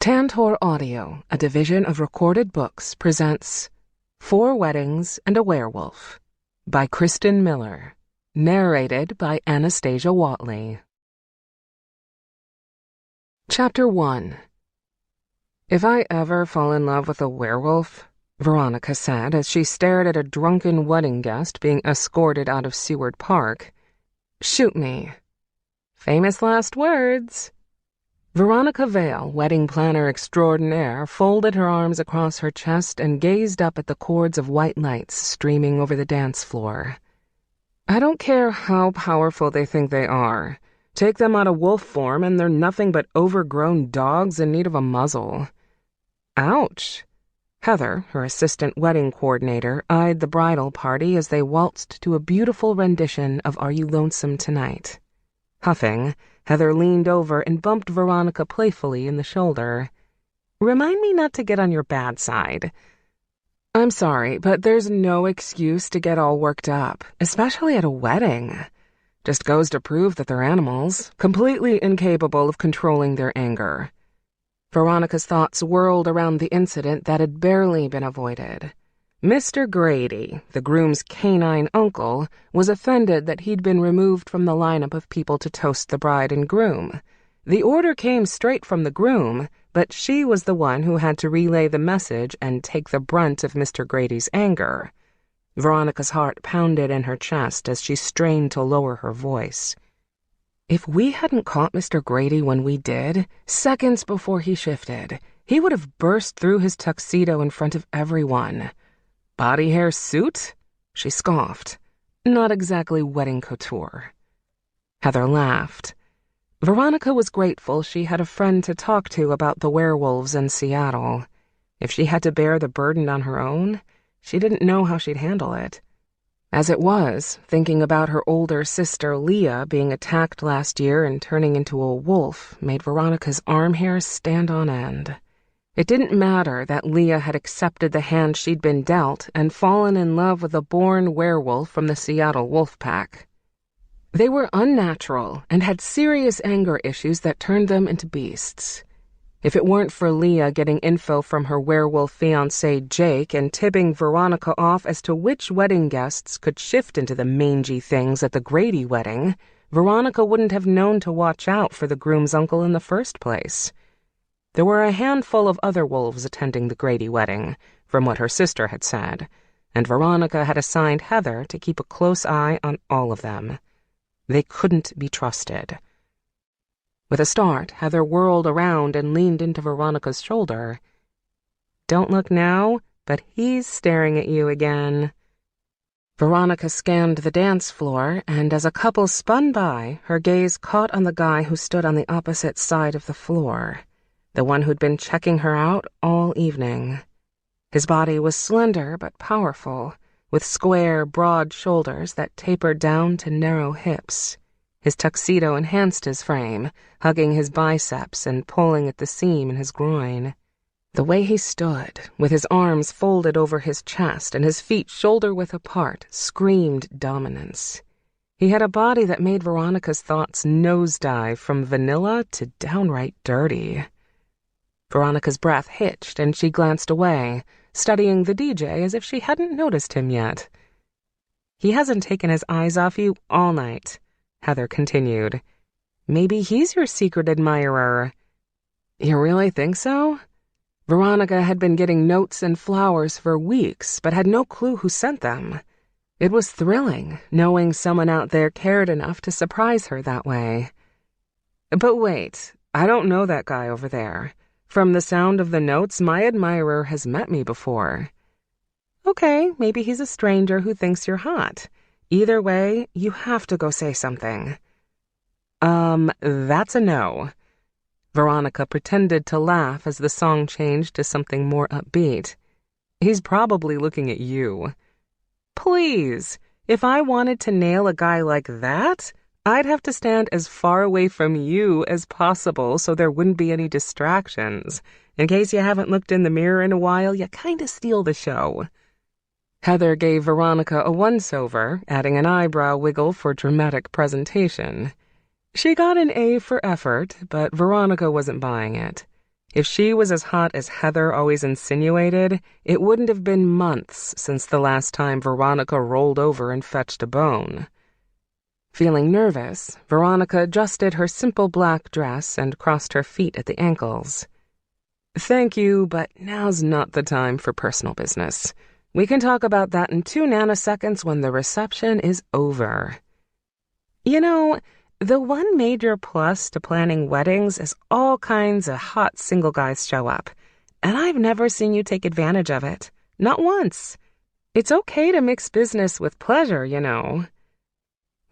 Tantor Audio, a division of Recorded Books, presents 4 Weddings and a Werewolf by Kristin Miller, narrated by Anastasia Watley. Chapter 1. If I ever fall in love with a werewolf, Veronica said as she stared at a drunken wedding guest being escorted out of Seward Park, shoot me. Famous last words. Veronica Vale, wedding planner extraordinaire, folded her arms across her chest and gazed up at the cords of white lights streaming over the dance floor. I don't care how powerful they think they are. Take them out of wolf form and they're nothing but overgrown dogs in need of a muzzle. Ouch. Heather, her assistant wedding coordinator, eyed the bridal party as they waltzed to a beautiful rendition of Are You Lonesome Tonight? Huffing, Heather leaned over and bumped Veronica playfully in the shoulder. Remind me not to get on your bad side. I'm sorry, but there's no excuse to get all worked up, especially at a wedding. Just goes to prove that they're animals, completely incapable of controlling their anger. Veronica's thoughts whirled around the incident that had barely been avoided. Mr. Grady, the groom's canine uncle, was offended that he'd been removed from the lineup of people to toast the bride and groom. The order came straight from the groom, but she was the one who had to relay the message and take the brunt of Mr. Grady's anger. Veronica's heart pounded in her chest as she strained to lower her voice. If we hadn't caught Mr. Grady when we did, seconds before he shifted, he would have burst through his tuxedo in front of everyone. Body hair suit? She scoffed. Not exactly wedding couture. Heather laughed. Veronica was grateful she had a friend to talk to about the werewolves in Seattle. If she had to bear the burden on her own, she didn't know how she'd handle it. As it was, thinking about her older sister Leah being attacked last year and turning into a wolf made Veronica's arm hairs stand on end. It didn't matter that Leah had accepted the hand she'd been dealt and fallen in love with a born werewolf from the Seattle wolf pack. They were unnatural and had serious anger issues that turned them into beasts. If it weren't for Leah getting info from her werewolf fiancé Jake and tipping Veronica off as to which wedding guests could shift into the mangy things at the Grady wedding, Veronica wouldn't have known to watch out for the groom's uncle in the first place. There were a handful of other wolves attending the Grady wedding, from what her sister had said, and Veronica had assigned Heather to keep a close eye on all of them. They couldn't be trusted. With a start, Heather whirled around and leaned into Veronica's shoulder. Don't look now, but he's staring at you again. Veronica scanned the dance floor, and as a couple spun by, her gaze caught on the guy who stood on the opposite side of the floor. The one who'd been checking her out all evening. His body was slender but powerful, with square, broad shoulders that tapered down to narrow hips. His tuxedo enhanced his frame, hugging his biceps and pulling at the seam in his groin. The way he stood, with his arms folded over his chest and his feet shoulder-width apart, screamed dominance. He had a body that made Veronica's thoughts nosedive from vanilla to downright dirty. Veronica's breath hitched and she glanced away, studying the DJ as if she hadn't noticed him yet. He hasn't taken his eyes off you all night, Heather continued. Maybe he's your secret admirer. You really think so? Veronica had been getting notes and flowers for weeks, but had no clue who sent them. It was thrilling, knowing someone out there cared enough to surprise her that way. But wait, I don't know that guy over there. From the sound of the notes, my admirer has met me before. Okay, maybe he's a stranger who thinks you're hot. Either way, you have to go say something. That's a no. Veronica pretended to laugh as the song changed to something more upbeat. He's probably looking at you. Please, if I wanted to nail a guy like that, I'd have to stand as far away from you as possible so there wouldn't be any distractions. In case you haven't looked in the mirror in a while, you kinda steal the show. Heather gave Veronica a once-over, adding an eyebrow wiggle for dramatic presentation. She got an A for effort, but Veronica wasn't buying it. If she was as hot as Heather always insinuated, it wouldn't have been months since the last time Veronica rolled over and fetched a bone. Feeling nervous, Veronica adjusted her simple black dress and crossed her feet at the ankles. "Thank you, but now's not the time for personal business. We can talk about that in 2 nanoseconds when the reception is over." You know, the one major plus to planning weddings is all kinds of hot single guys show up, and I've never seen you take advantage of it. Not once. It's okay to mix business with pleasure, you know.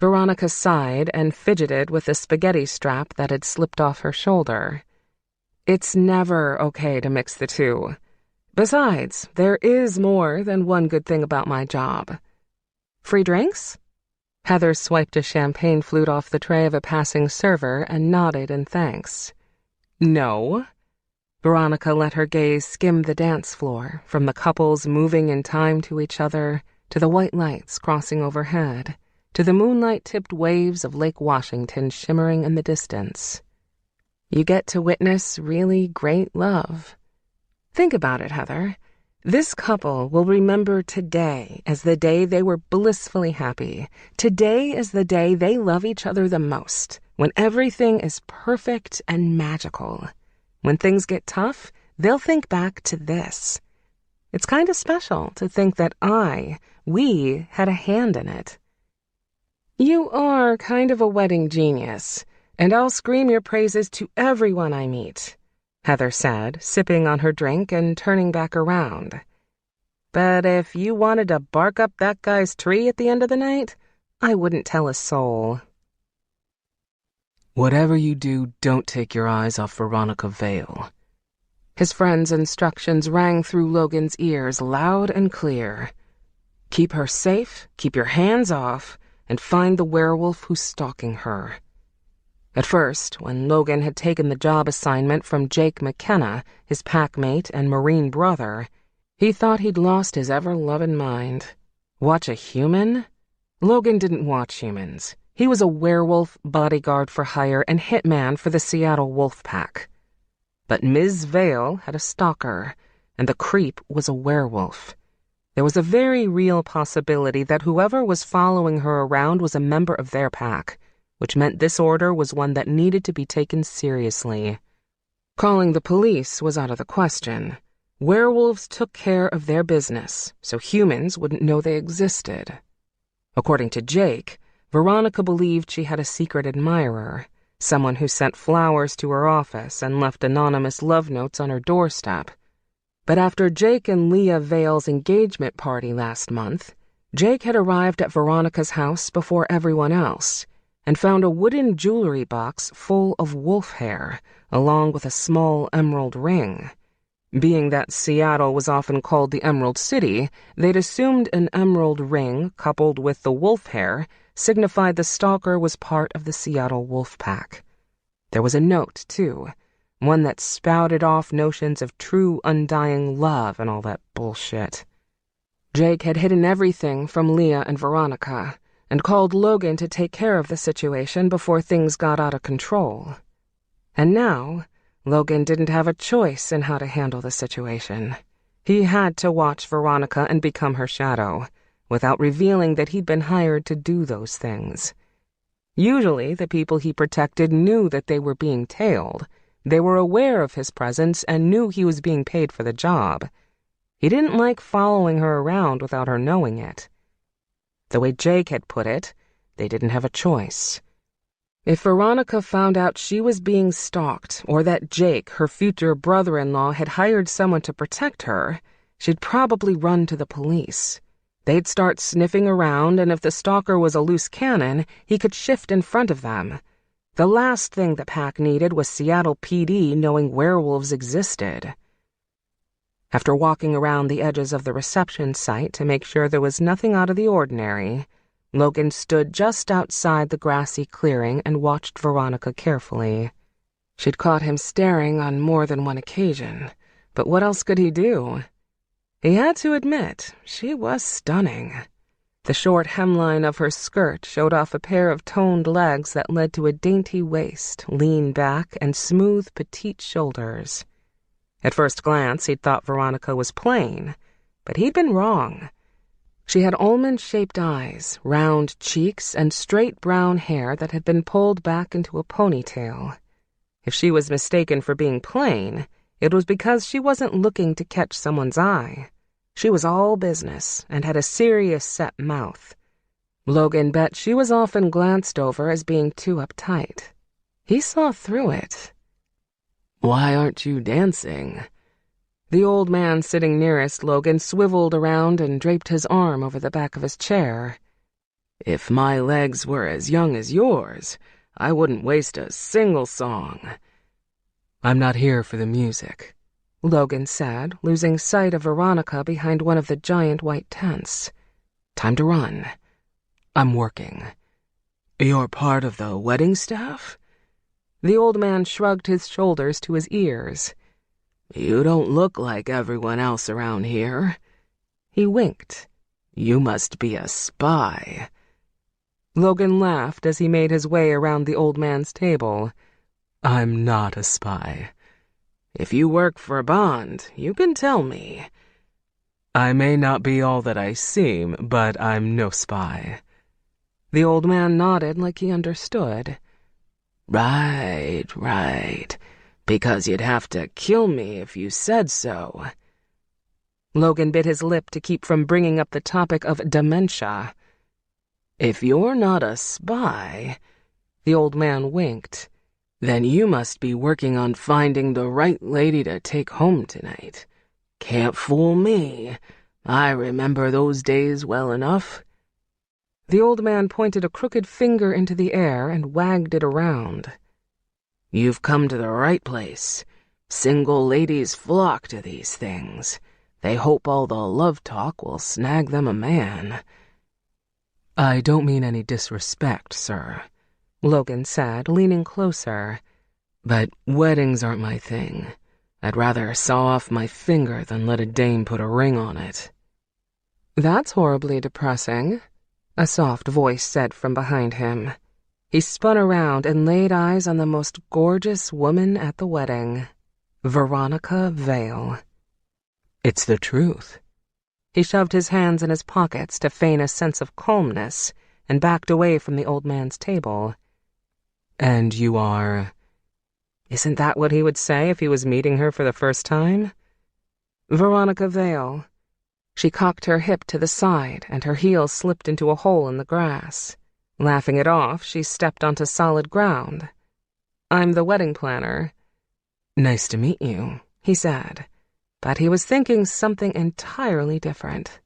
Veronica sighed and fidgeted with the spaghetti strap that had slipped off her shoulder. It's never okay to mix the two. Besides, there is more than one good thing about my job. Free drinks? Heather swiped a champagne flute off the tray of a passing server and nodded in thanks. No. Veronica let her gaze skim the dance floor, from the couples moving in time to each other, to the white lights crossing overhead, to the moonlight-tipped waves of Lake Washington shimmering in the distance. You get to witness really great love. Think about it, Heather. This couple will remember today as the day they were blissfully happy. Today is the day they love each other the most, when everything is perfect and magical. When things get tough, they'll think back to this. It's kind of special to think that we had a hand in it. You are kind of a wedding genius, and I'll scream your praises to everyone I meet, Heather said, sipping on her drink and turning back around. But if you wanted to bark up that guy's tree at the end of the night, I wouldn't tell a soul. Whatever you do, don't take your eyes off Veronica Vale. His friend's instructions rang through Logan's ears loud and clear. Keep her safe, keep your hands off, and find the werewolf who's stalking her. At first, when Logan had taken the job assignment from Jake McKenna, his packmate and Marine brother, he thought he'd lost his ever-loving mind. Watch a human? Logan didn't watch humans. He was a werewolf, bodyguard for hire, and hitman for the Seattle Wolf Pack. But Ms. Vale had a stalker, and the creep was a werewolf. There was a very real possibility that whoever was following her around was a member of their pack, which meant this order was one that needed to be taken seriously. Calling the police was out of the question. Werewolves took care of their business, so humans wouldn't know they existed. According to Jake, Veronica believed she had a secret admirer, someone who sent flowers to her office and left anonymous love notes on her doorstep. But after Jake and Leah Vale's engagement party last month, Jake had arrived at Veronica's house before everyone else and found a wooden jewelry box full of wolf hair, along with a small emerald ring. Being that Seattle was often called the Emerald City, they'd assumed an emerald ring coupled with the wolf hair signified the stalker was part of the Seattle Wolf Pack. There was a note, too, one that spouted off notions of true, undying love and all that bullshit. Jake had hidden everything from Leah and Veronica, and called Logan to take care of the situation before things got out of control. And now, Logan didn't have a choice in how to handle the situation. He had to watch Veronica and become her shadow, without revealing that he'd been hired to do those things. Usually, the people he protected knew that they were being tailed. They were aware of his presence and knew he was being paid for the job. He didn't like following her around without her knowing it. The way Jake had put it, they didn't have a choice. If Veronica found out she was being stalked, or that Jake, her future brother-in-law, had hired someone to protect her, she'd probably run to the police. They'd start sniffing around, and if the stalker was a loose cannon, he could shift in front of them. The last thing the pack needed was Seattle PD knowing werewolves existed. After walking around the edges of the reception site to make sure there was nothing out of the ordinary, Logan stood just outside the grassy clearing and watched Veronica carefully. She'd caught him staring on more than one occasion, but what else could he do? He had to admit, she was stunning. The short hemline of her skirt showed off a pair of toned legs that led to a dainty waist, lean back, and smooth, petite shoulders. At first glance, he'd thought Veronica was plain, but he'd been wrong. She had almond-shaped eyes, round cheeks, and straight brown hair that had been pulled back into a ponytail. If she was mistaken for being plain, it was because she wasn't looking to catch someone's eye. She was all business and had a serious set mouth. Logan bet she was often glanced over as being too uptight. He saw through it. "Why aren't you dancing?" The old man sitting nearest Logan swiveled around and draped his arm over the back of his chair. "If my legs were as young as yours, I wouldn't waste a single song." "I'm not here for the music," Logan said, losing sight of Veronica behind one of the giant white tents. "Time to run. I'm working." "You're part of the wedding staff?" The old man shrugged his shoulders to his ears. "You don't look like everyone else around here." He winked. "You must be a spy." Logan laughed as he made his way around the old man's table. "I'm not a spy." "If you work for Bond, you can tell me." "I may not be all that I seem, but I'm no spy." The old man nodded like he understood. Right. Because you'd have to kill me if you said so." Logan bit his lip to keep from bringing up the topic of dementia. "If you're not a spy," the old man winked, "then you must be working on finding the right lady to take home tonight. Can't fool me. I remember those days well enough." The old man pointed a crooked finger into the air and wagged it around. "You've come to the right place. Single ladies flock to these things. They hope all the love talk will snag them a man." "I don't mean any disrespect, sir," Logan said, leaning closer. "But weddings aren't my thing. I'd rather saw off my finger than let a dame put a ring on it." "That's horribly depressing," a soft voice said from behind him. He spun around and laid eyes on the most gorgeous woman at the wedding, Veronica Vale. "It's the truth." He shoved his hands in his pockets to feign a sense of calmness and backed away from the old man's table. "And you are—" Isn't that what he would say if he was meeting her for the first time? "Veronica Vale." She cocked her hip to the side and her heel slipped into a hole in the grass. Laughing it off, she stepped onto solid ground. "I'm the wedding planner." "Nice to meet you," he said. But he was thinking something entirely different.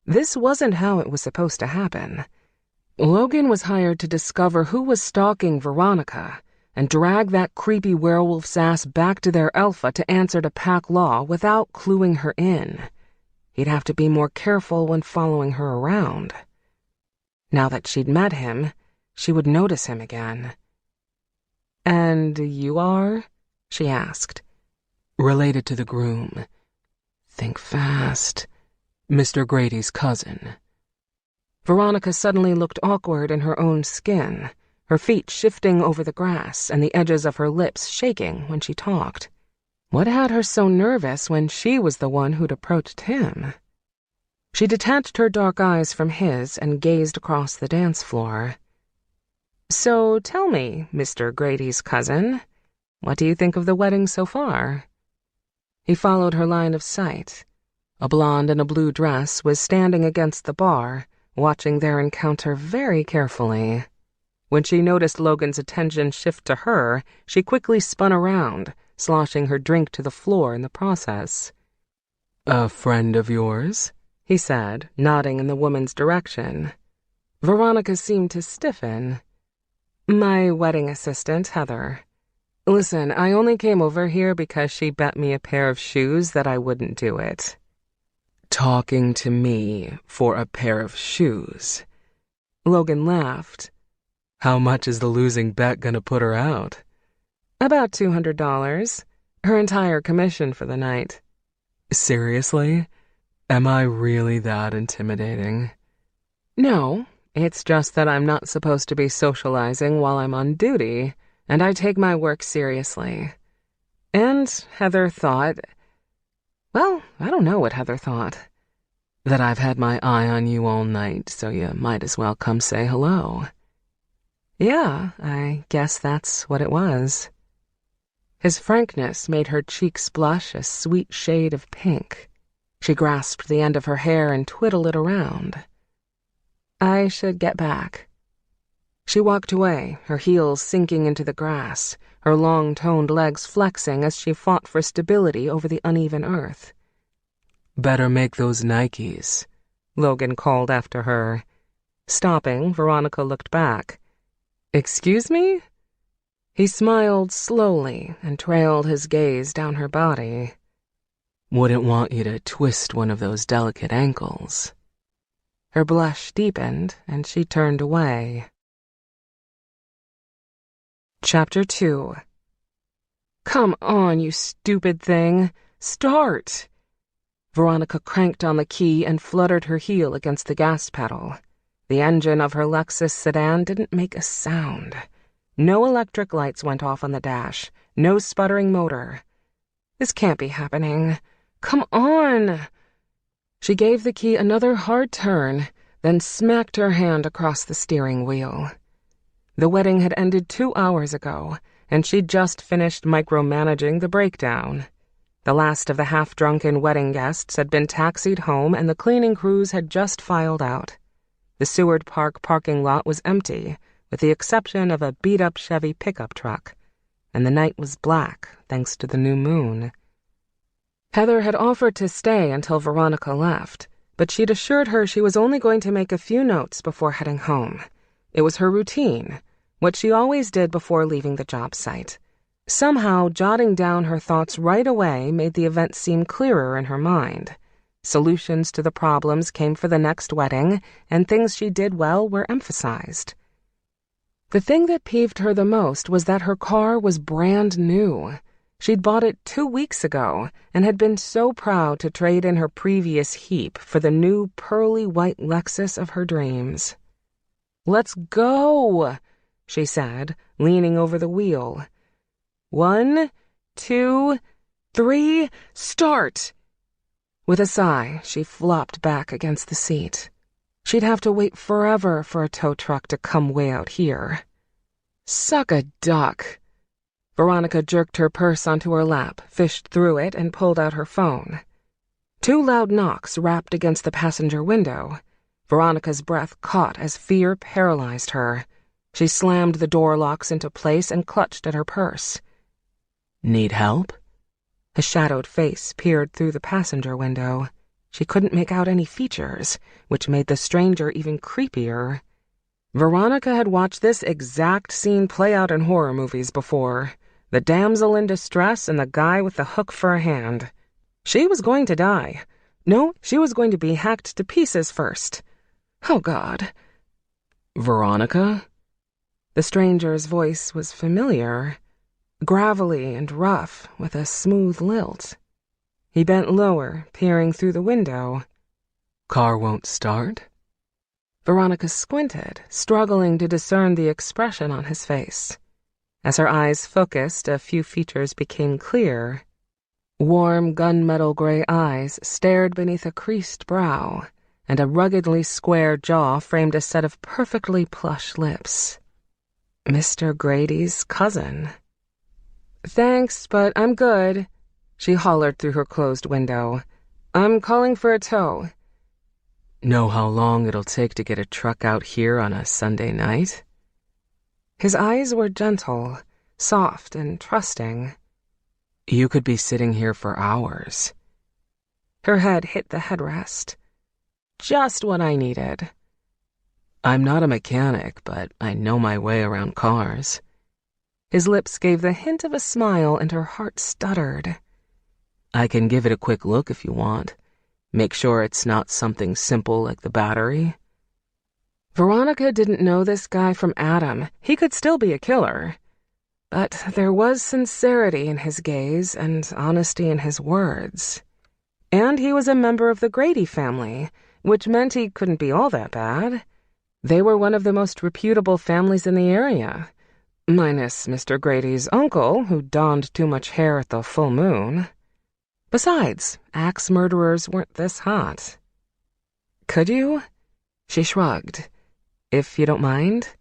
This wasn't how it was supposed to happen. Logan was hired to discover who was stalking Veronica and drag that creepy werewolf's ass back to their alpha to answer to pack law without cluing her in. He'd have to be more careful when following her around. Now that she'd met him, she would notice him again. "And you are?" she asked. "Related to the groom." "Think fast." "Mr. Grady's cousin." Veronica suddenly looked awkward in her own skin, her feet shifting over the grass and the edges of her lips shaking when she talked. What had her so nervous when she was the one who'd approached him? She detached her dark eyes from his and gazed across the dance floor. "So tell me, Mr. Grady's cousin, what do you think of the wedding so far?" He followed her line of sight. A blonde in a blue dress was standing against the bar, watching their encounter very carefully. When she noticed Logan's attention shift to her, she quickly spun around, sloshing her drink to the floor in the process. "A friend of yours?" he said, nodding in the woman's direction. Veronica seemed to stiffen. "My wedding assistant, Heather. Listen, I only came over here because she bet me a pair of shoes that I wouldn't do it." "Talking to me for a pair of shoes?" Logan laughed. "How much is the losing bet gonna put her out?" "About $200. Her entire commission for the night." "Seriously? Am I really that intimidating?" "No, it's just that I'm not supposed to be socializing while I'm on duty, and I take my work seriously." And Heather thought, well, I don't know what Heather thought. That I've had my eye on you all night, so you might as well come say hello. Yeah, I guess that's what it was. His frankness made her cheeks blush a sweet shade of pink. She grasped the end of her hair and twiddled it around. I should get back. She walked away, her heels sinking into the grass, her long-toned legs flexing as she fought for stability over the uneven earth. Better make those Nikes, Logan called after her. Stopping, Veronica looked back. Excuse me? He smiled slowly and trailed his gaze down her body. Wouldn't want you to twist one of those delicate ankles. Her blush deepened, and she turned away. Chapter 2. Come on, you stupid thing. Start! Veronica cranked on the key and fluttered her heel against the gas pedal. The engine of her Lexus sedan didn't make a sound. No electric lights went off on the dash, no sputtering motor. This can't be happening. Come on! She gave the key another hard turn, then smacked her hand across the steering wheel. The wedding had ended 2 hours ago, and she'd just finished micromanaging the breakdown. The last of the half-drunken wedding guests had been taxied home, and the cleaning crews had just filed out. The Seward Park parking lot was empty, with the exception of a beat-up Chevy pickup truck, and the night was black thanks to the new moon. Heather had offered to stay until Veronica left, but she'd assured her she was only going to make a few notes before heading home. It was her routine, what she always did before leaving the job site. Somehow, jotting down her thoughts right away made the event seem clearer in her mind. Solutions to the problems came for the next wedding, and things she did well were emphasized. The thing that peeved her the most was that her car was brand new. She'd bought it 2 weeks ago and had been so proud to trade in her previous heap for the new pearly white Lexus of her dreams. "Let's go," she said, leaning over the wheel. 1, 2, 3, start! With a sigh, she flopped back against the seat. She'd have to wait forever for a tow truck to come way out here. Suck a duck. Veronica jerked her purse onto her lap, fished through it, and pulled out her phone. 2 loud knocks rapped against the passenger window. Veronica's breath caught as fear paralyzed her. She slammed the door locks into place and clutched at her purse. Need help? A shadowed face peered through the passenger window. She couldn't make out any features, which made the stranger even creepier. Veronica had watched this exact scene play out in horror movies before. The damsel in distress and the guy with the hook for a hand. She was going to die. No, she was going to be hacked to pieces first. Oh, God. Veronica? The stranger's voice was familiar, gravelly and rough, with a smooth lilt. He bent lower, peering through the window. Car won't start? Veronica squinted, struggling to discern the expression on his face. As her eyes focused, a few features became clear. Warm, gunmetal gray eyes stared beneath a creased brow, and a ruggedly square jaw framed a set of perfectly plush lips. Mr. Grady's cousin. Thanks, but I'm good, she hollered through her closed window. I'm calling for a tow. Know how long it'll take to get a truck out here on a Sunday night? His eyes were gentle, soft and trusting. You could be sitting here for hours. Her head hit the headrest. Just what I needed. I'm not a mechanic, but I know my way around cars. His lips gave the hint of a smile and her heart stuttered. I can give it a quick look if you want. Make sure it's not something simple like the battery. Veronica didn't know this guy from Adam. He could still be a killer. But there was sincerity in his gaze and honesty in his words. And he was a member of the Grady family, which meant he couldn't be all that bad. They were one of the most reputable families in the area. Minus Mr. Grady's uncle, who donned too much hair at the full moon. Besides, axe murderers weren't this hot. Could you? She shrugged. If you don't mind?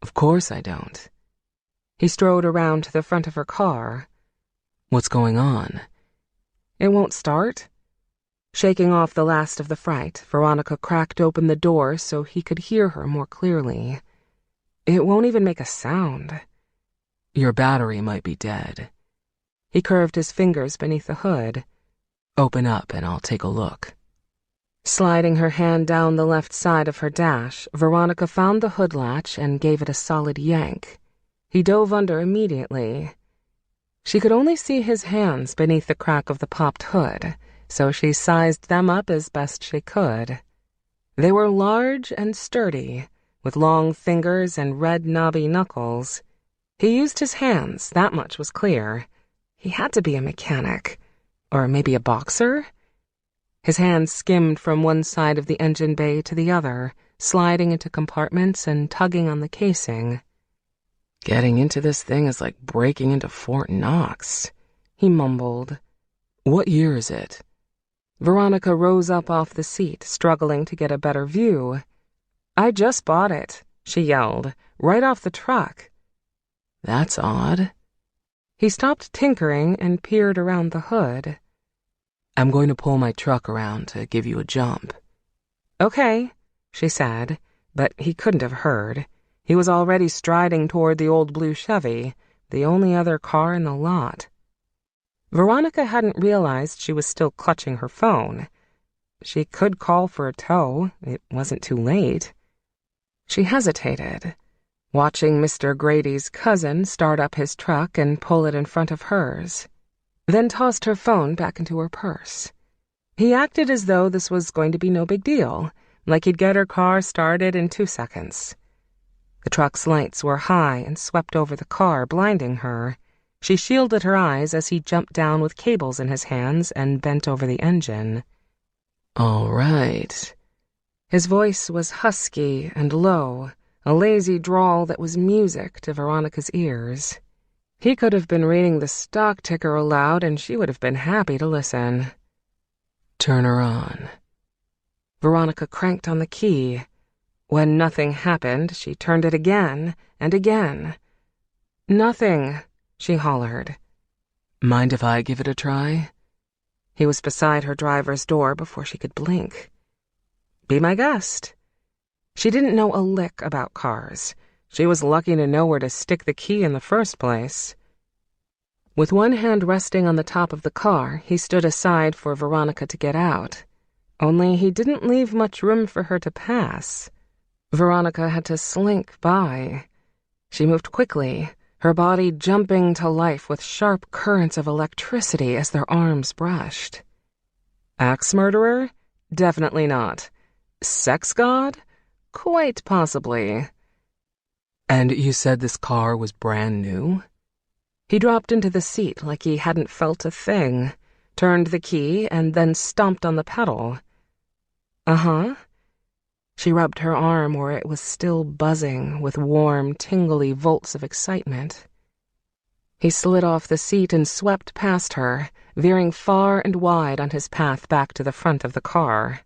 Of course I don't. He strode around to the front of her car. What's going on? It won't start. Shaking off the last of the fright, Veronica cracked open the door so he could hear her more clearly. It won't even make a sound. Your battery might be dead. He curved his fingers beneath the hood. Open up and I'll take a look. Sliding her hand down the left side of her dash, Veronica found the hood latch and gave it a solid yank. He dove under immediately. She could only see his hands beneath the crack of the popped hood, so she sized them up as best she could. They were large and sturdy, with long fingers and red knobby knuckles. He used his hands, that much was clear. He had to be a mechanic. Or maybe a boxer? His hands skimmed from one side of the engine bay to the other, sliding into compartments and tugging on the casing. Getting into this thing is like breaking into Fort Knox, he mumbled. What year is it? Veronica rose up off the seat, struggling to get a better view. I just bought it, she yelled, right off the truck. That's odd. He stopped tinkering and peered around the hood. I'm going to pull my truck around to give you a jump. Okay, she said, but he couldn't have heard. He was already striding toward the old blue Chevy, the only other car in the lot. Veronica hadn't realized she was still clutching her phone. She could call for a tow. It wasn't too late. She hesitated, watching Mr. Grady's cousin start up his truck and pull it in front of hers, then tossed her phone back into her purse. He acted as though this was going to be no big deal, like he'd get her car started in 2 seconds. The truck's lights were high and swept over the car, blinding her. She shielded her eyes as he jumped down with cables in his hands and bent over the engine. All right. His voice was husky and low, a lazy drawl that was music to Veronica's ears. He could have been reading the stock ticker aloud and she would have been happy to listen. Turn her on. Veronica cranked on the key. When nothing happened, she turned it again and again. Nothing, she hollered. Mind if I give it a try? He was beside her driver's door before she could blink. Be my guest. She didn't know a lick about cars. She was lucky to know where to stick the key in the first place. With one hand resting on the top of the car, he stood aside for Veronica to get out. Only he didn't leave much room for her to pass. Veronica had to slink by. She moved quickly, her body jumping to life with sharp currents of electricity as their arms brushed. Axe murderer? Definitely not. Sex god? Quite possibly. And you said this car was brand new? He dropped into the seat like he hadn't felt a thing, turned the key, and then stomped on the pedal. Uh-huh. She rubbed her arm where it was still buzzing with warm, tingly volts of excitement. He slid off the seat and swept past her, veering far and wide on his path back to the front of the car.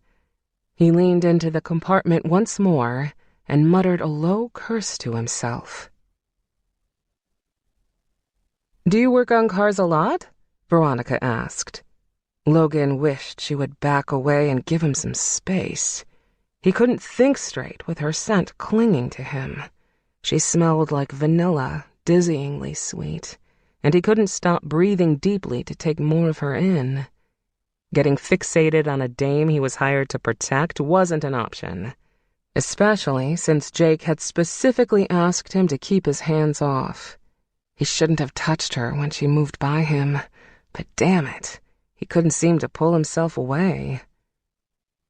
He leaned into the compartment once more and muttered a low curse to himself. Do you work on cars a lot? Veronica asked. Logan wished she would back away and give him some space. He couldn't think straight with her scent clinging to him. She smelled like vanilla, dizzyingly sweet, and he couldn't stop breathing deeply to take more of her in. Getting fixated on a dame he was hired to protect wasn't an option, especially since Jake had specifically asked him to keep his hands off. He shouldn't have touched her when she moved by him, but damn it, he couldn't seem to pull himself away.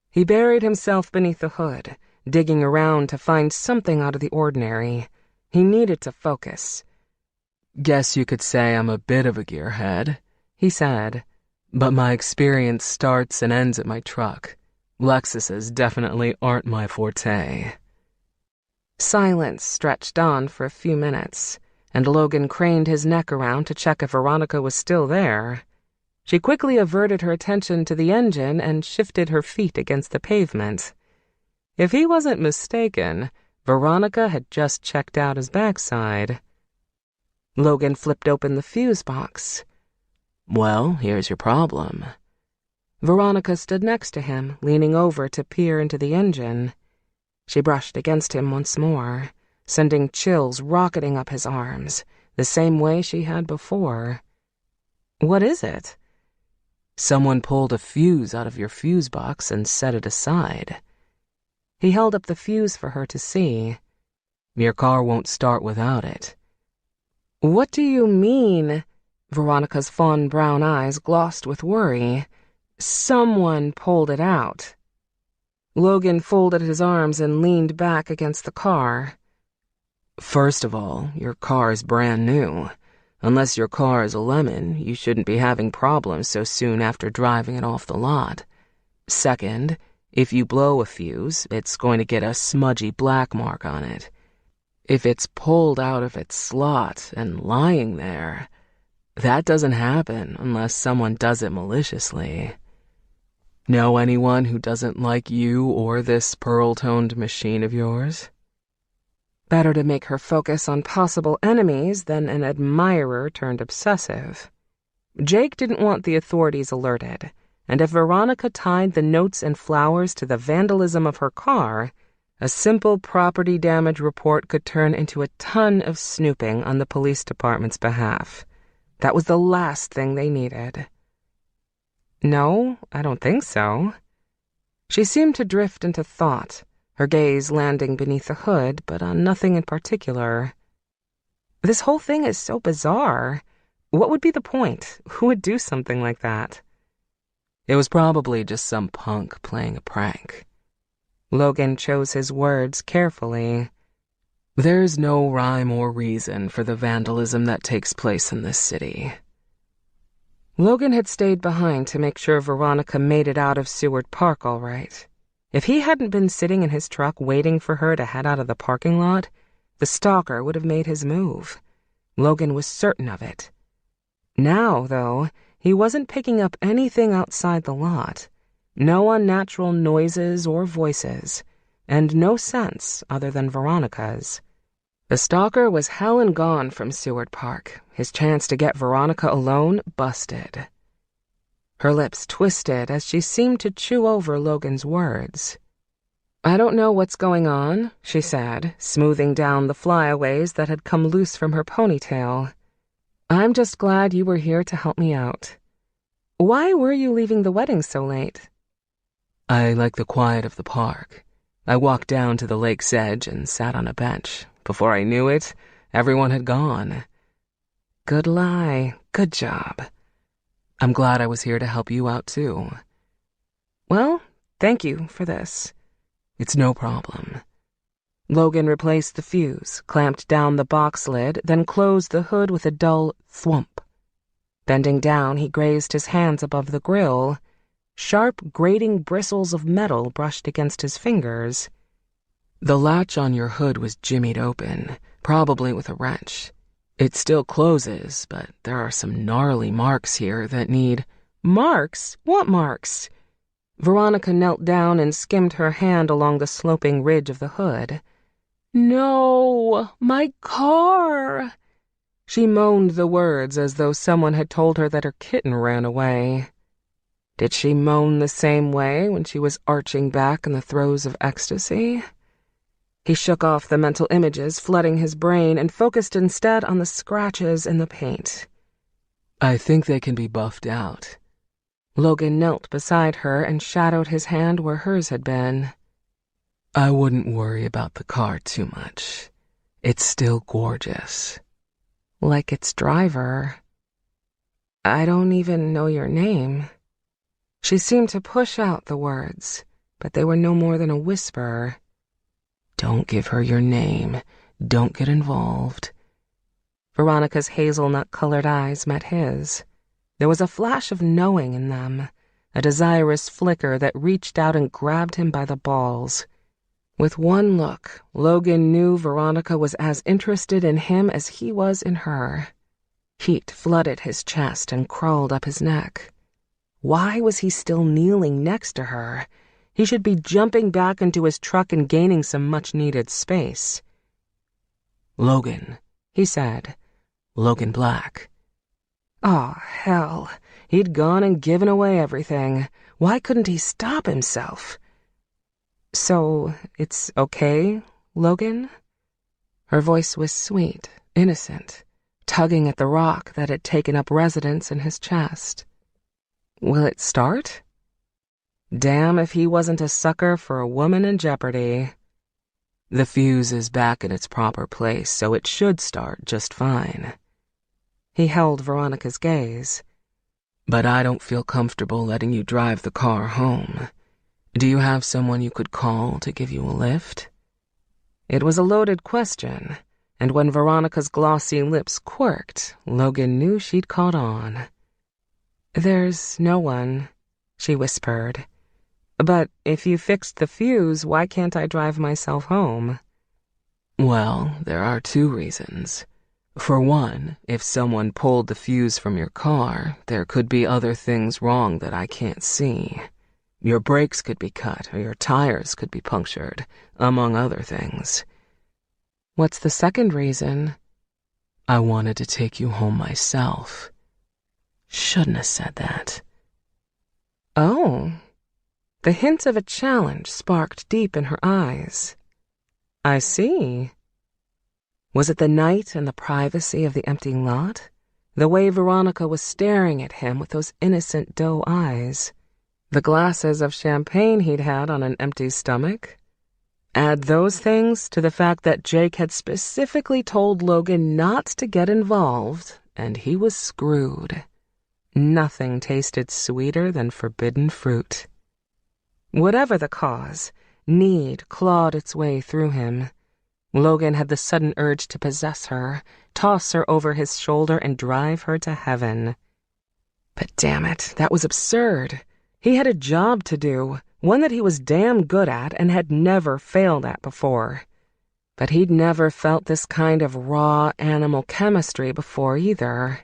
He buried himself beneath the hood, digging around to find something out of the ordinary. He needed to focus. Guess you could say I'm a bit of a gearhead, he said, but my experience starts and ends at my truck. Lexuses definitely aren't my forte. Silence stretched on for a few minutes, and Logan craned his neck around to check if Veronica was still there. She quickly averted her attention to the engine and shifted her feet against the pavement. If he wasn't mistaken, Veronica had just checked out his backside. Logan flipped open the fuse box. "Well, here's your problem." Veronica stood next to him, leaning over to peer into the engine. She brushed against him once more, sending chills rocketing up his arms, the same way she had before. "What is it?" "Someone pulled a fuse out of your fuse box and set it aside." He held up the fuse for her to see. "Your car won't start without it." "What do you mean?" Veronica's fawn brown eyes glossed with worry. "Someone pulled it out." Logan folded his arms and leaned back against the car. "First of all, your car is brand new. Unless your car is a lemon, you shouldn't be having problems so soon after driving it off the lot. Second, if you blow a fuse, it's going to get a smudgy black mark on it. If it's pulled out of its slot and lying there, that doesn't happen unless someone does it maliciously. Know anyone who doesn't like you or this pearl-toned machine of yours?" Better to make her focus on possible enemies than an admirer turned obsessive. Jake didn't want the authorities alerted, and if Veronica tied the notes and flowers to the vandalism of her car, a simple property damage report could turn into a ton of snooping on the police department's behalf. That was the last thing they needed. "No, I don't think so." She seemed to drift into thought, her gaze landing beneath the hood, but on nothing in particular. "This whole thing is so bizarre. What would be the point? Who would do something like that?" "It was probably just some punk playing a prank." Logan chose his words carefully. "There's no rhyme or reason for the vandalism that takes place in this city." Logan had stayed behind to make sure Veronica made it out of Seward Park all right. If he hadn't been sitting in his truck waiting for her to head out of the parking lot, the stalker would have made his move. Logan was certain of it. Now, though, he wasn't picking up anything outside the lot. No unnatural noises or voices, and no scents other than Veronica's. The stalker was hell and gone from Seward Park, his chance to get Veronica alone busted. Her lips twisted as she seemed to chew over Logan's words. "I don't know what's going on," she said, smoothing down the flyaways that had come loose from her ponytail. "I'm just glad you were here to help me out. Why were you leaving the wedding so late?" "I like the quiet of the park. I walked down to the lake's edge and sat on a bench. Before I knew it, everyone had gone." "Good lie. Good job." "I'm glad I was here to help you out, too." "Well, thank you for this." "It's no problem." Logan replaced the fuse, clamped down the box lid, then closed the hood with a dull thwump. Bending down, he grazed his hands above the grill. Sharp, grating bristles of metal brushed against his fingers. "The latch on your hood was jimmied open, probably with a wrench. It still closes, but there are some gnarly marks here that need—" "Marks? What marks?" Veronica knelt down and skimmed her hand along the sloping ridge of the hood. "No, my car!" She moaned the words as though someone had told her that her kitten ran away. Did she moan the same way when she was arching back in the throes of ecstasy? He shook off the mental images flooding his brain and focused instead on the scratches in the paint. "I think they can be buffed out." Logan knelt beside her and shadowed his hand where hers had been. "I wouldn't worry about the car too much. It's still gorgeous." "Like its driver." "I don't even know your name." She seemed to push out the words, but they were no more than a whisper. "Don't give her your name. Don't get involved." Veronica's hazelnut-colored eyes met his. There was a flash of knowing in them, a desirous flicker that reached out and grabbed him by the balls. With one look, Logan knew Veronica was as interested in him as he was in her. Heat flooded his chest and crawled up his neck. Why was he still kneeling next to her? He should be jumping back into his truck and gaining some much-needed space. "Logan," he said. "Logan Black." Oh, hell. He'd gone and given away everything. Why couldn't he stop himself? "So, it's okay, Logan?" Her voice was sweet, innocent, tugging at the rock that had taken up residence in his chest. Will it start? Damn if he wasn't a sucker for a woman in jeopardy. The fuse is back in its proper place, so it should start just fine. He held Veronica's gaze. But I don't feel comfortable letting you drive the car home. Do you have someone you could call to give you a lift? It was a loaded question, and when Veronica's glossy lips quirked, Logan knew she'd caught on. "There's no one," she whispered. "But if you fixed the fuse, why can't I drive myself home?" Well, there are two reasons. For one, if someone pulled the fuse from your car, there could be other things wrong that I can't see. Your brakes could be cut, or your tires could be punctured, among other things. What's the second reason? I wanted to take you home myself. Shouldn't have said that. Oh. The hint of a challenge sparked deep in her eyes. I see. Was it the night and the privacy of the empty lot? The way Veronica was staring at him with those innocent doe eyes? The glasses of champagne he'd had on an empty stomach? Add those things to the fact that Jake had specifically told Logan not to get involved, and he was screwed. Nothing tasted sweeter than forbidden fruit. Whatever the cause, need clawed its way through him. Logan had the sudden urge to possess her, toss her over his shoulder, and drive her to heaven. But damn it, that was absurd. He had a job to do, one that he was damn good at and had never failed at before. But he'd never felt this kind of raw animal chemistry before either.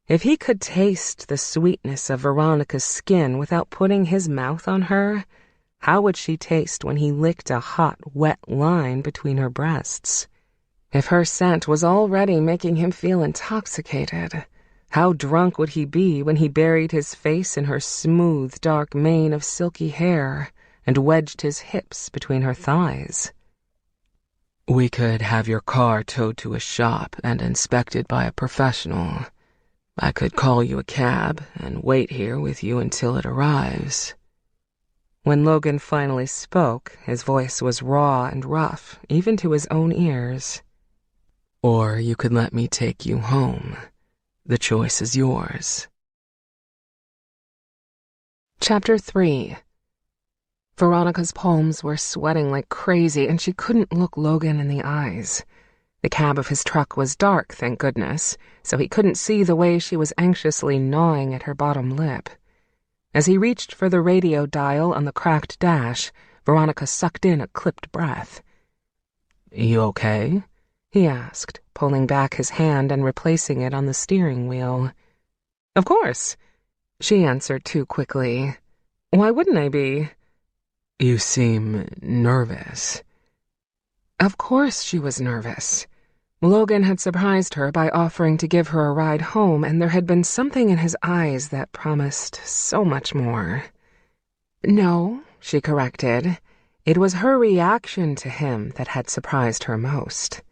If he could taste the sweetness of Veronica's skin without putting his mouth on her, how would she taste when he licked a hot, wet line between her breasts? If her scent was already making him feel intoxicated, how drunk would he be when he buried his face in her smooth, dark mane of silky hair and wedged his hips between her thighs? We could have your car towed to a shop and inspected by a professional. I could call you a cab and wait here with you until it arrives. When Logan finally spoke, his voice was raw and rough, even to his own ears. Or you could let me take you home. The choice is yours. Chapter 3. Veronica's palms were sweating like crazy, and she couldn't look Logan in the eyes. The cab of his truck was dark, thank goodness, so he couldn't see the way she was anxiously gnawing at her bottom lip. As he reached for the radio dial on the cracked dash, Veronica sucked in a clipped breath. You okay? He asked, pulling back his hand and replacing it on the steering wheel. Of course, she answered too quickly. Why wouldn't I be? You seem nervous. Of course she was nervous. Logan had surprised her by offering to give her a ride home, and there had been something in his eyes that promised so much more. No, she corrected. It was her reaction to him that had surprised her most.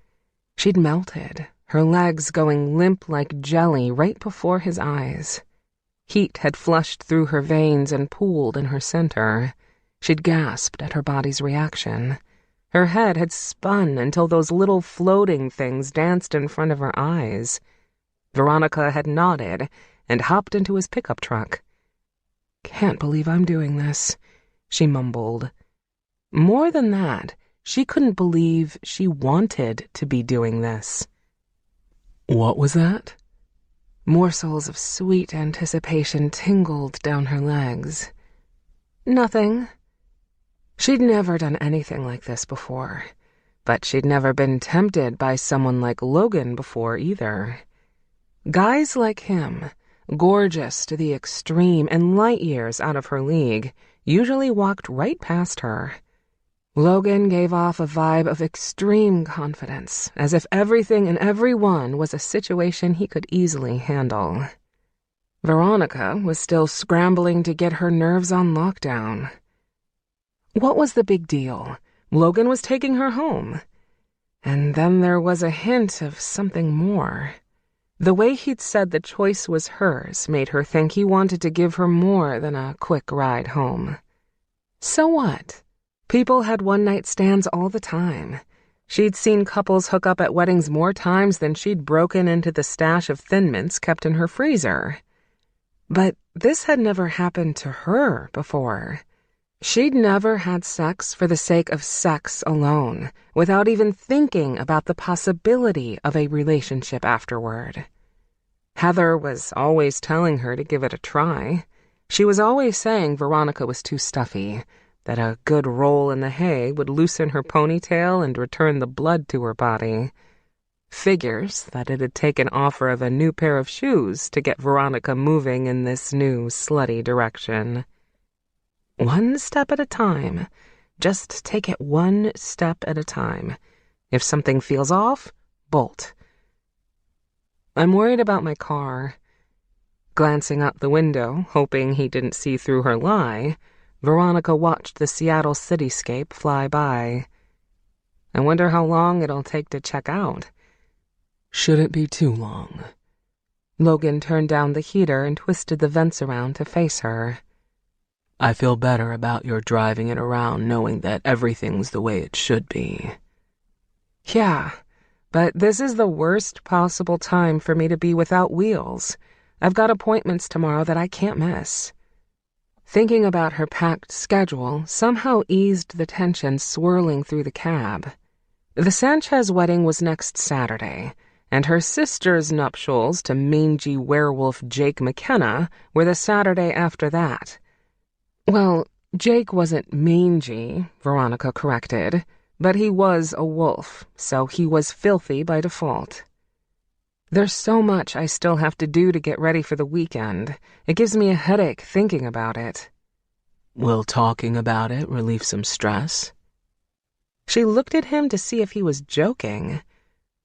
She'd melted, her legs going limp like jelly right before his eyes. Heat had flushed through her veins and pooled in her center. She'd gasped at her body's reaction. Her head had spun until those little floating things danced in front of her eyes. Veronica had nodded and hopped into his pickup truck. Can't believe I'm doing this, she mumbled. More than that, she couldn't believe she wanted to be doing this. What was that? Morsels of sweet anticipation tingled down her legs. Nothing. She'd never done anything like this before, but she'd never been tempted by someone like Logan before either. Guys like him, gorgeous to the extreme and light years out of her league, usually walked right past her. Logan gave off a vibe of extreme confidence, as if everything and everyone was a situation he could easily handle. Veronica was still scrambling to get her nerves on lockdown. What was the big deal? Logan was taking her home. And then there was a hint of something more. The way he'd said the choice was hers made her think he wanted to give her more than a quick ride home. So what? People had one-night stands all the time. She'd seen couples hook up at weddings more times than she'd broken into the stash of Thin Mints kept in her freezer. But this had never happened to her before. She'd never had sex for the sake of sex alone, without even thinking about the possibility of a relationship afterward. Heather was always telling her to give it a try. She was always saying Veronica was too stuffy, that a good roll in the hay would loosen her ponytail and return the blood to her body. Figures that it had taken offer of a new pair of shoes to get Veronica moving in this new slutty direction. One step at a time. Just take it one step at a time. If something feels off, bolt. I'm worried about my car. Glancing out the window, hoping he didn't see through her lie, Veronica watched the Seattle cityscape fly by. I wonder how long it'll take to check out. Shouldn't be too long. Logan turned down the heater and twisted the vents around to face her. I feel better about your driving it around knowing that everything's the way it should be. Yeah, but this is the worst possible time for me to be without wheels. I've got appointments tomorrow that I can't miss. Thinking about her packed schedule somehow eased the tension swirling through the cab. The Sanchez wedding was next Saturday, and her sister's nuptials to mangy werewolf Jake McKenna were the Saturday after that. Well, Jake wasn't mangy, Veronica corrected, but he was a wolf, so he was filthy by default. There's so much I still have to do to get ready for the weekend. It gives me a headache thinking about it. Will talking about it relieve some stress? She looked at him to see if he was joking.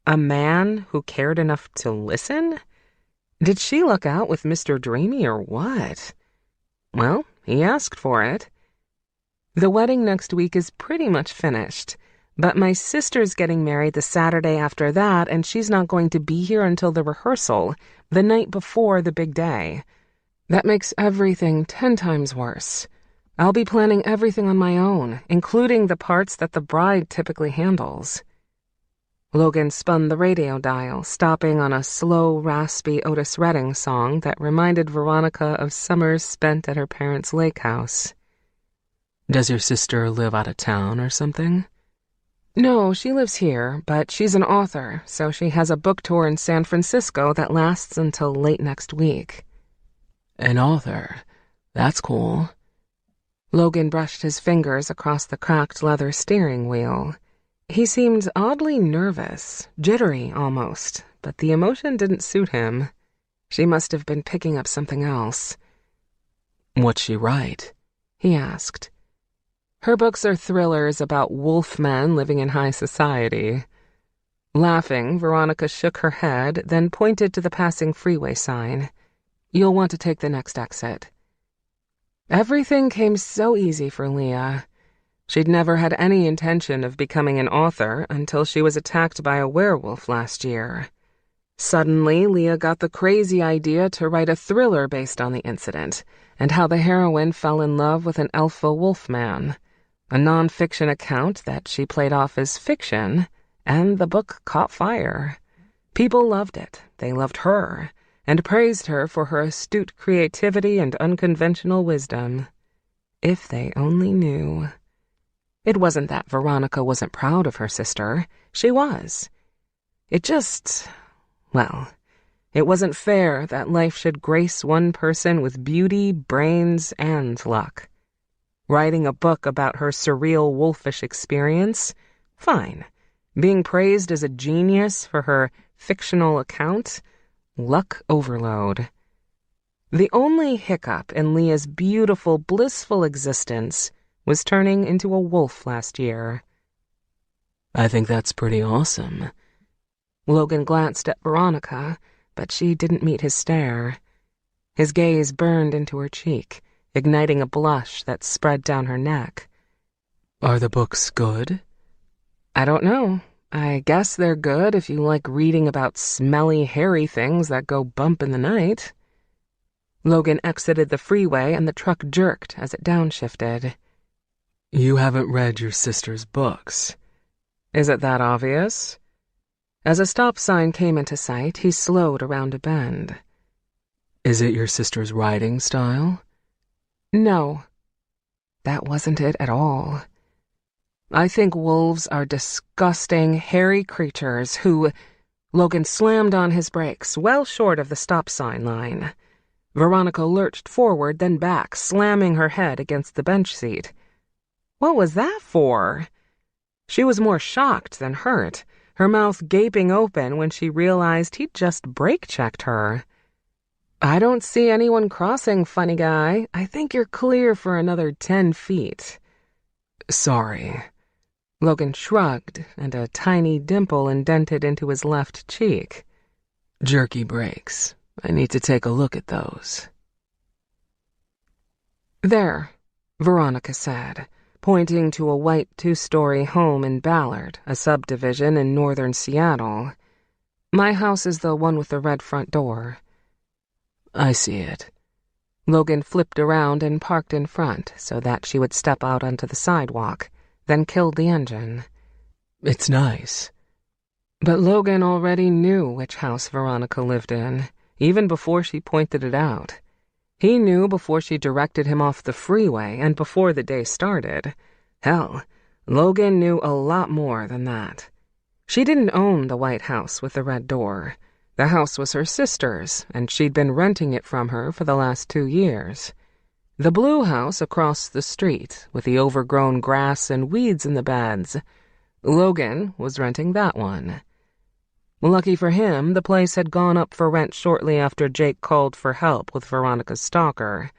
A man who cared enough to listen? Did she luck out with Mr. Dreamy or what? Well, he asked for it. The wedding next week is pretty much finished, but my sister's getting married the Saturday after that, and she's not going to be here until the rehearsal, the night before the big day. That makes everything 10 times worse. I'll be planning everything on my own, including the parts that the bride typically handles. Logan spun the radio dial, stopping on a slow, raspy Otis Redding song that reminded Veronica of summers spent at her parents' lake house. Does your sister live out of town or something? No, she lives here, but she's an author, so she has a book tour in San Francisco that lasts until late next week. An author? That's cool. Logan brushed his fingers across the cracked leather steering wheel. He seemed oddly nervous, jittery almost, but the emotion didn't suit him. She must have been picking up something else. What's she write? He asked. Her books are thrillers about wolfmen living in high society. Laughing, Veronica shook her head, then pointed to the passing freeway sign. You'll want to take the next exit. Everything came so easy for Leah. She'd never had any intention of becoming an author until she was attacked by a werewolf last year. Suddenly, Leah got the crazy idea to write a thriller based on the incident, and how the heroine fell in love with an alpha wolfman. A non-fiction account that she played off as fiction, and the book caught fire. People loved it, they loved her, and praised her for her astute creativity and unconventional wisdom. If they only knew. It wasn't that Veronica wasn't proud of her sister. She was. It wasn't fair that life should grace one person with beauty, brains, and luck. Writing a book about her surreal wolfish experience? Fine. Being praised as a genius for her fictional account? Luck overload. The only hiccup in Leah's beautiful, blissful existence was turning into a wolf last year. I think that's pretty awesome. Logan glanced at Veronica, but she didn't meet his stare. His gaze burned into her cheek, igniting a blush that spread down her neck. Are the books good? I don't know. I guess they're good if you like reading about smelly, hairy things that go bump in the night. Logan exited the freeway and the truck jerked as it downshifted. You haven't read your sister's books. Is it that obvious? As a stop sign came into sight, he slowed around a bend. Is it your sister's writing style? No. That wasn't it at all. I think wolves are disgusting, hairy creatures who... Logan slammed on his brakes, well short of the stop sign line. Veronica lurched forward, then back, slamming her head against the bench seat. What was that for? She was more shocked than hurt, her mouth gaping open when she realized he'd just brake-checked her. I don't see anyone crossing, funny guy. I think you're clear for another 10 feet. Sorry. Logan shrugged, and a tiny dimple indented into his left cheek. Jerky brakes. I need to take a look at those. There, Veronica said, pointing to a white 2-story home in Ballard, a subdivision in northern Seattle. My house is the one with the red front door. I see it. Logan flipped around and parked in front so that she would step out onto the sidewalk, then killed the engine. It's nice. But Logan already knew which house Veronica lived in, even before she pointed it out. He knew before she directed him off the freeway and before the day started. Hell, Logan knew a lot more than that. She didn't own the white house with the red door. The house was her sister's, and she'd been renting it from her for the last 2 years. The blue house across the street, with the overgrown grass and weeds in the beds, Logan was renting that one. Lucky for him, the place had gone up for rent shortly after Jake called for help with Veronica's stalker.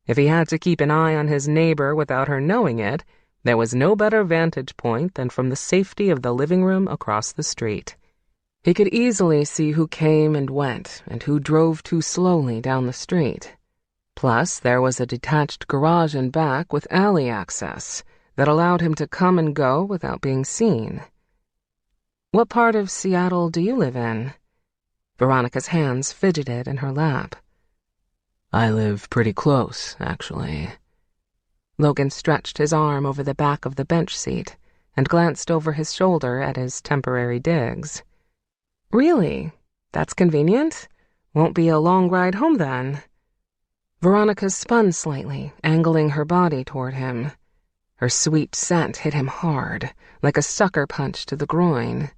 If he had to keep an eye on his neighbor without her knowing it, there was no better vantage point than from the safety of the living room across the street. He could easily see who came and went and who drove too slowly down the street. Plus, there was a detached garage in back with alley access that allowed him to come and go without being seen. What part of Seattle do you live in? Veronica's hands fidgeted in her lap. I live pretty close, actually. Logan stretched his arm over the back of the bench seat and glanced over his shoulder at his temporary digs. Really? That's convenient? Won't be a long ride home then. Veronica spun slightly, angling her body toward him. Her sweet scent hit him hard, like a sucker punch to the groin.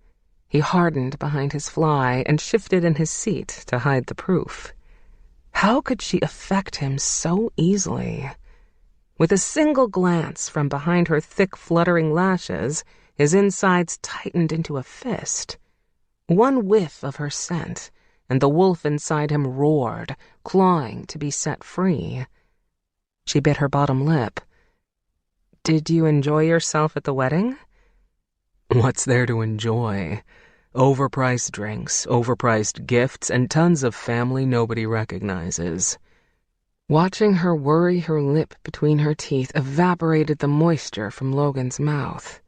He hardened behind his fly and shifted in his seat to hide the proof. How could she affect him so easily? With a single glance from behind her thick, fluttering lashes, his insides tightened into a fist. One whiff of her scent, and the wolf inside him roared, clawing to be set free. She bit her bottom lip. Did you enjoy yourself at the wedding? What's there to enjoy? Overpriced drinks, overpriced gifts, and tons of family nobody recognizes. Watching her worry her lip between her teeth evaporated the moisture from Logan's mouth.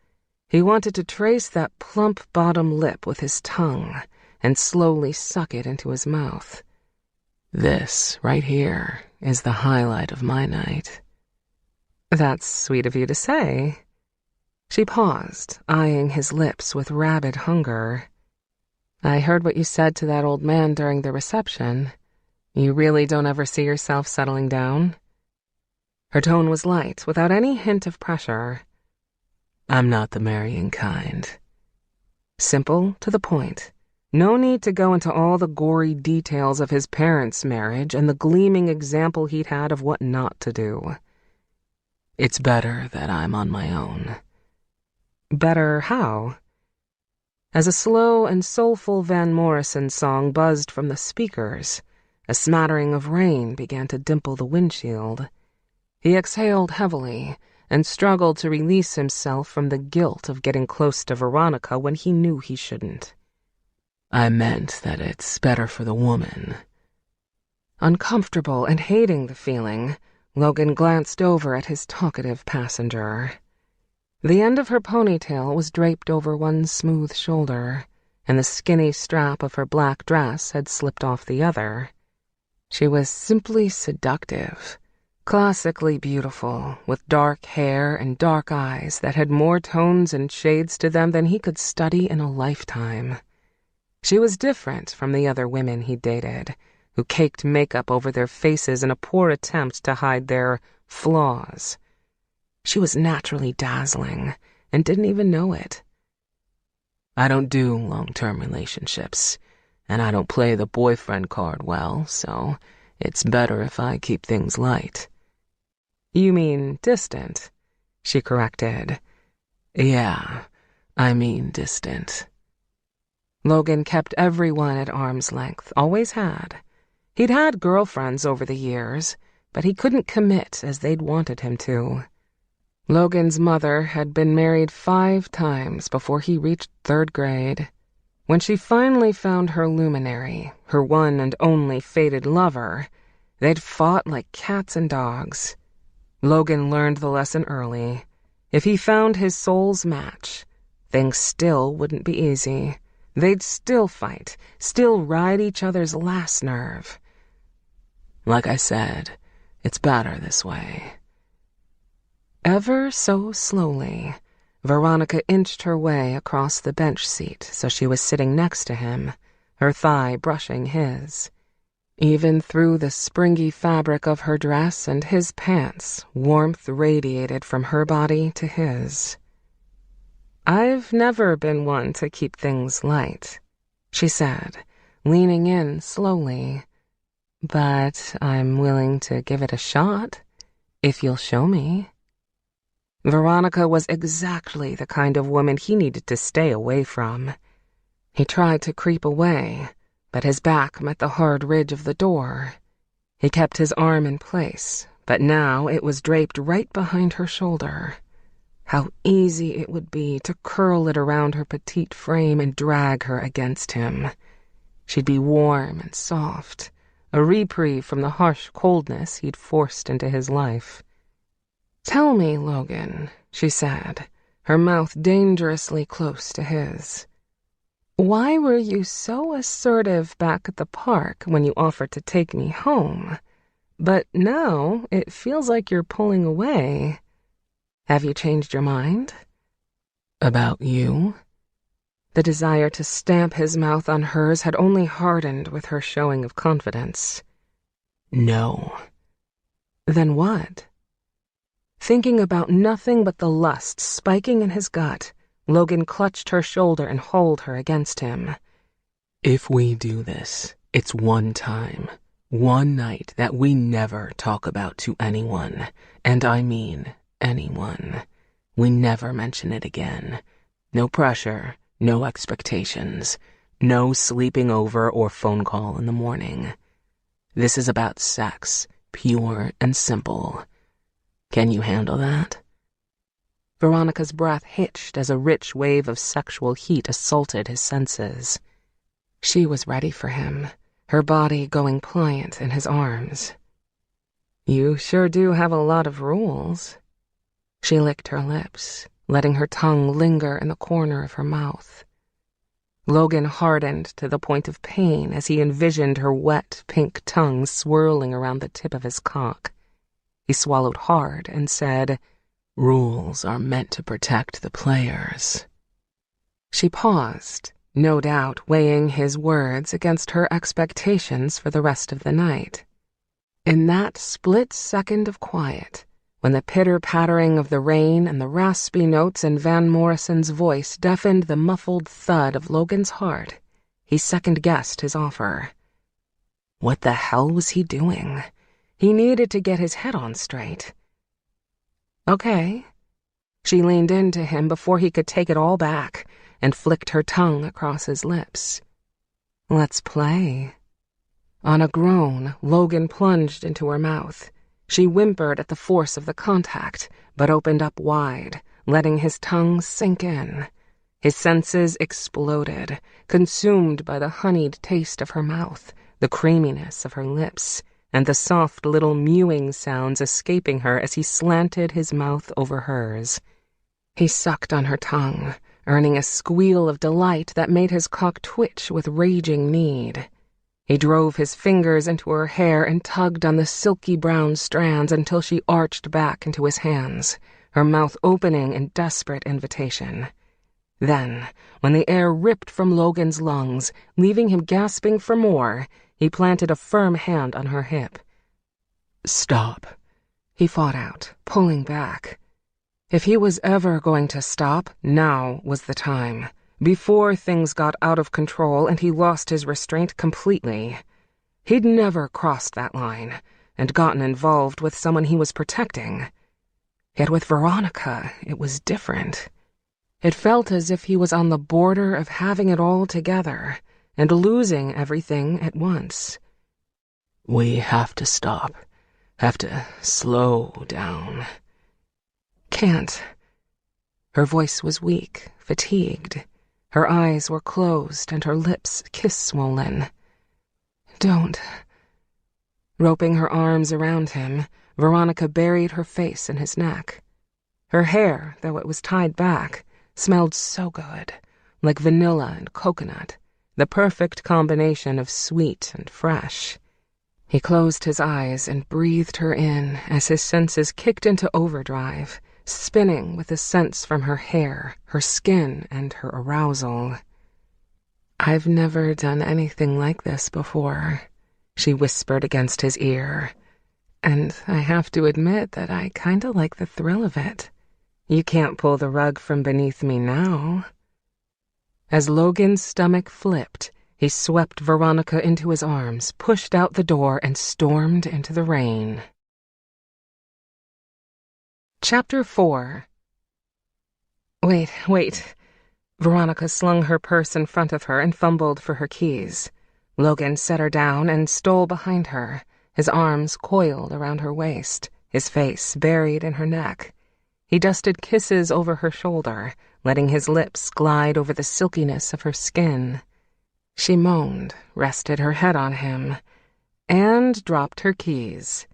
He wanted to trace that plump bottom lip with his tongue and slowly suck it into his mouth. This, right here, is the highlight of my night. That's sweet of you to say. She paused, eyeing his lips with rabid hunger. I heard what you said to that old man during the reception. You really don't ever see yourself settling down? Her tone was light, without any hint of pressure. I'm not the marrying kind. Simple, to the point. No need to go into all the gory details of his parents' marriage and the gleaming example he'd had of what not to do. It's better that I'm on my own." Better how? As a slow and soulful Van Morrison song buzzed from the speakers, a smattering of rain began to dimple the windshield. He exhaled heavily and struggled to release himself from the guilt of getting close to Veronica when he knew he shouldn't. "I meant that it's better for the woman." Uncomfortable and hating the feeling, Logan glanced over at his talkative passenger. The end of her ponytail was draped over one smooth shoulder, and the skinny strap of her black dress had slipped off the other. She was simply seductive, classically beautiful, with dark hair and dark eyes that had more tones and shades to them than he could study in a lifetime. She was different from the other women he dated, who caked makeup over their faces in a poor attempt to hide their flaws. She was naturally dazzling and didn't even know it. "I don't do long-term relationships, and I don't play the boyfriend card well, so it's better if I keep things light." "You mean distant?" she corrected. "Yeah, I mean distant." Logan kept everyone at arm's length, always had. He'd had girlfriends over the years, but he couldn't commit as they'd wanted him to. Logan's mother had been married 5 times before he reached 3rd grade. When she finally found her luminary, her one and only fated lover, they'd fought like cats and dogs. Logan learned the lesson early. If he found his soul's match, things still wouldn't be easy. They'd still fight, still ride each other's last nerve. "Like I said, it's better this way." Ever so slowly, Veronica inched her way across the bench seat so she was sitting next to him, her thigh brushing his. Even through the springy fabric of her dress and his pants, warmth radiated from her body to his. "I've never been one to keep things light," she said, leaning in slowly. "But I'm willing to give it a shot, if you'll show me." Veronica was exactly the kind of woman he needed to stay away from. He tried to creep away, but his back met the hard ridge of the door. He kept his arm in place, but now it was draped right behind her shoulder. How easy it would be to curl it around her petite frame and drag her against him. She'd be warm and soft, a reprieve from the harsh coldness he'd forced into his life. "Tell me, Logan," she said, her mouth dangerously close to his. "Why were you so assertive back at the park when you offered to take me home? But now it feels like you're pulling away. Have you changed your mind?" "About you?" The desire to stamp his mouth on hers had only hardened with her showing of confidence. "No." "Then what?" Thinking about nothing but the lust spiking in his gut, Logan clutched her shoulder and hauled her against him. "If we do this, it's one time, one night that we never talk about to anyone, and I mean anyone. We never mention it again. No pressure, no expectations, no sleeping over or phone call in the morning. This is about sex, pure and simple. Can you handle that?" Veronica's breath hitched as a rich wave of sexual heat assaulted his senses. She was ready for him, her body going pliant in his arms. "You sure do have a lot of rules." She licked her lips, letting her tongue linger in the corner of her mouth. Logan hardened to the point of pain as he envisioned her wet, pink tongue swirling around the tip of his cock. He swallowed hard and said, "Rules are meant to protect the players." She paused, no doubt weighing his words against her expectations for the rest of the night. In that split second of quiet, when the pitter-pattering of the rain and the raspy notes in Van Morrison's voice deafened the muffled thud of Logan's heart, he second-guessed his offer. What the hell was he doing? He needed to get his head on straight. Okay. She leaned into him before he could take it all back and flicked her tongue across his lips. Let's play. On a groan, Logan plunged into her mouth. She whimpered at the force of the contact, but opened up wide, letting his tongue sink in. His senses exploded, consumed by the honeyed taste of her mouth, the creaminess of her lips, and the soft little mewing sounds escaping her as he slanted his mouth over hers. He sucked on her tongue, earning a squeal of delight that made his cock twitch with raging need. He drove his fingers into her hair and tugged on the silky brown strands until she arched back into his hands, her mouth opening in desperate invitation. Then, when the air ripped from Logan's lungs, leaving him gasping for more, he planted a firm hand on her hip. Stop, he fought out, pulling back. If he was ever going to stop, now was the time. Before things got out of control and he lost his restraint completely. He'd never crossed that line and gotten involved with someone he was protecting. Yet with Veronica, it was different. It felt as if he was on the border of having it all together and losing everything at once. We have to stop. Have to slow down. Can't. Her voice was weak, fatigued. Her eyes were closed and her lips kiss-swollen. Don't. Roping her arms around him, Veronica buried her face in his neck. Her hair, though it was tied back, smelled so good, like vanilla and coconut, the perfect combination of sweet and fresh. He closed his eyes and breathed her in as his senses kicked into overdrive, spinning with the scents from her hair, her skin, and her arousal. I've never done anything like this before, she whispered against his ear. And I have to admit that I kinda like the thrill of it. You can't pull the rug from beneath me now. As Logan's stomach flipped, he swept Veronica into his arms, pushed out the door, and stormed into the rain. Chapter 4. Wait. Veronica slung her purse in front of her and fumbled for her keys. Logan set her down and stole behind her, his arms coiled around her waist, his face buried in her neck. He dusted kisses over her shoulder, letting his lips glide over the silkiness of her skin. She moaned, rested her head on him, and dropped her keys.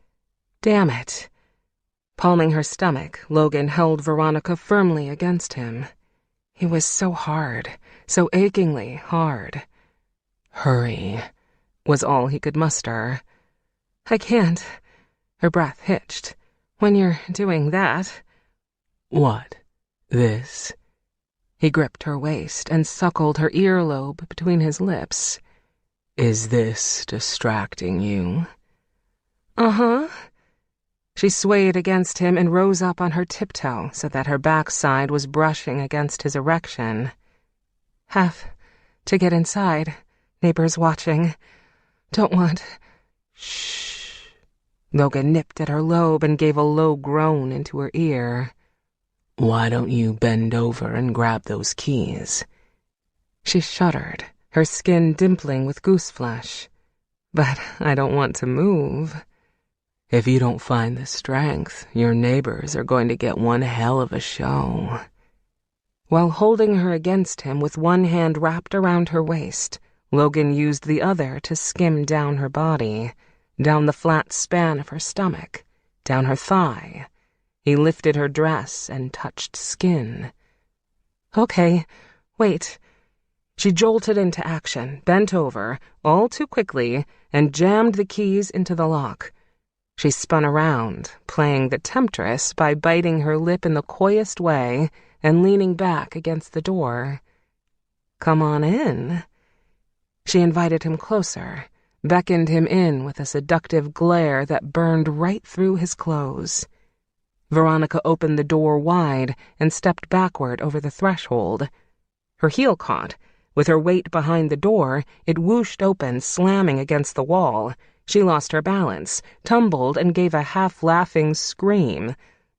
Damn it. Palming her stomach, Logan held Veronica firmly against him. He was so hard, so achingly hard. Hurry, was all he could muster. I can't. Her breath hitched. When you're doing that. What? This? He gripped her waist and suckled her earlobe between his lips. Is this distracting you? Uh-huh. She swayed against him and rose up on her tiptoe so that her backside was brushing against his erection. Have to get inside. Neighbors watching. Don't want. Shh. Logan nipped at her lobe and gave a low groan into her ear. Why don't you bend over and grab those keys? She shuddered, her skin dimpling with gooseflesh. But I don't want to move. If you don't find the strength, your neighbors are going to get one hell of a show. While holding her against him with one hand wrapped around her waist, Logan used the other to skim down her body, down the flat span of her stomach, down her thigh. He lifted her dress and touched skin. Okay, wait. She jolted into action, bent over, all too quickly, and jammed the keys into the lock. She spun around, playing the temptress by biting her lip in the coyest way and leaning back against the door. Come on in. She invited him closer, beckoned him in with a seductive glare that burned right through his clothes. Veronica opened the door wide and stepped backward over the threshold. Her heel caught. With her weight behind the door, it whooshed open, slamming against the wall. She lost her balance, tumbled, and gave a half-laughing scream.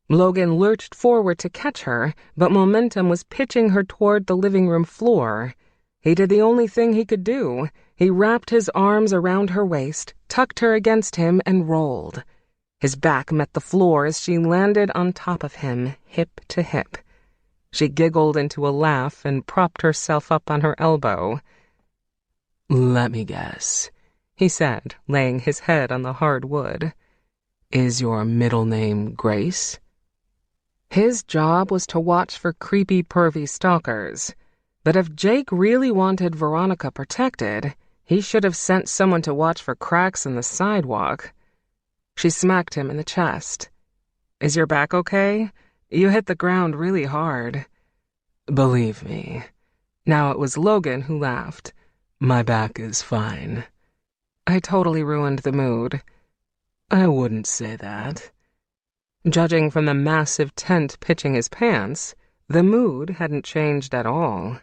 Logan lurched forward to catch her, but momentum was pitching her toward the living room floor. He did the only thing he could do. He wrapped his arms around her waist, tucked her against him, and rolled. His back met the floor as she landed on top of him, hip to hip. She giggled into a laugh and propped herself up on her elbow. "Let me guess," he said, laying his head on the hard wood. "Is your middle name Grace?" His job was to watch for creepy, pervy stalkers. But if Jake really wanted Veronica protected, he should have sent someone to watch for cracks in the sidewalk. She smacked him in the chest. "Is your back okay? You hit the ground really hard." "Believe me." Now it was Logan who laughed. "My back is fine." I totally ruined the mood. "I wouldn't say that." Judging from the massive tent pitching his pants, the mood hadn't changed at all.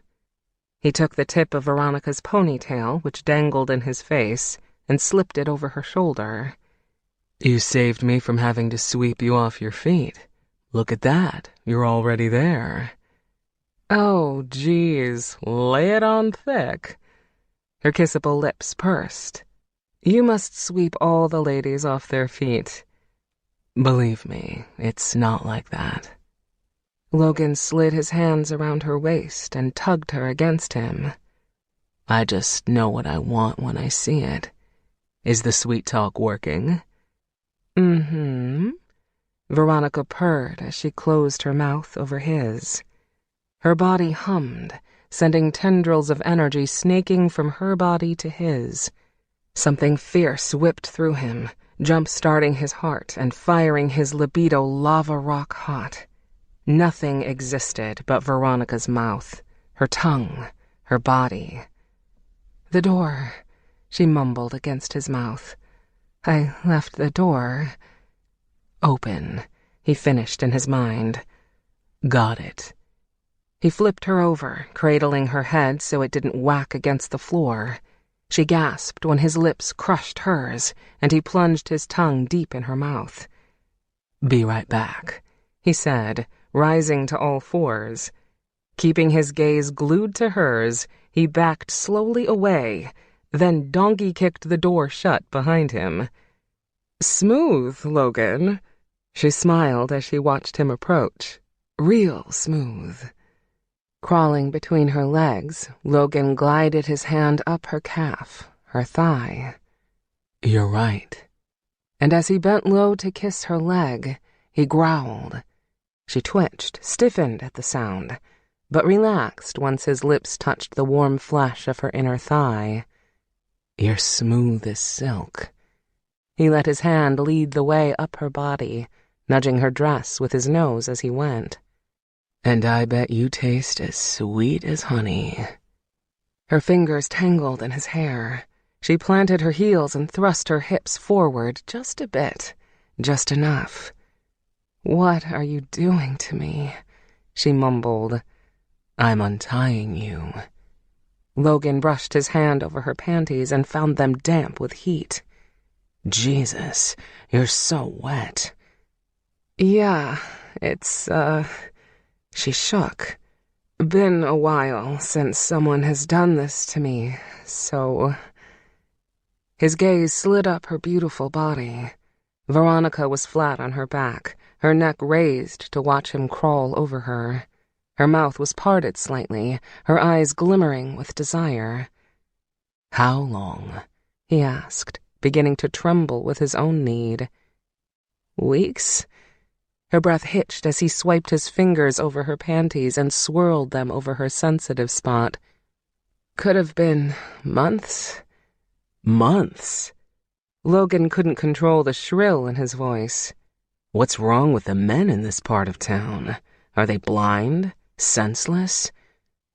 He took the tip of Veronica's ponytail, which dangled in his face, and slipped it over her shoulder. "You saved me from having to sweep you off your feet. Look at that, you're already there." "Oh, geez, lay it on thick." Her kissable lips pursed. "You must sweep all the ladies off their feet." "Believe me, it's not like that." Logan slid his hands around her waist and tugged her against him. "I just know what I want when I see it. Is the sweet talk working?" "Mm-hmm." Veronica purred as she closed her mouth over his. Her body hummed, sending tendrils of energy snaking from her body to his. Something fierce whipped through him, jump-starting his heart and firing his libido lava rock hot. Nothing existed but Veronica's mouth, her tongue, her body. "The door," she mumbled against his mouth. "I left the door open," he finished in his mind. "Got it." He flipped her over, cradling her head so it didn't whack against the floor. She gasped when his lips crushed hers, and he plunged his tongue deep in her mouth. "Be right back," he said, rising to all fours. Keeping his gaze glued to hers, he backed slowly away, then donkey-kicked the door shut behind him. "Smooth, Logan." She smiled as she watched him approach. "Real smooth." Crawling between her legs, Logan glided his hand up her calf, her thigh. "You're right." And as he bent low to kiss her leg, he growled. She twitched, stiffened at the sound, but relaxed once his lips touched the warm flesh of her inner thigh. "You're smooth as silk." He let his hand lead the way up her body, nudging her dress with his nose as he went. "And I bet you taste as sweet as honey." Her fingers tangled in his hair. She planted her heels and thrust her hips forward just a bit, just enough. "What are you doing to me?" she mumbled. "I'm untying you." Logan brushed his hand over her panties and found them damp with heat. "Jesus, you're so wet." "Yeah, it's, She shook. "Been a while since someone has done this to me, so..." His gaze slid up her beautiful body. Veronica was flat on her back, her neck raised to watch him crawl over her. Her mouth was parted slightly, her eyes glimmering with desire. "How long?" he asked, beginning to tremble with his own need. "Weeks?" Her breath hitched as he swiped his fingers over her panties and swirled them over her sensitive spot. "Could have been months." "Months?" Logan couldn't control the shrill in his voice. "What's wrong with the men in this part of town? Are they blind? Senseless?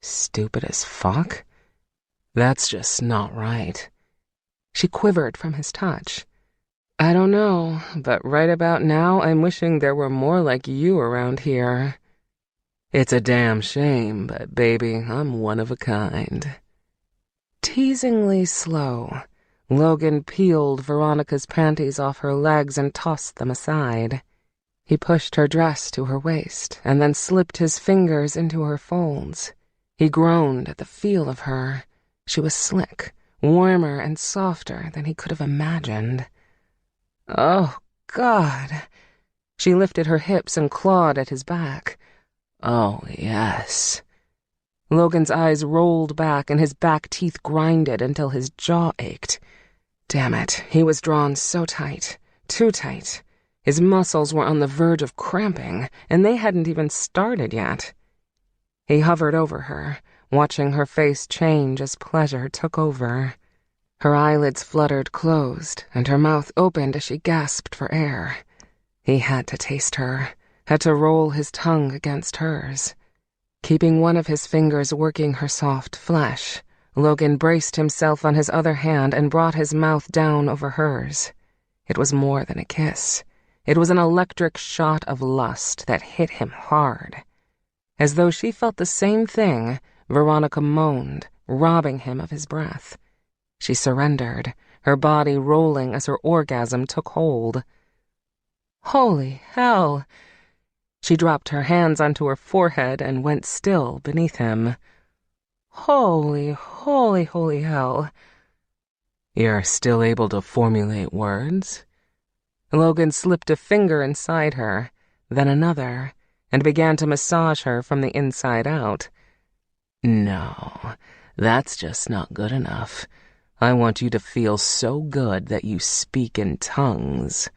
Stupid as fuck? That's just not right." She quivered from his touch. "I don't know, but right about now I'm wishing there were more like you around here." "It's a damn shame, but baby, I'm one of a kind." Teasingly slow, Logan peeled Veronica's panties off her legs and tossed them aside. He pushed her dress to her waist and then slipped his fingers into her folds. He groaned at the feel of her. She was slick, warmer and softer than he could have imagined. Oh, God. She lifted her hips and clawed at his back. Oh, yes. Logan's eyes rolled back and his back teeth grinded until his jaw ached. Damn it, he was drawn so tight, too tight. His muscles were on the verge of cramping, and they hadn't even started yet. He hovered over her, watching her face change as pleasure took over. Her eyelids fluttered closed, and her mouth opened as she gasped for air. He had to taste her, had to roll his tongue against hers. Keeping one of his fingers working her soft flesh, Logan braced himself on his other hand and brought his mouth down over hers. It was more than a kiss. It was an electric shot of lust that hit him hard. As though she felt the same thing, Veronica moaned, robbing him of his breath. She surrendered, her body rolling as her orgasm took hold. Holy hell! She dropped her hands onto her forehead and went still beneath him. Holy, holy, holy hell. You're still able to formulate words? Logan slipped a finger inside her, then another, and began to massage her from the inside out. No, that's just not good enough. I want you to feel so good that you speak in tongues.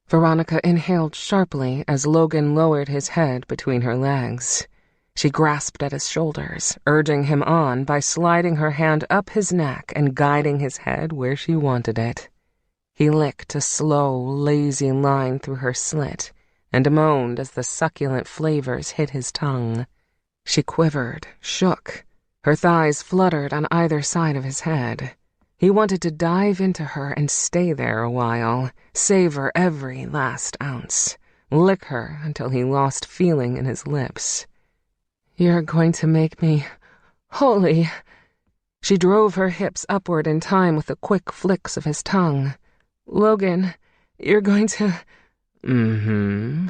Veronica inhaled sharply as Logan lowered his head between her legs. She grasped at his shoulders, urging him on by sliding her hand up his neck and guiding his head where she wanted it. He licked a slow, lazy line through her slit and moaned as the succulent flavors hit his tongue. She quivered, shook. Her thighs fluttered on either side of his head. He wanted to dive into her and stay there a while, savor every last ounce, lick her until he lost feeling in his lips. You're going to make me holy. She drove her hips upward in time with the quick flicks of his tongue. Logan, you're going to... Mm-hmm.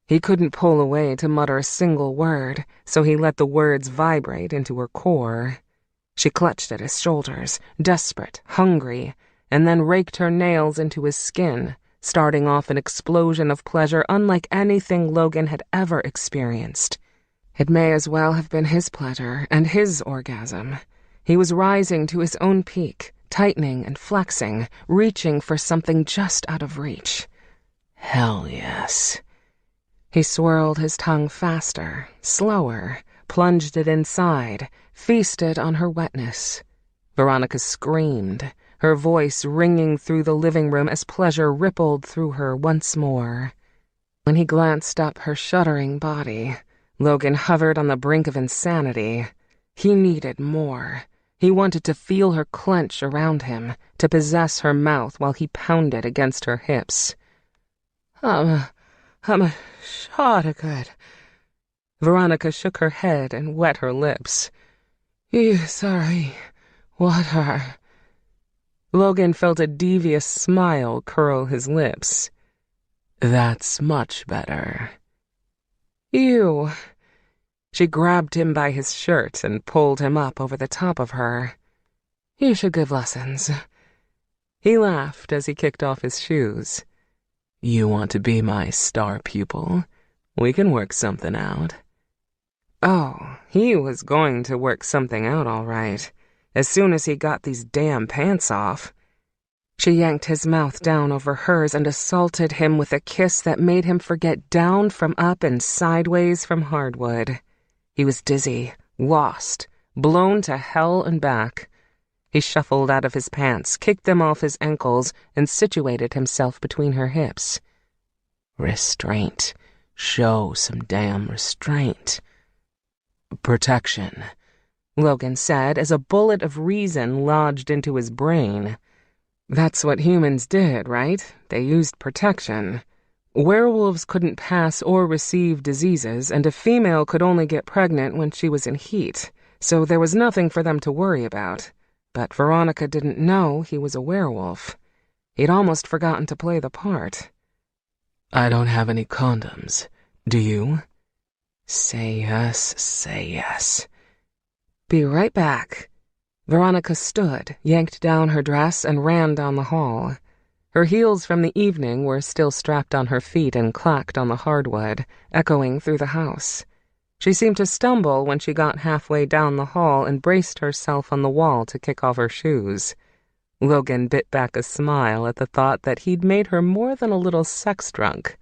He couldn't pull away to mutter a single word, so he let the words vibrate into her core. She clutched at his shoulders, desperate, hungry, and then raked her nails into his skin, starting off an explosion of pleasure unlike anything Logan had ever experienced. It may as well have been his pleasure and his orgasm. He was rising to his own peak, tightening and flexing, reaching for something just out of reach. Hell yes. He swirled his tongue faster, slower, plunged it inside, feasted on her wetness. Veronica screamed, her voice ringing through the living room as pleasure rippled through her once more. When he glanced up her shuddering body, Logan hovered on the brink of insanity. He needed more. He wanted to feel her clench around him, to possess her mouth while he pounded against her hips. I'm a shot of good. Veronica shook her head and wet her lips. You sorry, what are? Logan felt a devious smile curl his lips. That's much better. You. She grabbed him by his shirt and pulled him up over the top of her. You should give lessons. He laughed as he kicked off his shoes. You want to be my star pupil? We can work something out. Oh, he was going to work something out all right, as soon as he got these damn pants off. She yanked his mouth down over hers and assaulted him with a kiss that made him forget down from up and sideways from hardwood. He was dizzy, lost, blown to hell and back. He shuffled out of his pants, kicked them off his ankles, and situated himself between her hips. Restraint. Show some damn restraint. Protection, Logan said as a bullet of reason lodged into his brain. That's what humans did, right? They used protection. Werewolves couldn't pass or receive diseases, and a female could only get pregnant when she was in heat, so there was nothing for them to worry about. But Veronica didn't know he was a werewolf. He'd almost forgotten to play the part. I don't have any condoms. Do you? Say yes, say yes. Be right back. Veronica stood, yanked down her dress, and ran down the hall. Her heels from the evening were still strapped on her feet and clacked on the hardwood, echoing through the house. She seemed to stumble when she got halfway down the hall and braced herself on the wall to kick off her shoes. Logan bit back a smile at the thought that he'd made her more than a little sex-drunk.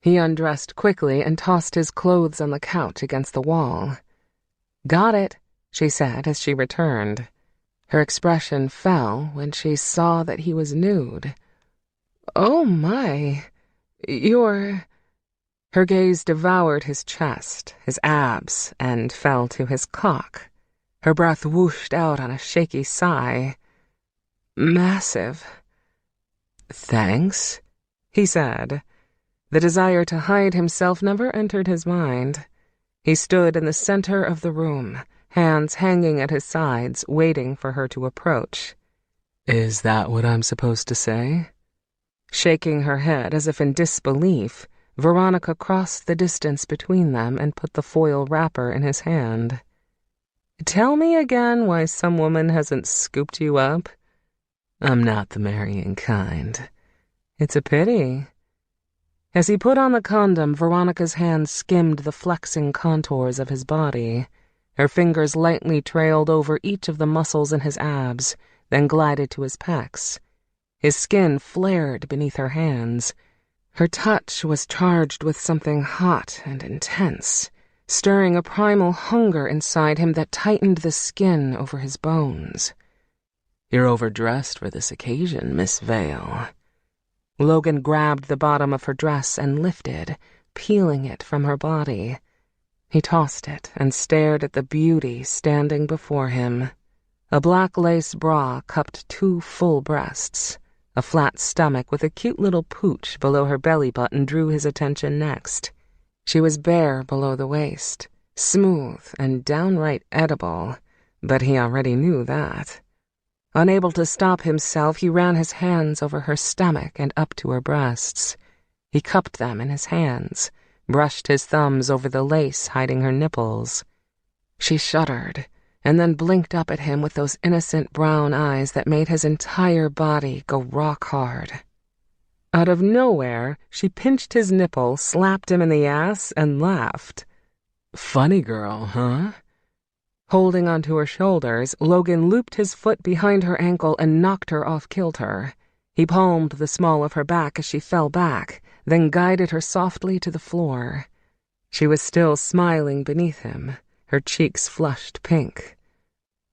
He undressed quickly and tossed his clothes on the couch against the wall. "Got it," she said as she returned. Her expression fell when she saw that he was nude. "Oh my, you're—" Her gaze devoured his chest, his abs, and fell to his cock. Her breath whooshed out on a shaky sigh. "Massive." "Thanks," he said. The desire to hide himself never entered his mind. He stood in the center of the room, hands hanging at his sides, waiting for her to approach. "Is that what I'm supposed to say?" Shaking her head as if in disbelief, Veronica crossed the distance between them and put the foil wrapper in his hand. "Tell me again why some woman hasn't scooped you up?" "I'm not the marrying kind." "It's a pity." As he put on the condom, Veronica's hand skimmed the flexing contours of his body. Her fingers lightly trailed over each of the muscles in his abs, then glided to his pecs. His skin flared beneath her hands. Her touch was charged with something hot and intense, stirring a primal hunger inside him that tightened the skin over his bones. "You're overdressed for this occasion, Miss Vale." Logan grabbed the bottom of her dress and lifted, peeling it from her body. He tossed it and stared at the beauty standing before him. A black lace bra cupped 2 full breasts. A flat stomach with a cute little pooch below her belly button drew his attention next. She was bare below the waist, smooth and downright edible, but he already knew that. Unable to stop himself, he ran his hands over her stomach and up to her breasts. He cupped them in his hands, brushed his thumbs over the lace hiding her nipples. She shuddered, and then blinked up at him with those innocent brown eyes that made his entire body go rock hard. Out of nowhere, she pinched his nipple, slapped him in the ass, and laughed. "Funny girl, huh?" Holding onto her shoulders, Logan looped his foot behind her ankle and knocked her off kilter. He palmed the small of her back as she fell back, then guided her softly to the floor. She was still smiling beneath him, her cheeks flushed pink.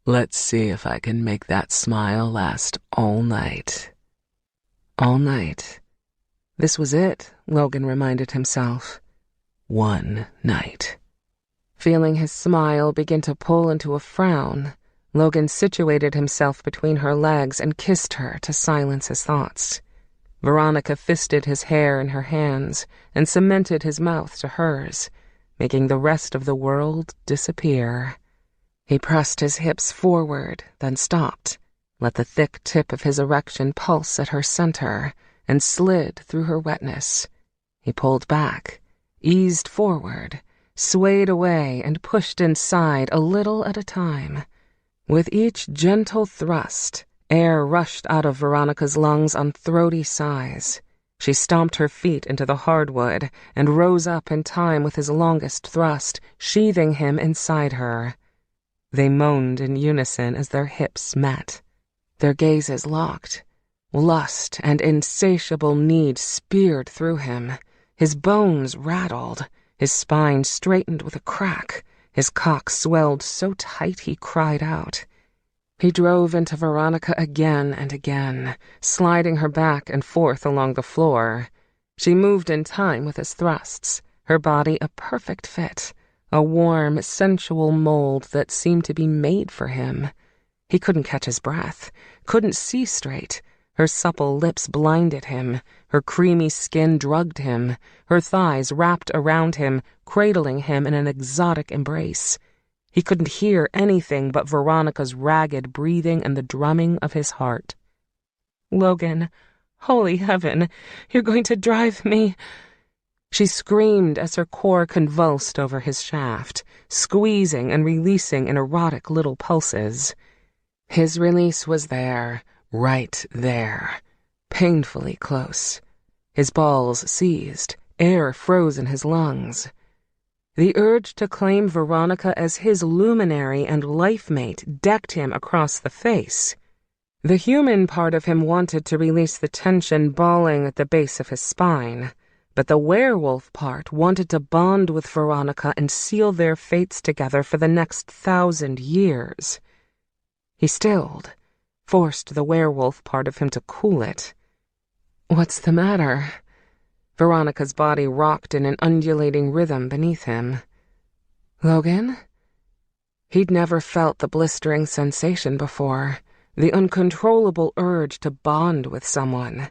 "Let's see if I can make that smile last all night." All night. This was it, Logan reminded himself. One night. Feeling his smile begin to pull into a frown, Logan situated himself between her legs and kissed her to silence his thoughts. Veronica fisted his hair in her hands and cemented his mouth to hers, making the rest of the world disappear. He pressed his hips forward, then stopped, let the thick tip of his erection pulse at her center, and slid through her wetness. He pulled back, eased forward, swayed away, and pushed inside a little at a time. With each gentle thrust, air rushed out of Veronica's lungs on throaty sighs. She stomped her feet into the hardwood and rose up in time with his longest thrust, sheathing him inside her. They moaned in unison as their hips met. Their gazes locked. Lust and insatiable need speared through him. His bones rattled. His spine straightened with a crack. His cock swelled so tight he cried out. He drove into Veronica again and again, sliding her back and forth along the floor. She moved in time with his thrusts, her body a perfect fit, a warm, sensual mold that seemed to be made for him. He couldn't catch his breath, couldn't see straight. Her supple lips blinded him, her creamy skin drugged him, her thighs wrapped around him, cradling him in an exotic embrace. He couldn't hear anything but Veronica's ragged breathing and the drumming of his heart. "Logan, Holy heaven, you're going to drive me. She screamed as her core convulsed over his shaft, squeezing and releasing in erotic little pulses. His release was there, right there, painfully close. His balls seized, air froze in his lungs. The urge to claim Veronica as his luminary and life mate decked him across the face. The human part of him wanted to release the tension balling at the base of his spine, but the werewolf part wanted to bond with Veronica and seal their fates together for the next 1,000 years. He stilled, forced the werewolf part of him to cool it. "What's the matter?" Veronica's body rocked in an undulating rhythm beneath him. "Logan?" He'd never felt the blistering sensation before, the uncontrollable urge to bond with someone.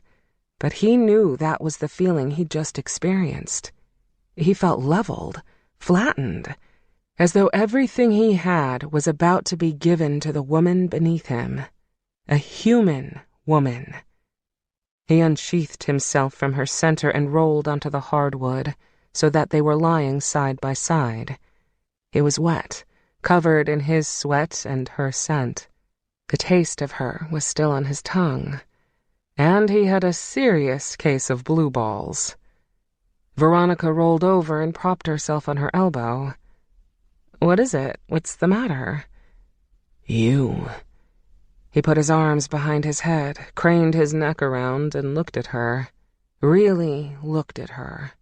But he knew that was the feeling he'd just experienced. He felt leveled, flattened, as though everything he had was about to be given to the woman beneath him. A human woman. He unsheathed himself from her center and rolled onto the hardwood, so that they were lying side by side. He was wet, covered in his sweat and her scent. The taste of her was still on his tongue. And he had a serious case of blue balls. Veronica rolled over and propped herself on her elbow. "What is it? What's the matter?" "You." He put his arms behind his head, craned his neck around, and looked at her. Really looked at her.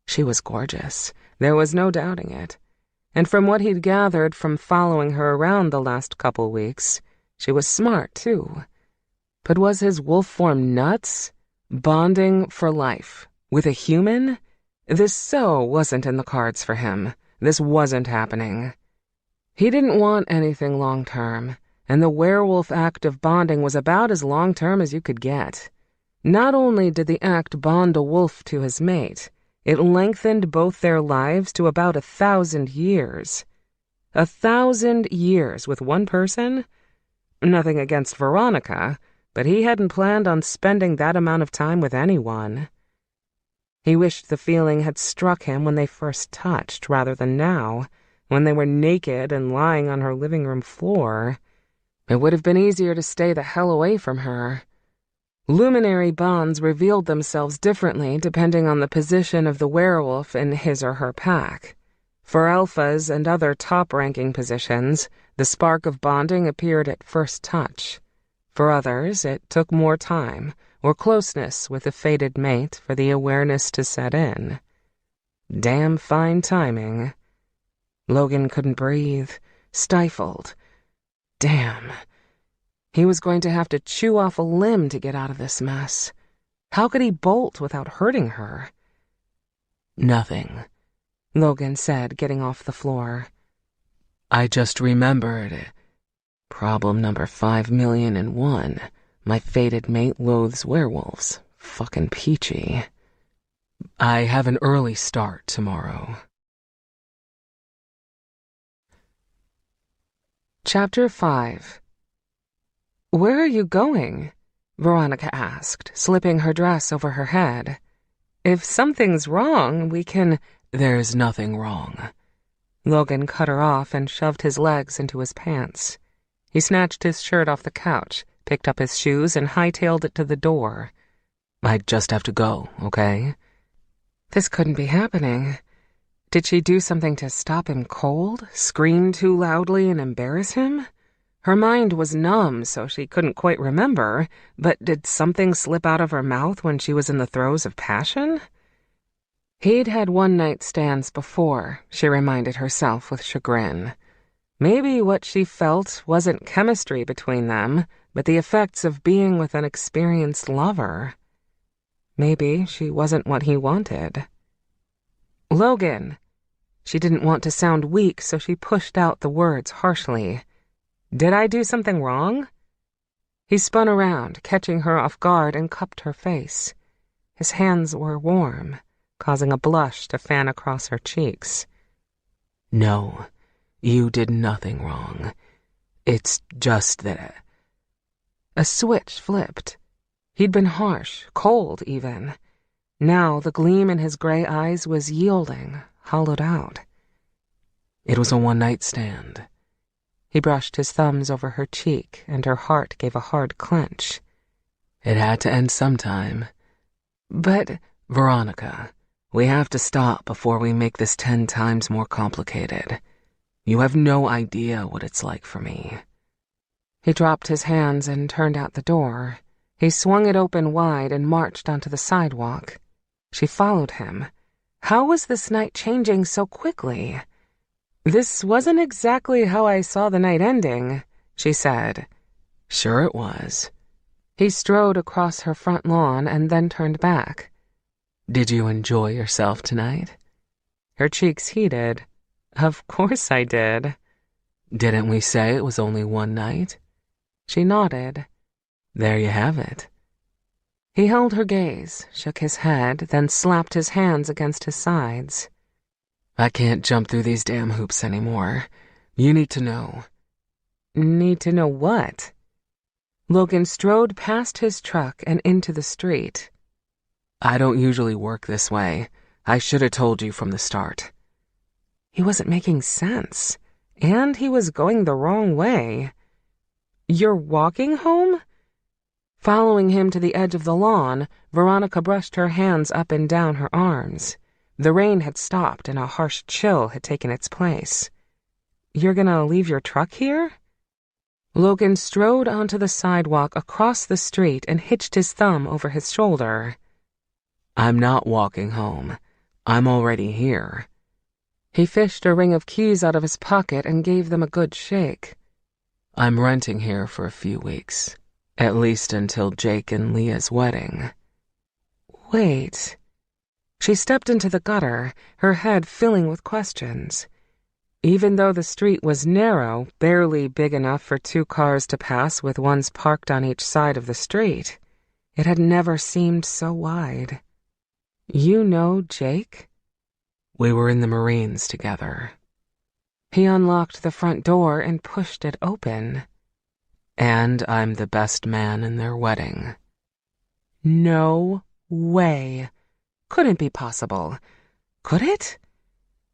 She was gorgeous. There was no doubting it. And from what he'd gathered from following her around the last couple weeks, she was smart, too. But was his wolf form nuts? Bonding for life with a human? This so wasn't in the cards for him. This wasn't happening. He didn't want anything long-term, and the werewolf act of bonding was about as long-term as you could get. Not only did the act bond a wolf to his mate, it lengthened both their lives to about 1,000 years. 1,000 years with one person? Nothing against Veronica, but he hadn't planned on spending that amount of time with anyone. He wished the feeling had struck him when they first touched, rather than now, when they were naked and lying on her living room floor. It would have been easier to stay the hell away from her. Luminary bonds revealed themselves differently depending on the position of the werewolf in his or her pack. For alphas and other top-ranking positions, the spark of bonding appeared at first touch. For others, it took more time or closeness with a fated mate for the awareness to set in. Damn fine timing. Logan couldn't breathe, stifled. Damn. He was going to have to chew off a limb to get out of this mess. How could he bolt without hurting her? "Nothing," Logan said, getting off the floor. "I just remembered. Problem number 5,000,001. My fated mate loathes werewolves. Fucking peachy. I have an early start tomorrow." Chapter 5. "Where are you going?" Veronica asked, slipping her dress over her head. "If something's wrong, we can—" "There's nothing wrong." Logan cut her off and shoved his legs into his pants. He snatched his shirt off the couch, picked up his shoes, and hightailed it to the door. "I just have to go, okay?" This couldn't be happening. Did she do something to stop him cold? Scream too loudly and embarrass him? Her mind was numb, so she couldn't quite remember, but did something slip out of her mouth when she was in the throes of passion? He'd had one-night stands before, she reminded herself with chagrin. Maybe what she felt wasn't chemistry between them, but the effects of being with an experienced lover. Maybe she wasn't what he wanted. "Logan!" She didn't want to sound weak, so she pushed out the words harshly. "Did I do something wrong?" He spun around, catching her off guard, and cupped her face. His hands were warm, causing a blush to fan across her cheeks. "No, you did nothing wrong. It's just that..." A switch flipped. He'd been harsh, cold even. Now the gleam in his gray eyes was yielding, hollowed out. It was a one-night stand. He brushed his thumbs over her cheek, and her heart gave a hard clench. It had to end sometime. But, Veronica, we have to stop before we make this 10 times more complicated. You have no idea what it's like for me. He dropped his hands and turned out the door. He swung it open wide and marched onto the sidewalk. She followed him. How was this night changing so quickly? "This wasn't exactly how I saw the night ending," she said. Sure it was. He strode across her front lawn and then turned back. Did you enjoy yourself tonight? Her cheeks heated. Of course I did. Didn't we say it was only one night? She nodded. There you have it. He held her gaze, shook his head, then slapped his hands against his sides. I can't jump through these damn hoops anymore. You need to know. Need to know what? Logan strode past his truck and into the street. I don't usually work this way. I should have told you from the start. He wasn't making sense, and he was going the wrong way. You're walking home? Following him to the edge of the lawn, Veronica brushed her hands up and down her arms. The rain had stopped and a harsh chill had taken its place. You're gonna leave your truck here? Logan strode onto the sidewalk across the street and hitched his thumb over his shoulder. I'm not walking home. I'm already here. He fished a ring of keys out of his pocket and gave them a good shake. I'm renting here for a few weeks. At least until Jake and Leah's wedding. Wait. She stepped into the gutter, her head filling with questions. Even though the street was narrow, barely big enough for 2 cars to pass with ones parked on each side of the street, it had never seemed so wide. You know Jake? We were in the Marines together. He unlocked the front door and pushed it open. And I'm the best man in their wedding. No way. Couldn't be possible. Could it?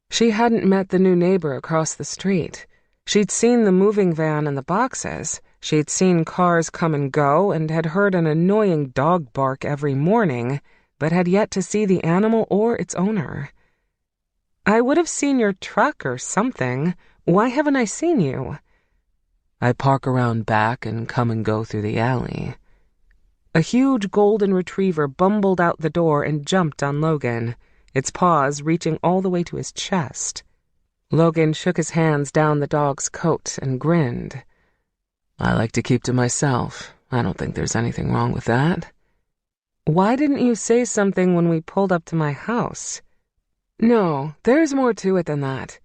She hadn't met the new neighbor across the street. She'd seen the moving van and the boxes. She'd seen cars come and go and had heard an annoying dog bark every morning, but had yet to see the animal or its owner. I would have seen your truck or something. Why haven't I seen you? I park around back and come and go through the alley. A huge golden retriever bumbled out the door and jumped on Logan, its paws reaching all the way to his chest. Logan shook his hands down the dog's coat and grinned. I like to keep to myself. I don't think there's anything wrong with that. Why didn't you say something when we pulled up to my house? No, there's more to it than that.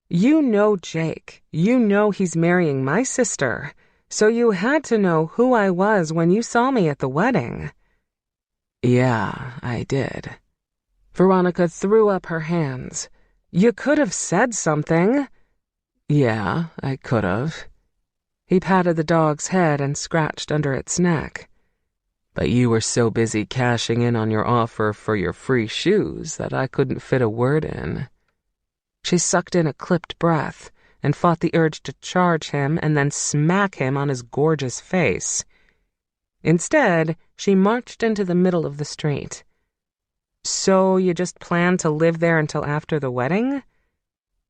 You know Jake. You know he's marrying my sister. So you had to know who I was when you saw me at the wedding. Yeah, I did. Veronica threw up her hands. You could have said something. Yeah, I could have. He patted the dog's head and scratched under its neck. But you were so busy cashing in on your offer for your free shoes that I couldn't fit a word in. She sucked in a clipped breath and fought the urge to charge him and then smack him on his gorgeous face. Instead, she marched into the middle of the street. So you just plan to live there until after the wedding?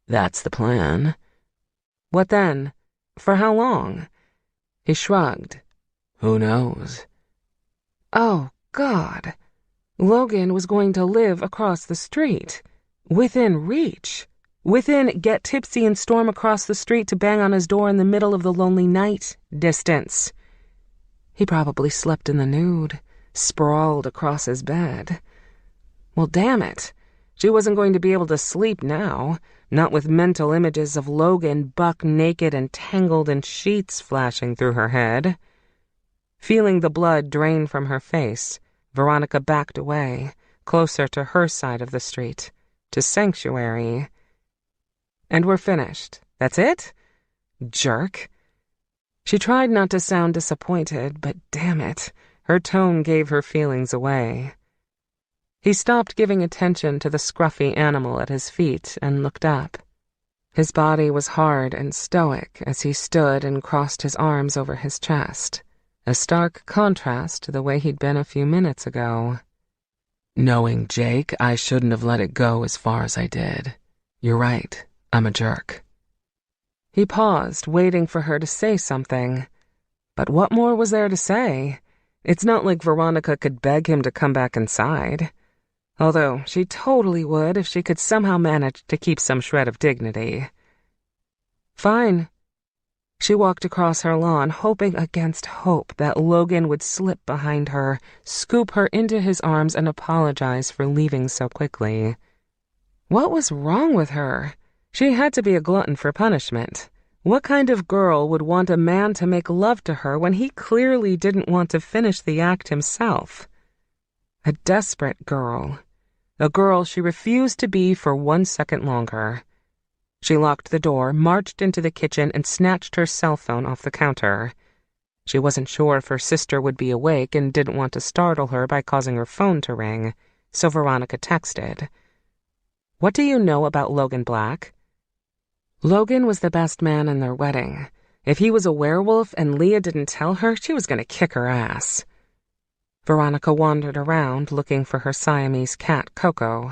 That's the plan. What then? For how long? He shrugged. Who knows? Oh, God. Logan was going to live across the street. Within reach. Within get tipsy and storm across the street to bang on his door in the middle of the lonely night distance. He probably slept in the nude, sprawled across his bed. Well, damn it. She wasn't going to be able to sleep now, not with mental images of Logan buck naked and tangled in sheets flashing through her head. Feeling the blood drain from her face, Veronica backed away, closer to her side of the street, to sanctuary. And we're finished. That's it? Jerk. She tried not to sound disappointed, but damn it, Her tone gave her feelings away. He stopped giving attention to the scruffy animal at his feet and looked up. His body was hard and stoic as he stood and crossed his arms over his chest, a stark contrast to the way he'd been a few minutes ago. Knowing Jake, I shouldn't have let it go as far as I did. You're right, I'm a jerk. He paused, waiting for her to say something. But what more was there to say? It's not like Veronica could beg him to come back inside. Although she totally would if she could somehow manage to keep some shred of dignity. Fine. She walked across her lawn, hoping against hope that Logan would slip behind her, scoop her into his arms, and apologize for leaving so quickly. What was wrong with her? She had to be a glutton for punishment. What kind of girl would want a man to make love to her when he clearly didn't want to finish the act himself? A desperate girl. A girl she refused to be for 1 second longer. She locked the door, marched into the kitchen, and snatched her cell phone off the counter. She wasn't sure if her sister would be awake and didn't want to startle her by causing her phone to ring, so Veronica texted. "What do you know about Logan Black?" Logan was the best man in their wedding. If he was a werewolf and Leah didn't tell her, she was going to kick her ass. Veronica wandered around looking for her Siamese cat, Coco.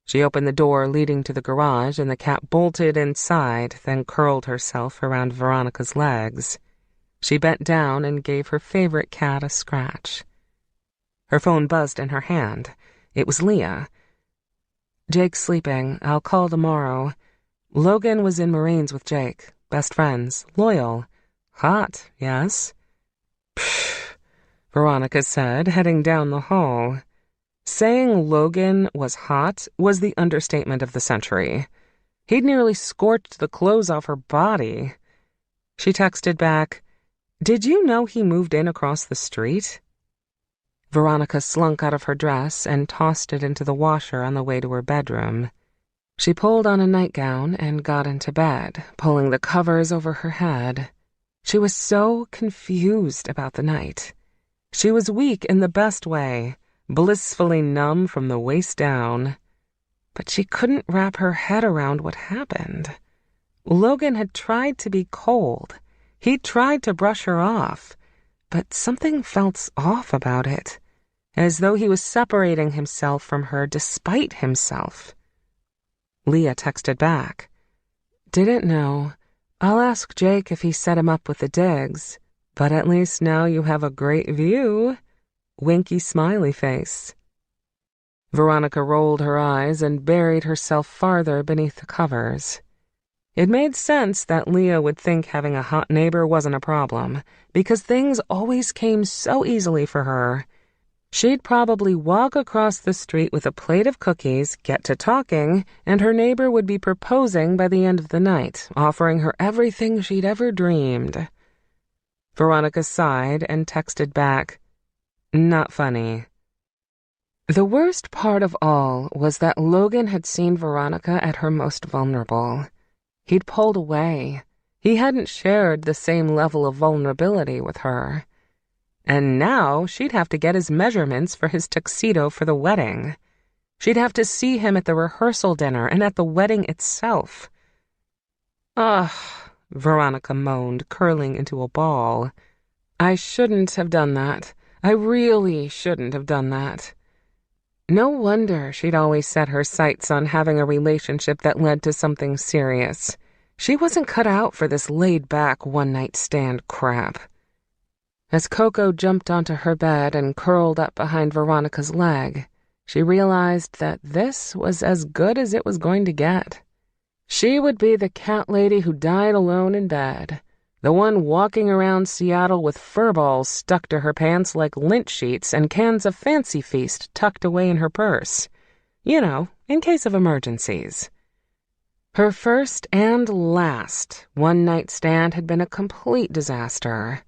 She opened the door leading to the garage and the cat bolted inside, then curled herself around Veronica's legs. She bent down and gave her favorite cat a scratch. Her phone buzzed in her hand. It was Leah. "Jake's sleeping. I'll call tomorrow. Logan was in Marines with Jake. Best friends. Loyal. Hot, yes?" "Pfft," Veronica said, heading down the hall. Saying Logan was hot was the understatement of the century. He'd nearly scorched the clothes off her body. She texted back, "Did you know he moved in across the street?" Veronica slunk out of her dress and tossed it into the washer on the way to her bedroom. She pulled on a nightgown and got into bed, pulling the covers over her head. She was so confused about the night. She was weak in the best way, blissfully numb from the waist down. But she couldn't wrap her head around what happened. Logan had tried to be cold. He'd tried to brush her off, but something felt off about it, as though he was separating himself from her despite himself. Leah texted back, "Didn't know. I'll ask Jake if he set him up with the digs, but at least now you have a great view." Winky smiley face. Veronica rolled her eyes and buried herself farther beneath the covers. It made sense that Leah would think having a hot neighbor wasn't a problem, because things always came so easily for her. She'd probably walk across the street with a plate of cookies, get to talking, and her neighbor would be proposing by the end of the night, offering her everything she'd ever dreamed. Veronica sighed and texted back, "Not funny." The worst part of all was that Logan had seen Veronica at her most vulnerable. He'd pulled away. He hadn't shared the same level of vulnerability with her. And now she'd have to get his measurements for his tuxedo for the wedding. She'd have to see him at the rehearsal dinner and at the wedding itself. "Ugh," Veronica moaned, curling into a ball. "I shouldn't have done that. I really shouldn't have done that." No wonder she'd always set her sights on having a relationship that led to something serious. She wasn't cut out for this laid-back one-night stand crap. As Coco jumped onto her bed and curled up behind Veronica's leg, she realized that this was as good as it was going to get. She would be the cat lady who died alone in bed, the one walking around Seattle with fur balls stuck to her pants like lint sheets and cans of Fancy Feast tucked away in her purse. You know, in case of emergencies. Her first and last one-night stand had been a complete disaster.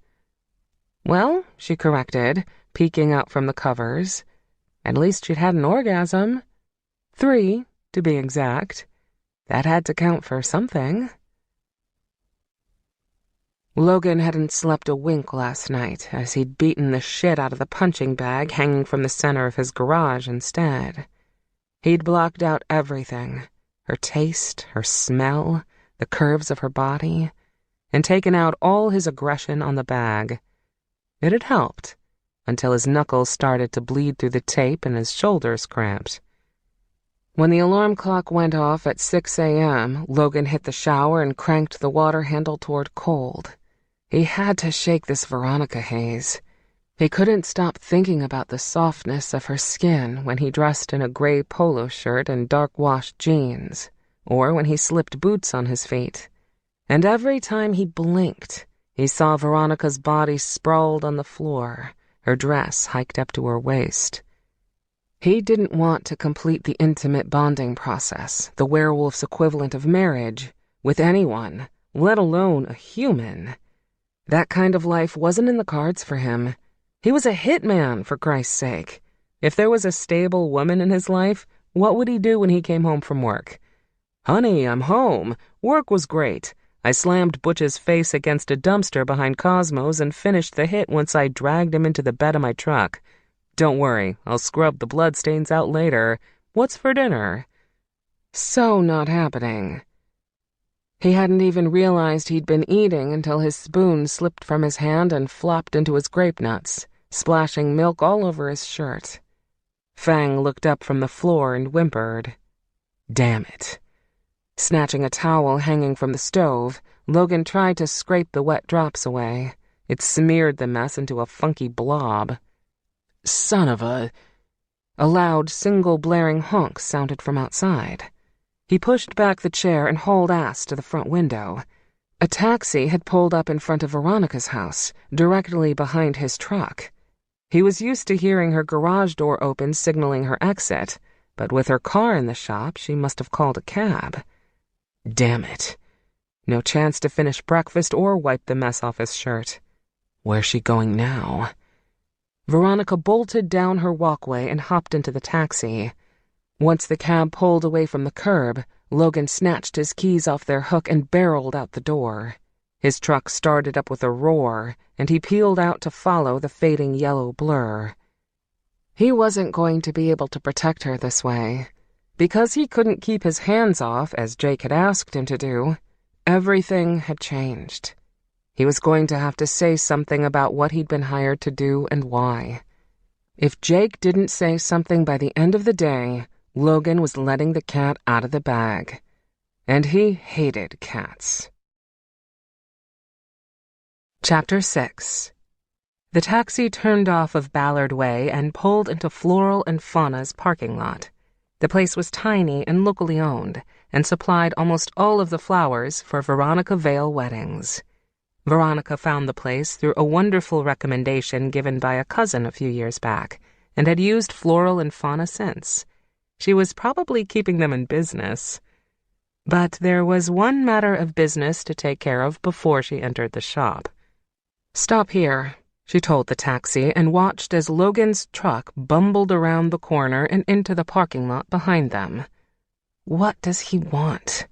"Well," she corrected, peeking out from the covers, "at least she'd had an orgasm. 3, to be exact. That had to count for something." Logan hadn't slept a wink last night, as he'd beaten the shit out of the punching bag hanging from the center of his garage instead. He'd blocked out everything, her taste, her smell, the curves of her body, and taken out all his aggression on the bag. It had helped, until his knuckles started to bleed through the tape and his shoulders cramped. When the alarm clock went off at 6 a.m., Logan hit the shower and cranked the water handle toward cold. He had to shake this Veronica haze. He couldn't stop thinking about the softness of her skin when he dressed in a gray polo shirt and dark-washed jeans, or when he slipped boots on his feet. And every time he blinked, he saw Veronica's body sprawled on the floor, her dress hiked up to her waist. He didn't want to complete the intimate bonding process, the werewolf's equivalent of marriage, with anyone, let alone a human. That kind of life wasn't in the cards for him. He was a hitman, for Christ's sake. If there was a stable woman in his life, what would he do when he came home from work? "Honey, I'm home. Work was great. I slammed Butch's face against a dumpster behind Cosmo's and finished the hit once I dragged him into the bed of my truck. Don't worry, I'll scrub the bloodstains out later. What's for dinner?" So not happening. He hadn't even realized he'd been eating until his spoon slipped from his hand and flopped into his grape nuts, splashing milk all over his shirt. Fang looked up from the floor and whimpered. Damn it. Snatching a towel hanging from the stove, Logan tried to scrape the wet drops away. It smeared the mess into a funky blob. Son of a... A loud, single blaring honk sounded from outside. He pushed back the chair and hauled ass to the front window. A taxi had pulled up in front of Veronica's house, directly behind his truck. He was used to hearing her garage door open, signaling her exit, but with her car in the shop, she must have called a cab. Damn it. No chance to finish breakfast or wipe the mess off his shirt. Where's she going now? Veronica bolted down her walkway and hopped into the taxi. Once the cab pulled away from the curb, Logan snatched his keys off their hook and barreled out the door. His truck started up with a roar, and he peeled out to follow the fading yellow blur. He wasn't going to be able to protect her this way. Because he couldn't keep his hands off, as Jake had asked him to do, everything had changed. He was going to have to say something about what he'd been hired to do and why. If Jake didn't say something by the end of the day, Logan was letting the cat out of the bag. And he hated cats. Chapter 6. The taxi turned off of Ballard Way and pulled into Floral and Fauna's parking lot. The place was tiny and locally owned, and supplied almost all of the flowers for Veronica Vale weddings. Veronica found the place through a wonderful recommendation given by a cousin a few years back, and had used Floral and Fauna since. She was probably keeping them in business. But there was one matter of business to take care of before she entered the shop. "Stop here," she told the taxi, and watched as Logan's truck bumbled around the corner and into the parking lot behind them. What does he want?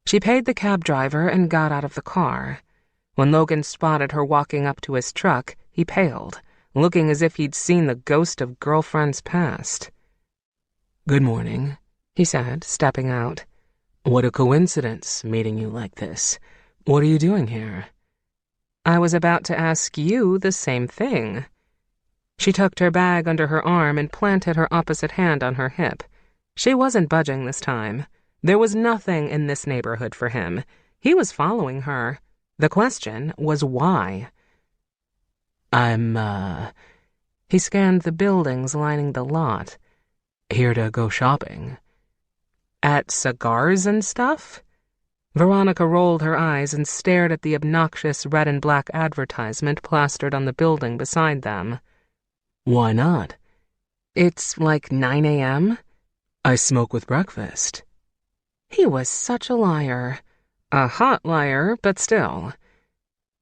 She paid the cab driver and got out of the car. When Logan spotted her walking up to his truck, he paled, looking as if he'd seen the ghost of girlfriends past. "Good morning," he said, stepping out. "What a coincidence, meeting you like this. What are you doing here?" "I was about to ask you the same thing." She tucked her bag under her arm and planted her opposite hand on her hip. She wasn't budging this time. There was nothing in this neighborhood for him. He was following her. The question was why. He scanned the buildings lining the lot. "Here to go shopping." "At cigars and stuff?" Veronica rolled her eyes and stared at the obnoxious red and black advertisement plastered on the building beside them. "Why not?" "It's like 9 a.m. "I smoke with breakfast." He was such a liar. A hot liar, but still.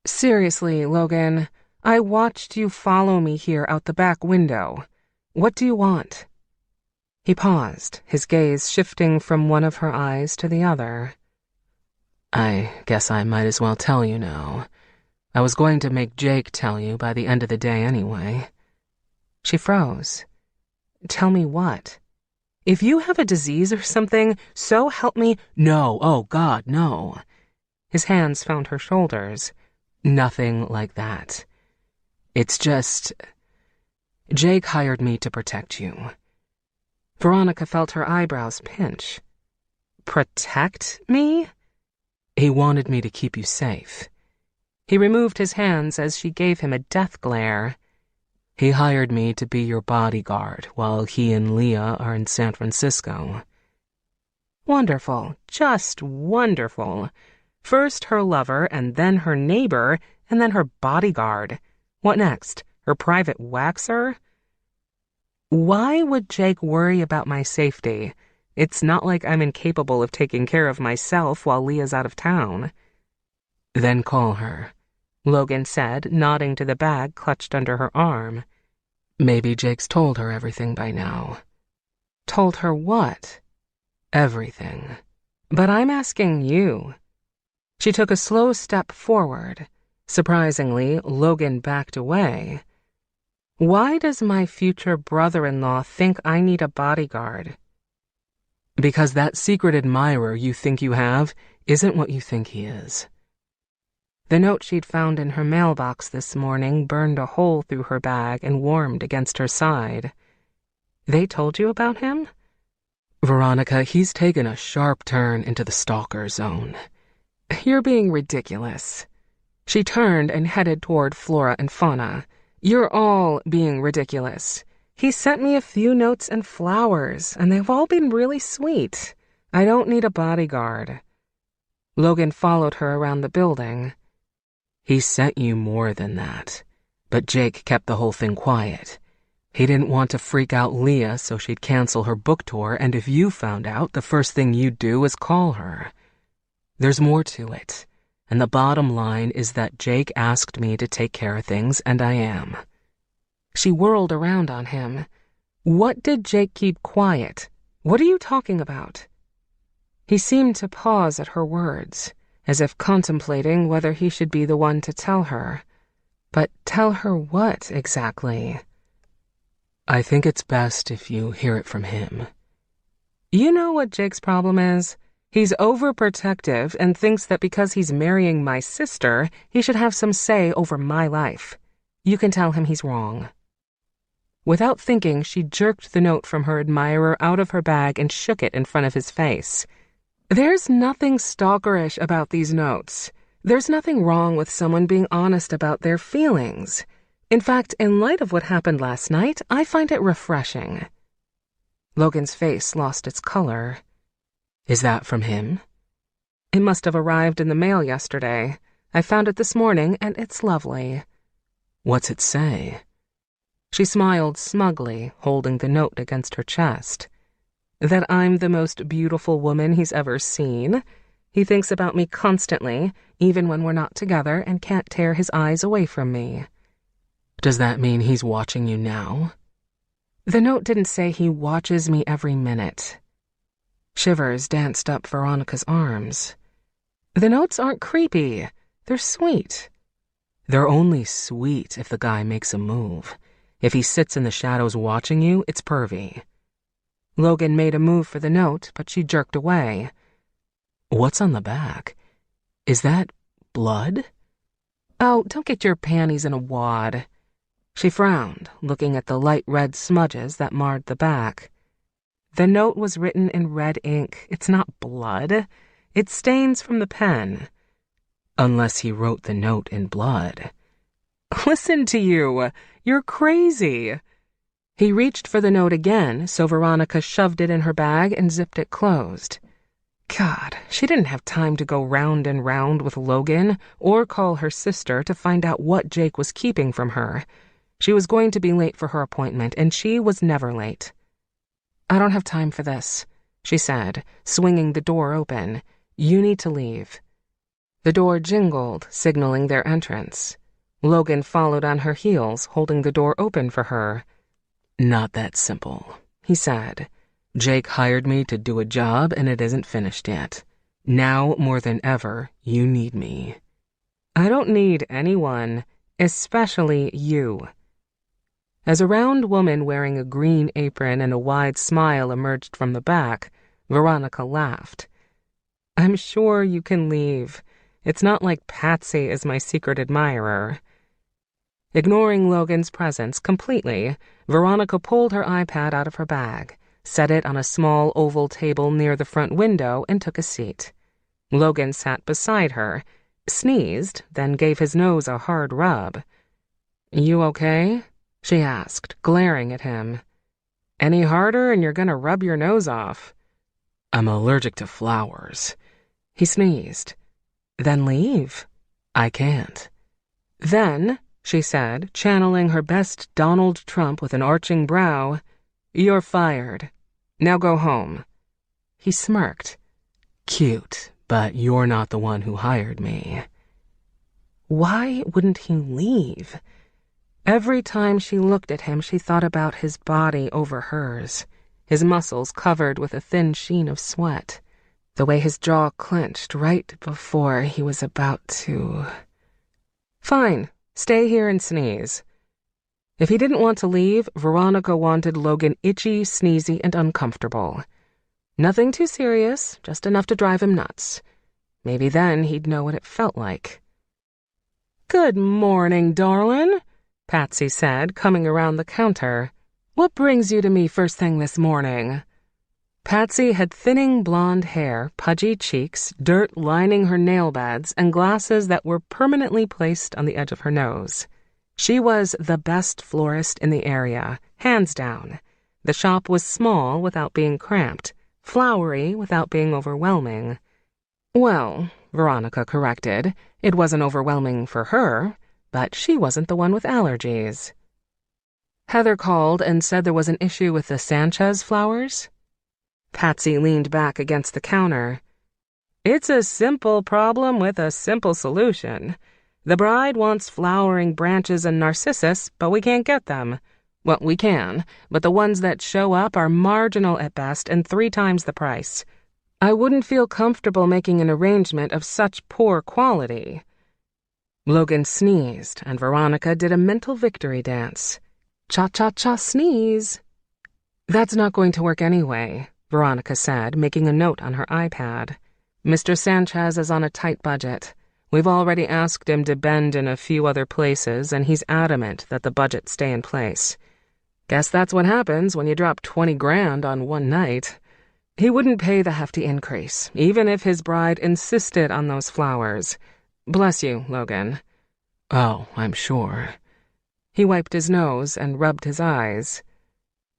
"Seriously, Logan, I watched you follow me here out the back window. What do you want?" He paused, his gaze shifting from one of her eyes to the other. "I guess I might as well tell you now. I was going to make Jake tell you by the end of the day anyway. She froze. Tell me what? If you have a disease or something, so help me— No, oh God, no. His hands found her shoulders. Nothing like that. It's just— Jake hired me to protect you. Veronica felt her eyebrows pinch. Protect me? He wanted me to keep you safe. He removed his hands as she gave him a death glare. He hired me to be your bodyguard while he and Leah are in San Francisco. Wonderful, just wonderful. First her lover, and then her neighbor, and then her bodyguard. What next? Her private waxer? Why would Jake worry about my safety? It's not like I'm incapable of taking care of myself while Leah's out of town. Then call her, Logan said, nodding to the bag clutched under her arm. Maybe Jake's told her everything by now. Told her what? Everything. But I'm asking you. She took a slow step forward. Surprisingly, Logan backed away. Why does my future brother-in-law think I need a bodyguard? Because that secret admirer you think you have isn't what you think he is. The note she'd found in her mailbox this morning burned a hole through her bag and warmed against her side. They told you about him? Veronica, he's taken a sharp turn into the stalker zone. You're being ridiculous. She turned and headed toward Flora and Fauna. You're all being ridiculous. He sent me a few notes and flowers, and they've all been really sweet. I don't need a bodyguard. Logan followed her around the building. He sent you more than that, but Jake kept the whole thing quiet. He didn't want to freak out Leah so she'd cancel her book tour, and if you found out, the first thing you'd do is call her. There's more to it, and the bottom line is that Jake asked me to take care of things, and I am. She whirled around on him. What did Jake keep quiet? What are you talking about? He seemed to pause at her words, as if contemplating whether he should be the one to tell her. But tell her what, exactly? I think it's best if you hear it from him. You know what Jake's problem is? He's overprotective and thinks that because he's marrying my sister, he should have some say over my life. You can tell him he's wrong. Without thinking, she jerked the note from her admirer out of her bag and shook it in front of his face. There's nothing stalkerish about these notes. There's nothing wrong with someone being honest about their feelings. In fact, in light of what happened last night, I find it refreshing. Logan's face lost its color. Is that from him? It must have arrived in the mail yesterday. I found it this morning, and it's lovely. What's it say? She smiled smugly, holding the note against her chest. That I'm the most beautiful woman he's ever seen. He thinks about me constantly, even when we're not together, and can't tear his eyes away from me. Does that mean he's watching you now? The note didn't say he watches me every minute. Shivers danced up Veronica's arms. The notes aren't creepy. They're sweet. They're only sweet if the guy makes a move. If he sits in the shadows watching you, it's pervy. Logan made a move for the note, but she jerked away. What's on the back? Is that blood? Oh, don't get your panties in a wad. She frowned, looking at the light red smudges that marred the back. The note was written in red ink. It's not blood. It's stains from the pen. Unless he wrote the note in blood. Listen to you. You're crazy. He reached for the note again, so Veronica shoved it in her bag and zipped it closed. God, she didn't have time to go round and round with Logan or call her sister to find out what Jake was keeping from her. She was going to be late for her appointment, and she was never late. I don't have time for this, she said, swinging the door open. You need to leave. The door jingled, signaling their entrance. Logan followed on her heels, holding the door open for her. Not that simple, he said. Jake hired me to do a job, and it isn't finished yet. Now, more than ever, you need me. I don't need anyone, especially you." As a round woman wearing a green apron and a wide smile emerged from the back, Veronica laughed. "I'm sure you can leave. It's not like Patsy is my secret admirer." Ignoring Logan's presence completely, Veronica pulled her iPad out of her bag, set it on a small oval table near the front window, and took a seat. Logan sat beside her, sneezed, then gave his nose a hard rub. "You okay?" she asked, glaring at him. "Any harder and you're gonna rub your nose off." "I'm allergic to flowers." He sneezed. "Then leave." "I can't." "Then," she said, channeling her best Donald Trump with an arching brow, "you're fired. Now go home." He smirked. "Cute, but you're not the one who hired me." Why wouldn't he leave? Every time she looked at him, she thought about his body over hers, his muscles covered with a thin sheen of sweat, the way his jaw clenched right before he was about to... Fine, stay here and sneeze. If he didn't want to leave, Veronica wanted Logan itchy, sneezy, and uncomfortable. Nothing too serious, just enough to drive him nuts. Maybe then he'd know what it felt like. "Good morning, darling," Patsy said, coming around the counter. "What brings you to me first thing this morning?" Patsy had thinning blonde hair, pudgy cheeks, dirt lining her nail beds, and glasses that were permanently placed on the edge of her nose. She was the best florist in the area, hands down. The shop was small without being cramped, flowery without being overwhelming. Well, Veronica corrected, it wasn't overwhelming for her, but she wasn't the one with allergies. "Heather called and said there was an issue with the Sanchez flowers?" Patsy leaned back against the counter. "It's a simple problem with a simple solution. The bride wants flowering branches and narcissus, but we can't get them. Well, we can, but the ones that show up are marginal at best and 3 times the price. I wouldn't feel comfortable making an arrangement of such poor quality." Logan sneezed, and Veronica did a mental victory dance. Cha-cha-cha sneeze. "That's not going to work anyway," Veronica said, making a note on her iPad. "Mr. Sanchez is on a tight budget. We've already asked him to bend in a few other places, and he's adamant that the budget stay in place. Guess that's what happens when you drop 20 grand on one night. He wouldn't pay the hefty increase, even if his bride insisted on those flowers. Bless you, Logan." "Oh, I'm sure." He wiped his nose and rubbed his eyes.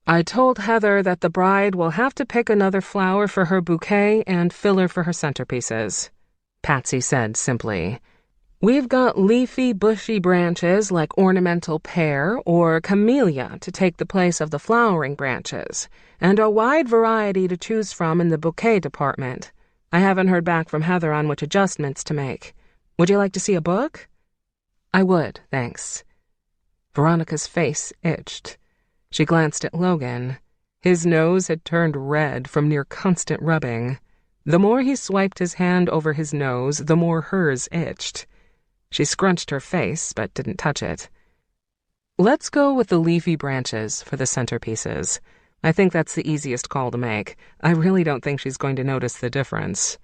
"I told Heather that the bride will have to pick another flower for her bouquet and filler for her centerpieces," Patsy said simply. "We've got leafy, bushy branches like ornamental pear or camellia to take the place of the flowering branches, and a wide variety to choose from in the bouquet department. I haven't heard back from Heather on which adjustments to make. Would you like to see a book?" "I would, thanks." Veronica's face itched. She glanced at Logan. His nose had turned red from near constant rubbing. The more he swiped his hand over his nose, the more hers itched. She scrunched her face, but didn't touch it. "Let's go with the leafy branches for the centerpieces. I think that's the easiest call to make. I really don't think she's going to notice the difference."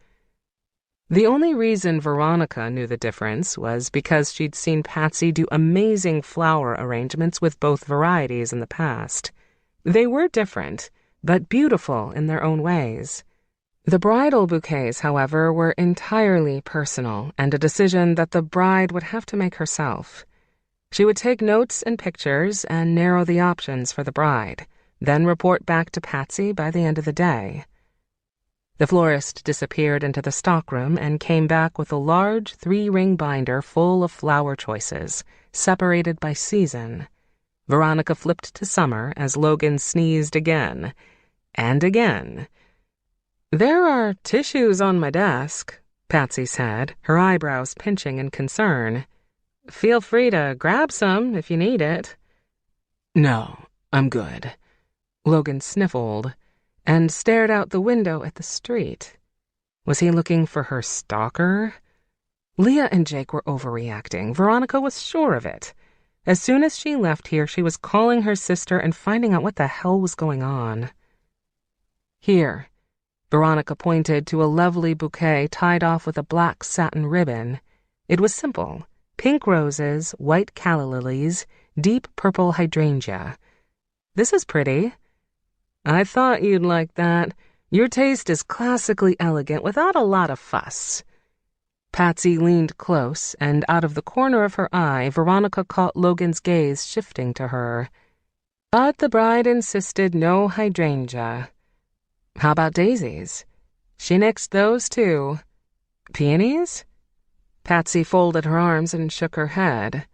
The only reason Veronica knew the difference was because she'd seen Patsy do amazing flower arrangements with both varieties in the past. They were different, but beautiful in their own ways. The bridal bouquets, however, were entirely personal and a decision that the bride would have to make herself. She would take notes and pictures and narrow the options for the bride, then report back to Patsy by the end of the day. The florist disappeared into the stockroom and came back with a large 3-ring binder full of flower choices, separated by season. Veronica flipped to summer as Logan sneezed again and again. "There are tissues on my desk," Patsy said, her eyebrows pinching in concern. "Feel free to grab some if you need it." "No, I'm good." Logan sniffled and stared out the window at the street. Was he looking for her stalker? Leah and Jake were overreacting. Veronica was sure of it. As soon as she left here, she was calling her sister and finding out what the hell was going on. Here, Veronica pointed to a lovely bouquet tied off with a black satin ribbon. It was simple: pink roses, white calla lilies, deep purple hydrangea. This is pretty. I thought you'd like that. Your taste is classically elegant without a lot of fuss. Patsy leaned close, and out of the corner of her eye, Veronica caught Logan's gaze shifting to her. But the bride insisted no hydrangea. How about daisies? She nixed those too. Peonies? Patsy folded her arms and shook her head.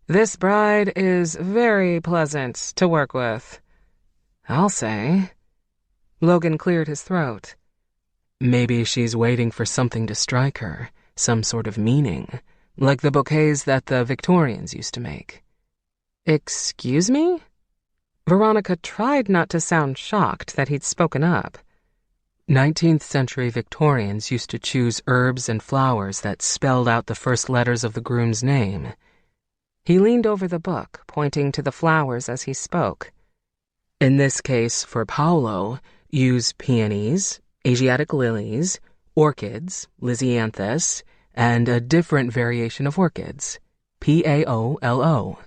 This bride is very pleasant to work with, I'll say. Logan cleared his throat. Maybe she's waiting for something to strike her, some sort of meaning, like the bouquets that the Victorians used to make. Excuse me? Veronica tried not to sound shocked that he'd spoken up. 19th century Victorians used to choose herbs and flowers that spelled out the first letters of the groom's name. He leaned over the book, pointing to the flowers as he spoke. In this case, for Paolo, use peonies, Asiatic lilies, orchids, lisianthus, and a different variation of orchids, Paolo.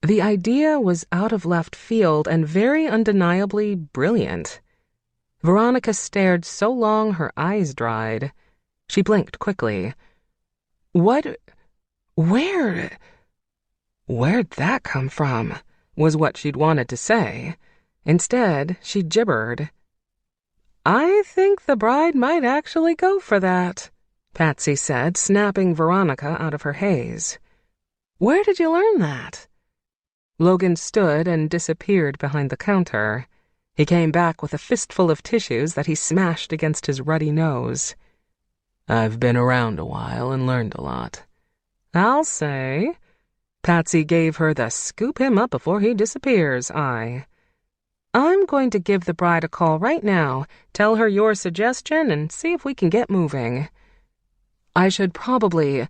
The idea was out of left field and very undeniably brilliant. Veronica stared so long her eyes dried. She blinked quickly. Where'd that come from? Was what she'd wanted to say. Instead, she gibbered. I think the bride might actually go for that, Patsy said, snapping Veronica out of her haze. Where did you learn that? Logan stood and disappeared behind the counter. He came back with a fistful of tissues that he smashed against his ruddy nose. I've been around a while and learned a lot. I'll say. Patsy gave her the scoop him up before he disappears eye. I'm going to give the bride a call right now, tell her your suggestion, and see if we can get moving. I should probably,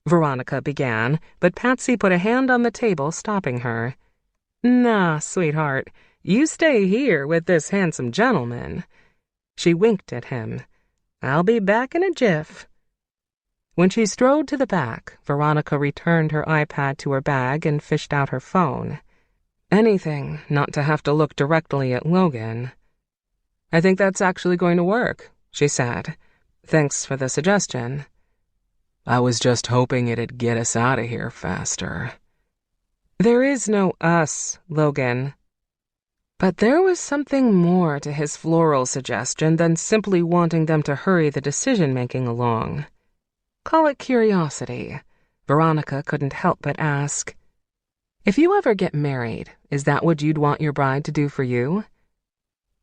Veronica began, but Patsy put a hand on the table, stopping her. Nah, sweetheart, you stay here with this handsome gentleman. She winked at him. I'll be back in a jiff. When she strode to the back, Veronica returned her iPad to her bag and fished out her phone. Anything not to have to look directly at Logan. I think that's actually going to work, she said. Thanks for the suggestion. I was just hoping it'd get us out of here faster. There is no us, Logan. But there was something more to his floral suggestion than simply wanting them to hurry the decision-making along. Call it curiosity. Veronica couldn't help but ask. If you ever get married, is that what you'd want your bride to do for you?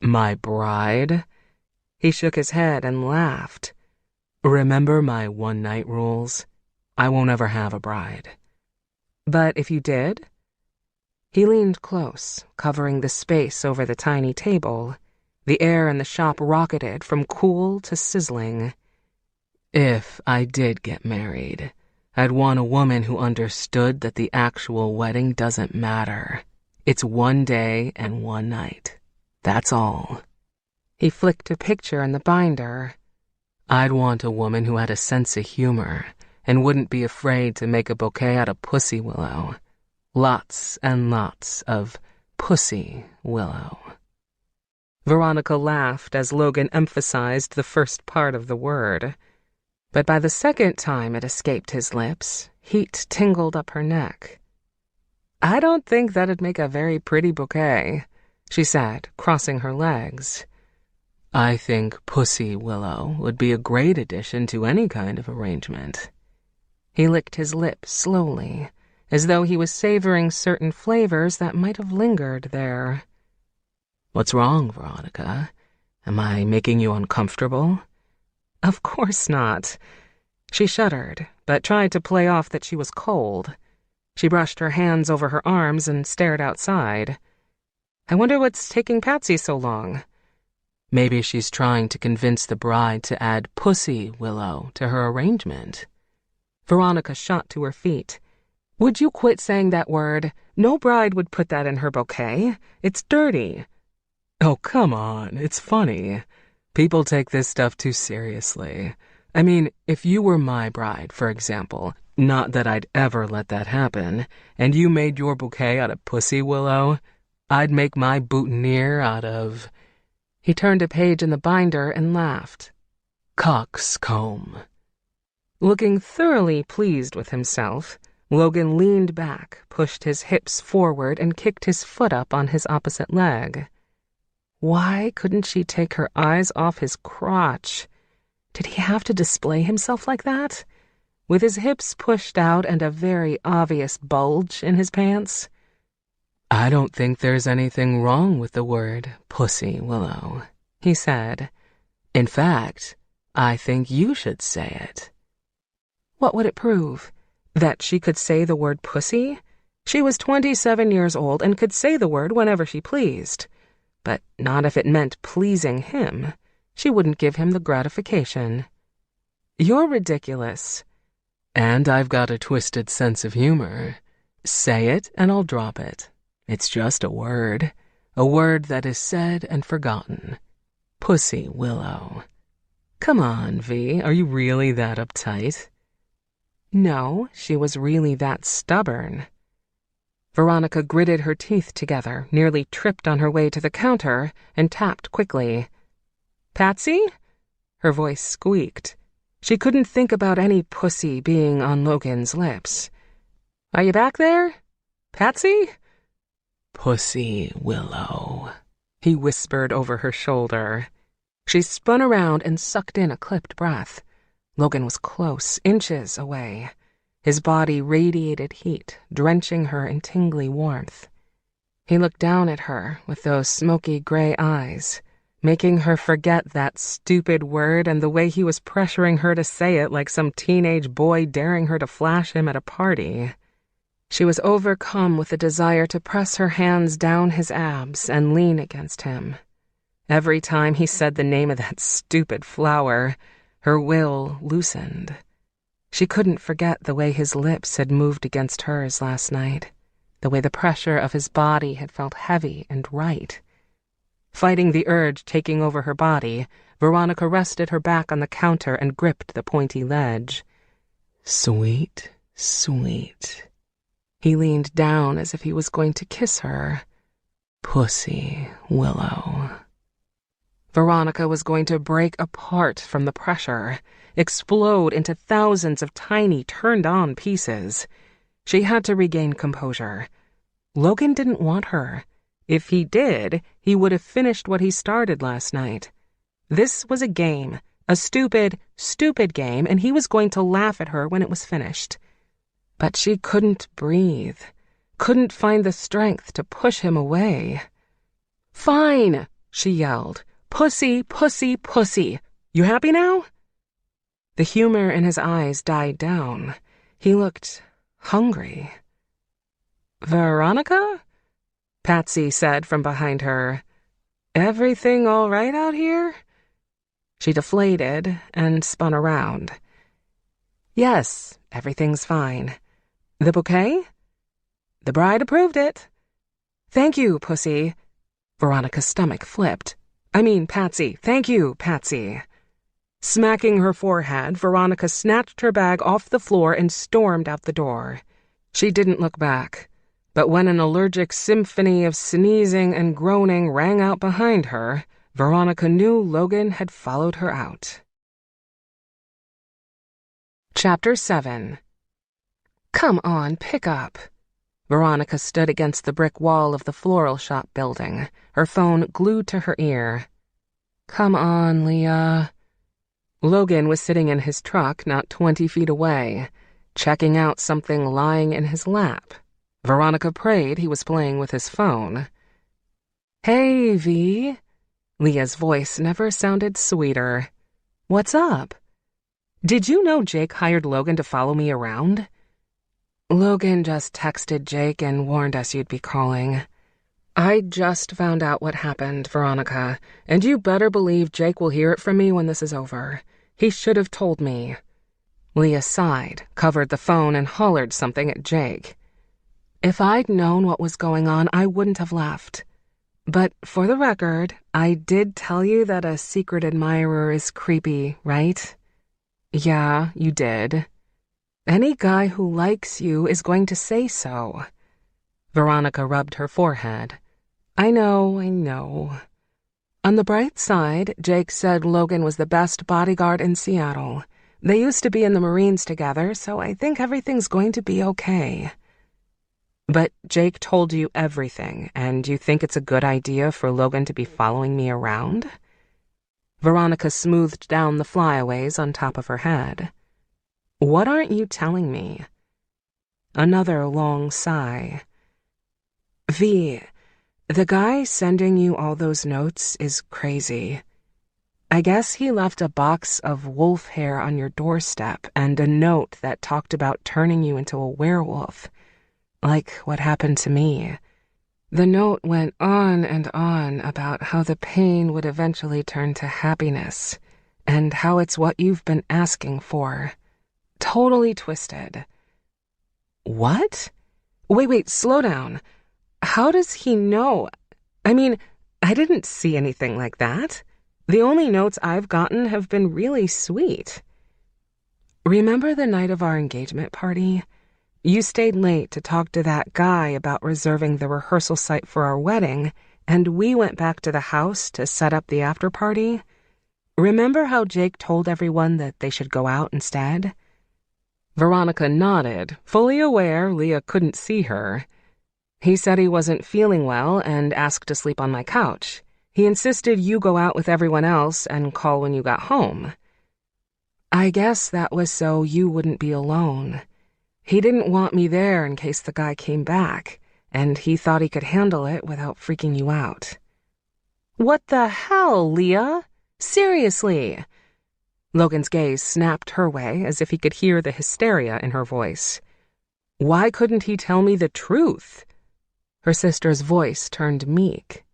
My bride? He shook his head and laughed. Remember my one-night rules? I won't ever have a bride. But if you did? He leaned close, covering the space over the tiny table. The air in the shop rocketed from cool to sizzling. If I did get married, I'd want a woman who understood that the actual wedding doesn't matter. It's one day and one night. That's all. He flicked a picture in the binder. I'd want a woman who had a sense of humor and wouldn't be afraid to make a bouquet out of pussy willow. Lots and lots of pussy willow. Veronica laughed as Logan emphasized the first part of the word. But by the second time it escaped his lips, heat tingled up her neck. I don't think that'd make a very pretty bouquet, she said, crossing her legs. I think pussy willow would be a great addition to any kind of arrangement. He licked his lips slowly, as though he was savoring certain flavors that might have lingered there. What's wrong, Veronica? Am I making you uncomfortable? Of course not. She shuddered, but tried to play off that she was cold. She brushed her hands over her arms and stared outside. I wonder what's taking Patsy so long. Maybe she's trying to convince the bride to add pussy willow to her arrangement. Veronica shot to her feet. Would you quit saying that word? No bride would put that in her bouquet. It's dirty. Oh, come on, it's funny. People take this stuff too seriously. I mean, if you were my bride, for example, not that I'd ever let that happen, and you made your bouquet out of pussy willow, I'd make my boutonniere out of... He turned a page in the binder and laughed. Coxcomb. Looking thoroughly pleased with himself, Logan leaned back, pushed his hips forward, and kicked his foot up on his opposite leg. Why couldn't she take her eyes off his crotch? Did he have to display himself like that? With his hips pushed out and a very obvious bulge in his pants? I don't think there's anything wrong with the word pussy willow, he said. In fact, I think you should say it. What would it prove? That she could say the word pussy? She was 27 years old and could say the word whenever she pleased. But not if it meant pleasing him. She wouldn't give him the gratification. You're ridiculous. And I've got a twisted sense of humor. Say it and I'll drop it. It's just a word that is said and forgotten. Pussy willow. Come on, V, are you really that uptight? No, she was really that stubborn. Veronica gritted her teeth together, nearly tripped on her way to the counter, and tapped quickly. Patsy? Her voice squeaked. She couldn't think about any pussy being on Logan's lips. Are you back there? Patsy? Pussy willow, he whispered over her shoulder. She spun around and sucked in a clipped breath. Logan was close, inches away. His body radiated heat, drenching her in tingly warmth. He looked down at her with those smoky gray eyes, making her forget that stupid word and the way he was pressuring her to say it like some teenage boy daring her to flash him at a party. She was overcome with a desire to press her hands down his abs and lean against him. Every time he said the name of that stupid flower, her will loosened. She couldn't forget the way his lips had moved against hers last night, the way the pressure of his body had felt heavy and right. Fighting the urge taking over her body, Veronica rested her back on the counter and gripped the pointy ledge. Sweet, sweet. He leaned down as if he was going to kiss her. Pussy willow. Veronica was going to break apart from the pressure, explode into thousands of tiny, turned-on pieces. She had to regain composure. Logan didn't want her. If he did, he would have finished what he started last night. This was a game, a stupid, stupid game, and he was going to laugh at her when it was finished. But she couldn't breathe, couldn't find the strength to push him away. "Fine," she yelled. "Pussy, pussy, pussy. You happy now?" The humor in his eyes died down. He looked hungry. "Veronica?" Patsy said from behind her. "Everything all right out here?" She deflated and spun around. "Yes, everything's fine. The bouquet?" "The bride approved it." "Thank you, Pussy." Veronica's stomach flipped. Patsy. Thank you, Patsy." Smacking her forehead, Veronica snatched her bag off the floor and stormed out the door. She didn't look back, but when an allergic symphony of sneezing and groaning rang out behind her, Veronica knew Logan had followed her out. Chapter 7. Come on, pick up. Veronica stood against the brick wall of the floral shop building, her phone glued to her ear. Come on, Leah. Logan was sitting in his truck not 20 feet away, checking out something lying in his lap. Veronica prayed he was playing with his phone. Hey, V. Leah's voice never sounded sweeter. What's up? Did you know Jake hired Logan to follow me around? Logan just texted Jake and warned us you'd be calling. I just found out what happened, Veronica, and you better believe Jake will hear it from me when this is over. He should have told me. Leah sighed, covered the phone, and hollered something at Jake. If I'd known what was going on, I wouldn't have left. But for the record, I did tell you that a secret admirer is creepy, right? Yeah, you did. Any guy who likes you is going to say so. Veronica rubbed her forehead. I know. On the bright side, Jake said Logan was the best bodyguard in Seattle. They used to be in the Marines together, so I think everything's going to be okay. But Jake told you everything, and you think it's a good idea for Logan to be following me around? Veronica smoothed down the flyaways on top of her head. What aren't you telling me? Another long sigh. V, the guy sending you all those notes is crazy. I guess he left a box of wolf hair on your doorstep and a note that talked about turning you into a werewolf, like what happened to me. The note went on and on about how the pain would eventually turn to happiness, and how it's what you've been asking for. Totally twisted. What? Wait, slow down. How does he know? I mean, I didn't see anything like that. The only notes I've gotten have been really sweet. Remember the night of our engagement party? You stayed late to talk to that guy about reserving the rehearsal site for our wedding, and we went back to the house to set up the after party. Remember how Jake told everyone that they should go out instead? Veronica nodded, fully aware Leah couldn't see her. He said he wasn't feeling well and asked to sleep on my couch. He insisted you go out with everyone else and call when you got home. I guess that was so you wouldn't be alone. He didn't want me there in case the guy came back, and he thought he could handle it without freaking you out. What the hell, Leah? Seriously? Logan's gaze snapped her way as if he could hear the hysteria in her voice. Why couldn't he tell me the truth? Her sister's voice turned meek.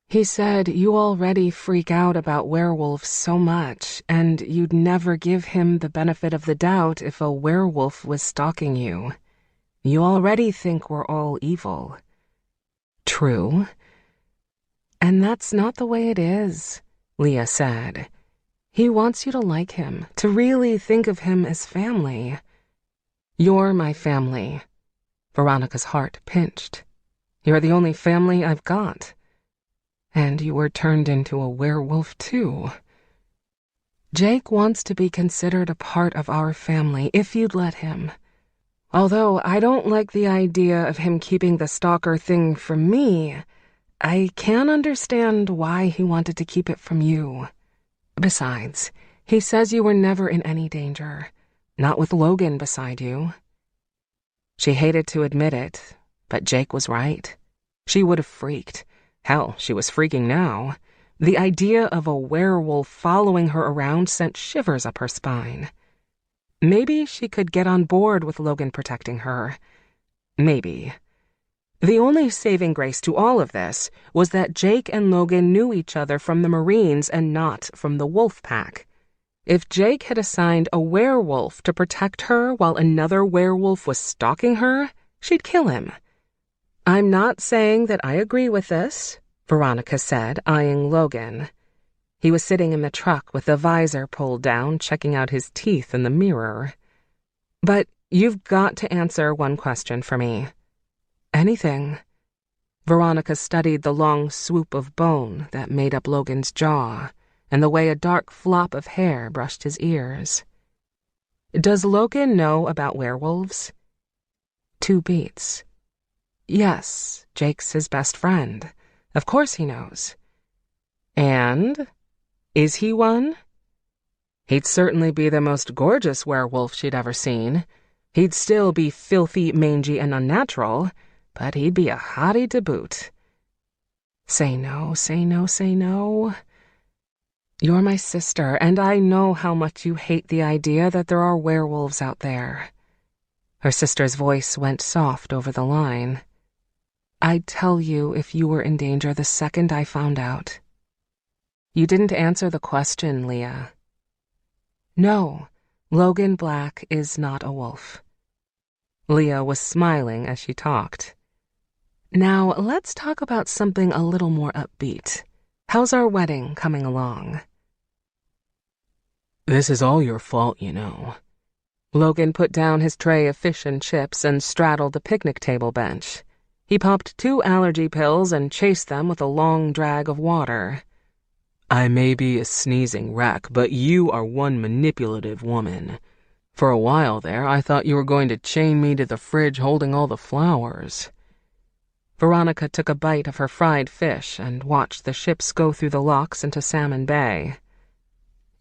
He said you already freak out about werewolves so much, and you'd never give him the benefit of the doubt if a werewolf was stalking you. You already think we're all evil. True. And that's not the way it is, Leah said. He wants you to like him, to really think of him as family. You're my family. Veronica's heart pinched. You're the only family I've got. And you were turned into a werewolf, too. Jake wants to be considered a part of our family, if you'd let him. Although I don't like the idea of him keeping the stalker thing from me, I can understand why he wanted to keep it from you. Besides, he says you were never in any danger, not with Logan beside you. She hated to admit it, but Jake was right. She would have freaked. Hell, she was freaking now. The idea of a werewolf following her around sent shivers up her spine. Maybe she could get on board with Logan protecting her. Maybe. The only saving grace to all of this was that Jake and Logan knew each other from the Marines and not from the wolf pack. If Jake had assigned a werewolf to protect her while another werewolf was stalking her, she'd kill him. I'm not saying that I agree with this, Veronica said, eyeing Logan. He was sitting in the truck with the visor pulled down, checking out his teeth in the mirror. But you've got to answer one question for me. Anything. Veronica studied the long swoop of bone that made up Logan's jaw, and the way a dark flop of hair brushed his ears. Does Logan know about werewolves? 2 beats. Yes, Jake's his best friend. Of course he knows. And? Is he one? He'd certainly be the most gorgeous werewolf she'd ever seen. He'd still be filthy, mangy, and unnatural, but he'd be a hottie to boot. Say no, say no, say no. You're my sister, and I know how much you hate the idea that there are werewolves out there. Her sister's voice went soft over the line. I'd tell you if you were in danger the second I found out. You didn't answer the question, Leah. No, Logan Black is not a wolf. Leah was smiling as she talked. Now, let's talk about something a little more upbeat. How's our wedding coming along? This is all your fault, you know. Logan put down his tray of fish and chips and straddled the picnic table bench. He popped 2 allergy pills and chased them with a long drag of water. I may be a sneezing wreck, but you are one manipulative woman. For a while there, I thought you were going to chain me to the fridge holding all the flowers. Veronica took a bite of her fried fish and watched the ships go through the locks into Salmon Bay.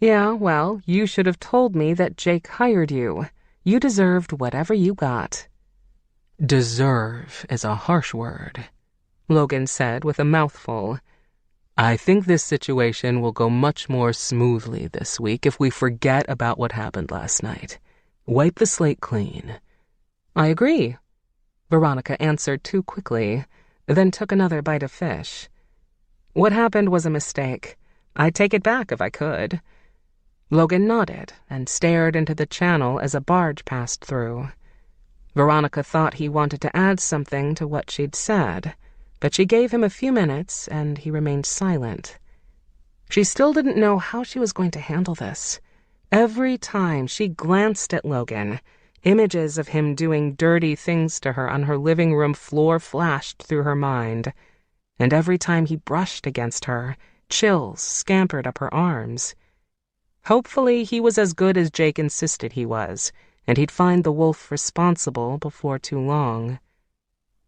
Yeah, well, you should have told me that Jake hired you. You deserved whatever you got. Deserve is a harsh word, Logan said with a mouthful. I think this situation will go much more smoothly this week if we forget about what happened last night. Wipe the slate clean. I agree, Veronica answered too quickly, then took another bite of fish. What happened was a mistake. I'd take it back if I could. Logan nodded and stared into the channel as a barge passed through. Veronica thought he wanted to add something to what she'd said, but she gave him a few minutes and he remained silent. She still didn't know how she was going to handle this. Every time she glanced at Logan, images of him doing dirty things to her on her living room floor flashed through her mind, and every time he brushed against her, chills scampered up her arms. Hopefully he was as good as Jake insisted he was, and he'd find the wolf responsible before too long.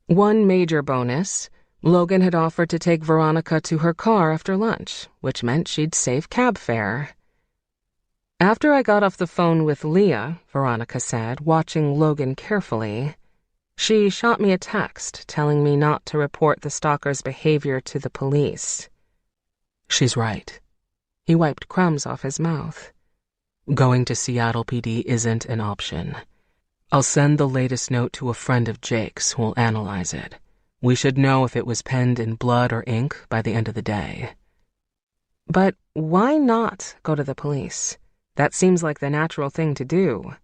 One major bonus, Logan had offered to take Veronica to her car after lunch, which meant she'd save cab fare. After I got off the phone with Leah, Veronica said, watching Logan carefully, she shot me a text telling me not to report the stalker's behavior to the police. She's right. He wiped crumbs off his mouth. Going to Seattle PD isn't an option. I'll send the latest note to a friend of Jake's who'll analyze it. We should know if it was penned in blood or ink by the end of the day. But why not go to the police? That seems like the natural thing to do.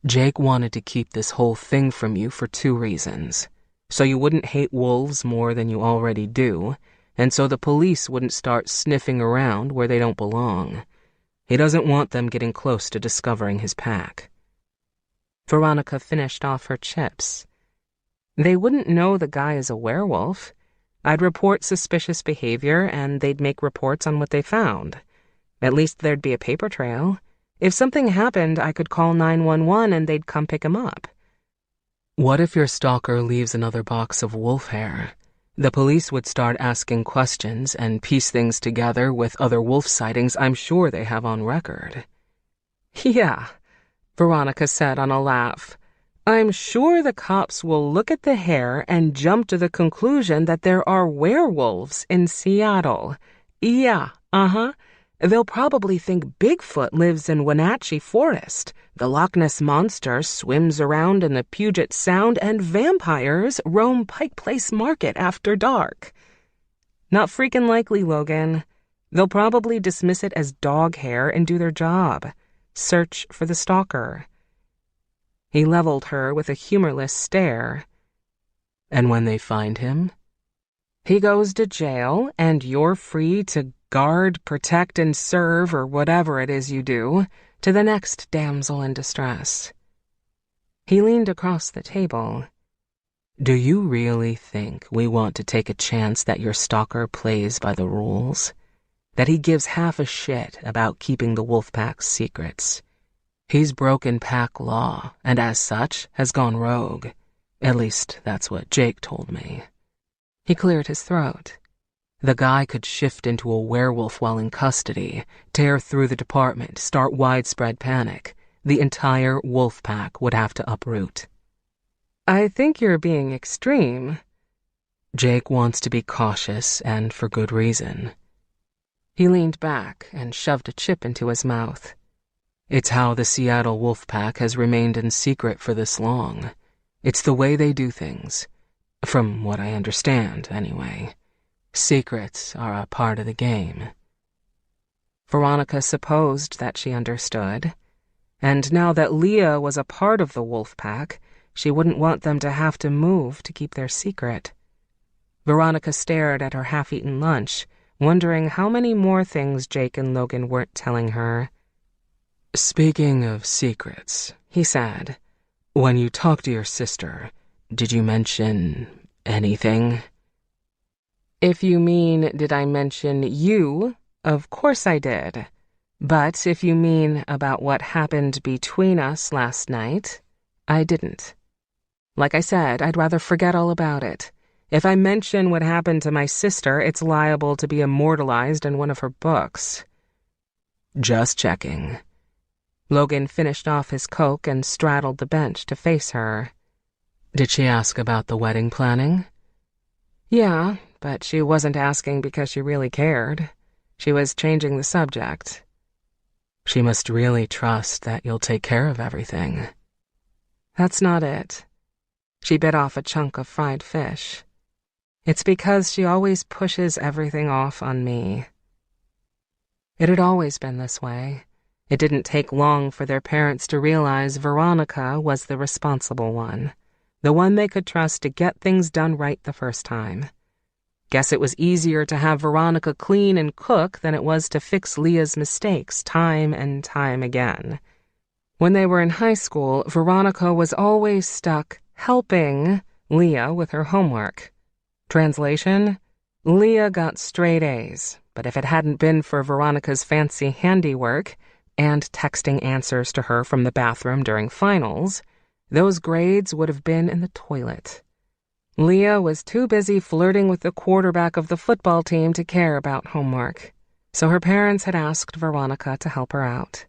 Jake wanted to keep this whole thing from you for 2 reasons. So you wouldn't hate wolves more than you already do, and so the police wouldn't start sniffing around where they don't belong. He doesn't want them getting close to discovering his pack. Veronica finished off her chips. They wouldn't know the guy is a werewolf. I'd report suspicious behavior, and they'd make reports on what they found. At least there'd be a paper trail. If something happened, I could call 911 and they'd come pick him up. What if your stalker leaves another box of wolf hair? The police would start asking questions and piece things together with other wolf sightings I'm sure they have on record. Yeah, Veronica said on a laugh. I'm sure the cops will look at the hair and jump to the conclusion that there are werewolves in Seattle. Yeah, They'll probably think Bigfoot lives in Wenatchee Forest, the Loch Ness Monster swims around in the Puget Sound, and vampires roam Pike Place Market after dark. Not freaking likely, Logan. They'll probably dismiss it as dog hair and do their job. Search for the stalker. He leveled her with a humorless stare. And when they find him? He goes to jail, and you're free to guard, protect, and serve, or whatever it is you do, to the next damsel in distress. He leaned across the table. Do you really think we want to take a chance that your stalker plays by the rules? That he gives half a shit about keeping the Wolfpack's secrets? He's broken pack law, and as such, has gone rogue. At least, that's what Jake told me. He cleared his throat. The guy could shift into a werewolf while in custody, tear through the department, start widespread panic. The entire wolf pack would have to uproot. I think you're being extreme. Jake wants to be cautious, and for good reason. He leaned back and shoved a chip into his mouth. It's how the Seattle wolf pack has remained in secret for this long. It's the way they do things. From what I understand, anyway. Secrets are a part of the game. Veronica supposed that she understood, and now that Leah was a part of the wolf pack, she wouldn't want them to have to move to keep their secret. Veronica stared at her half-eaten lunch, wondering how many more things Jake and Logan weren't telling her. "Speaking of secrets," he said, "when you talked to your sister, did you mention anything?" "If you mean, did I mention you? Of course I did. But if you mean about what happened between us last night, I didn't. Like I said, I'd rather forget all about it. If I mention what happened to my sister, it's liable to be immortalized in one of her books." "Just checking." Logan finished off his Coke and straddled the bench to face her. "Did she ask about the wedding planning?" "Yeah, but she wasn't asking because she really cared. She was changing the subject." "She must really trust that you'll take care of everything." "That's not it." She bit off a chunk of fried fish. "It's because she always pushes everything off on me." It had always been this way. It didn't take long for their parents to realize Veronica was the responsible one, the one they could trust to get things done right the first time. Guess it was easier to have Veronica clean and cook than it was to fix Leah's mistakes time and time again. When they were in high school, Veronica was always stuck helping Leah with her homework. Translation: Leah got straight A's, but if it hadn't been for Veronica's fancy handiwork and texting answers to her from the bathroom during finals, those grades would have been in the toilet. Leah was too busy flirting with the quarterback of the football team to care about homework, so her parents had asked Veronica to help her out.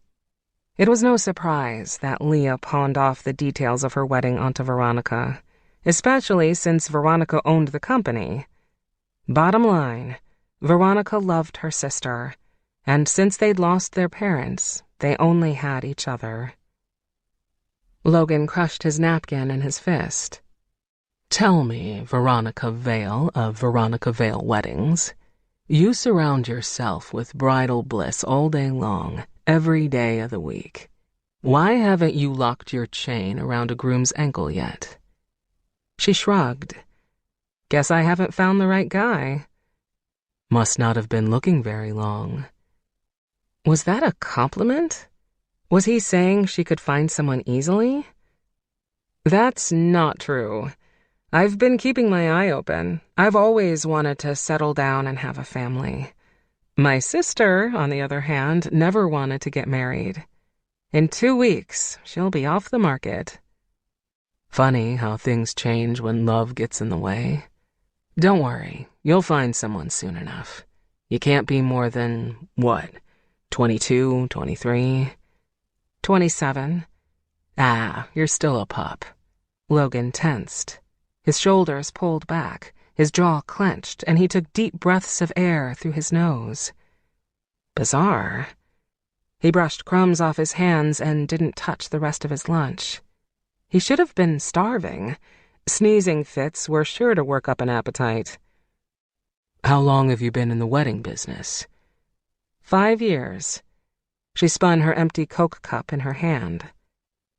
It was no surprise that Leah pawned off the details of her wedding onto Veronica, especially since Veronica owned the company. Bottom line, Veronica loved her sister, and since they'd lost their parents, they only had each other. Logan crushed his napkin in his fist. "Tell me, Veronica Vale of Veronica Vale Weddings, you surround yourself with bridal bliss all day long, every day of the week. Why haven't you locked your chain around a groom's ankle yet?" She shrugged. "Guess I haven't found the right guy." "Must not have been looking very long." Was that a compliment? Was he saying she could find someone easily? "That's not true. I've been keeping my eye open. I've always wanted to settle down and have a family. My sister, on the other hand, never wanted to get married. In 2 weeks, she'll be off the market." Funny how things change when love gets in the way. Don't worry, you'll find someone soon enough. You can't be more than, 22, 23? 27. Ah, you're still a pup. Logan tensed. His shoulders pulled back, his jaw clenched, and he took deep breaths of air through his nose. Bizarre. He brushed crumbs off his hands and didn't touch the rest of his lunch. He should have been starving. Sneezing fits were sure to work up an appetite. "How long have you been in the wedding business?" 5 years. She spun her empty Coke cup in her hand.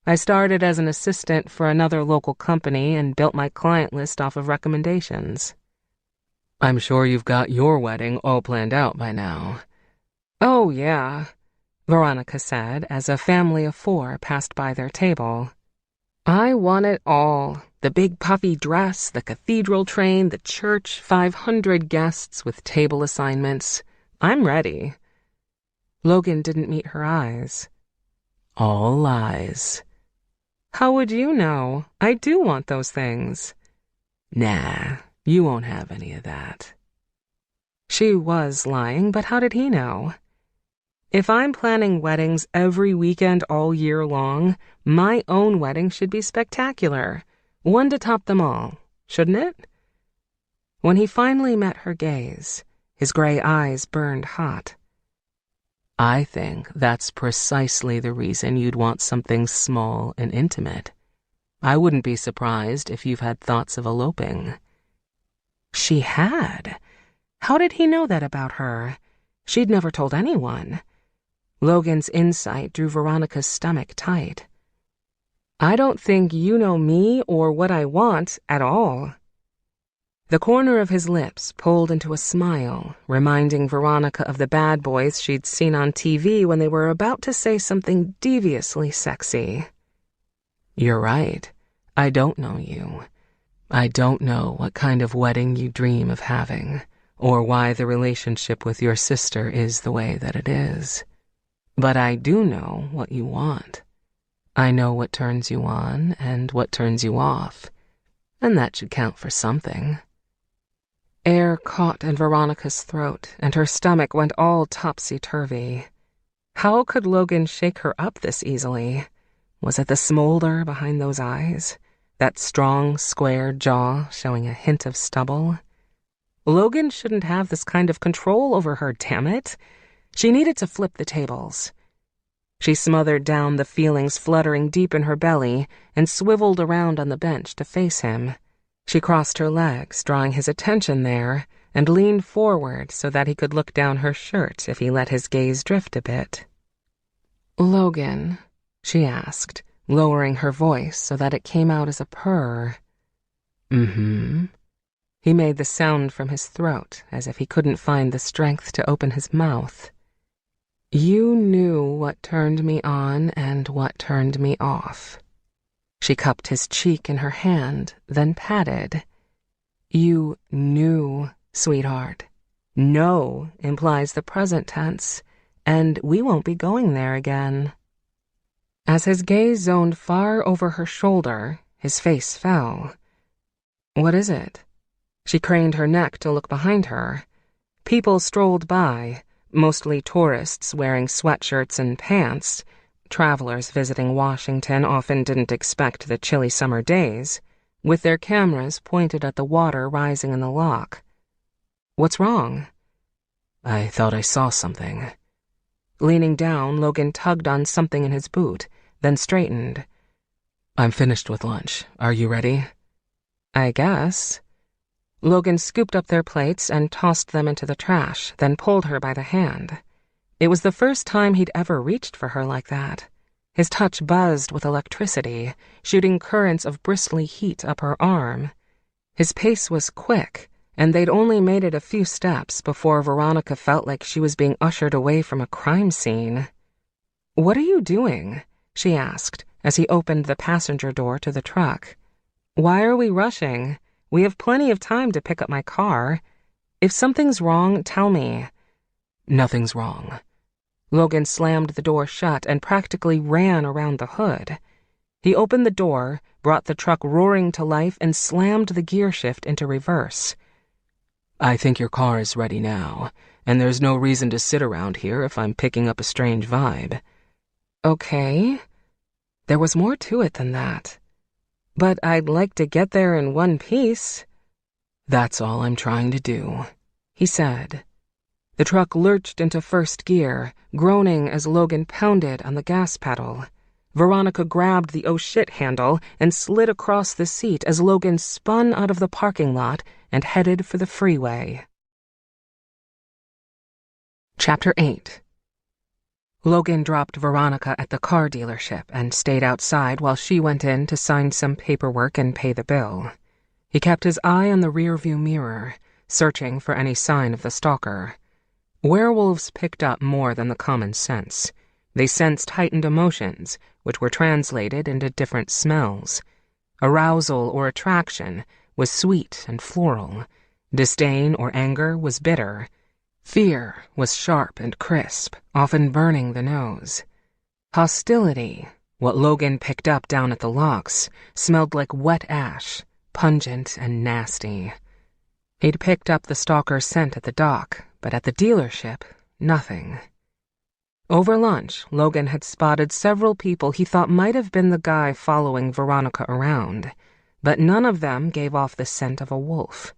"I started as an assistant for another local company and built my client list off of recommendations." "I'm sure you've got your wedding all planned out by now." "Oh, yeah," Veronica said as a family of 4 passed by their table. "I want it all. The big puffy dress, the cathedral train, the church, 500 guests with table assignments. I'm ready." Logan didn't meet her eyes. "All lies." "How would you know? I do want those things." "Nah, you won't have any of that." She was lying, but how did he know? If I'm planning weddings every weekend all year long, my own wedding should be spectacular. One to top them all, shouldn't it? When he finally met her gaze, his gray eyes burned hot. "I think that's precisely the reason you'd want something small and intimate. I wouldn't be surprised if you've had thoughts of eloping." She had. How did he know that about her? She'd never told anyone. Logan's insight drew Veronica's stomach tight. "I don't think you know me or what I want at all." The corner of his lips pulled into a smile, reminding Veronica of the bad boys she'd seen on TV when they were about to say something deviously sexy. "You're right. I don't know you. I don't know what kind of wedding you dream of having, or why the relationship with your sister is the way that it is. But I do know what you want. I know what turns you on and what turns you off, and that should count for something." Air caught in Veronica's throat, and her stomach went all topsy-turvy. How could Logan shake her up this easily? Was it the smolder behind those eyes? That strong, square jaw showing a hint of stubble? Logan shouldn't have this kind of control over her, damn it. She needed to flip the tables. She smothered down the feelings fluttering deep in her belly and swiveled around on the bench to face him. She crossed her legs, drawing his attention there, and leaned forward so that he could look down her shirt if he let his gaze drift a bit. "Logan," she asked, lowering her voice so that it came out as a purr. "Mm-hmm." He made the sound from his throat, as if he couldn't find the strength to open his mouth. "You knew what turned me on and what turned me off." She cupped his cheek in her hand, then patted. "You knew, sweetheart. Know implies the present tense, and we won't be going there again." As his gaze zoned far over her shoulder, his face fell. "What is it?" She craned her neck to look behind her. People strolled by, mostly tourists wearing sweatshirts and pants. Travelers visiting Washington often didn't expect the chilly summer days, with their cameras pointed at the water rising in the loch. "What's wrong?" "I thought I saw something." Leaning down, Logan tugged on something in his boot, then straightened. "I'm finished with lunch. Are you ready?" "I guess." Logan scooped up their plates and tossed them into the trash, then pulled her by the hand. It was the first time he'd ever reached for her like that. His touch buzzed with electricity, shooting currents of bristly heat up her arm. His pace was quick, and they'd only made it a few steps before Veronica felt like she was being ushered away from a crime scene. "What are you doing?" she asked as he opened the passenger door to the truck. "Why are we rushing? We have plenty of time to pick up my car. If something's wrong, tell me." "Nothing's wrong." Logan slammed the door shut and practically ran around the hood. He opened the door, brought the truck roaring to life, and slammed the gear shift into reverse. "I think your car is ready now, and there's no reason to sit around here if I'm picking up a strange vibe." "Okay." There was more to it than that. "But I'd like to get there in one piece." "That's all I'm trying to do," he said. The truck lurched into first gear, groaning as Logan pounded on the gas pedal. Veronica grabbed the oh shit handle and slid across the seat as Logan spun out of the parking lot and headed for the freeway. Chapter 8. Logan dropped Veronica at the car dealership and stayed outside while she went in to sign some paperwork and pay the bill. He kept his eye on the rearview mirror, searching for any sign of the stalker. Werewolves picked up more than the common sense. They sensed heightened emotions, which were translated into different smells. Arousal or attraction was sweet and floral. Disdain or anger was bitter. Fear was sharp and crisp, often burning the nose. Hostility, what Logan picked up down at the locks, smelled like wet ash, pungent and nasty. He'd picked up the stalker's scent at the dock, but at the dealership, nothing. Over lunch, Logan had spotted several people he thought might have been the guy following Veronica around, but none of them gave off the scent of a wolf.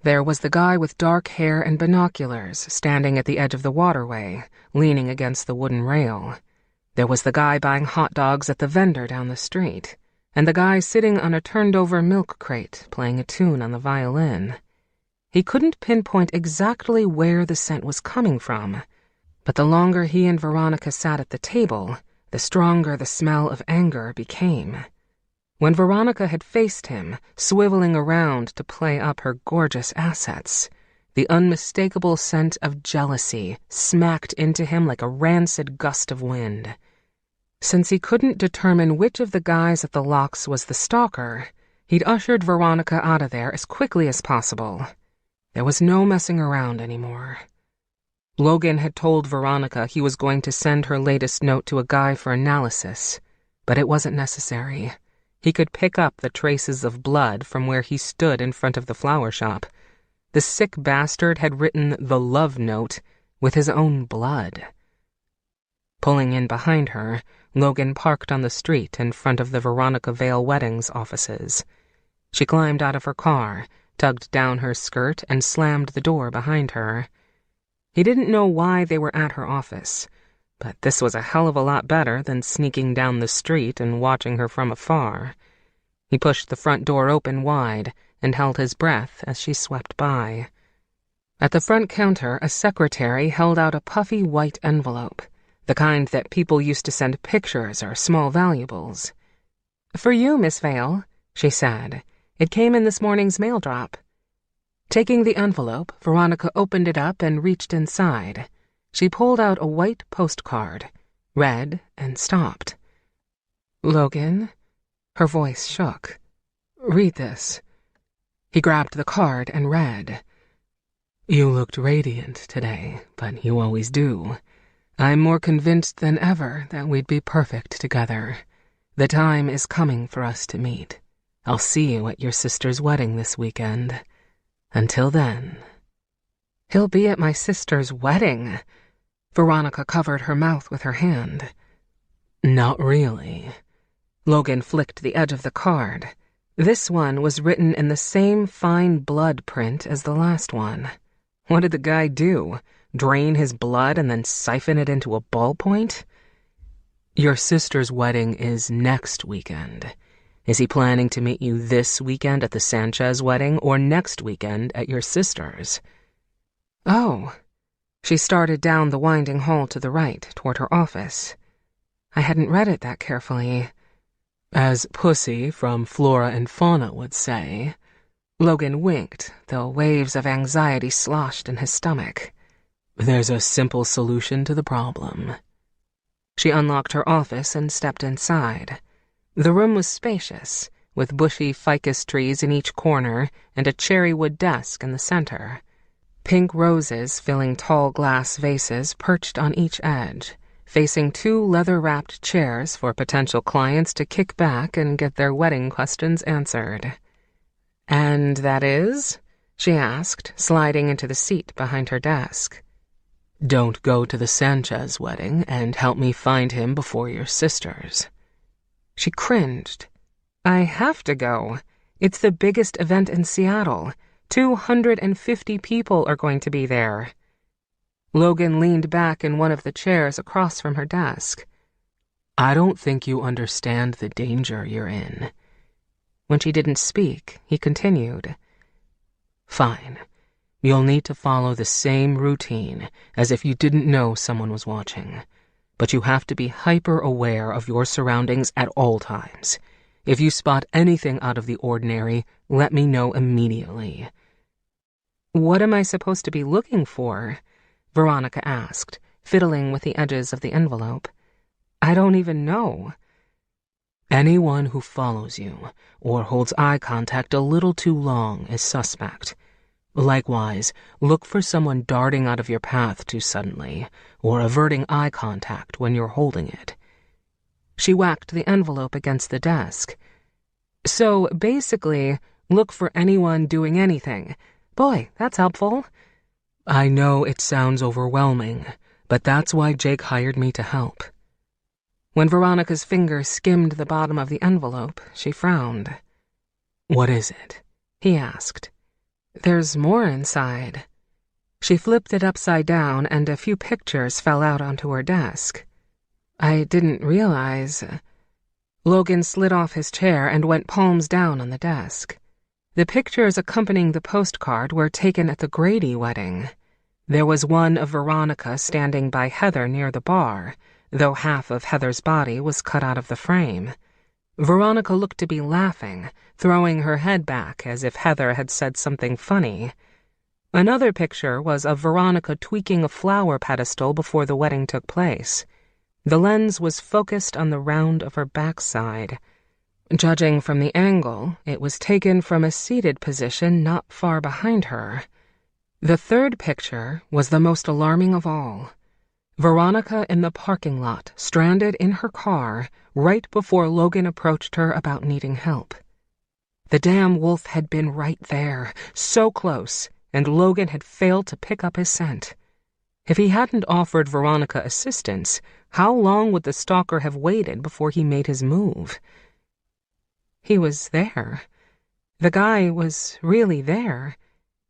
There was the guy with dark hair and binoculars standing at the edge of the waterway, leaning against the wooden rail. There was the guy buying hot dogs at the vendor down the street. and the guy sitting on a turned-over milk crate playing a tune on the violin. He couldn't pinpoint exactly where the scent was coming from, but the longer he and Veronica sat at the table, the stronger the smell of anger became. When Veronica had faced him, swiveling around to play up her gorgeous assets, the unmistakable scent of jealousy smacked into him like a rancid gust of wind. Since he couldn't determine which of the guys at the locks was the stalker, he'd ushered Veronica out of there as quickly as possible. There was no messing around anymore. Logan had told Veronica he was going to send her latest note to a guy for analysis, but it wasn't necessary. He could pick up the traces of blood from where he stood in front of the flower shop. The sick bastard had written the love note with his own blood. Pulling in behind her, Logan parked on the street in front of the Veronica Vale weddings offices. She climbed out of her car, tugged down her skirt, and slammed the door behind her. He didn't know why they were at her office, but this was a hell of a lot better than sneaking down the street and watching her from afar. He pushed the front door open wide and held his breath as she swept by. At the front counter, a secretary held out a puffy white envelope, the kind that people used to send pictures or small valuables. "For you, Miss Vale," she said. "It came in this morning's mail drop." Taking the envelope, Veronica opened it up and reached inside. She pulled out a white postcard, read, and stopped. "Logan?" Her voice shook. "Read this." He grabbed the card and read. "You looked radiant today, but you always do. I'm more convinced than ever that we'd be perfect together. The time is coming for us to meet. I'll see you at your sister's wedding this weekend. Until then..." "He'll be at my sister's wedding?" Veronica covered her mouth with her hand. "Not really." Logan flicked the edge of the card. This one was written in the same fine blood print as the last one. What did the guy do? Drain his blood and then siphon it into a ballpoint? "Your sister's wedding is next weekend. Is he planning to meet you this weekend at the Sanchez wedding or next weekend at your sister's?" "Oh." She started down the winding hall to the right, toward her office. I hadn't read it that carefully. "As Pussy from Flora and Fauna would say." Logan winked, though waves of anxiety sloshed in his stomach. "There's a simple solution to the problem." She unlocked her office and stepped inside. The room was spacious, with bushy ficus trees in each corner and a cherrywood desk in the center. Pink roses filling tall glass vases perched on each edge, facing two leather-wrapped chairs for potential clients to kick back and get their wedding questions answered. "And that is?" she asked, sliding into the seat behind her desk. "Don't go to the Sanchez wedding and help me find him before your sister's." She cringed. "I have to go. It's the biggest event in Seattle. 250 people are going to be there." Logan leaned back in one of the chairs across from her desk. "I don't think you understand the danger you're in." When she didn't speak, he continued. "Fine. You'll need to follow the same routine as if you didn't know someone was watching. But you have to be hyper-aware of your surroundings at all times. If you spot anything out of the ordinary, let me know immediately." "What am I supposed to be looking for?" Veronica asked, fiddling with the edges of the envelope. "I don't even know." "Anyone who follows you or holds eye contact a little too long is suspect. Likewise, look for someone darting out of your path too suddenly or averting eye contact when you're holding it." She whacked the envelope against the desk. "So, basically, look for anyone doing anything. Boy, that's helpful." "I know it sounds overwhelming, but that's why Jake hired me to help." When Veronica's fingers skimmed the bottom of the envelope, she frowned. "What is it?" he asked. "There's more inside." She flipped it upside down and a few pictures fell out onto her desk. "I didn't realize..." Logan slid off his chair and went palms down on the desk. The pictures accompanying the postcard were taken at the Grady wedding. There was one of Veronica standing by Heather near the bar, though half of Heather's body was cut out of the frame. Veronica looked to be laughing, throwing her head back as if Heather had said something funny. Another picture was of Veronica tweaking a flower pedestal before the wedding took place. The lens was focused on the round of her backside. Judging from the angle, it was taken from a seated position not far behind her. The third picture was the most alarming of all. Veronica in the parking lot, stranded in her car, right before Logan approached her about needing help. The damn wolf had been right there, so close, and Logan had failed to pick up his scent. If he hadn't offered Veronica assistance, how long would the stalker have waited before he made his move? He was there. The guy was really there.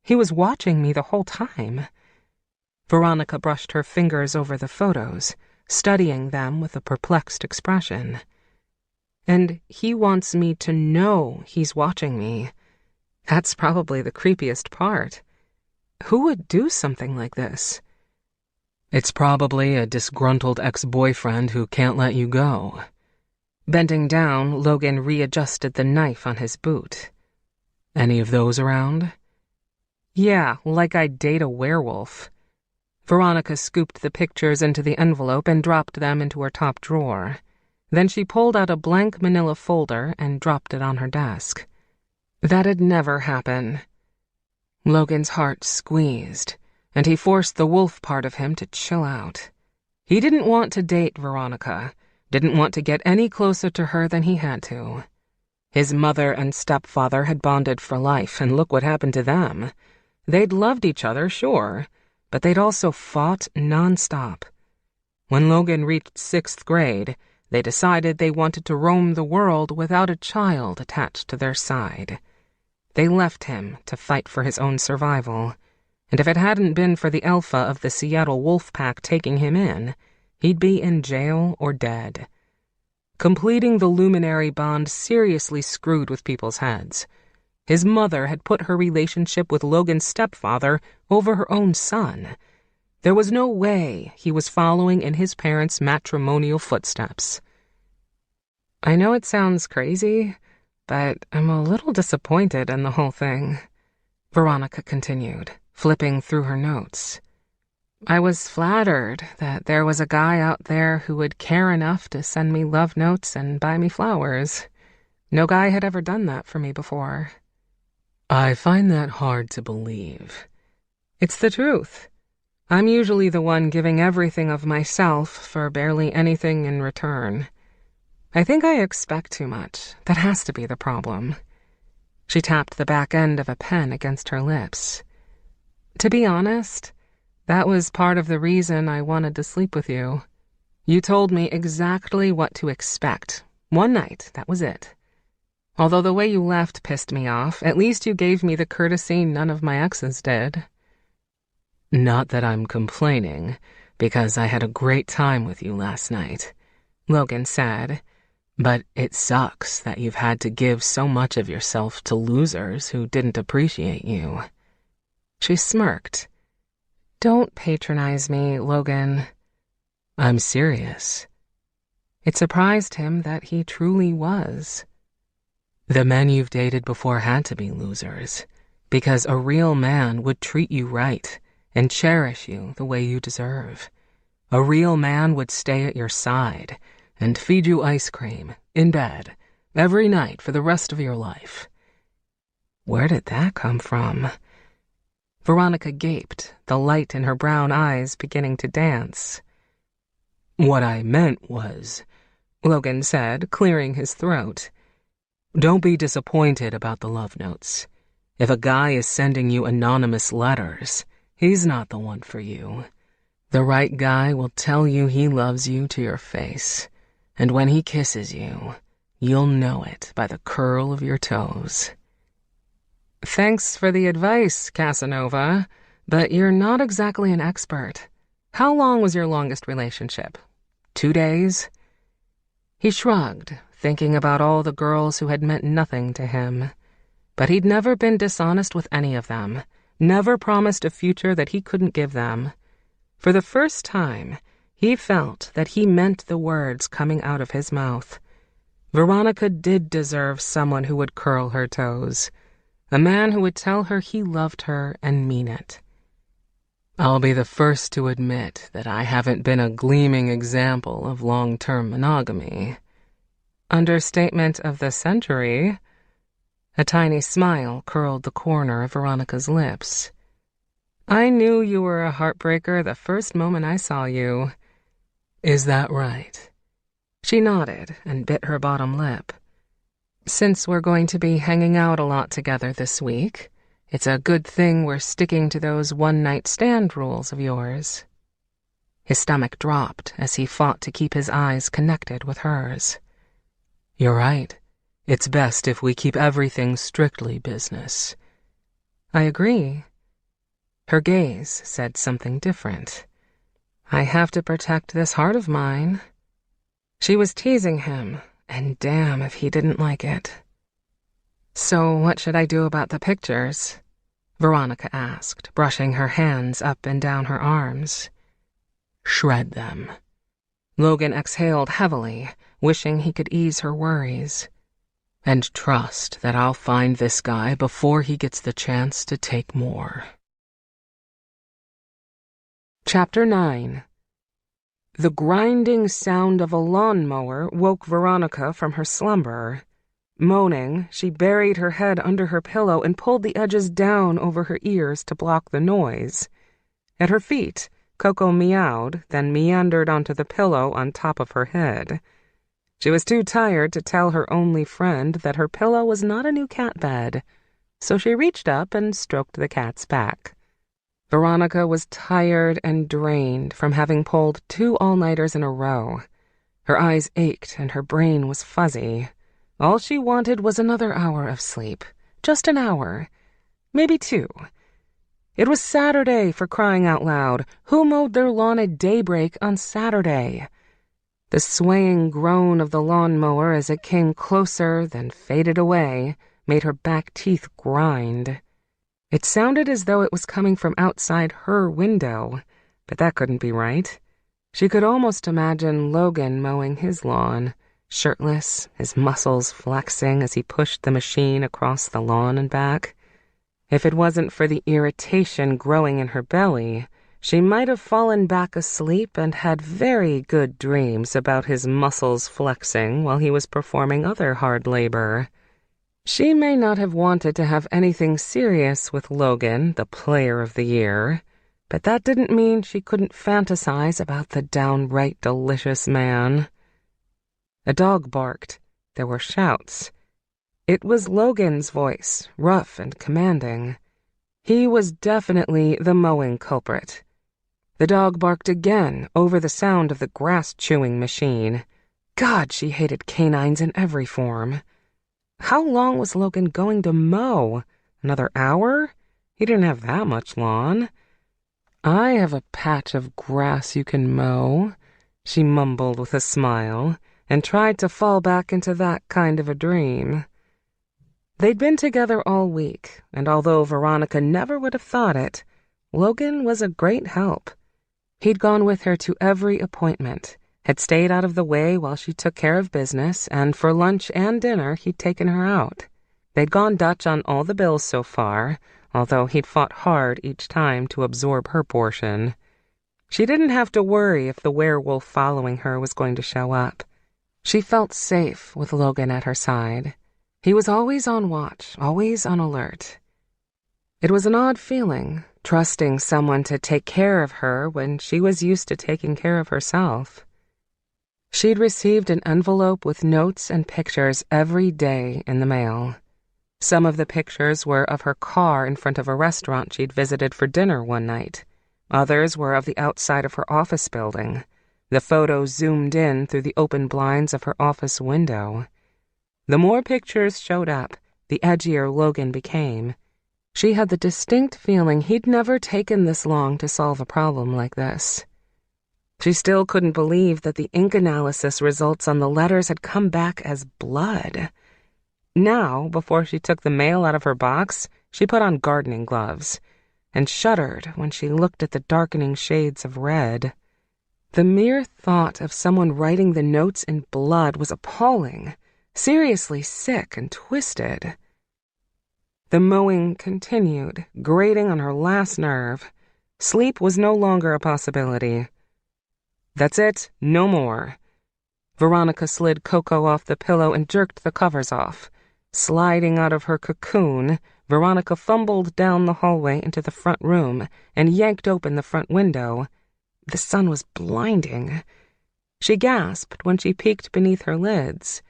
He was watching me the whole time. Veronica brushed her fingers over the photos, studying them with a perplexed expression. And he wants me to know he's watching me. That's probably the creepiest part. Who would do something like this? It's probably a disgruntled ex-boyfriend who can't let you go. Bending down, Logan readjusted the knife on his boot. Any of those around? Yeah, like I'd date a werewolf. Veronica scooped the pictures into the envelope and dropped them into her top drawer. Then she pulled out a blank manila folder and dropped it on her desk. That'd never happen. Logan's heart squeezed, and he forced the wolf part of him to chill out. He didn't want to date Veronica, didn't want to get any closer to her than he had to. His mother and stepfather had bonded for life, and look what happened to them. They'd loved each other, sure, but they'd also fought nonstop. When Logan reached 6th grade, they decided they wanted to roam the world without a child attached to their side. They left him to fight for his own survival, and if it hadn't been for the alpha of the Seattle wolf pack taking him in, he'd be in jail or dead. Completing the luminary bond seriously screwed with people's heads. His mother had put her relationship with Logan's stepfather over her own son. There was no way he was following in his parents' matrimonial footsteps. I know it sounds crazy, but I'm a little disappointed in the whole thing, Veronica continued, flipping through her notes. I was flattered that there was a guy out there who would care enough to send me love notes and buy me flowers. No guy had ever done that for me before. I find that hard to believe. It's the truth. I'm usually the one giving everything of myself for barely anything in return. I think I expect too much. That has to be the problem. She tapped the back end of a pen against her lips. To be honest, that was part of the reason I wanted to sleep with you. You told me exactly what to expect. One night, that was it. Although the way you left pissed me off, at least you gave me the courtesy none of my exes did. Not that I'm complaining, because I had a great time with you last night, Logan said. But it sucks that you've had to give so much of yourself to losers who didn't appreciate you. She smirked. Don't patronize me, Logan. I'm serious. It surprised him that he truly was. The men you've dated before had to be losers, because a real man would treat you right and cherish you the way you deserve. A real man would stay at your side and feed you ice cream, in bed, every night for the rest of your life. Where did that come from? Veronica gaped, the light in her brown eyes beginning to dance. What I meant was, Logan said, clearing his throat, don't be disappointed about the love notes. If a guy is sending you anonymous letters, he's not the one for you. The right guy will tell you he loves you to your face. And when he kisses you, you'll know it by the curl of your toes. Thanks for the advice, Casanova, but you're not exactly an expert. How long was your longest relationship? 2 days? He shrugged, thinking about all the girls who had meant nothing to him. But he'd never been dishonest with any of them, never promised a future that he couldn't give them. For the first time, he felt that he meant the words coming out of his mouth. Veronica did deserve someone who would curl her toes, a man who would tell her he loved her and mean it. I'll be the first to admit that I haven't been a gleaming example of long-term monogamy. Understatement of the century. A tiny smile curled the corner of Veronica's lips. I knew you were a heartbreaker the first moment I saw you. Is that right? She nodded and bit her bottom lip. Since we're going to be hanging out a lot together this week, it's a good thing we're sticking to those one-night stand rules of yours. His stomach dropped as he fought to keep his eyes connected with hers. You're right. It's best if we keep everything strictly business. I agree. Her gaze said something different. I have to protect this heart of mine. She was teasing him, and damn if he didn't like it. So what should I do about the pictures? Veronica asked, brushing her hands up and down her arms. Shred them. Logan exhaled heavily, wishing he could ease her worries. And trust that I'll find this guy before he gets the chance to take more. Chapter 9. The grinding sound of a lawnmower woke Veronica from her slumber. Moaning, she buried her head under her pillow and pulled the edges down over her ears to block the noise. At her feet, Coco meowed, then meandered onto the pillow on top of her head. She was too tired to tell her only friend that her pillow was not a new cat bed, so she reached up and stroked the cat's back. Veronica was tired and drained from having pulled 2 all-nighters in a row. Her eyes ached and her brain was fuzzy. All she wanted was another hour of sleep. Just an hour. Maybe 2. It was Saturday, for crying out loud. Who mowed their lawn at daybreak on Saturday? The swaying groan of the lawnmower as it came closer, then faded away, made her back teeth grind. It sounded as though it was coming from outside her window, but that couldn't be right. She could almost imagine Logan mowing his lawn, shirtless, his muscles flexing as he pushed the machine across the lawn and back. If it wasn't for the irritation growing in her belly, she might have fallen back asleep and had very good dreams about his muscles flexing while he was performing other hard labor. She may not have wanted to have anything serious with Logan, the player of the year, but that didn't mean she couldn't fantasize about the downright delicious man. A dog barked. There were shouts. It was Logan's voice, rough and commanding. He was definitely the mowing culprit. The dog barked again over the sound of the grass-chewing machine. God, she hated canines in every form. How long was Logan going to mow? Another hour? He didn't have that much lawn. I have a patch of grass you can mow, she mumbled with a smile, and tried to fall back into that kind of a dream. They'd been together all week, and although Veronica never would have thought it, Logan was a great help. He'd gone with her to every appointment, had stayed out of the way while she took care of business, and for lunch and dinner he'd taken her out. They'd gone Dutch on all the bills so far, although he'd fought hard each time to absorb her portion. She didn't have to worry if the werewolf following her was going to show up. She felt safe with Logan at her side. He was always on watch, always on alert. It was an odd feeling, trusting someone to take care of her when she was used to taking care of herself. She'd received an envelope with notes and pictures every day in the mail. Some of the pictures were of her car in front of a restaurant she'd visited for dinner one night. Others were of the outside of her office building. The photos zoomed in through the open blinds of her office window. The more pictures showed up, the edgier Logan became. She had the distinct feeling he'd never taken this long to solve a problem like this. She still couldn't believe that the ink analysis results on the letters had come back as blood. Now, before she took the mail out of her box, she put on gardening gloves and shuddered when she looked at the darkening shades of red. The mere thought of someone writing the notes in blood was appalling, seriously sick and twisted. The mowing continued, grating on her last nerve. Sleep was no longer a possibility. That's it, no more. Veronica slid Coco off the pillow and jerked the covers off. Sliding out of her cocoon, Veronica fumbled down the hallway into the front room and yanked open the front window. The sun was blinding. She gasped when she peeked beneath her lids.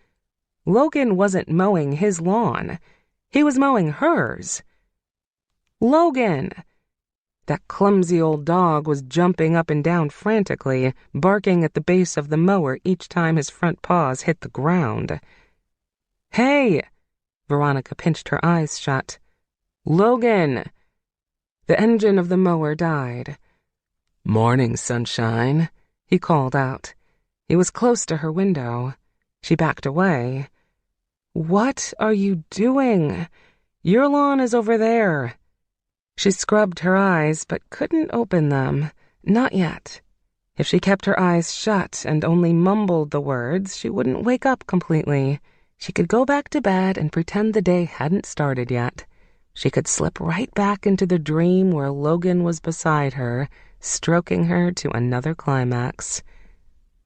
Logan wasn't mowing his lawn. He was mowing hers. Logan! That clumsy old dog was jumping up and down frantically, barking at the base of the mower each time his front paws hit the ground. "Hey!" Veronica pinched her eyes shut. "Logan!" The engine of the mower died. "Morning, sunshine," he called out. He was close to her window. She backed away. "What are you doing? Your lawn is over there." She scrubbed her eyes, but couldn't open them. Not yet. If she kept her eyes shut and only mumbled the words, she wouldn't wake up completely. She could go back to bed and pretend the day hadn't started yet. She could slip right back into the dream where Logan was beside her, stroking her to another climax.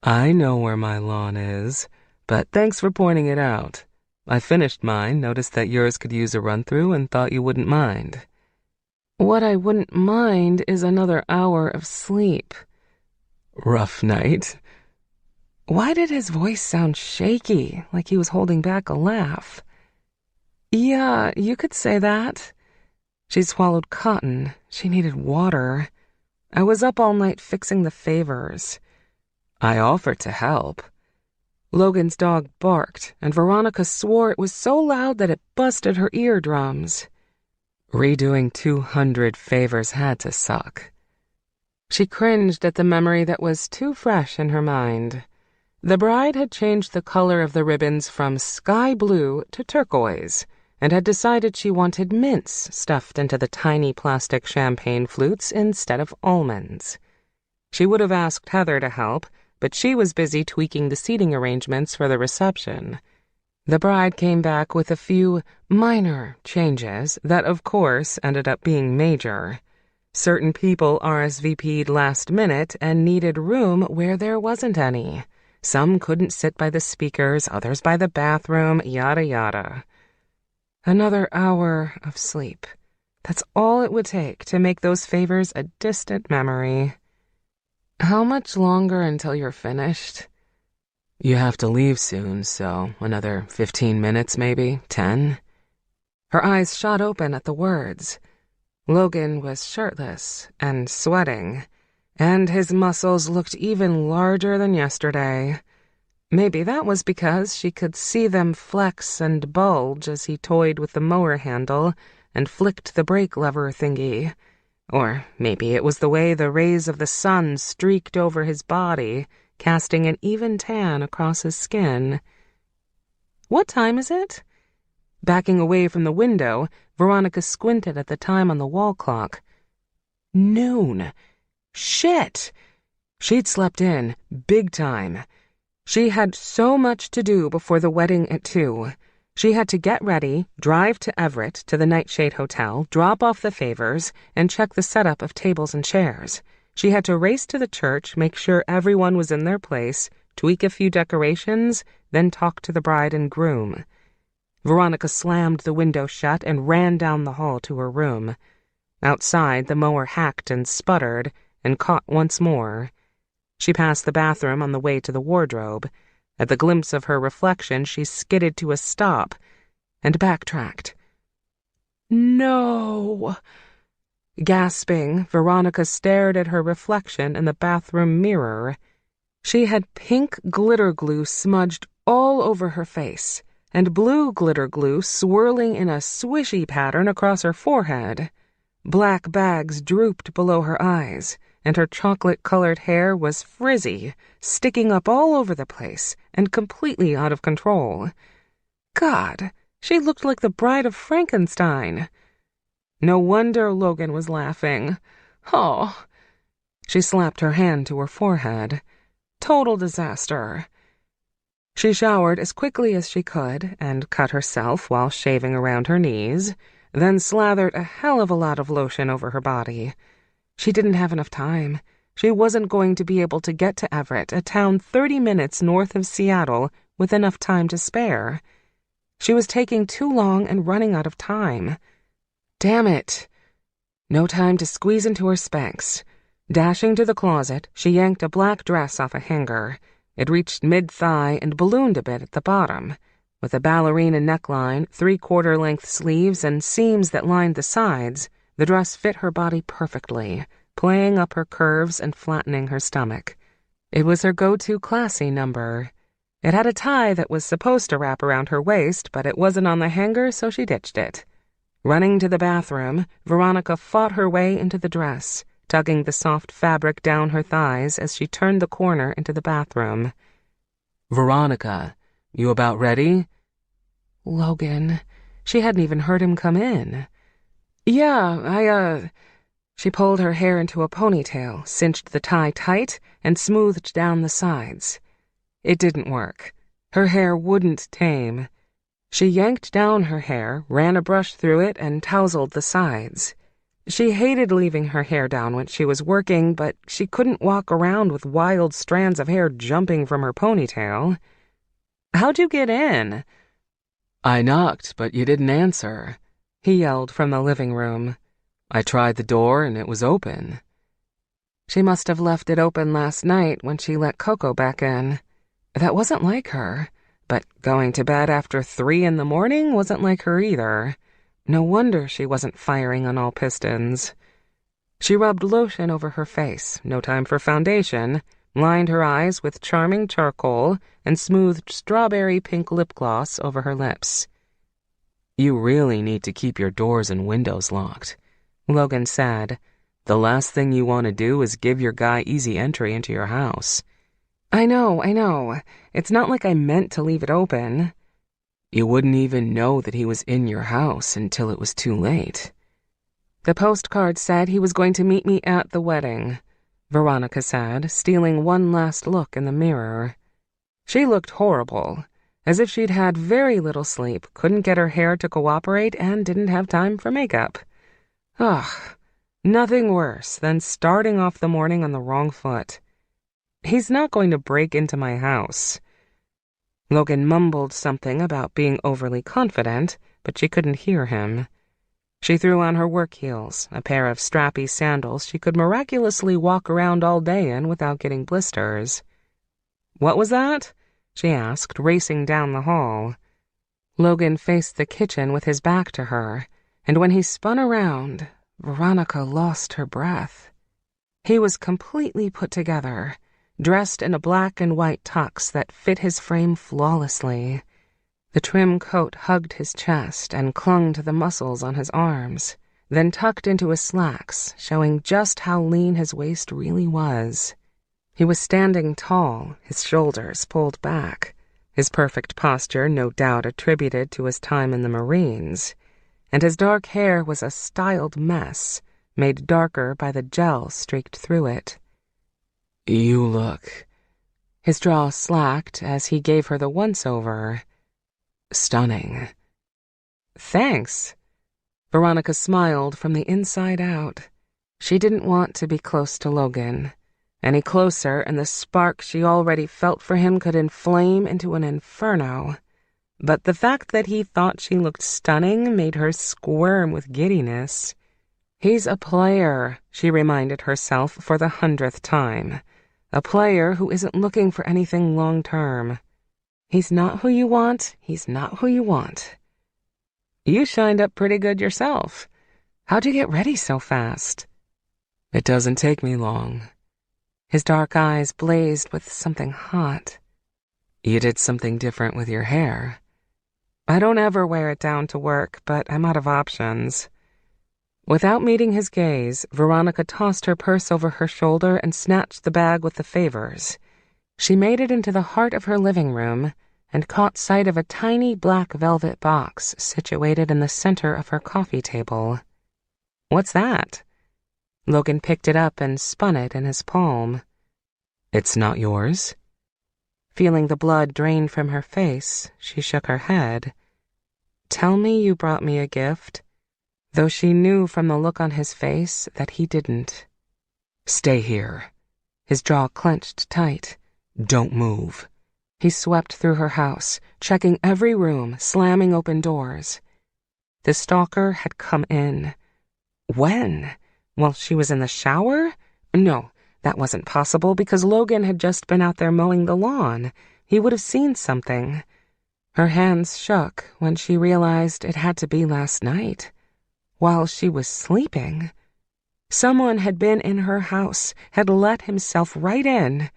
"I know where my lawn is, but thanks for pointing it out. I finished mine, noticed that yours could use a run-through, and thought you wouldn't mind." "What I wouldn't mind is another hour of sleep." "Rough night?" Why did his voice sound shaky, like he was holding back a laugh? "Yeah, you could say that." She swallowed cotton. She needed water. "I was up all night fixing the favors." "I offered to help." Logan's dog barked, and Veronica swore it was so loud that it busted her eardrums. Redoing 200 favors had to suck. She cringed at the memory that was too fresh in her mind. The bride had changed the color of the ribbons from sky blue to turquoise, and had decided she wanted mints stuffed into the tiny plastic champagne flutes instead of almonds. She would have asked Heather to help, but she was busy tweaking the seating arrangements for the reception. The bride came back with a few minor changes that, of course, ended up being major. Certain people RSVP'd last minute and needed room where there wasn't any. Some couldn't sit by the speakers, others by the bathroom, yada yada. Another hour of sleep. That's all it would take to make those favors a distant memory. "How much longer until you're finished?" "You have to leave soon, so another 15 minutes maybe, 10. Her eyes shot open at the words. Logan was shirtless and sweating, and his muscles looked even larger than yesterday. Maybe that was because she could see them flex and bulge as he toyed with the mower handle and flicked the brake lever thingy. Or maybe it was the way the rays of the sun streaked over his body, casting an even tan across his skin. "What time is it?" Backing away from the window, Veronica squinted at the time on the wall clock. Noon. Shit! She'd slept in, big time. She had so much to do before the wedding at 2. She had to get ready, drive to Everett to the Nightshade Hotel, drop off the favors, and check the setup of tables and chairs. She had to race to the church, make sure everyone was in their place, tweak a few decorations, then talk to the bride and groom. Veronica slammed the window shut and ran down the hall to her room. Outside, the mower hacked and sputtered and caught once more. She passed the bathroom on the way to the wardrobe. At the glimpse of her reflection, she skidded to a stop and backtracked. No! Gasping, Veronica stared at her reflection in the bathroom mirror. She had pink glitter glue smudged all over her face, and blue glitter glue swirling in a swishy pattern across her forehead. Black bags drooped below her eyes, and her chocolate-colored hair was frizzy, sticking up all over the place, and completely out of control. God, she looked like the bride of Frankenstein. No wonder Logan was laughing. Oh. She slapped her hand to her forehead. Total disaster. She showered as quickly as she could and cut herself while shaving around her knees, then slathered a hell of a lot of lotion over her body. She didn't have enough time. She wasn't going to be able to get to Everett, a town 30 minutes north of Seattle, with enough time to spare. She was taking too long and running out of time. Damn it. No time to squeeze into her Spanx. Dashing to the closet, she yanked a black dress off a hanger. It reached mid-thigh and ballooned a bit at the bottom. With a ballerina neckline, 3/4-length sleeves, and seams that lined the sides, the dress fit her body perfectly, playing up her curves and flattening her stomach. It was her go-to classy number. It had a tie that was supposed to wrap around her waist, but it wasn't on the hanger, so she ditched it. Running to the bathroom, Veronica fought her way into the dress, tugging the soft fabric down her thighs as she turned the corner into the bathroom. "Veronica, you about ready?" Logan. She hadn't even heard him come in. Yeah, She pulled her hair into a ponytail, cinched the tie tight, and smoothed down the sides. It didn't work. Her hair wouldn't tame. She yanked down her hair, ran a brush through it, and tousled the sides. She hated leaving her hair down when she was working, but she couldn't walk around with wild strands of hair jumping from her ponytail. "How'd you get in?" "I knocked, but you didn't answer," he yelled from the living room. "I tried the door and it was open." She must have left it open last night when she let Coco back in. That wasn't like her, but going to bed after 3 in the morning wasn't like her either. No wonder she wasn't firing on all pistons. She rubbed lotion over her face, no time for foundation, lined her eyes with charming charcoal, and smoothed strawberry pink lip gloss over her lips. "You really need to keep your doors and windows locked," Logan said. "The last thing you want to do is give your guy easy entry into your house." I know. It's not like I meant to leave it open." "You wouldn't even know that he was in your house until it was too late." "The postcard said he was going to meet me at the wedding," Veronica said, stealing one last look in the mirror. She looked horrible, as if she'd had very little sleep, couldn't get her hair to cooperate, and didn't have time for makeup. Ugh, nothing worse than starting off the morning on the wrong foot. He's not going to break into my house. Logan mumbled something about being overly confident, but she couldn't hear him. She threw on her work heels, a pair of strappy sandals she could miraculously walk around all day in without getting blisters. "What was that?" she asked, racing down the hall. Logan faced the kitchen with his back to her, and when he spun around, Veronica lost her breath. He was completely put together, dressed in a black and white tux that fit his frame flawlessly. The trim coat hugged his chest and clung to the muscles on his arms, then tucked into his slacks, showing just how lean his waist really was. He was standing tall, his shoulders pulled back, his perfect posture no doubt attributed to his time in the Marines, and his dark hair was a styled mess, made darker by the gel streaked through it. "You look..." His jaw slacked as he gave her the once-over. "Stunning." "Thanks." Veronica smiled from the inside out. She didn't want to be close to Logan. Any closer, and the spark she already felt for him could inflame into an inferno. But the fact that he thought she looked stunning made her squirm with giddiness. He's a player, she reminded herself for the 100th time. A player who isn't looking for anything long-term. He's not who you want. He's not who you want. You shined up pretty good yourself. How'd you get ready so fast? "It doesn't take me long." His dark eyes blazed with something hot. "You did something different with your hair." "I don't ever wear it down to work, but I'm out of options." Without meeting his gaze, Veronica tossed her purse over her shoulder and snatched the bag with the favors. She made it into the heart of her living room and caught sight of a tiny black velvet box situated in the center of her coffee table. "What's that?" Logan picked it up and spun it in his palm. "It's not yours?" Feeling the blood drain from her face, she shook her head. "Tell me you brought me a gift," though she knew from the look on his face that he didn't. "Stay here." His jaw clenched tight. "Don't move." He swept through her house, checking every room, slamming open doors. The stalker had come in. When? While she was in the shower? No, that wasn't possible because Logan had just been out there mowing the lawn. He would have seen something. Her hands shook when she realized it had to be last night, while she was sleeping. Someone had been in her house, had let himself right in.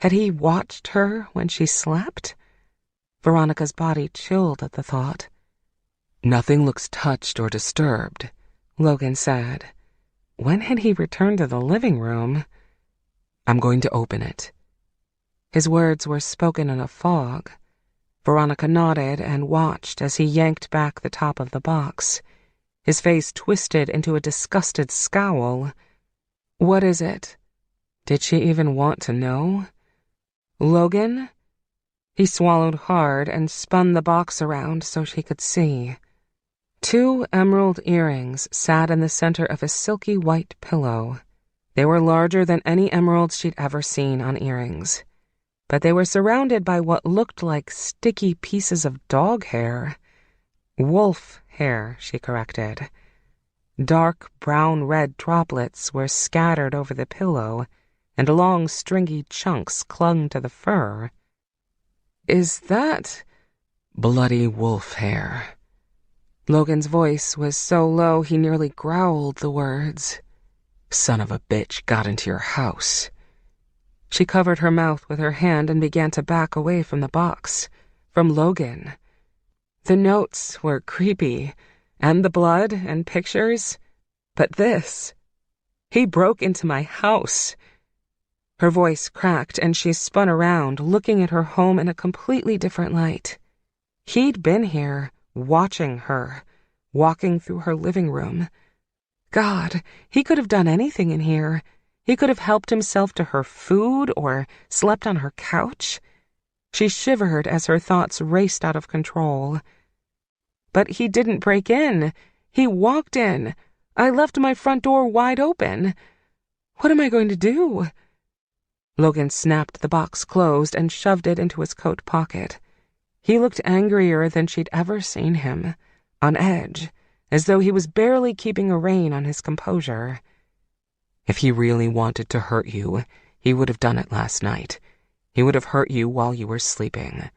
Had he watched her when she slept? Veronica's body chilled at the thought. "Nothing looks touched or disturbed," Logan said. When had he returned to the living room? "I'm going to open it." His words were spoken in a fog. Veronica nodded and watched as he yanked back the top of the box. His face twisted into a disgusted scowl. What is it? Did she even want to know? Logan? He swallowed hard and spun the box around so she could see. 2 emerald earrings sat in the center of a silky white pillow. They were larger than any emeralds she'd ever seen on earrings, but they were surrounded by what looked like sticky pieces of dog hair. Wolf hair, she corrected. Dark brown-red droplets were scattered over the pillow, and long stringy chunks clung to the fur. "Is that—" "Bloody wolf hair." Logan's voice was so low he nearly growled the words. "Son of a bitch got into your house." She covered her mouth with her hand and began to back away from the box, from Logan. The notes were creepy, and the blood and pictures, but this. He broke into my house. Her voice cracked and she spun around, looking at her home in a completely different light. He'd been here, watching her, walking through her living room. God, he could have done anything in here. He could have helped himself to her food or slept on her couch. She shivered as her thoughts raced out of control. But he didn't break in. He walked in. I left my front door wide open. What am I going to do? Logan snapped the box closed and shoved it into his coat pocket. He looked angrier than she'd ever seen him, on edge, as though he was barely keeping a rein on his composure. If he really wanted to hurt you, he would have done it last night. He would have hurt you while you were sleeping.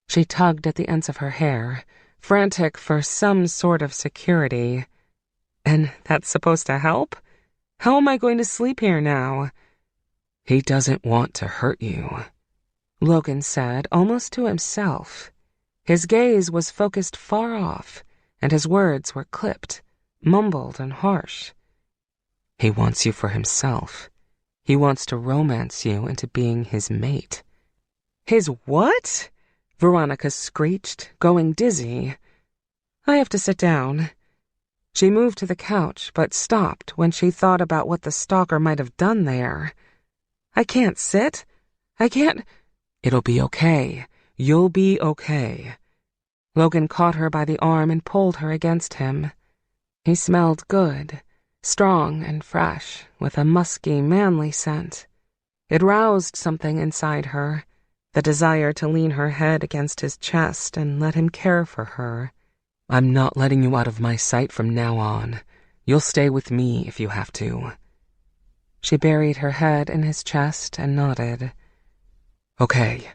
She tugged at the ends of her hair, frantic for some sort of security. And that's supposed to help? How am I going to sleep here now? He doesn't want to hurt you, Logan said, almost to himself. His gaze was focused far off, and his words were clipped, mumbled and harsh. He wants you for himself. He wants to romance you into being his mate. His what? Veronica screeched, going dizzy. I have to sit down. She moved to the couch, but stopped when she thought about what the stalker might have done there. I can't sit. I can't. It'll be okay. You'll be okay. Logan caught her by the arm and pulled her against him. He smelled good, strong and fresh, with a musky, manly scent. It roused something inside her, the desire to lean her head against his chest and let him care for her. I'm not letting you out of my sight from now on. You'll stay with me if you have to. She buried her head in his chest and nodded. Okay,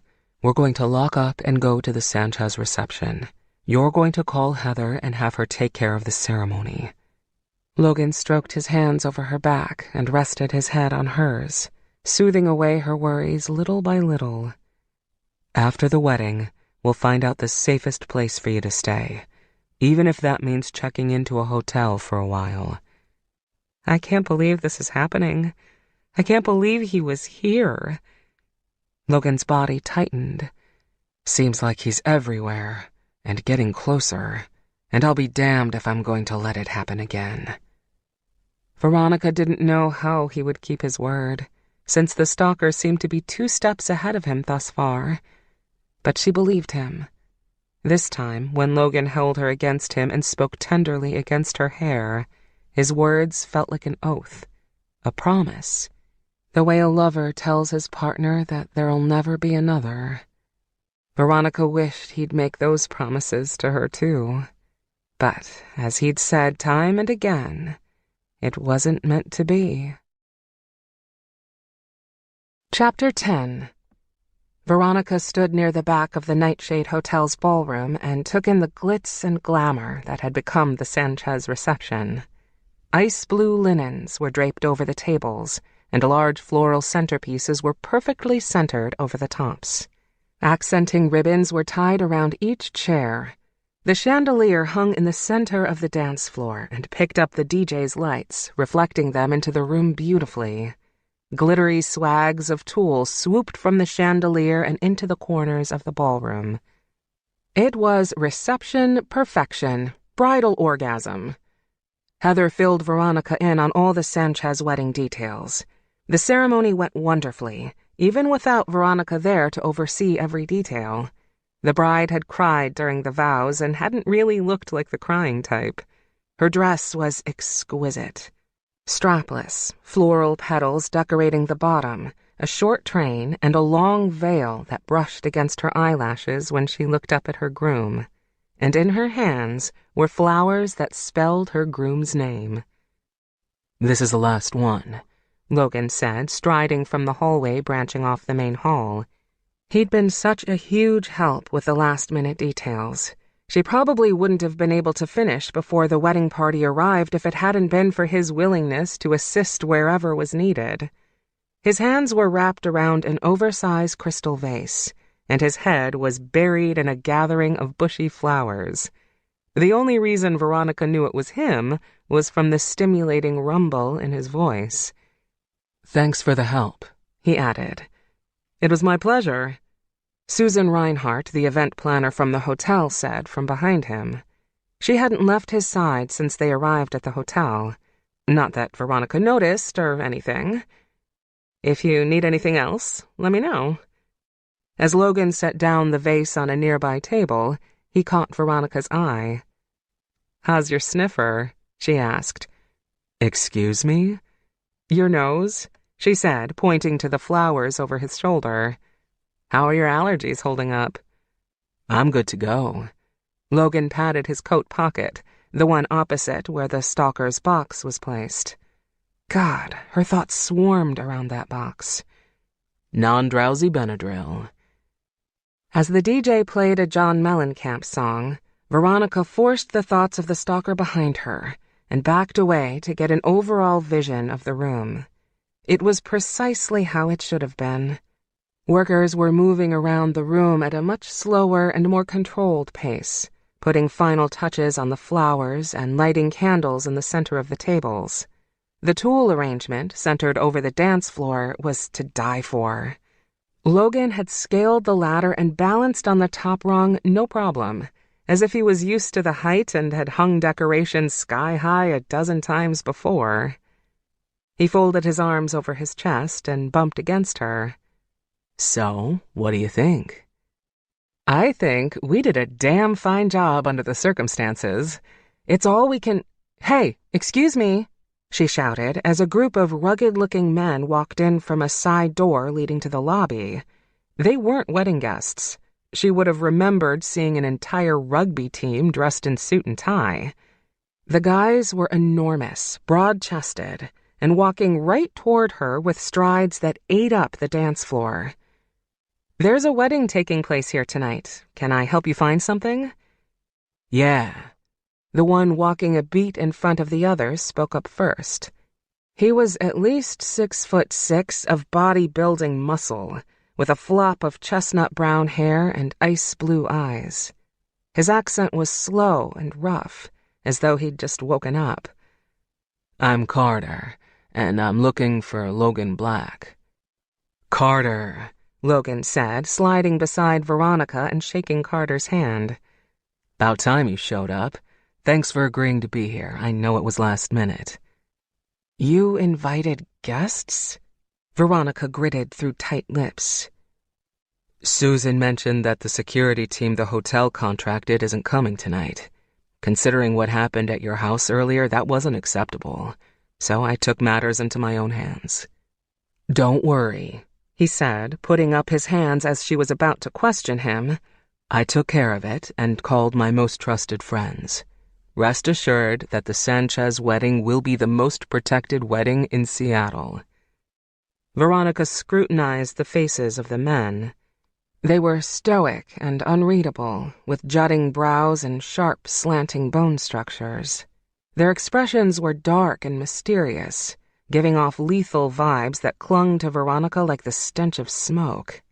we're going to lock up and go to the Sanchez reception. You're going to call Heather and have her take care of the ceremony. Logan stroked his hands over her back and rested his head on hers, soothing away her worries little by little. After the wedding, we'll find out the safest place for you to stay. even if that means checking into a hotel for a while. I can't believe this is happening. I can't believe he was here. Logan's body tightened. Seems like he's everywhere, and getting closer, and I'll be damned if I'm going to let it happen again. Veronica didn't know how he would keep his word, since the stalker seemed to be 2 steps ahead of him thus far. But she believed him. This time, when Logan held her against him and spoke tenderly against her hair, his words felt like an oath, a promise, the way a lover tells his partner that there'll never be another. Veronica wished he'd make those promises to her too. But, as he'd said time and again, it wasn't meant to be. Chapter 10. Veronica stood near the back of the Nightshade Hotel's ballroom and took in the glitz and glamour that had become the Sanchez reception. Ice blue linens were draped over the tables, and large floral centerpieces were perfectly centered over the tops. Accenting ribbons were tied around each chair. The chandelier hung in the center of the dance floor and picked up the DJ's lights, reflecting them into the room beautifully. Glittery swags of tulle swooped from the chandelier and into the corners of the ballroom. It was reception perfection, bridal orgasm. Heather filled Veronica in on all the Sanchez wedding details. The ceremony went wonderfully, even without Veronica there to oversee every detail. The bride had cried during the vows and hadn't really looked like the crying type. Her dress was exquisite. Strapless, floral petals decorating the bottom, a short train, and a long veil that brushed against her eyelashes when she looked up at her groom. And in her hands were flowers that spelled her groom's name. "This is the last one," Logan said, striding from the hallway branching off the main hall. He'd been such a huge help with the last-minute details. She probably wouldn't have been able to finish before the wedding party arrived if it hadn't been for his willingness to assist wherever was needed. His hands were wrapped around an oversized crystal vase, and his head was buried in a gathering of bushy flowers. The only reason Veronica knew it was him was from the stimulating rumble in his voice. "Thanks for the help," he added. "It was my pleasure," Susan Reinhardt, the event planner from the hotel, said from behind him. She hadn't left his side since they arrived at the hotel. Not that Veronica noticed or anything. "If you need anything else, let me know." As Logan set down the vase on a nearby table, he caught Veronica's eye. "How's your sniffer?" she asked. "Excuse me?" "Your nose," she said, pointing to the flowers over his shoulder. "How are your allergies holding up?" "I'm good to go." Logan patted his coat pocket, the one opposite where the stalker's box was placed. God, her thoughts swarmed around that box. "Non-drowsy Benadryl." As the DJ played a John Mellencamp song, Veronica forced the thoughts of the stalker behind her and backed away to get an overall vision of the room. It was precisely how it should have been. Workers were moving around the room at a much slower and more controlled pace, putting final touches on the flowers and lighting candles in the center of the tables. The tulle arrangement, centered over the dance floor, was to die for. Logan had scaled the ladder and balanced on the top rung no problem, as if he was used to the height and had hung decorations sky-high a dozen times before. He folded his arms over his chest and bumped against her. "So, what do you think?" "I think we did a damn fine job under the circumstances. It's all we can—" "Hey, excuse me!" she shouted as a group of rugged-looking men walked in from a side door leading to the lobby. They weren't wedding guests. She would have remembered seeing an entire rugby team dressed in suit and tie. The guys were enormous, broad-chested, and walking right toward her with strides that ate up the dance floor. "There's a wedding taking place here tonight. Can I help you find something?" "Yeah." The one walking a beat in front of the others spoke up first. He was at least 6'6" of bodybuilding muscle, with a flop of chestnut brown hair and ice blue eyes. His accent was slow and rough, as though he'd just woken up. "I'm Carter, and I'm looking for Logan Black." "Carter," Logan said, sliding beside Veronica and shaking Carter's hand. "About time you showed up. Thanks for agreeing to be here. I know it was last minute." "You invited guests?" Veronica gritted through tight lips. "Susan mentioned that the security team the hotel contracted isn't coming tonight. Considering what happened at your house earlier, that wasn't acceptable. So I took matters into my own hands." "Don't worry," he said, putting up his hands as she was about to question him. "I took care of it and called my most trusted friends. Rest assured that the Sanchez wedding will be the most protected wedding in Seattle." Veronica scrutinized the faces of the men. They were stoic and unreadable, with jutting brows and sharp, slanting bone structures. Their expressions were dark and mysterious, giving off lethal vibes that clung to Veronica like the stench of smoke.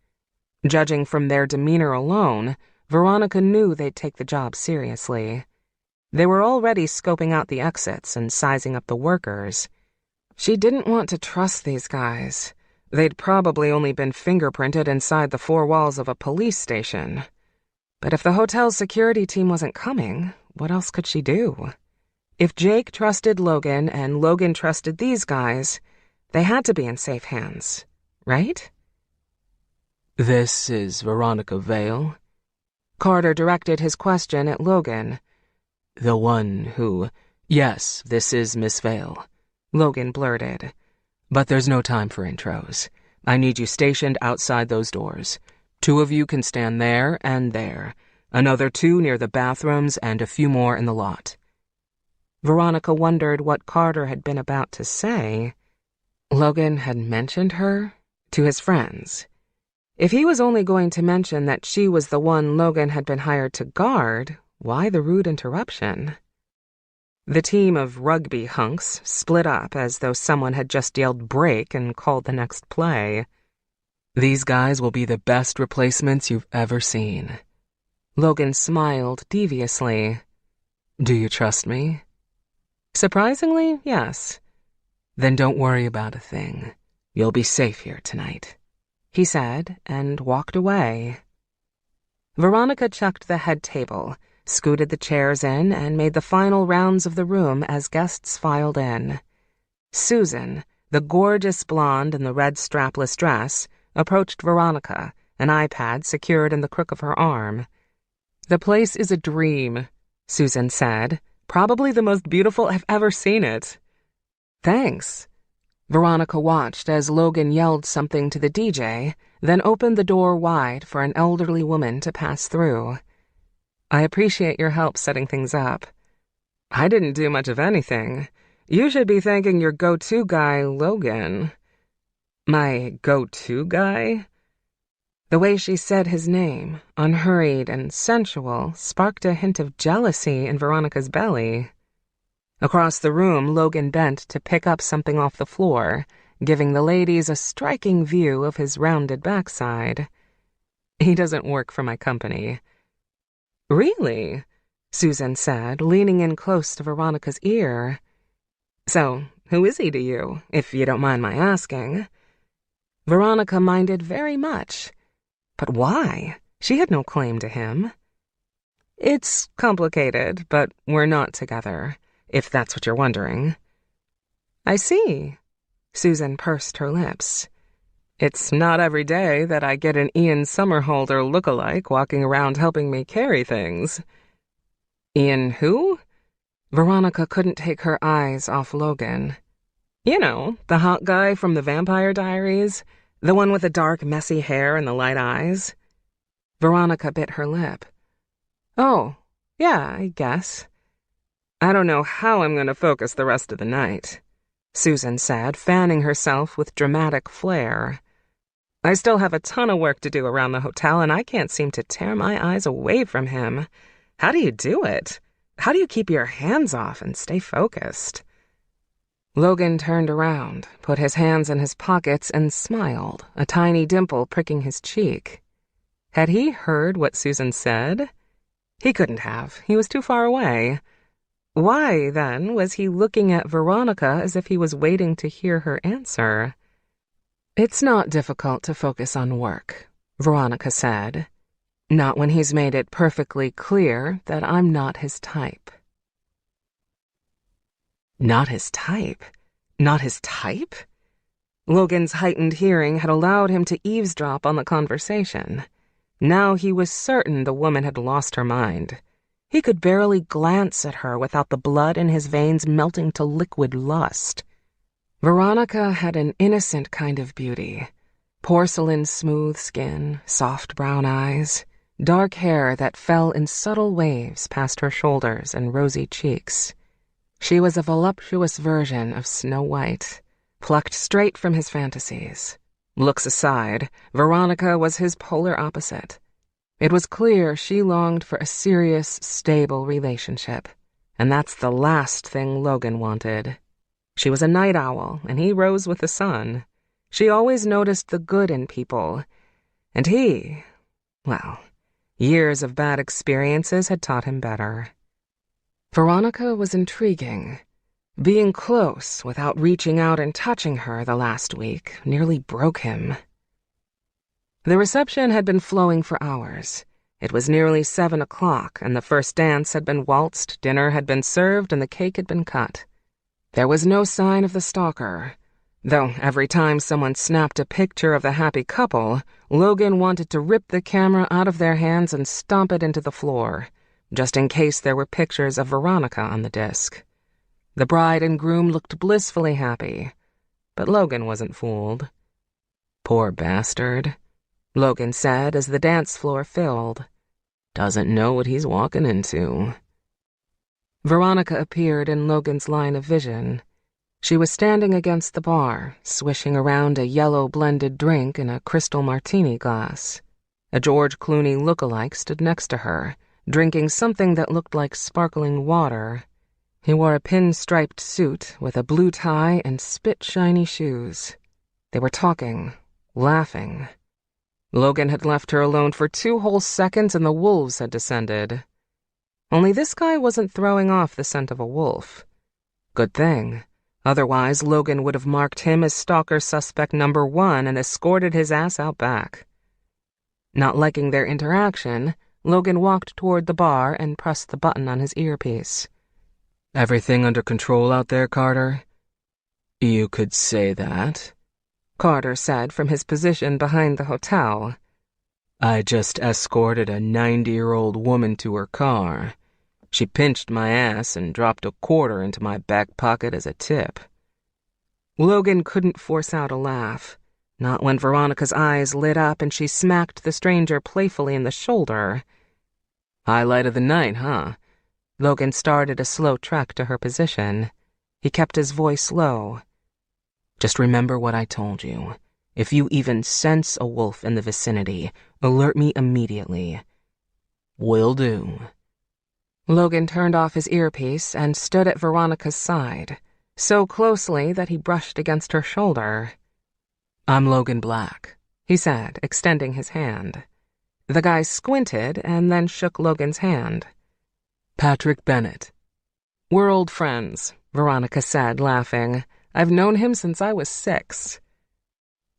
Judging from their demeanor alone, Veronica knew they'd take the job seriously. They were already scoping out the exits and sizing up the workers. She didn't want to trust these guys. They'd probably only been fingerprinted inside the four walls of a police station. But if the hotel's security team wasn't coming, what else could she do? If Jake trusted Logan and Logan trusted these guys, they had to be in safe hands, right? "This is Veronica Vale?" Carter directed his question at Logan. "The one who—" "Yes, this is Miss Vale," Logan blurted. "But there's no time for intros. I need you stationed outside those doors. 2 of you can stand there and there. Another 2 near the bathrooms and a few more in the lot." Veronica wondered what Carter had been about to say. Logan had mentioned her to his friends. If he was only going to mention that she was the one Logan had been hired to guard, why the rude interruption? The team of rugby hunks split up as though someone had just yelled break and called the next play. "These guys will be the best replacements you've ever seen." Logan smiled deviously. "Do you trust me?" "Surprisingly, yes." "Then don't worry about a thing. You'll be safe here tonight," he said, and walked away. Veronica checked the head table, scooted the chairs in, and made the final rounds of the room as guests filed in. Susan, the gorgeous blonde in the red strapless dress, approached Veronica, an iPad secured in the crook of her arm. "The place is a dream," Susan said. "Probably the most beautiful I've ever seen it." "Thanks." Veronica watched as Logan yelled something to the DJ, then opened the door wide for an elderly woman to pass through. "I appreciate your help setting things up." "I didn't do much of anything. You should be thanking your go-to guy, Logan." "My go-to guy?" The way she said his name, unhurried and sensual, sparked a hint of jealousy in Veronica's belly. Across the room, Logan bent to pick up something off the floor, giving the ladies a striking view of his rounded backside. "He doesn't work for my company." "Really?" Susan said, leaning in close to Veronica's ear. "So, who is he to you, if you don't mind my asking?" Veronica minded very much. But why? She had no claim to him. "It's complicated, but we're not together, if that's what you're wondering." "I see." Susan pursed her lips. "It's not every day that I get an Ian Somerhalder look-alike walking around helping me carry things." "Ian who?" Veronica couldn't take her eyes off Logan. "You know, the hot guy from the Vampire Diaries, the one with the dark, messy hair and the light eyes." Veronica bit her lip. "Oh, yeah, I guess." "I don't know how I'm going to focus the rest of the night," Susan said, fanning herself with dramatic flair. "I still have a ton of work to do around the hotel, and I can't seem to tear my eyes away from him. How do you do it? How do you keep your hands off and stay focused?" Logan turned around, put his hands in his pockets, and smiled, a tiny dimple pricking his cheek. Had he heard what Susan said? He couldn't have. He was too far away. Why, then, was he looking at Veronica as if he was waiting to hear her answer? "It's not difficult to focus on work," Veronica said. "Not when he's made it perfectly clear that I'm not his type." Not his type? Not his type? Logan's heightened hearing had allowed him to eavesdrop on the conversation. Now he was certain the woman had lost her mind. He could barely glance at her without the blood in his veins melting to liquid lust. Veronica had an innocent kind of beauty. Porcelain smooth skin, soft brown eyes, dark hair that fell in subtle waves past her shoulders and rosy cheeks. She was a voluptuous version of Snow White, plucked straight from his fantasies. Looks aside, Veronica was his polar opposite. It was clear she longed for a serious, stable relationship, and that's the last thing Logan wanted. She was a night owl, and he rose with the sun. She always noticed the good in people, and he, well, years of bad experiences had taught him better. Veronica was intriguing. Being close without reaching out and touching her the last week nearly broke him. The reception had been flowing for hours. It was nearly 7 o'clock, and the first dance had been waltzed, dinner had been served, and the cake had been cut. There was no sign of the stalker, though every time someone snapped a picture of the happy couple, Logan wanted to rip the camera out of their hands and stomp it into the floor, just in case there were pictures of Veronica on the disc. The bride and groom looked blissfully happy, but Logan wasn't fooled. "Poor bastard," Logan said as the dance floor filled. "Doesn't know what he's walking into." Veronica appeared in Logan's line of vision. She was standing against the bar, swishing around a yellow blended drink in a crystal martini glass. A George Clooney lookalike stood next to her, drinking something that looked like sparkling water. He wore a pinstriped suit with a blue tie and spit-shiny shoes. They were talking, laughing. Logan had left her alone for 2 whole seconds and the wolves had descended. Only this guy wasn't throwing off the scent of a wolf. Good thing. Otherwise, Logan would have marked him as stalker suspect number 1 and escorted his ass out back. Not liking their interaction, Logan walked toward the bar and pressed the button on his earpiece. "Everything under control out there, Carter?" "You could say that," Carter said from his position behind the hotel. "I just escorted a 90-year-old woman to her car. She pinched my ass and dropped a quarter into my back pocket as a tip." Logan couldn't force out a laugh, not when Veronica's eyes lit up and she smacked the stranger playfully in the shoulder. "Highlight of the night, huh?" Logan started a slow trek to her position. He kept his voice low. "Just remember what I told you. If you even sense a wolf in the vicinity, alert me immediately." "Will do." Logan turned off his earpiece and stood at Veronica's side, so closely that he brushed against her shoulder. "I'm Logan Black," he said, extending his hand. The guy squinted and then shook Logan's hand. "Patrick Bennett." "We're old friends," Veronica said, laughing. "I've known him since I was 6.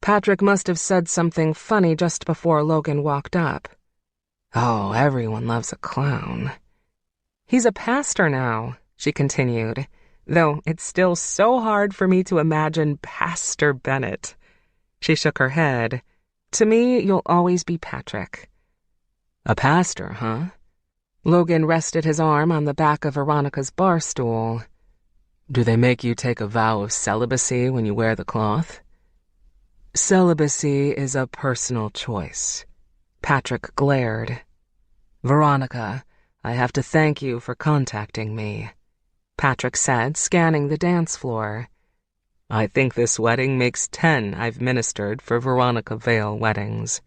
Patrick must have said something funny just before Logan walked up. Oh, everyone loves a clown. "He's a pastor now," she continued, "though it's still so hard for me to imagine Pastor Bennett." She shook her head. "To me, you'll always be Patrick." "A pastor, huh?" Logan rested his arm on the back of Veronica's bar stool. "Do they make you take a vow of celibacy when you wear the cloth?" "Celibacy is a personal choice." Patrick glared. "Veronica, I have to thank you for contacting me," Patrick said, scanning the dance floor. "I think this wedding makes 10 I've ministered for Veronica Vale weddings."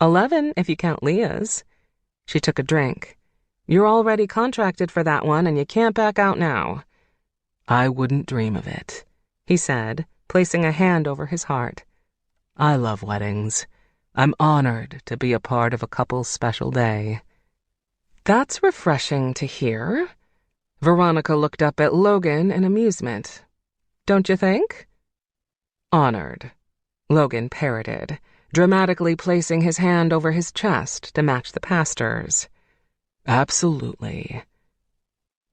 11, if you count Leah's. She took a drink. "You're already contracted for that one, and you can't back out now." "I wouldn't dream of it," he said, placing a hand over his heart. "I love weddings. I'm honored to be a part of a couple's special day." That's refreshing to hear. Veronica looked up at Logan in amusement. Don't you think? Honored, Logan parroted, dramatically placing his hand over his chest to match the pastor's. Absolutely.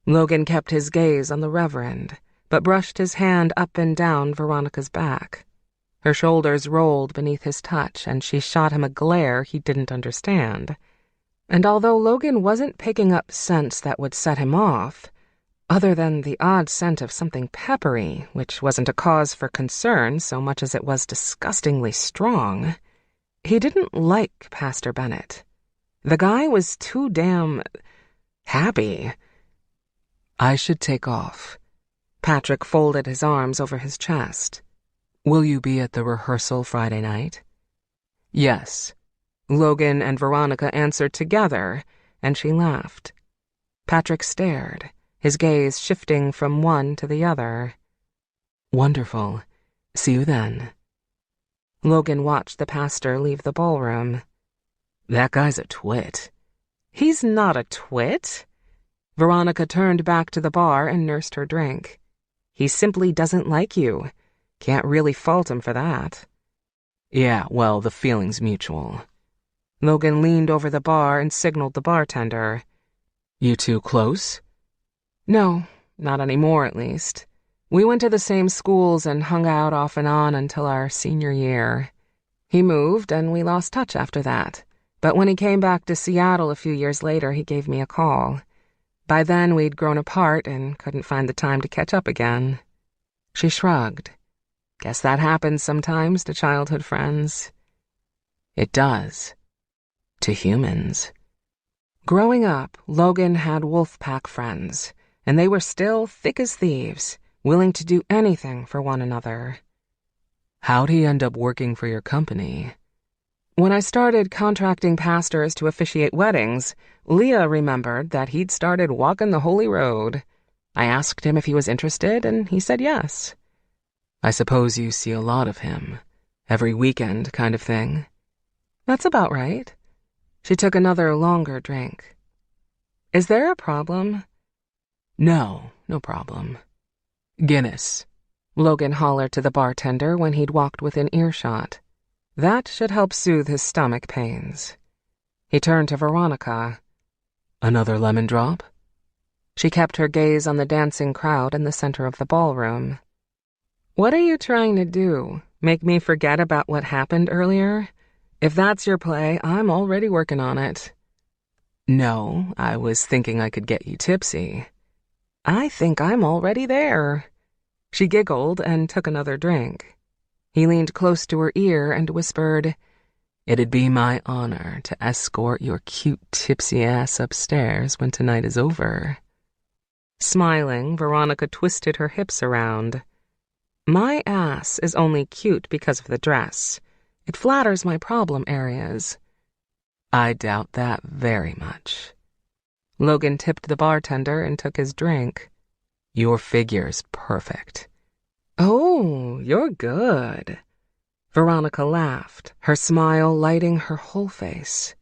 Logan kept his gaze on the Reverend, but brushed his hand up and down Veronica's back. Her shoulders rolled beneath his touch, and she shot him a glare he didn't understand. And although Logan wasn't picking up scents that would set him off, other than the odd scent of something peppery, which wasn't a cause for concern so much as it was disgustingly strong, he didn't like Pastor Bennett. The guy was too damn happy. I should take off. Patrick folded his arms over his chest. Will you be at the rehearsal Friday night? Yes. Logan and Veronica answered together, and she laughed. Patrick stared, his gaze shifting from one to the other. Wonderful. See you then. Logan watched the pastor leave the ballroom. That guy's a twit. He's not a twit. Veronica turned back to the bar and nursed her drink. He simply doesn't like you. Can't really fault him for that. Yeah, well, the feeling's mutual. Logan leaned over the bar and signaled the bartender. You two close? No, not anymore at least. We went to the same schools and hung out off and on until our senior year. He moved and we lost touch after that. But when he came back to Seattle a few years later, he gave me a call. By then, we'd grown apart and couldn't find the time to catch up again. She shrugged. Guess that happens sometimes to childhood friends. It does. To humans. Growing up, Logan had wolf pack friends, and they were still thick as thieves, willing to do anything for one another. How'd he end up working for your company? When I started contracting pastors to officiate weddings, Leah remembered that he'd started walking the holy road. I asked him if he was interested, and he said yes. I suppose you see a lot of him. Every weekend kind of thing. That's about right. She took another longer drink. Is there a problem? No problem. Guinness. Logan hollered to the bartender when he'd walked within earshot. That should help soothe his stomach pains. He turned to Veronica. Another lemon drop? She kept her gaze on the dancing crowd in the center of the ballroom. What are you trying to do? Make me forget about what happened earlier? If that's your play, I'm already working on it. No, I was thinking I could get you tipsy. I think I'm already there. She giggled and took another drink. He leaned close to her ear and whispered, It'd be my honor to escort your cute tipsy ass upstairs when tonight is over. Smiling, Veronica twisted her hips around. My ass is only cute because of the dress. It flatters my problem areas. I doubt that very much. Logan tipped the bartender and took his drink. Your figure's perfect. Oh, you're good. Veronica laughed, her smile lighting her whole face.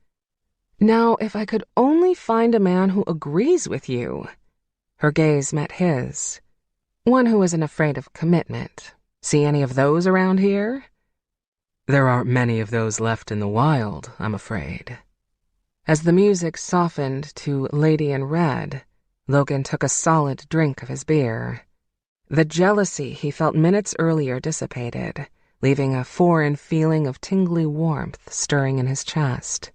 Now, if I could only find a man who agrees with you. Her gaze met his. One who isn't afraid of commitment. See any of those around here? There aren't many of those left in the wild, I'm afraid. As the music softened to Lady in Red, Logan took a solid drink of his beer. The jealousy he felt minutes earlier dissipated, leaving a foreign feeling of tingly warmth stirring in his chest.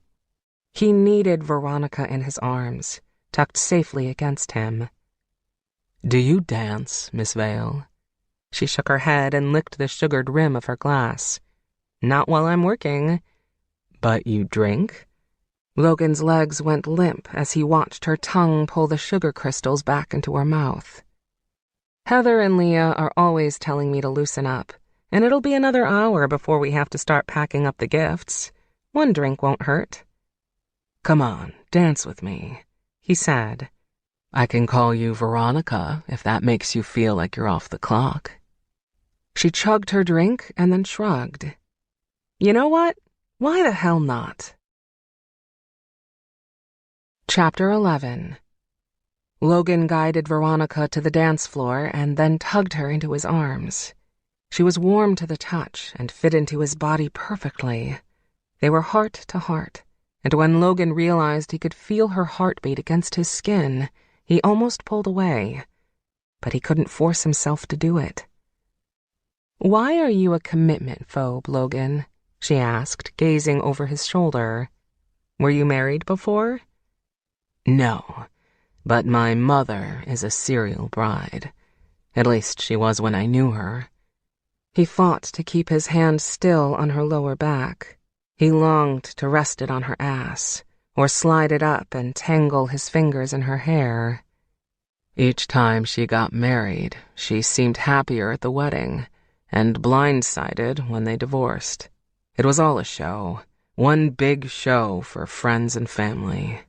He needed Veronica in his arms, tucked safely against him. Do you dance, Miss Vale? She shook her head and licked the sugared rim of her glass. Not while I'm working. But you drink? Logan's legs went limp as he watched her tongue pull the sugar crystals back into her mouth. Heather and Leah are always telling me to loosen up, and it'll be another hour before we have to start packing up the gifts. One drink won't hurt. Come on, dance with me, he said. I can call you Veronica if that makes you feel like you're off the clock. She chugged her drink and then shrugged. You know what? Why the hell not? Chapter 11. Logan guided Veronica to the dance floor and then tugged her into his arms. She was warm to the touch and fit into his body perfectly. They were heart to heart, and when Logan realized he could feel her heartbeat against his skin, he almost pulled away. But he couldn't force himself to do it. "Why are you a commitment phobe, Logan?" she asked, gazing over his shoulder. "Were you married before?" No, but my mother is a serial bride. At least she was when I knew her. He fought to keep his hand still on her lower back. He longed to rest it on her ass, or slide it up and tangle his fingers in her hair. Each time she got married, she seemed happier at the wedding, and blindsided when they divorced. It was all a show, one big show for friends and family.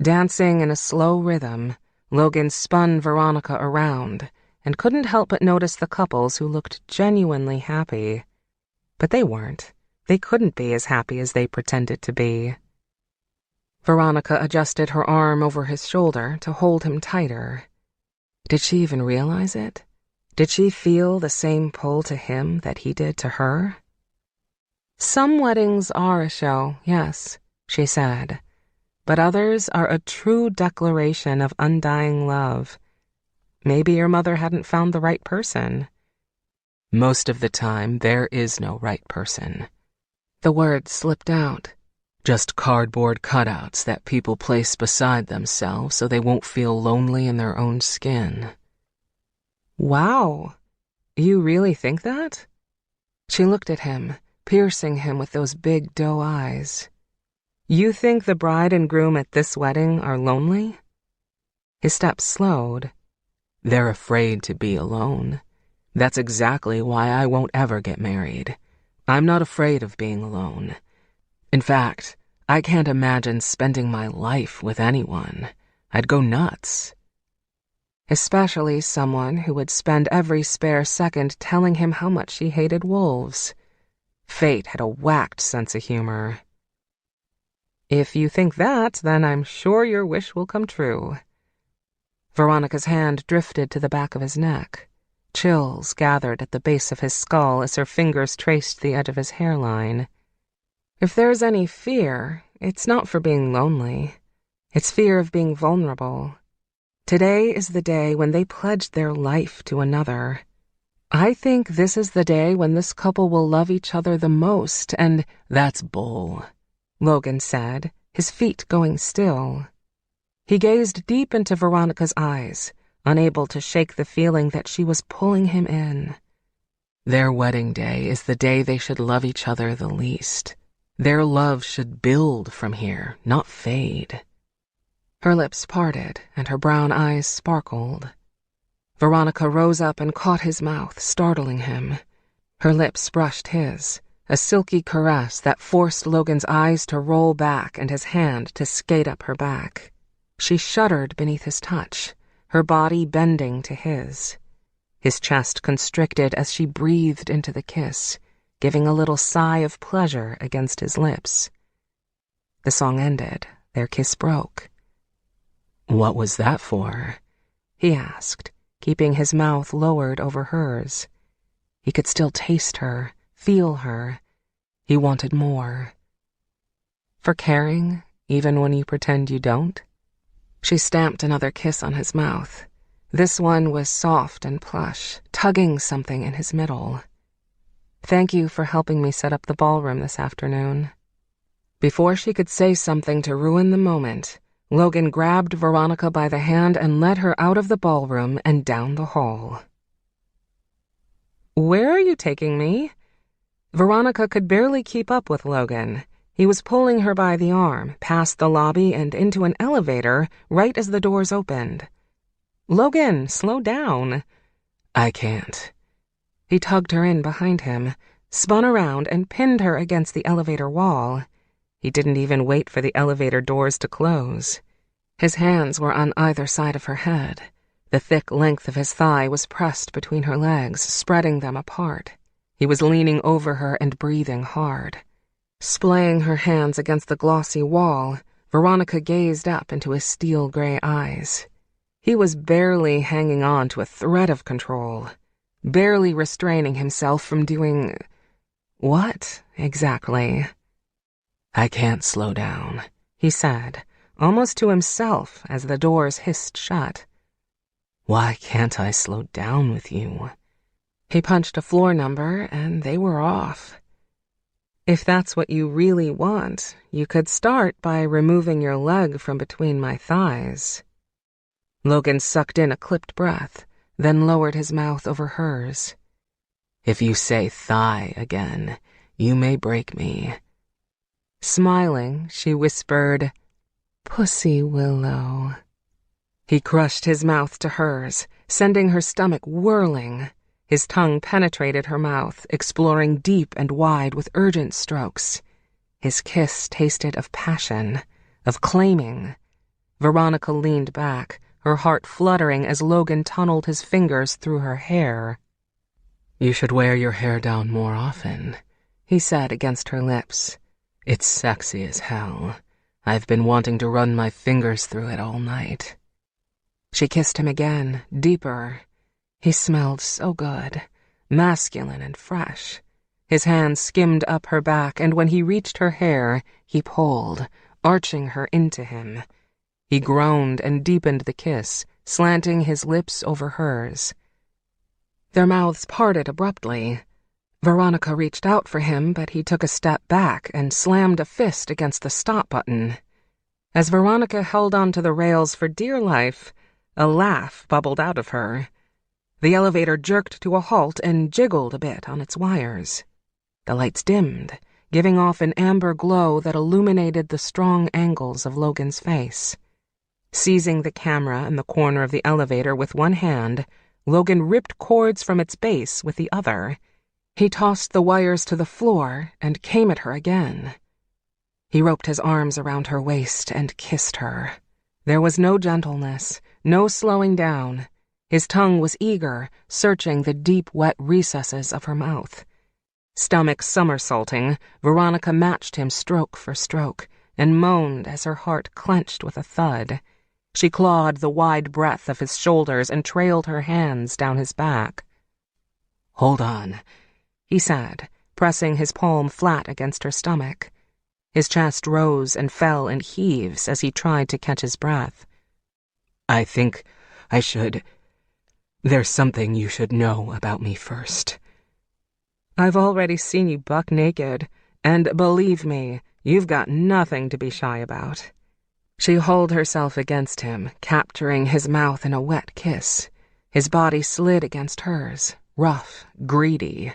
Dancing in a slow rhythm, Logan spun Veronica around and couldn't help but notice the couples who looked genuinely happy. But they weren't. They couldn't be as happy as they pretended to be. Veronica adjusted her arm over his shoulder to hold him tighter. Did she even realize it? Did she feel the same pull to him that he did to her? "Some weddings are a show, yes," she said. "But others are a true declaration of undying love. Maybe your mother hadn't found the right person." Most of the time, there is no right person. The words slipped out. Just cardboard cutouts that people place beside themselves so they won't feel lonely in their own skin. "Wow, you really think that?" She looked at him, piercing him with those big doe eyes. "You think the bride and groom at this wedding are lonely?" His steps slowed. They're afraid to be alone. That's exactly why I won't ever get married. I'm not afraid of being alone. In fact, I can't imagine spending my life with anyone. I'd go nuts. Especially someone who would spend every spare second telling him how much she hated wolves. Fate had a whacked sense of humor. "If you think that, then I'm sure your wish will come true." Veronica's hand drifted to the back of his neck. Chills gathered at the base of his skull as her fingers traced the edge of his hairline. If there's any fear, it's not for being lonely. It's fear of being vulnerable. Today is the day when they pledged their life to another. I think this is the day when this couple will love each other the most, and— "That's bull," Logan said, his feet going still. He gazed deep into Veronica's eyes, unable to shake the feeling that she was pulling him in. Their wedding day is the day they should love each other the least. Their love should build from here, not fade. Her lips parted and her brown eyes sparkled. Veronica rose up and caught his mouth, startling him. Her lips brushed his, a silky caress that forced Logan's eyes to roll back and his hand to skate up her back. She shuddered beneath his touch, her body bending to his. His chest constricted as she breathed into the kiss, giving a little sigh of pleasure against his lips. The song ended. Their kiss broke. "What was that for?" he asked, keeping his mouth lowered over hers. He could still taste her, feel her. He wanted more. "For caring, even when you pretend you don't?" She stamped another kiss on his mouth. This one was soft and plush, tugging something in his middle. "Thank you for helping me set up the ballroom this afternoon." Before she could say something to ruin the moment, Logan grabbed Veronica by the hand and led her out of the ballroom and down the hall. "Where are you taking me?" Veronica could barely keep up with Logan. He was pulling her by the arm, past the lobby and into an elevator right as the doors opened. "Logan, slow down." "I can't." He tugged her in behind him, spun around and pinned her against the elevator wall. He didn't even wait for the elevator doors to close. His hands were on either side of her head. The thick length of his thigh was pressed between her legs, spreading them apart. He was leaning over her and breathing hard. Splaying her hands against the glossy wall, Veronica gazed up into his steel-gray eyes. He was barely hanging on to a thread of control, barely restraining himself from doing... what, exactly? "I can't slow down," he said, almost to himself as the doors hissed shut. "Why can't I slow down with you?" He punched a floor number, and they were off. "If that's what you really want, you could start by removing your leg from between my thighs." Logan sucked in a clipped breath, then lowered his mouth over hers. "If you say thigh again, you may break me." Smiling, she whispered, "Pussy Willow." He crushed his mouth to hers, sending her stomach whirling. His tongue penetrated her mouth, exploring deep and wide with urgent strokes. His kiss tasted of passion, of claiming. Veronica leaned back, her heart fluttering as Logan tunneled his fingers through her hair. "You should wear your hair down more often," he said against her lips. "It's sexy as hell. I've been wanting to run my fingers through it all night." She kissed him again, deeper. He smelled so good, masculine and fresh. His hands skimmed up her back, and when he reached her hair, he pulled, arching her into him. He groaned and deepened the kiss, slanting his lips over hers. Their mouths parted abruptly. Veronica reached out for him, but he took a step back and slammed a fist against the stop button. As Veronica held onto the rails for dear life, a laugh bubbled out of her. The elevator jerked to a halt and jiggled a bit on its wires. The lights dimmed, giving off an amber glow that illuminated the strong angles of Logan's face. Seizing the camera in the corner of the elevator with one hand, Logan ripped cords from its base with the other. He tossed the wires to the floor and came at her again. He roped his arms around her waist and kissed her. There was no gentleness, no slowing down. His tongue was eager, searching the deep, wet recesses of her mouth. Stomach somersaulting, Veronica matched him stroke for stroke and moaned as her heart clenched with a thud. She clawed the wide breadth of his shoulders and trailed her hands down his back. "Hold on," he said, pressing his palm flat against her stomach. His chest rose and fell in heaves as he tried to catch his breath. "I think I should... There's something you should know about me first." "I've already seen you buck naked, and believe me, you've got nothing to be shy about." She hauled herself against him, capturing his mouth in a wet kiss. His body slid against hers, rough, greedy.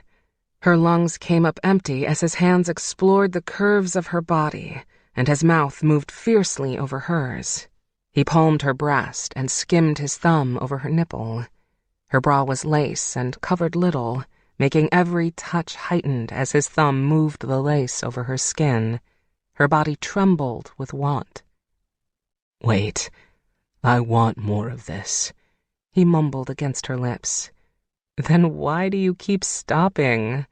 Her lungs came up empty as his hands explored the curves of her body, and his mouth moved fiercely over hers. He palmed her breast and skimmed his thumb over her nipple. Her bra was lace and covered little, making every touch heightened as his thumb moved the lace over her skin. Her body trembled with want. "Wait, I want more of this," he mumbled against her lips. "Then why do you keep stopping?"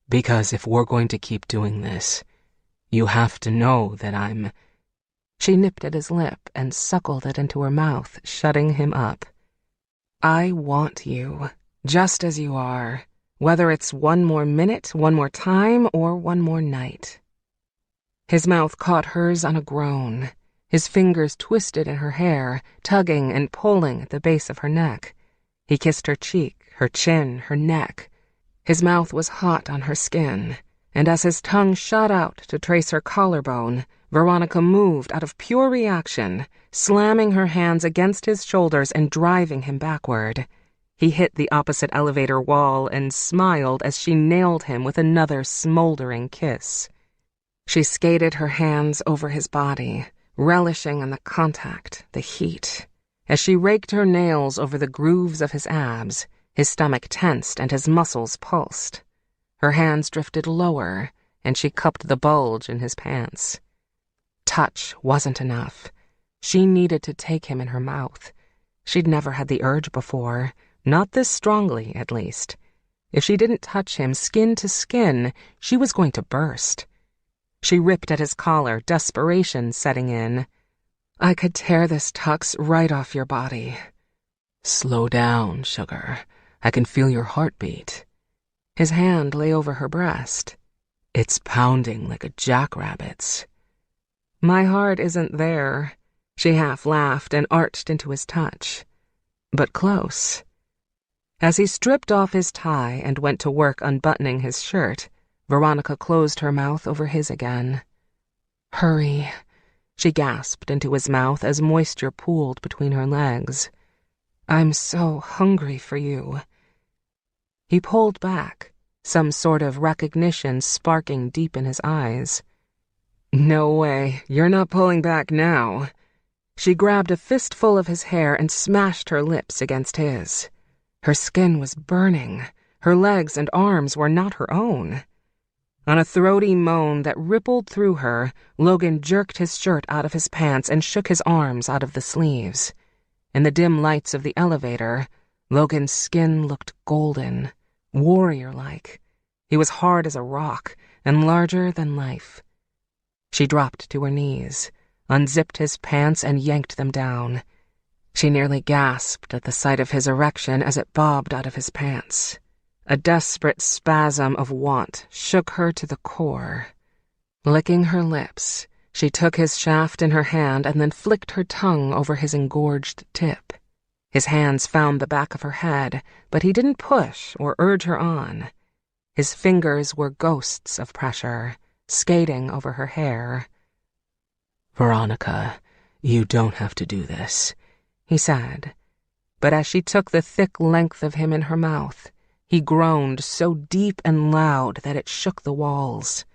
"Because if we're going to keep doing this, you have to know that I'm..." She nipped at his lip and suckled it into her mouth, shutting him up. "I want you, just as you are, whether it's one more minute, one more time, or one more night." His mouth caught hers on a groan. His fingers twisted in her hair, tugging and pulling at the base of her neck. He kissed her cheek, her chin, her neck. His mouth was hot on her skin, and as his tongue shot out to trace her collarbone, Veronica moved out of pure reaction, slamming her hands against his shoulders and driving him backward. He hit the opposite elevator wall and smiled as she nailed him with another smoldering kiss. She skated her hands over his body, relishing in the contact, the heat. As she raked her nails over the grooves of his abs, his stomach tensed and his muscles pulsed. Her hands drifted lower, and she cupped the bulge in his pants. Touch wasn't enough. She needed to take him in her mouth. She'd never had the urge before, not this strongly, at least. If she didn't touch him skin to skin, she was going to burst. She ripped at his collar, desperation setting in. "I could tear this tux right off your body." "Slow down, sugar. I can feel your heartbeat." His hand lay over her breast. "It's pounding like a jackrabbit's." "My heart isn't there." She half laughed and arched into his touch. But close. As he stripped off his tie and went to work unbuttoning his shirt, Veronica closed her mouth over his again. "Hurry," she gasped into his mouth as moisture pooled between her legs. "I'm so hungry for you." He pulled back, some sort of recognition sparking deep in his eyes. "No way, you're not pulling back now." She grabbed a fistful of his hair and smashed her lips against his. Her skin was burning. Her legs and arms were not her own. On a throaty moan that rippled through her, Logan jerked his shirt out of his pants and shook his arms out of the sleeves. In the dim lights of the elevator, Logan's skin looked golden, warrior-like. He was hard as a rock and larger than life. She dropped to her knees, unzipped his pants and yanked them down. She nearly gasped at the sight of his erection as it bobbed out of his pants. A desperate spasm of want shook her to the core. Licking her lips, she took his shaft in her hand and then flicked her tongue over his engorged tip. His hands found the back of her head, but he didn't push or urge her on. His fingers were ghosts of pressure, skating over her hair. "Veronica, you don't have to do this," he said. But as she took the thick length of him in her mouth, he groaned so deep and loud that it shook the walls.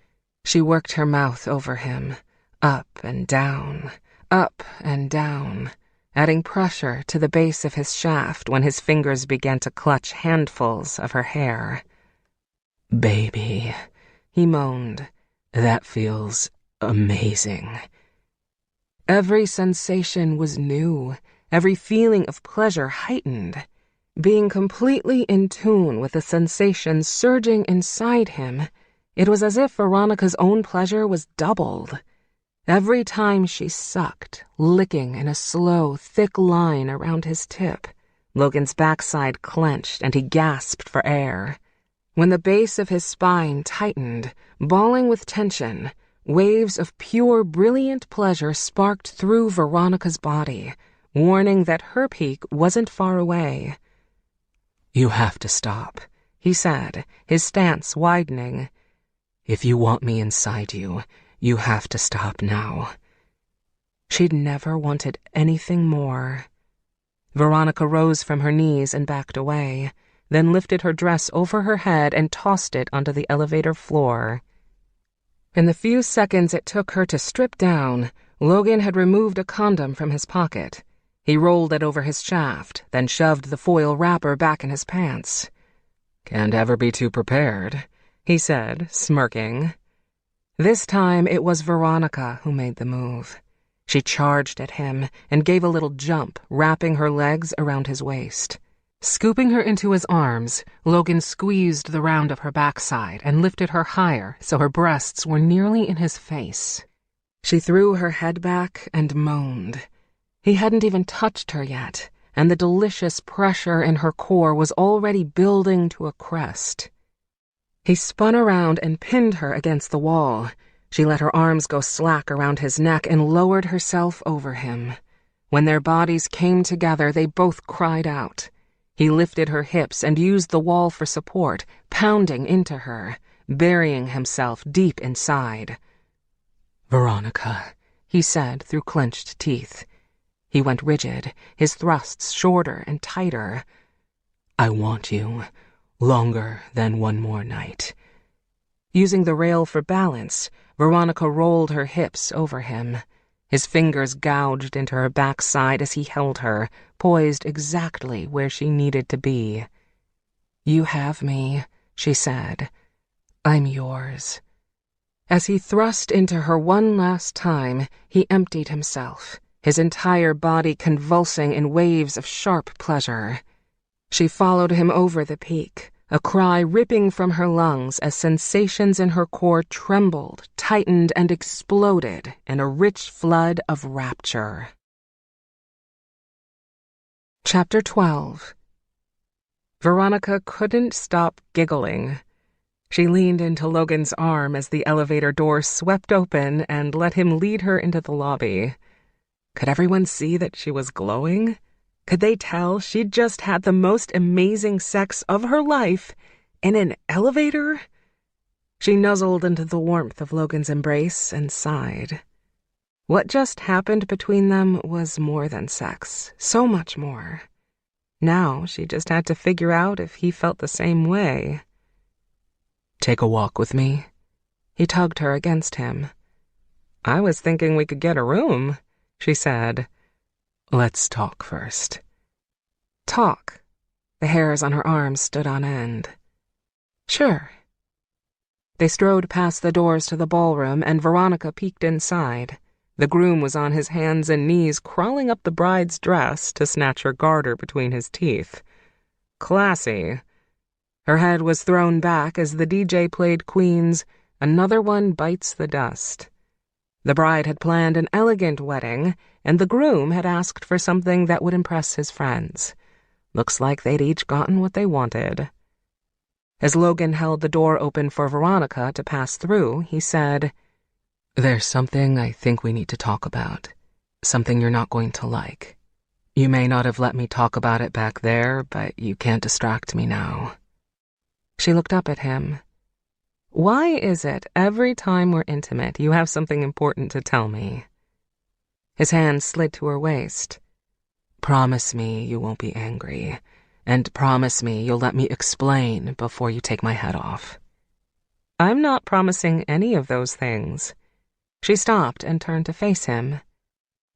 She worked her mouth over him, up and down, adding pressure to the base of his shaft when his fingers began to clutch handfuls of her hair. "Baby," he moaned. "That feels amazing." Every sensation was new, every feeling of pleasure heightened. Being completely in tune with the sensations surging inside him, it was as if Veronica's own pleasure was doubled. Every time she sucked, licking in a slow, thick line around his tip, Logan's backside clenched and he gasped for air. When the base of his spine tightened, balling with tension, waves of pure, brilliant pleasure sparked through Veronica's body, warning that her peak wasn't far away. "You have to stop," he said, his stance widening. "If you want me inside you, you have to stop now." She'd never wanted anything more. Veronica rose from her knees and backed away, then lifted her dress over her head and tossed it onto the elevator floor. In the few seconds it took her to strip down, Logan had removed a condom from his pocket. He rolled it over his shaft, then shoved the foil wrapper back in his pants. "Can't ever be too prepared," he said, smirking. This time it was Veronica who made the move. She charged at him and gave a little jump, wrapping her legs around his waist. Scooping her into his arms, Logan squeezed the round of her backside and lifted her higher so her breasts were nearly in his face. She threw her head back and moaned. He hadn't even touched her yet, and the delicious pressure in her core was already building to a crest. He spun around and pinned her against the wall. She let her arms go slack around his neck and lowered herself over him. When their bodies came together, they both cried out. He lifted her hips and used the wall for support, pounding into her, burying himself deep inside. "Veronica," he said through clenched teeth. He went rigid, his thrusts shorter and tighter. "I want you longer than one more night." Using the rail for balance, Veronica rolled her hips over him. His fingers gouged into her backside as he held her, poised exactly where she needed to be. "You have me," she said. "I'm yours." As he thrust into her one last time, he emptied himself, his entire body convulsing in waves of sharp pleasure. She followed him over the peak, a cry ripping from her lungs as sensations in her core trembled, tightened, and exploded in a rich flood of rapture. Chapter 12. Veronica couldn't stop giggling. She leaned into Logan's arm as the elevator door swept open and let him lead her into the lobby. Could everyone see that she was glowing? Could they tell she'd just had the most amazing sex of her life in an elevator? She nuzzled into the warmth of Logan's embrace and sighed. What just happened between them was more than sex, so much more. Now she just had to figure out if he felt the same way. Take a walk with me? He tugged her against him. I was thinking we could get a room, she said. Let's talk first. Talk? The hairs on her arms stood on end. Sure. They strode past the doors to the ballroom, and Veronica peeked inside. The groom was on his hands and knees, crawling up the bride's dress to snatch her garter between his teeth. Classy. Her head was thrown back as the DJ played Queen's "Another One Bites the Dust." The bride had planned an elegant wedding, and the groom had asked for something that would impress his friends. Looks like they'd each gotten what they wanted. As Logan held the door open for Veronica to pass through, he said, There's something I think we need to talk about. Something you're not going to like. You may not have let me talk about it back there, but you can't distract me now. She looked up at him. Why is it every time we're intimate you have something important to tell me? His hand slid to her waist. Promise me you won't be angry, and promise me you'll let me explain before you take my head off. I'm not promising any of those things. She stopped and turned to face him.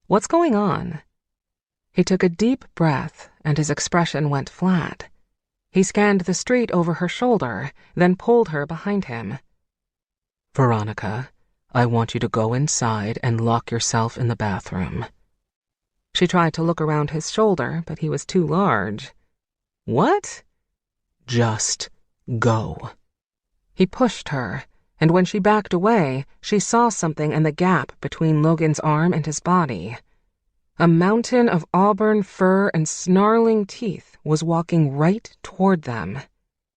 What's going on? He took a deep breath, and his expression went flat. He scanned the street over her shoulder, then pulled her behind him. Veronica, I want you to go inside and lock yourself in the bathroom. She tried to look around his shoulder, but he was too large. What? Just go. He pushed her, and when she backed away, she saw something in the gap between Logan's arm and his body. A mountain of auburn fur and snarling teeth was walking right toward them.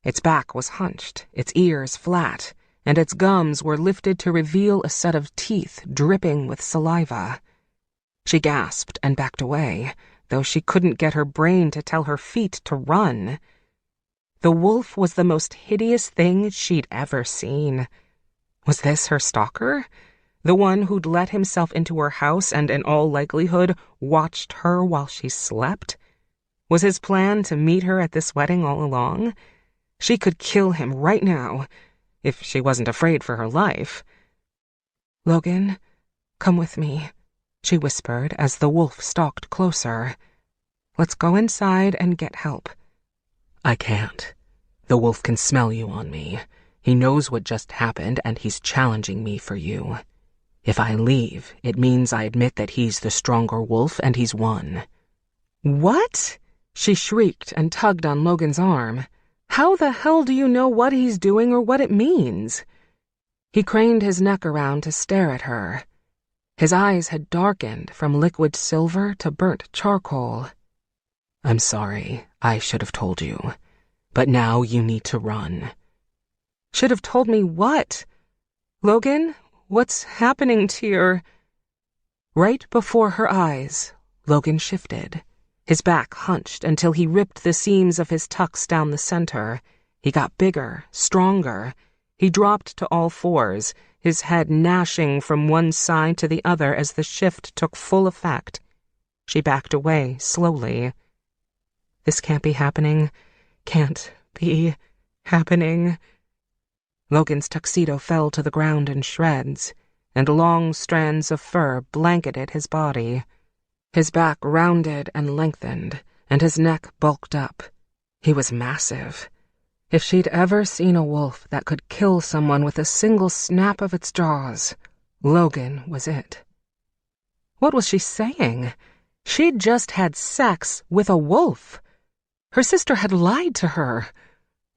Its back was hunched, its ears flat, and its gums were lifted to reveal a set of teeth dripping with saliva. She gasped and backed away, though she couldn't get her brain to tell her feet to run. The wolf was the most hideous thing she'd ever seen. Was this her stalker? The one who'd let himself into her house and, in all likelihood, watched her while she slept? Was his plan to meet her at this wedding all along? She could kill him right now, if she wasn't afraid for her life. Logan, come with me, she whispered as the wolf stalked closer. Let's go inside and get help. I can't. The wolf can smell you on me. He knows what just happened, and he's challenging me for you. If I leave, it means I admit that he's the stronger wolf and he's won. What? She shrieked and tugged on Logan's arm. How the hell do you know what he's doing or what it means? He craned his neck around to stare at her. His eyes had darkened from liquid silver to burnt charcoal. I'm sorry, I should have told you. But now you need to run. Should have told me what? Logan, what's happening to your... Right before her eyes, Logan shifted. His back hunched until he ripped the seams of his tux down the center. He got bigger, stronger. He dropped to all fours, his head gnashing from one side to the other as the shift took full effect. She backed away, slowly. This can't be happening. Can't be happening. Logan's tuxedo fell to the ground in shreds, and long strands of fur blanketed his body. His back rounded and lengthened, and his neck bulked up. He was massive. If she'd ever seen a wolf that could kill someone with a single snap of its jaws, Logan was it. What was she saying? She'd just had sex with a wolf. Her sister had lied to her.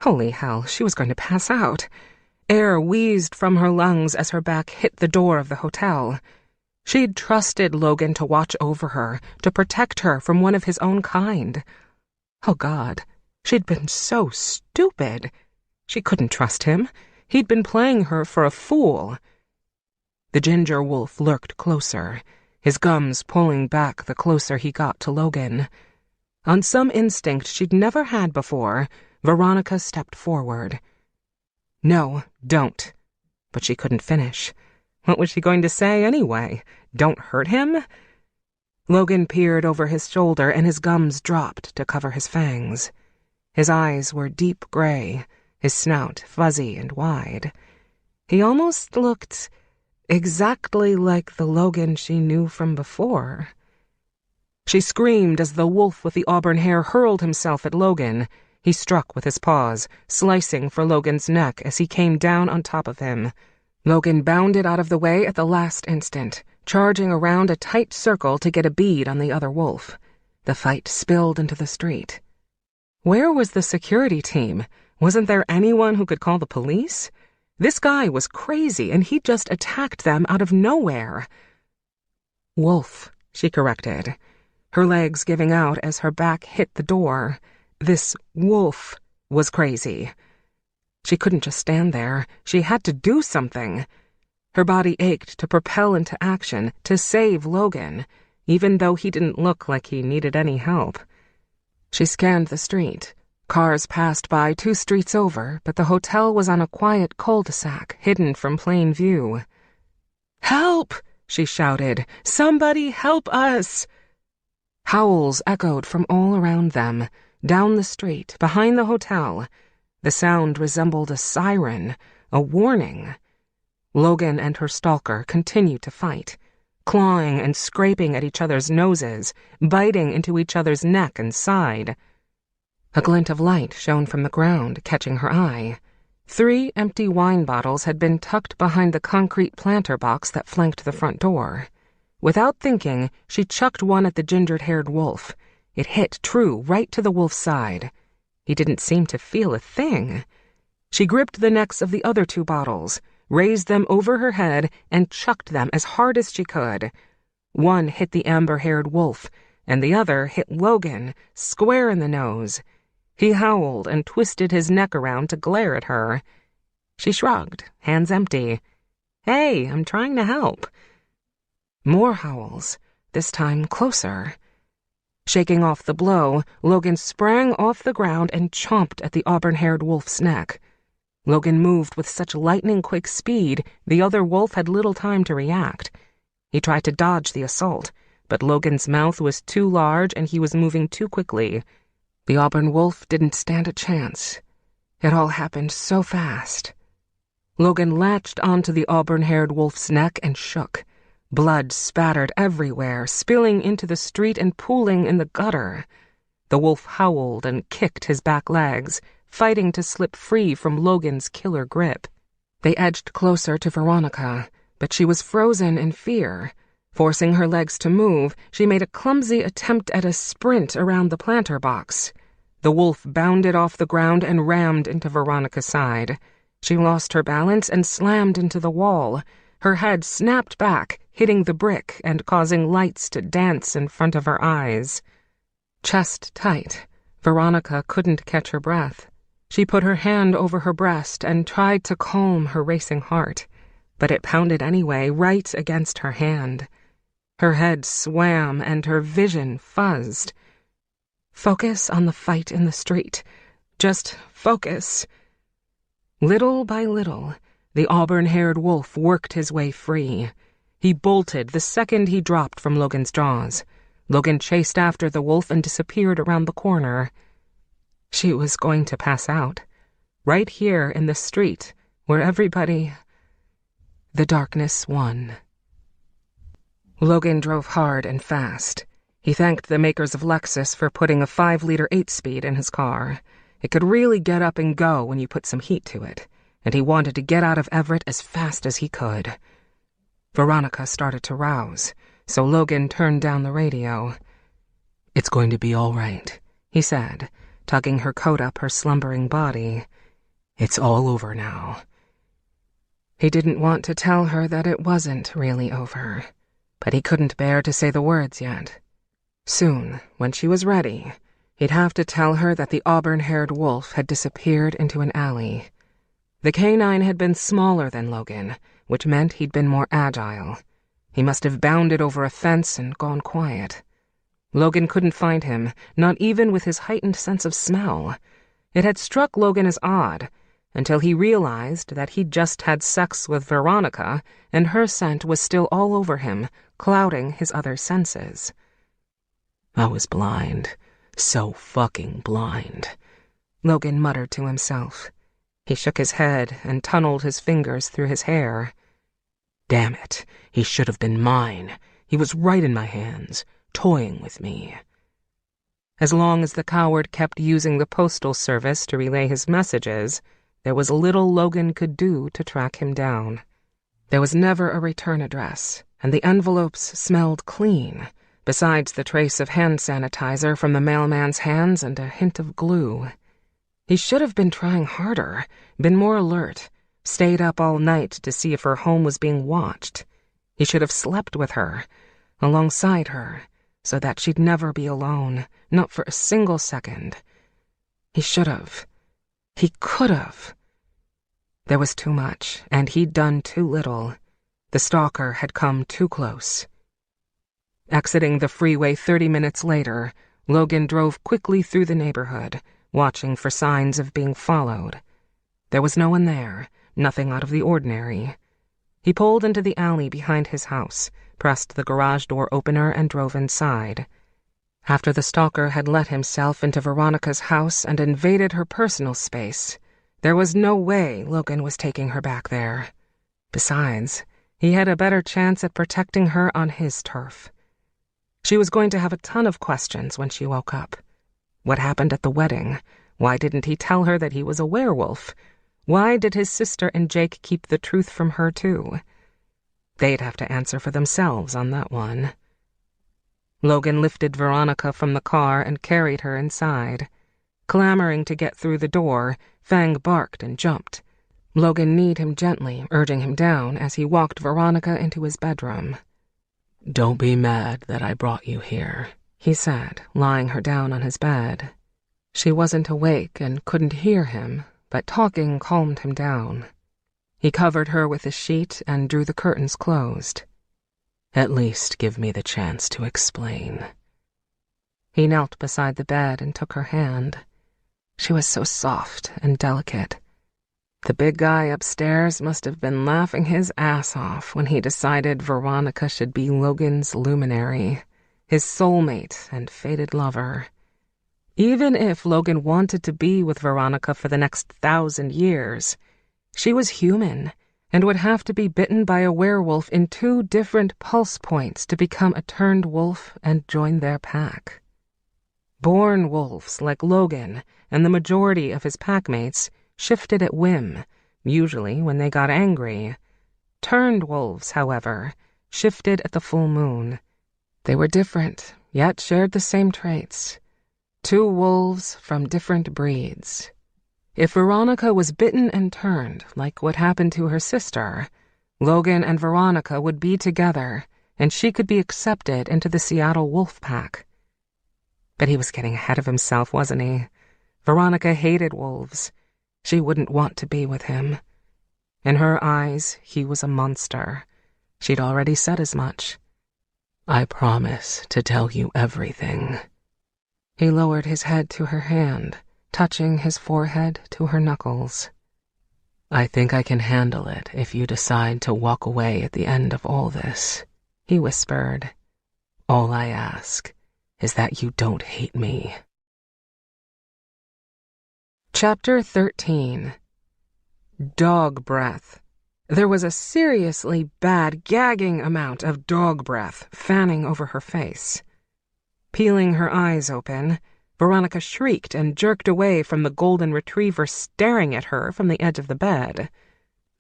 Holy hell, she was going to pass out. Air wheezed from her lungs as her back hit the door of the hotel. She'd trusted Logan to watch over her, to protect her from one of his own kind. Oh, God, she'd been so stupid. She couldn't trust him. He'd been playing her for a fool. The ginger wolf lurked closer, his gums pulling back the closer he got to Logan. On some instinct she'd never had before, Veronica stepped forward. No, don't. But she couldn't finish. What was she going to say anyway? Don't hurt him? Logan peered over his shoulder and his gums dropped to cover his fangs. His eyes were deep gray, his snout fuzzy and wide. He almost looked exactly like the Logan she knew from before. She screamed as the wolf with the auburn hair hurled himself at Logan. He struck with his paws, slicing for Logan's neck as he came down on top of him. Logan bounded out of the way at the last instant, charging around a tight circle to get a bead on the other wolf. The fight spilled into the street. Where was the security team? Wasn't there anyone who could call the police? This guy was crazy, and he just attacked them out of nowhere. Wolf, she corrected, her legs giving out as her back hit the door. This wolf was crazy. She couldn't just stand there. She had to do something. Her body ached to propel into action, to save Logan, even though he didn't look like he needed any help. She scanned the street. Cars passed by 2 streets over, but the hotel was on a quiet cul-de-sac, hidden from plain view. "Help!" she shouted. "Somebody help us!" Howls echoed from all around them, down the street, behind the hotel. The sound resembled a siren, a warning. Logan and her stalker continued to fight, clawing and scraping at each other's noses, biting into each other's neck and side. A glint of light shone from the ground, catching her eye. 3 empty wine bottles had been tucked behind the concrete planter box that flanked the front door. Without thinking, she chucked one at the ginger-haired wolf. It hit true right to the wolf's side. He didn't seem to feel a thing. She gripped the necks of the other 2 bottles, raised them over her head, and chucked them as hard as she could. One hit the amber-haired wolf, and the other hit Logan, square in the nose. He howled and twisted his neck around to glare at her. She shrugged, hands empty. "Hey, I'm trying to help." More howls, this time closer. Shaking off the blow, Logan sprang off the ground and chomped at the auburn-haired wolf's neck. Logan moved with such lightning-quick speed, the other wolf had little time to react. He tried to dodge the assault, but Logan's mouth was too large and he was moving too quickly. The auburn wolf didn't stand a chance. It all happened so fast. Logan latched onto the auburn-haired wolf's neck and shook. Blood spattered everywhere, spilling into the street and pooling in the gutter. The wolf howled and kicked his back legs, fighting to slip free from Logan's killer grip. They edged closer to Veronica, but she was frozen in fear. Forcing her legs to move, she made a clumsy attempt at a sprint around the planter box. The wolf bounded off the ground and rammed into Veronica's side. She lost her balance and slammed into the wall. Her head snapped back, hitting the brick and causing lights to dance in front of her eyes. Chest tight, Veronica couldn't catch her breath. She put her hand over her breast and tried to calm her racing heart, but it pounded anyway, right against her hand. Her head swam and her vision fuzzed. Focus on the fight in the street. Just focus. Little by little, the auburn-haired wolf worked his way free. He bolted the second he dropped from Logan's jaws. Logan chased after the wolf and disappeared around the corner. She was going to pass out. Right here in the street, where everybody... The darkness won. Logan drove hard and fast. He thanked the makers of Lexus for putting a 5-liter 8-speed in his car. It could really get up and go when you put some heat to it, and he wanted to get out of Everett as fast as he could. Veronica started to rouse, so Logan turned down the radio. "It's going to be all right," he said, tugging her coat up her slumbering body. "It's all over now." He didn't want to tell her that it wasn't really over, but he couldn't bear to say the words yet. Soon, when she was ready, he'd have to tell her that the auburn-haired wolf had disappeared into an alley. The canine had been smaller than Logan, which meant he'd been more agile. He must have bounded over a fence and gone quiet. Logan couldn't find him, not even with his heightened sense of smell. It had struck Logan as odd, until he realized that he'd just had sex with Veronica, and her scent was still all over him, clouding his other senses. "I was blind. So fucking blind," Logan muttered to himself. He shook his head and tunneled his fingers through his hair. "Damn it, he should have been mine. He was right in my hands, toying with me." As long as the coward kept using the postal service to relay his messages, there was little Logan could do to track him down. There was never a return address, and the envelopes smelled clean, besides the trace of hand sanitizer from the mailman's hands and a hint of glue. He should have been trying harder, been more alert, stayed up all night to see if her home was being watched. He should have slept with her, alongside her, so that she'd never be alone, not for a single second. He should have. He could have. There was too much, and he'd done too little. The stalker had come too close. Exiting the freeway 30 minutes later, Logan drove quickly through the neighborhood, watching for signs of being followed. There was no one there, nothing out of the ordinary. He pulled into the alley behind his house, pressed the garage door opener, and drove inside. After the stalker had let himself into Veronica's house and invaded her personal space, there was no way Logan was taking her back there. Besides, he had a better chance at protecting her on his turf. She was going to have a ton of questions when she woke up. What happened at the wedding? Why didn't he tell her that he was a werewolf? Why did his sister and Jake keep the truth from her too? They'd have to answer for themselves on that one. Logan lifted Veronica from the car and carried her inside. Clamoring to get through the door, Fang barked and jumped. Logan kneed him gently, urging him down as he walked Veronica into his bedroom. "Don't be mad that I brought you here," he said, lying her down on his bed. She wasn't awake and couldn't hear him, but talking calmed him down. He covered her with a sheet and drew the curtains closed. "At least give me the chance to explain." He knelt beside the bed and took her hand. She was so soft and delicate. The big guy upstairs must have been laughing his ass off when he decided Veronica should be Logan's luminary, his soulmate and fated lover. Even if Logan wanted to be with Veronica for the next 1,000 years, she was human and would have to be bitten by a werewolf in 2 different pulse points to become a turned wolf and join their pack. Born wolves like Logan and the majority of his packmates shifted at whim, usually when they got angry. Turned wolves, however, shifted at the full moon. They were different, yet shared the same traits. 2 wolves from different breeds. If Veronica was bitten and turned, like what happened to her sister, Logan and Veronica would be together, and she could be accepted into the Seattle wolf pack. But he was getting ahead of himself, wasn't he? Veronica hated wolves. She wouldn't want to be with him. In her eyes, he was a monster. She'd already said as much. "I promise to tell you everything." He lowered his head to her hand, touching his forehead to her knuckles. "I think I can handle it if you decide to walk away at the end of all this," he whispered. "All I ask is that you don't hate me." Chapter 13. Dog breath. There was a seriously bad, gagging amount of dog breath fanning over her face. Peeling her eyes open, Veronica shrieked and jerked away from the golden retriever staring at her from the edge of the bed.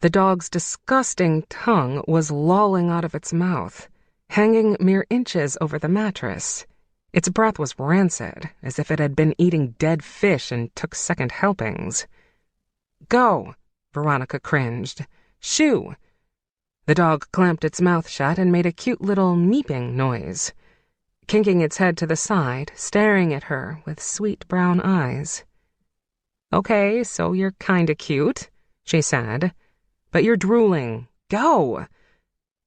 The dog's disgusting tongue was lolling out of its mouth, hanging mere inches over the mattress. Its breath was rancid, as if it had been eating dead fish and took second helpings. "Go," Veronica cringed. "Shoo!" The dog clamped its mouth shut and made a cute little meeping noise, kinking its head to the side, staring at her with sweet brown eyes. "Okay, so you're kinda cute," she said, "but you're drooling. Go!"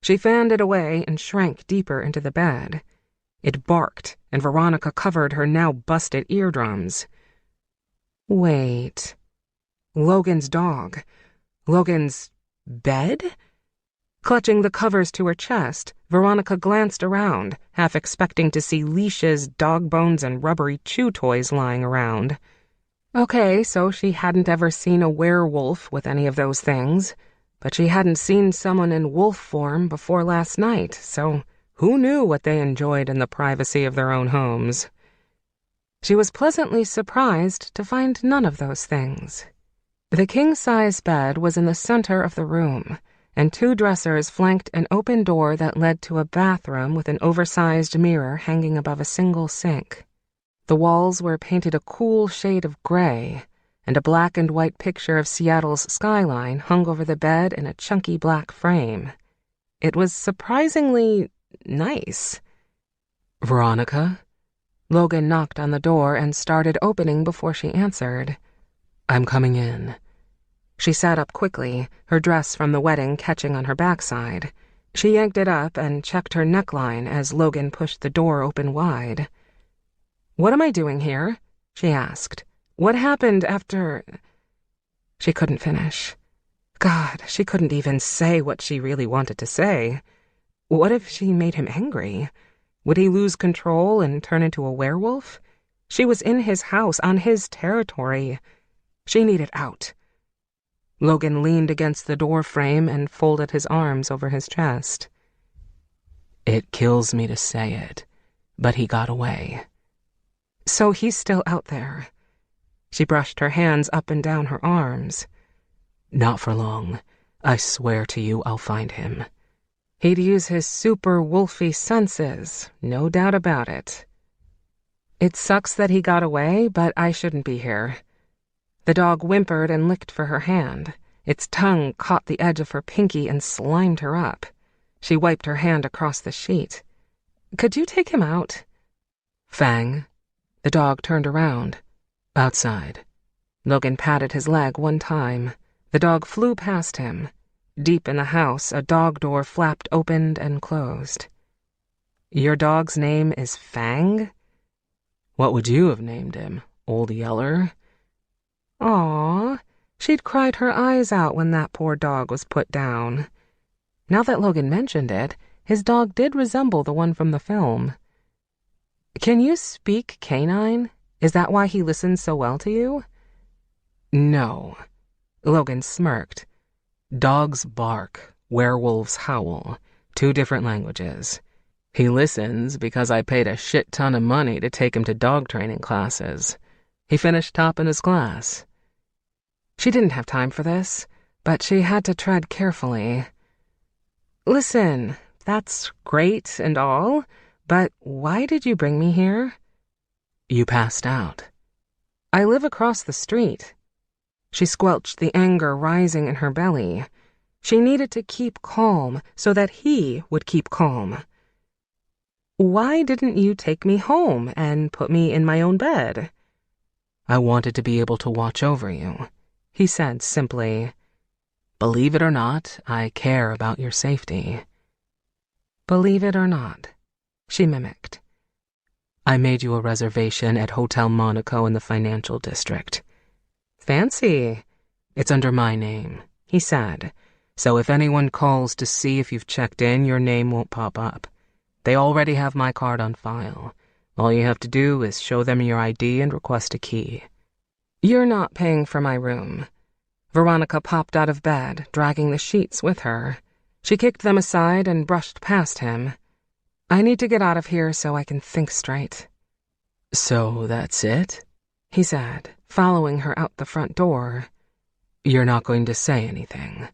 She fanned it away and shrank deeper into the bed. It barked, and Veronica covered her now busted eardrums. Wait. Logan's dog. Logan's bed? Clutching the covers to her chest, Veronica glanced around, half expecting to see leashes, dog bones, and rubbery chew toys lying around. Okay, so she hadn't ever seen a werewolf with any of those things, but she hadn't seen someone in wolf form before last night, so who knew what they enjoyed in the privacy of their own homes? She was pleasantly surprised to find none of those things. The king-size bed was in the center of the room, and two dressers flanked an open door that led to a bathroom with an oversized mirror hanging above a single sink. The walls were painted a cool shade of gray, and a black and white picture of Seattle's skyline hung over the bed in a chunky black frame. It was surprisingly nice. "Veronica?" Logan knocked on the door and started opening before she answered. "I'm coming in." She sat up quickly, her dress from the wedding catching on her backside. She yanked it up and checked her neckline as Logan pushed the door open wide. "What am I doing here?" she asked. "What happened after—" She couldn't finish. God, she couldn't even say what she really wanted to say. What if she made him angry? Would he lose control and turn into a werewolf? She was in his house, on his territory. She needed out. Logan leaned against the door frame and folded his arms over his chest. "It kills me to say it, but he got away." "So he's still out there." She brushed her hands up and down her arms. "Not for long. I swear to you I'll find him." He'd use his super wolfy senses, no doubt about it. "It sucks that he got away, but I shouldn't be here." The dog whimpered and licked for her hand. Its tongue caught the edge of her pinky and slimed her up. She wiped her hand across the sheet. "Could you take him out?" "Fang." The dog turned around. "Outside." Logan patted his leg one time. The dog flew past him. Deep in the house, a dog door flapped open and closed. "Your dog's name is Fang?" "What would you have named him, Old Yeller?" Aw, she'd cried her eyes out when that poor dog was put down. Now that Logan mentioned it, his dog did resemble the one from the film. "Can you speak canine? Is that why he listens so well to you?" "No." Logan smirked. "Dogs bark, werewolves howl. 2 different languages. He listens because I paid a shit ton of money to take him to dog training classes. He finished top in his class." She didn't have time for this, but she had to tread carefully. "Listen, that's great and all, but why did you bring me here?" "You passed out." "I live across the street." She squelched the anger rising in her belly. She needed to keep calm so that he would keep calm. "Why didn't you take me home and put me in my own bed?" "I wanted to be able to watch over you," he said simply. "Believe it or not, I care about your safety." "Believe it or not," she mimicked. "I made you a reservation at Hotel Monaco in the financial district." "Fancy." "It's under my name," he said, "so if anyone calls to see if you've checked in, your name won't pop up. They already have my card on file. All you have to do is show them your ID and request a key." "You're not paying for my room." Veronica popped out of bed, dragging the sheets with her. She kicked them aside and brushed past him. "I need to get out of here so I can think straight." "So that's it?" he said, following her out the front door. "You're not going to say anything?"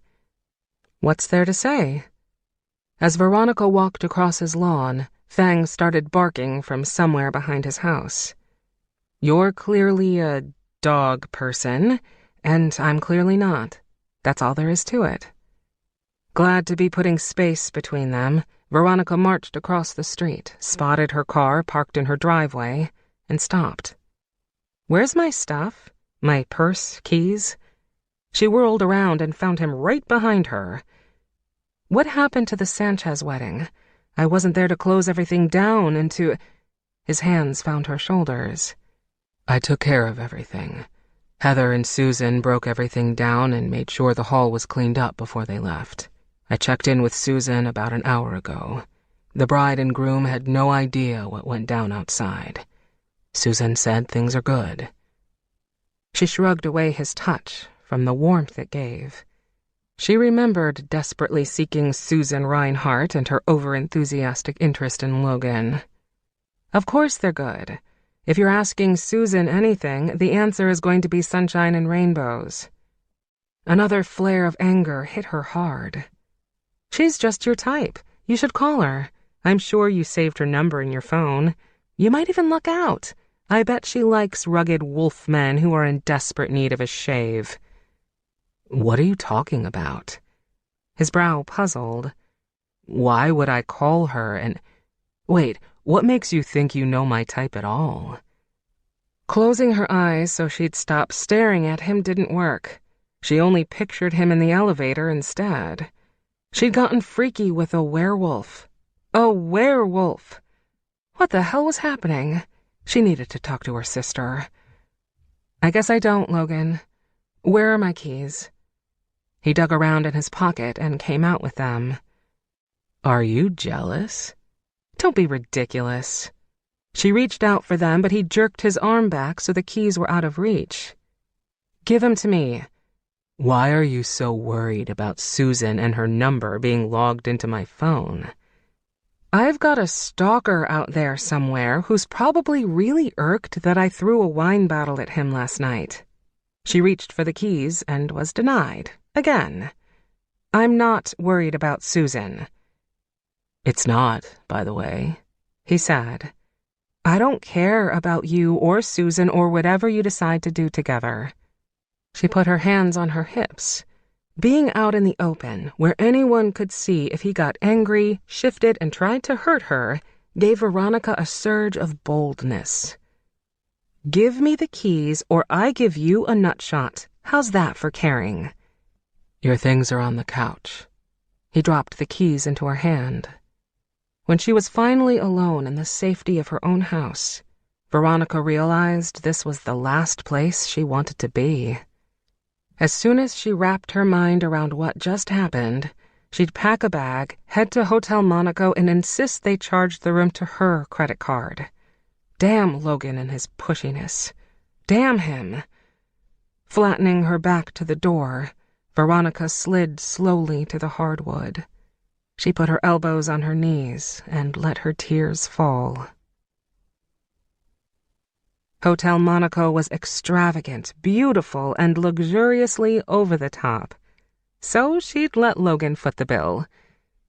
"What's there to say?" As Veronica walked across his lawn, Fang started barking from somewhere behind his house. "You're clearly a dog person, and I'm clearly not. That's all there is to it." Glad to be putting space between them, Veronica marched across the street, spotted her car parked in her driveway, and stopped. "Where's my stuff? My purse, keys?" She whirled around and found him right behind her. "What happened to the Sanchez wedding? I wasn't there to close everything down and to—" His hands found her shoulders. "I took care of everything. Heather and Susan broke everything down and made sure the hall was cleaned up before they left. I checked in with Susan about an hour ago. The bride and groom had no idea what went down outside. Susan said things are good." She shrugged away his touch from the warmth it gave. She remembered desperately seeking Susan Reinhardt and her over-enthusiastic interest in Logan. "Of course they're good. If you're asking Susan anything, the answer is going to be sunshine and rainbows." Another flare of anger hit her hard. "She's just your type. You should call her. I'm sure you saved her number in your phone. You might even luck out. I bet she likes rugged wolf men who are in desperate need of a shave." "What are you talking about?" His brow puzzled. "Why would I call her and... Wait, what makes you think you know my type at all?" Closing her eyes so she'd stop staring at him didn't work. She only pictured him in the elevator instead. She'd gotten freaky with a werewolf. A werewolf! What the hell was happening? She needed to talk to her sister. "I guess I don't, Logan. Where are my keys?" He dug around in his pocket and came out with them. "Are you jealous?" "Don't be ridiculous." She reached out for them, but he jerked his arm back so the keys were out of reach. "Give them to me." "Why are you so worried about Susan and her number being logged into my phone?" "I've got a stalker out there somewhere who's probably really irked that I threw a wine bottle at him last night." She reached for the keys and was denied, again. "I'm not worried about Susan." "It's not, by the way," he said. "I don't care about you or Susan or whatever you decide to do together." She put her hands on her hips. Being out in the open, where anyone could see if he got angry, shifted, and tried to hurt her, gave Veronica a surge of boldness. "Give me the keys or I give you a nutshot. How's that for caring?" "Your things are on the couch." He dropped the keys into her hand. When she was finally alone in the safety of her own house, Veronica realized this was the last place she wanted to be. As soon as she wrapped her mind around what just happened, she'd pack a bag, head to Hotel Monaco, and insist they charged the room to her credit card. Damn Logan and his pushiness. Damn him. Flattening her back to the door, Veronica slid slowly to the hardwood. She put her elbows on her knees and let her tears fall. Hotel Monaco was extravagant, beautiful, and luxuriously over the top. So she'd let Logan foot the bill.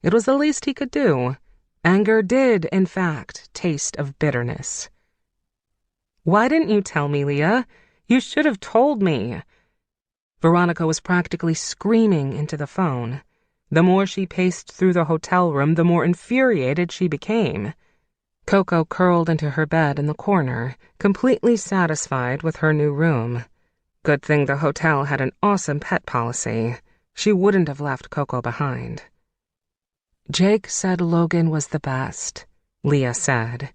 It was the least he could do. Anger did, in fact, taste of bitterness. "Why didn't you tell me, Leah? You should have told me." Veronica was practically screaming into the phone. The more she paced through the hotel room, the more infuriated she became. Coco curled into her bed in the corner, completely satisfied with her new room. Good thing the hotel had an awesome pet policy. She wouldn't have left Coco behind. "Jake said Logan was the best," Leah said.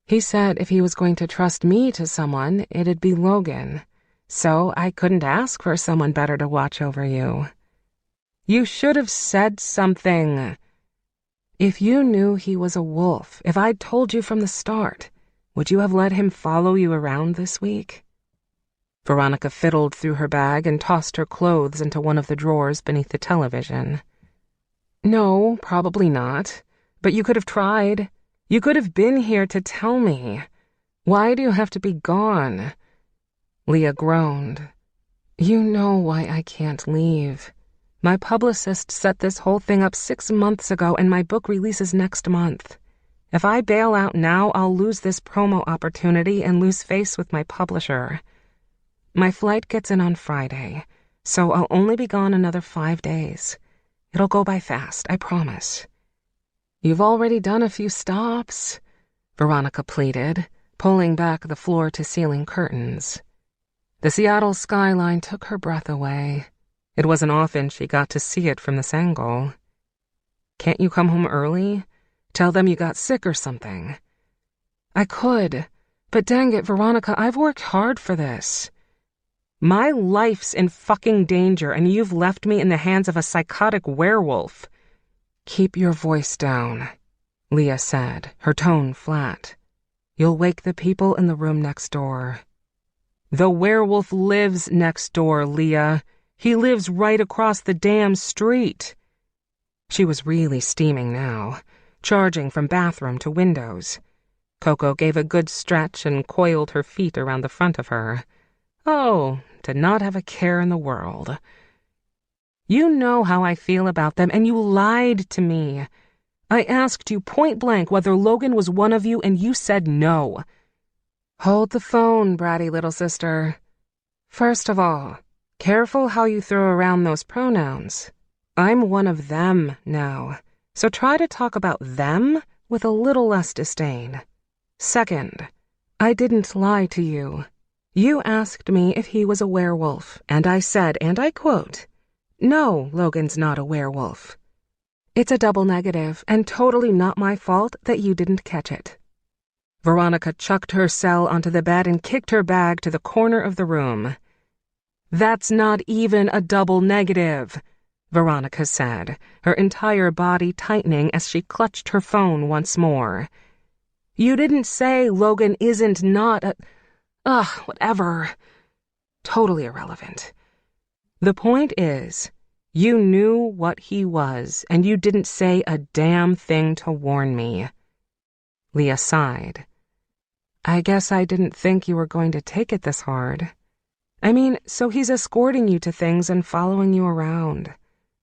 "He said if he was going to trust me to someone, it'd be Logan. So I couldn't ask for someone better to watch over you." "You should have said something." "If you knew he was a wolf, if I'd told you from the start, would you have let him follow you around this week?" Veronica fiddled through her bag and tossed her clothes into one of the drawers beneath the television. "No, probably not. But you could have tried. You could have been here to tell me. Why do you have to be gone?" Leah groaned. "You know why I can't leave. My publicist set this whole thing up 6 months ago, and my book releases next month. If I bail out now, I'll lose this promo opportunity and lose face with my publisher. My flight gets in on Friday, so I'll only be gone another 5 days. It'll go by fast, I promise. You've already done a few stops, Veronica pleaded, pulling back the floor-to-ceiling curtains. The Seattle skyline took her breath away. It wasn't often she got to see it from this angle. Can't you come home early? Tell them you got sick or something. I could, but dang it, Veronica, I've worked hard for this. My life's in fucking danger, and you've left me in the hands of a psychotic werewolf. Keep your voice down, Leah said, her tone flat. You'll wake the people in the room next door. The werewolf lives next door, Leah. He lives right across the damn street. She was really steaming now, charging from bathroom to windows. Coco gave a good stretch and coiled her feet around the front of her. Oh, to not have a care in the world. You know how I feel about them, and you lied to me. I asked you point blank whether Logan was one of you, and you said no. Hold the phone, bratty little sister. First of all, careful how you throw around those pronouns. I'm one of them now, so try to talk about them with a little less disdain. Second, I didn't lie to you. You asked me if he was a werewolf, and I said, and I quote, "No, Logan's not a werewolf." It's a double negative, and totally not my fault that you didn't catch it. Veronica chucked her cell onto the bed and kicked her bag to the corner of the room. That's not even a double negative, Veronica said, her entire body tightening as she clutched her phone once more. You didn't say Logan isn't not a... whatever. Totally irrelevant. The point is, you knew what he was, and you didn't say a damn thing to warn me. Leah sighed. I guess I didn't think you were going to take it this hard. I mean, so he's escorting you to things and following you around.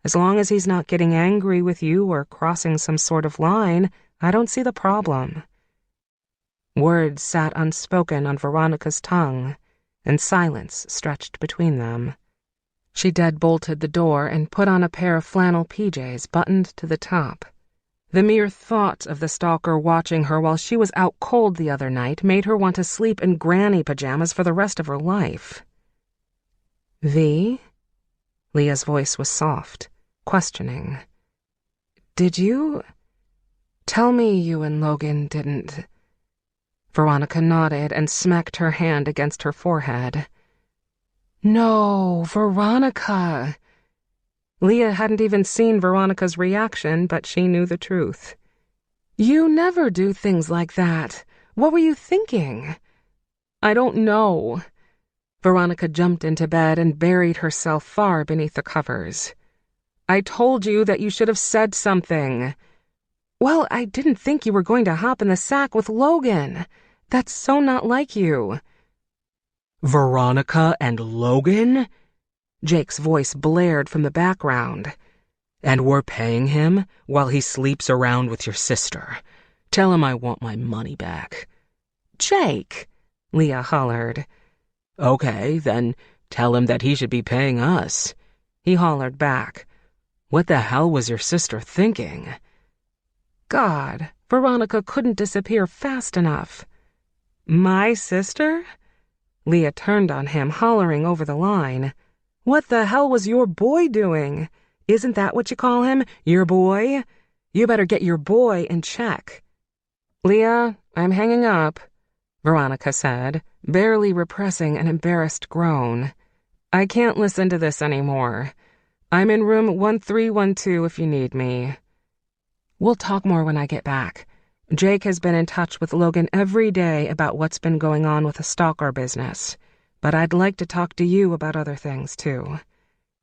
As long as he's not getting angry with you or crossing some sort of line, I don't see the problem. Words sat unspoken on Veronica's tongue, and silence stretched between them. She dead-bolted the door and put on a pair of flannel PJs buttoned to the top. The mere thought of the stalker watching her while she was out cold the other night made her want to sleep in granny pajamas for the rest of her life. V? Leah's voice was soft, questioning. Did you... Tell me you and Logan didn't... Veronica nodded and smacked her hand against her forehead. No, Veronica... Leah hadn't even seen Veronica's reaction, but she knew the truth. You never do things like that. What were you thinking? I don't know. Veronica jumped into bed and buried herself far beneath the covers. I told you that you should have said something. Well, I didn't think you were going to hop in the sack with Logan. That's so not like you. Veronica and Logan? Jake's voice blared from the background. And we're paying him while he sleeps around with your sister. Tell him I want my money back. Jake, Leah hollered. Okay, then tell him that he should be paying us. He hollered back. What the hell was your sister thinking? God, Veronica couldn't disappear fast enough. My sister? Leah turned on him, hollering over the line. What the hell was your boy doing? Isn't that what you call him? Your boy? You better get your boy in check. Leah, I'm hanging up, Veronica said, barely repressing an embarrassed groan. I can't listen to this anymore. I'm in room 1312 if you need me. We'll talk more when I get back. Jake has been in touch with Logan every day about what's been going on with the stalker business. But I'd like to talk to you about other things, too.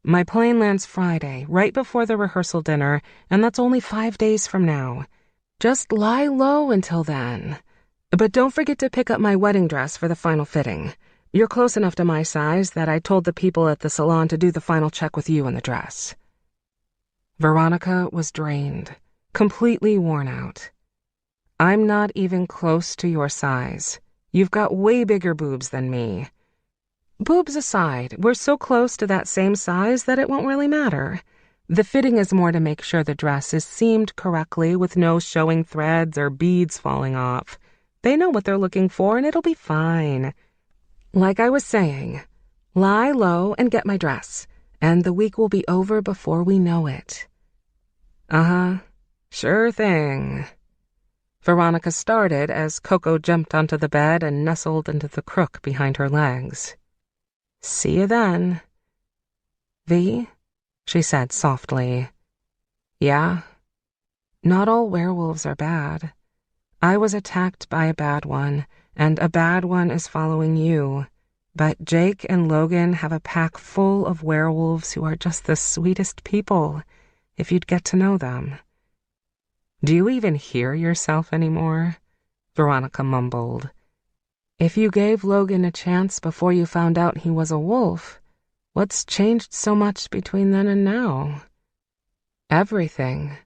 My plane lands Friday, right before the rehearsal dinner, and that's only 5 days from now. Just lie low until then. But don't forget to pick up my wedding dress for the final fitting. You're close enough to my size that I told the people at the salon to do the final check with you in the dress. Veronica was drained, completely worn out. I'm not even close to your size. You've got way bigger boobs than me. Boobs aside, we're so close to that same size that it won't really matter. The fitting is more to make sure the dress is seamed correctly with no showing threads or beads falling off. They know what they're looking for and it'll be fine. Like I was saying, lie low and get my dress, and the week will be over before we know it. Uh-huh, sure thing. Veronica started as Coco jumped onto the bed and nestled into the crook behind her legs. See you then. V, she said softly. Yeah? Not all werewolves are bad. I was attacked by a bad one, and a bad one is following you. But Jake and Logan have a pack full of werewolves who are just the sweetest people, if you'd get to know them. Do you even hear yourself anymore? Veronica mumbled. If you gave Logan a chance before you found out he was a wolf, what's changed so much between then and now? Everything,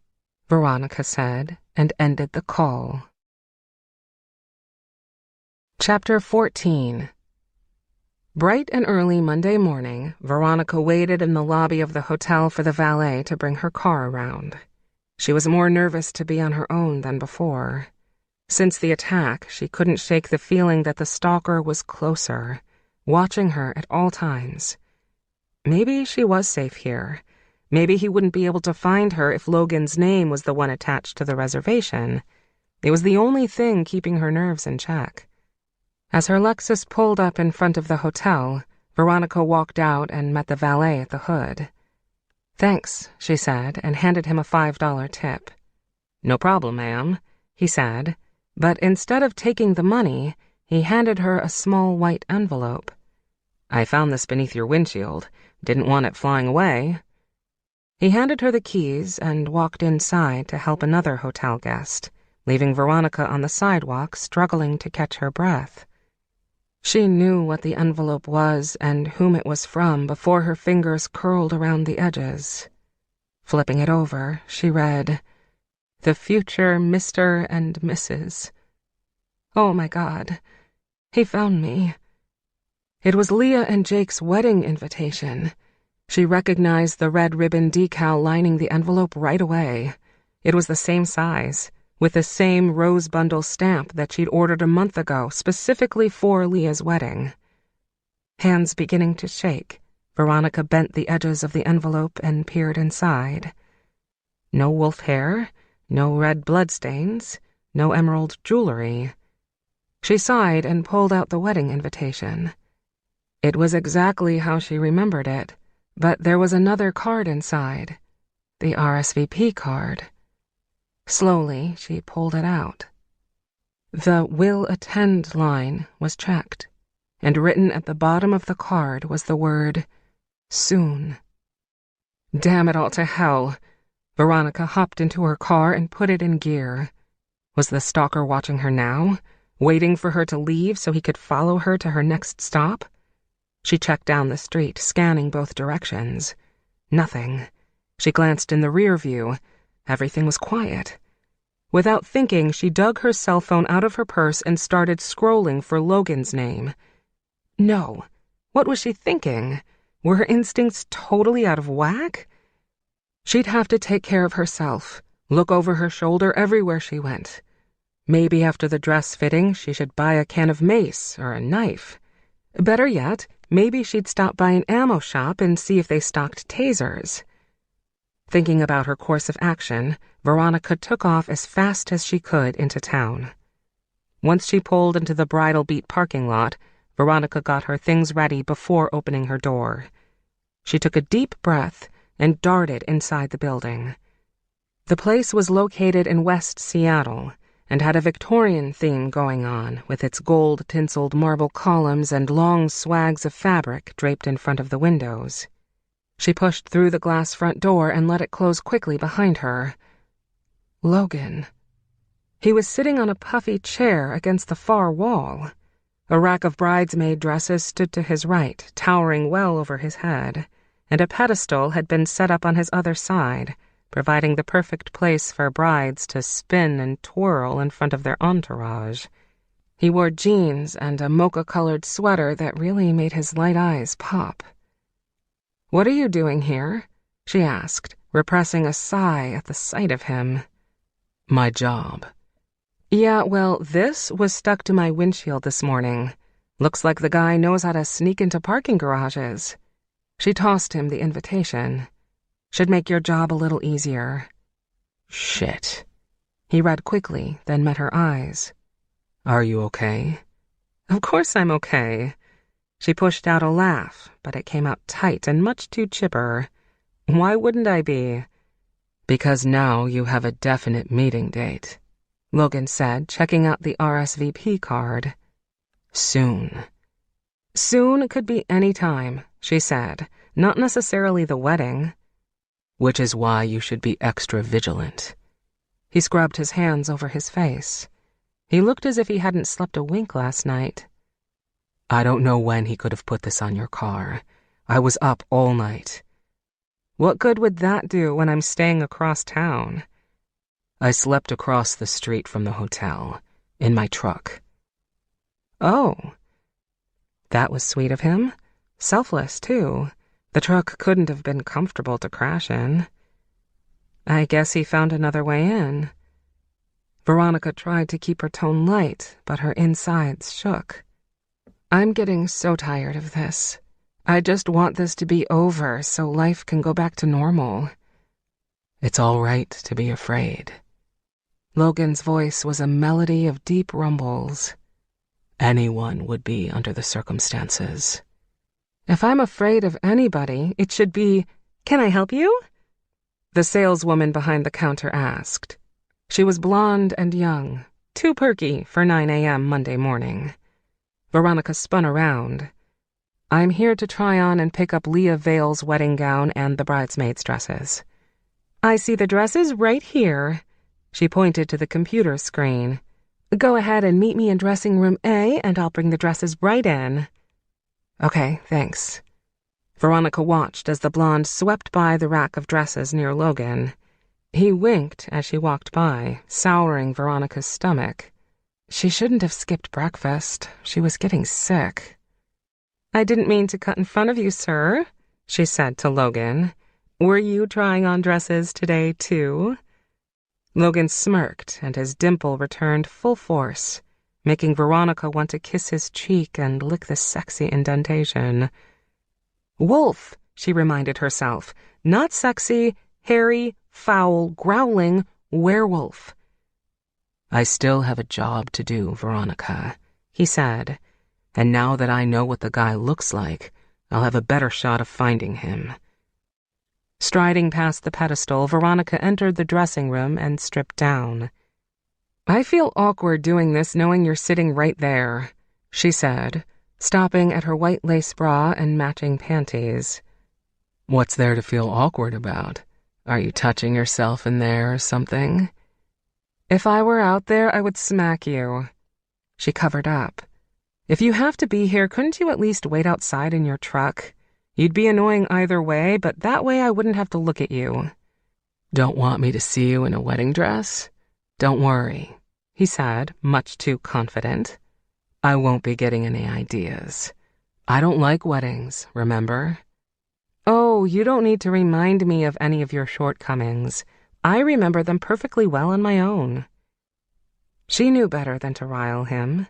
Veronica said, and ended the call. Chapter 14. Bright and early Monday morning, Veronica waited in the lobby of the hotel for the valet to bring her car around. She was more nervous to be on her own than before. Since the attack, she couldn't shake the feeling that the stalker was closer, watching her at all times. Maybe she was safe here. Maybe he wouldn't be able to find her if Logan's name was the one attached to the reservation. It was the only thing keeping her nerves in check. As her Lexus pulled up in front of the hotel, Veronica walked out and met the valet at the hood. Thanks, she said, and handed him a $5 tip. No problem, ma'am, he said, but instead of taking the money, he handed her a small white envelope. I found this beneath your windshield. Didn't want it flying away. He handed her the keys and walked inside to help another hotel guest, leaving Veronica on the sidewalk struggling to catch her breath. She knew what the envelope was and whom it was from before her fingers curled around the edges. Flipping it over, she read, "The future Mr. and Mrs." Oh my God, he found me. It was Leah and Jake's wedding invitation. She recognized the red ribbon decal lining the envelope right away. It was the same size, with the same rose bundle stamp that she'd ordered a month ago specifically for Leah's wedding. Hands beginning to shake, Veronica bent the edges of the envelope and peered inside. No wolf hair, no red bloodstains, no emerald jewelry. She sighed and pulled out the wedding invitation. It was exactly how she remembered it, but there was another card inside, the RSVP card. Slowly, she pulled it out. The "will attend" line was checked, and written at the bottom of the card was the word, soon. Damn it all to hell. Veronica hopped into her car and put it in gear. Was the stalker watching her now, waiting for her to leave so he could follow her to her next stop? She checked down the street, scanning both directions. Nothing. She glanced in the rear view. Everything was quiet. Without thinking, she dug her cell phone out of her purse and started scrolling for Logan's name. No. What was she thinking? Were her instincts totally out of whack? She'd have to take care of herself, look over her shoulder everywhere she went. Maybe after the dress fitting, she should buy a can of mace or a knife. Better yet, maybe she'd stop by an ammo shop and see if they stocked tasers. Thinking about her course of action, Veronica took off as fast as she could into town. Once she pulled into the Bridal Beat parking lot, Veronica got her things ready before opening her door. She took a deep breath and darted inside the building. The place was located in West Seattle and had a Victorian theme going on, with its gold-tinseled marble columns and long swags of fabric draped in front of the windows. She pushed through the glass front door and let it close quickly behind her. Logan. He was sitting on a puffy chair against the far wall. A rack of bridesmaid dresses stood to his right, towering well over his head, and a pedestal had been set up on his other side, providing the perfect place for brides to spin and twirl in front of their entourage. He wore jeans and a mocha-colored sweater that really made his light eyes pop. "What are you doing here?" she asked, repressing a sigh at the sight of him. "My job." "Yeah, well, this was stuck to my windshield this morning. Looks like the guy knows how to sneak into parking garages." She tossed him the invitation. "Should make your job a little easier." "Shit." He read quickly, then met her eyes. "Are you okay?" "Of course I'm okay." She pushed out a laugh, but it came out tight and much too chipper. "Why wouldn't I be?" "Because now you have a definite meeting date," Logan said, checking out the RSVP card. "Soon." "Soon could be any time," she said, "not necessarily the wedding." "Which is why you should be extra vigilant." He scrubbed his hands over his face. He looked as if he hadn't slept a wink last night. "I don't know when he could have put this on your car. I was up all night." "What good would that do when I'm staying across town?" "I slept across the street from the hotel, in my truck." "Oh." That was sweet of him. Selfless, too. The truck couldn't have been comfortable to crash in. I guess he found another way in. Veronica tried to keep her tone light, but her insides shook. "I'm getting so tired of this. I just want this to be over so life can go back to normal." "It's all right to be afraid." Logan's voice was a melody of deep rumbles. "Anyone would be under the circumstances." "If I'm afraid of anybody, it should be, 'Can I help you?'" the saleswoman behind the counter asked. She was blonde and young, too perky for 9 a.m. Monday morning. Veronica spun around. "I'm here to try on and pick up Leah Vale's wedding gown and the bridesmaids' dresses." "I see the dresses right here." She pointed to the computer screen. "Go ahead and meet me in dressing room A, and I'll bring the dresses right in." "Okay, thanks." Veronica watched as the blonde swept by the rack of dresses near Logan. He winked as she walked by, souring Veronica's stomach. She shouldn't have skipped breakfast. She was getting sick. "I didn't mean to cut in front of you, sir," she said to Logan. "Were you trying on dresses today, too?" Logan smirked, and his dimple returned full force, making Veronica want to kiss his cheek and lick the sexy indentation. "Wolf," she reminded herself. "Not sexy, hairy, foul, growling werewolf." "I still have a job to do, Veronica," he said. "And now that I know what the guy looks like, I'll have a better shot of finding him." Striding past the pedestal, Veronica entered the dressing room and stripped down. "I feel awkward doing this knowing you're sitting right there," she said, stopping at her white lace bra and matching panties. "What's there to feel awkward about? Are you touching yourself in there or something?" "If I were out there, I would smack you." She covered up. "If you have to be here, couldn't you at least wait outside in your truck? You'd be annoying either way, but that way I wouldn't have to look at you." "Don't want me to see you in a wedding dress? Don't worry," he said, much too confident. "I won't be getting any ideas. I don't like weddings, remember?" "Oh, you don't need to remind me of any of your shortcomings. I remember them perfectly well on my own." She knew better than to rile him,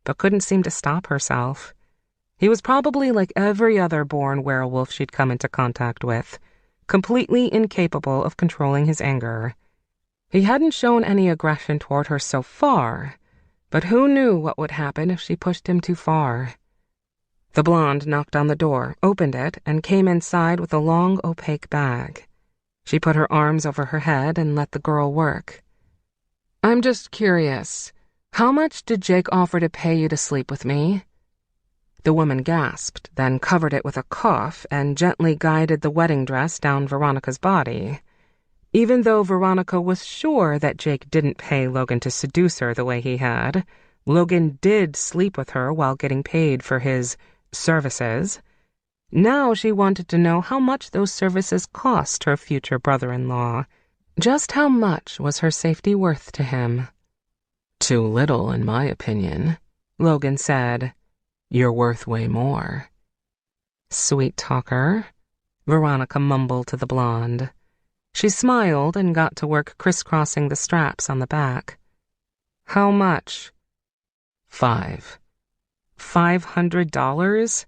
but couldn't seem to stop herself. He was probably like every other born werewolf she'd come into contact with, completely incapable of controlling his anger. He hadn't shown any aggression toward her so far, but who knew what would happen if she pushed him too far. The blonde knocked on the door, opened it, and came inside with a long, opaque bag. She put her arms over her head and let the girl work. "I'm just curious. How much did Jake offer to pay you to sleep with me?" The woman gasped, then covered it with a cough and gently guided the wedding dress down Veronica's body. Even though Veronica was sure that Jake didn't pay Logan to seduce her the way he had, Logan did sleep with her while getting paid for his services. Now she wanted to know how much those services cost her future brother-in-law, Just how much was her safety worth to him? Too little, in my opinion, Logan said. You're worth way more. Sweet talker, Veronica mumbled to the blonde. She smiled and got to work crisscrossing the straps on the back. How much? $500?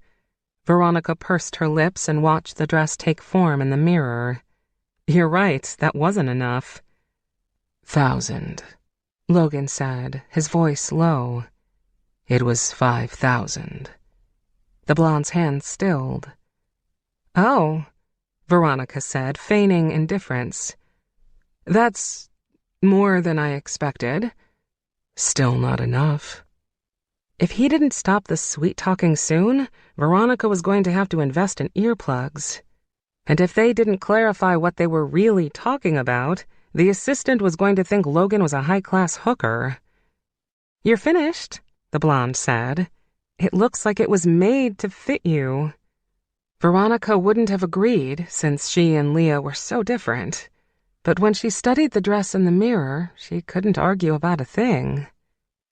Veronica pursed her lips and watched the dress take form in the mirror. You're right, that wasn't enough. 1,000, Logan said, his voice low. It was 5,000. The blonde's hand stilled. Oh, Veronica said, feigning indifference. That's more than I expected. Still not enough. If he didn't stop the sweet-talking soon, Veronica was going to have to invest in earplugs. And if they didn't clarify what they were really talking about, the assistant was going to think Logan was a high-class hooker. You're finished, the blonde said. It looks like it was made to fit you. Veronica wouldn't have agreed, since she and Leah were so different. But when she studied the dress in the mirror, she couldn't argue about a thing.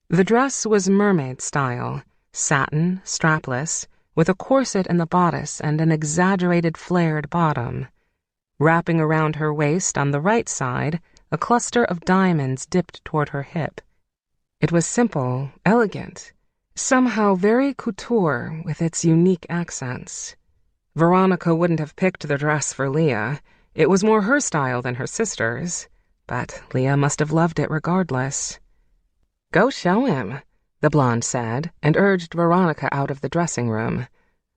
The dress was mermaid style, satin, strapless, with a corset in the bodice and an exaggerated flared bottom. Wrapping around her waist on the right side, a cluster of diamonds dipped toward her hip. It was simple, elegant, somehow very couture with its unique accents. Veronica wouldn't have picked the dress for Leah. It was more her style than her sister's, but Leah must have loved it regardless. Go show him, the blonde said, and urged Veronica out of the dressing room.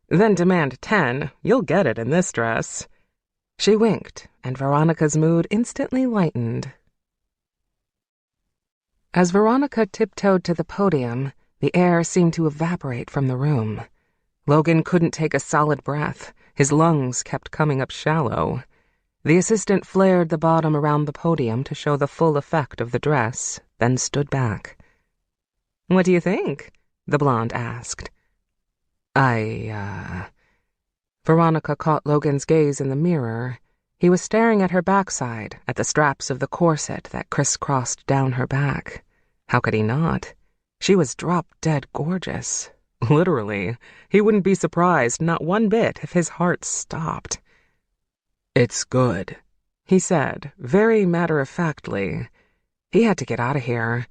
Then demand 10. You'll get it in this dress. She winked, and Veronica's mood instantly lightened. As Veronica tiptoed to the podium, the air seemed to evaporate from the room. Logan couldn't take a solid breath. His lungs kept coming up shallow. The assistant flared the bottom around the podium to show the full effect of the dress, then stood back. What do you think? The blonde asked. Veronica caught Logan's gaze in the mirror. He was staring at her backside, at the straps of the corset that crisscrossed down her back. How could he not? She was drop-dead gorgeous. Literally. He wouldn't be surprised, not one bit, if his heart stopped. It's good, he said, very matter-of-factly. He had to get out of here.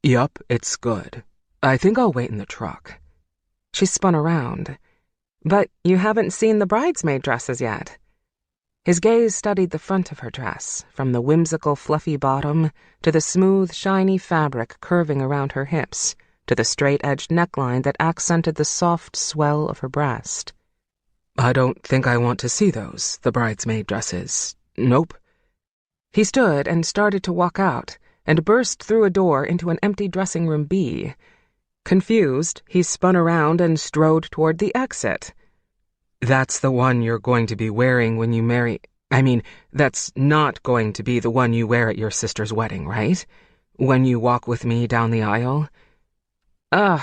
Yup, it's good. I think I'll wait in the truck. She spun around. But you haven't seen the bridesmaid dresses yet. His gaze studied the front of her dress, from the whimsical fluffy bottom to the smooth, shiny fabric curving around her hips, to the straight-edged neckline that accented the soft swell of her breast. I don't think I want to see those, the bridesmaid dresses. Nope. He stood and started to walk out, and burst through a door into an empty dressing room B. Confused, he spun around and strode toward the exit. That's the one you're going to be wearing when you marry... that's not going to be the one you wear at your sister's wedding, right? When you walk with me down the aisle? Ugh,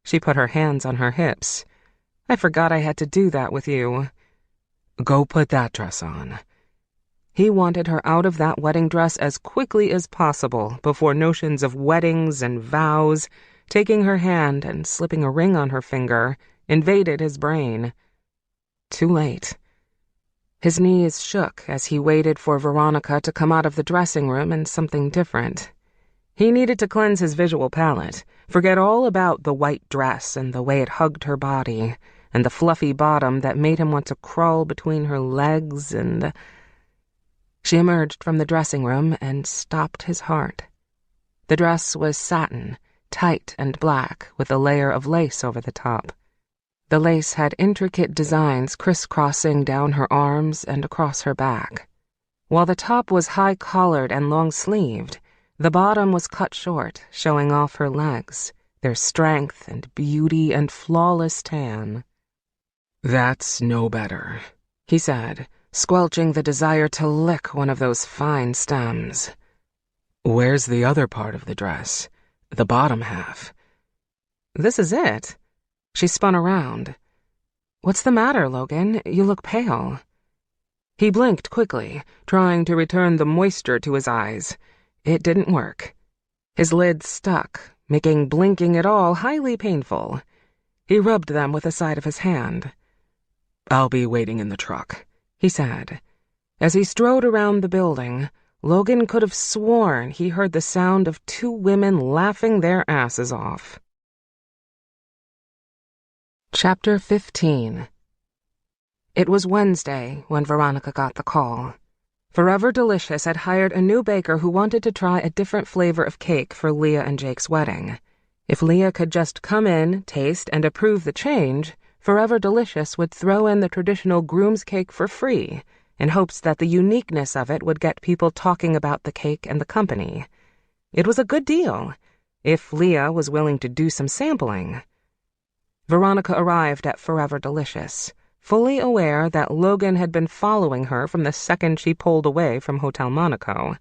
she put her hands on her hips. I forgot I had to do that with you. Go put that dress on. He wanted her out of that wedding dress as quickly as possible before notions of weddings and vows, taking her hand and slipping a ring on her finger, invaded his brain. Too late. His knees shook as he waited for Veronica to come out of the dressing room in something different. He needed to cleanse his visual palate, forget all about the white dress and the way it hugged her body, and the fluffy bottom that made him want to crawl between her legs and... She emerged from the dressing room and stopped his heart. The dress was satin, tight and black, with a layer of lace over the top. The lace had intricate designs crisscrossing down her arms and across her back. While the top was high-collared and long-sleeved, the bottom was cut short, showing off her legs, their strength and beauty and flawless tan. That's no better, he said, squelching the desire to lick one of those fine stems. Where's the other part of the dress? The bottom half. This is it. She spun around. What's the matter, Logan? You look pale. He blinked quickly, trying to return the moisture to his eyes. It didn't work. His lids stuck, making blinking at all highly painful. He rubbed them with the side of his hand. "I'll be waiting in the truck," he said. As he strode around the building, Logan could have sworn he heard the sound of two women laughing their asses off. Chapter 15. It was Wednesday when Veronica got the call. Forever Delicious had hired a new baker who wanted to try a different flavor of cake for Leah and Jake's wedding. If Leah could just come in, taste, and approve the change, Forever Delicious would throw in the traditional groom's cake for free, in hopes that the uniqueness of it would get people talking about the cake and the company. It was a good deal, if Leah was willing to do some sampling. Veronica arrived at Forever Delicious, fully aware that Logan had been following her from the second she pulled away from Hotel Monaco.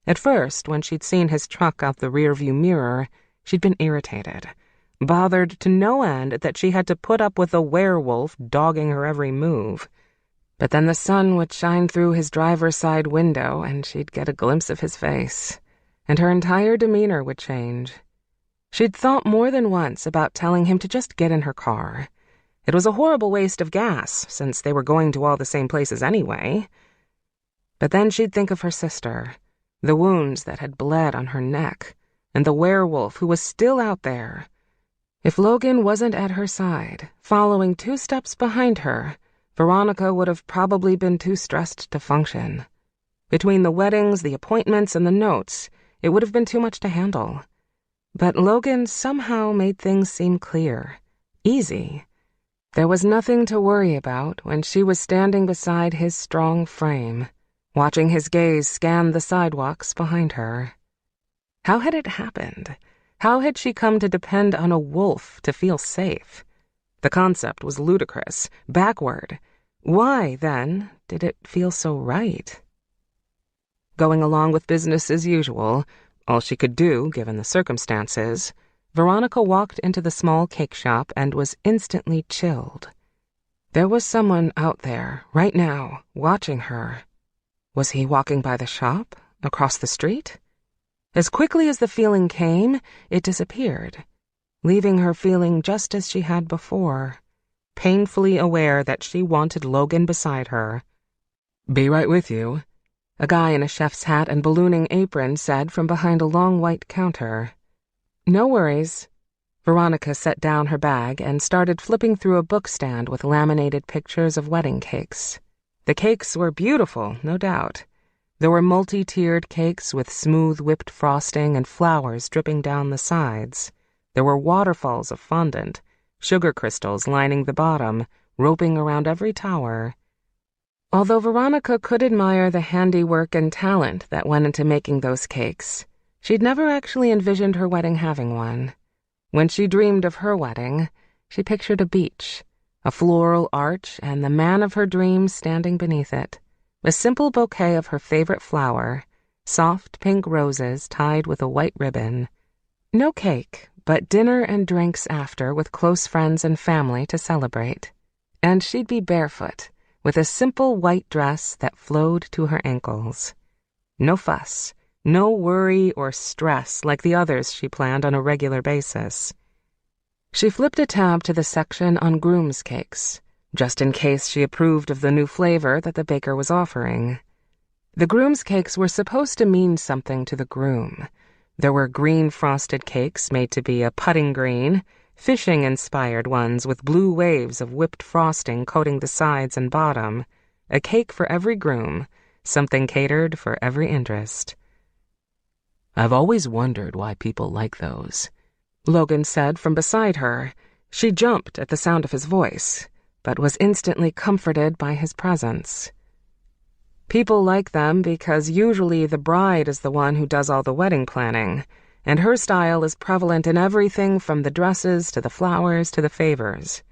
At first, when she'd seen his truck out the rearview mirror, she'd been irritated, bothered to no end that she had to put up with a werewolf dogging her every move. But then the sun would shine through his driver's side window and she'd get a glimpse of his face, and her entire demeanor would change. She'd thought more than once about telling him to just get in her car. It was a horrible waste of gas, since they were going to all the same places anyway. But then she'd think of her sister, the wounds that had bled on her neck, and the werewolf who was still out there. If Logan wasn't at her side, following 2 steps behind her, Veronica would have probably been too stressed to function. Between the weddings, the appointments, and the notes, it would have been too much to handle. But Logan somehow made things seem clear, easy. There was nothing to worry about when she was standing beside his strong frame, watching his gaze scan the sidewalks behind her. How had it happened? How had she come to depend on a wolf to feel safe? The concept was ludicrous, backward. Why, then, did it feel so right? Going along with business as usual, all she could do, given the circumstances, Veronica walked into the small cake shop and was instantly chilled. There was someone out there, right now, watching her. Was he walking by the shop, across the street? As quickly as the feeling came, it disappeared, leaving her feeling just as she had before, painfully aware that she wanted Logan beside her. "Be right with you," a guy in a chef's hat and ballooning apron said from behind a long white counter. "No worries." Veronica set down her bag and started flipping through a book stand with laminated pictures of wedding cakes. The cakes were beautiful, no doubt. There were multi-tiered cakes with smooth whipped frosting and flowers dripping down the sides. There were waterfalls of fondant, sugar crystals lining the bottom, roping around every tower. Although Veronica could admire the handiwork and talent that went into making those cakes, she'd never actually envisioned her wedding having one. When she dreamed of her wedding, she pictured a beach, a floral arch, and the man of her dreams standing beneath it, a simple bouquet of her favorite flower, soft pink roses tied with a white ribbon. No cake, but dinner and drinks after with close friends and family to celebrate. And she'd be barefoot, with a simple white dress that flowed to her ankles. No fuss, no worry or stress like the others she planned on a regular basis. She flipped a tab to the section on groom's cakes, just in case she approved of the new flavor that the baker was offering. The groom's cakes were supposed to mean something to the groom. There were green frosted cakes made to be a putting green, fishing-inspired ones with blue waves of whipped frosting coating the sides and bottom, a cake for every groom, something catered for every interest. "I've always wondered why people like those," Logan said from beside her. She jumped at the sound of his voice, but was instantly comforted by his presence. People like them because usually the bride is the one who does all the wedding planning, and her style is prevalent in everything from the dresses to the flowers to the favors.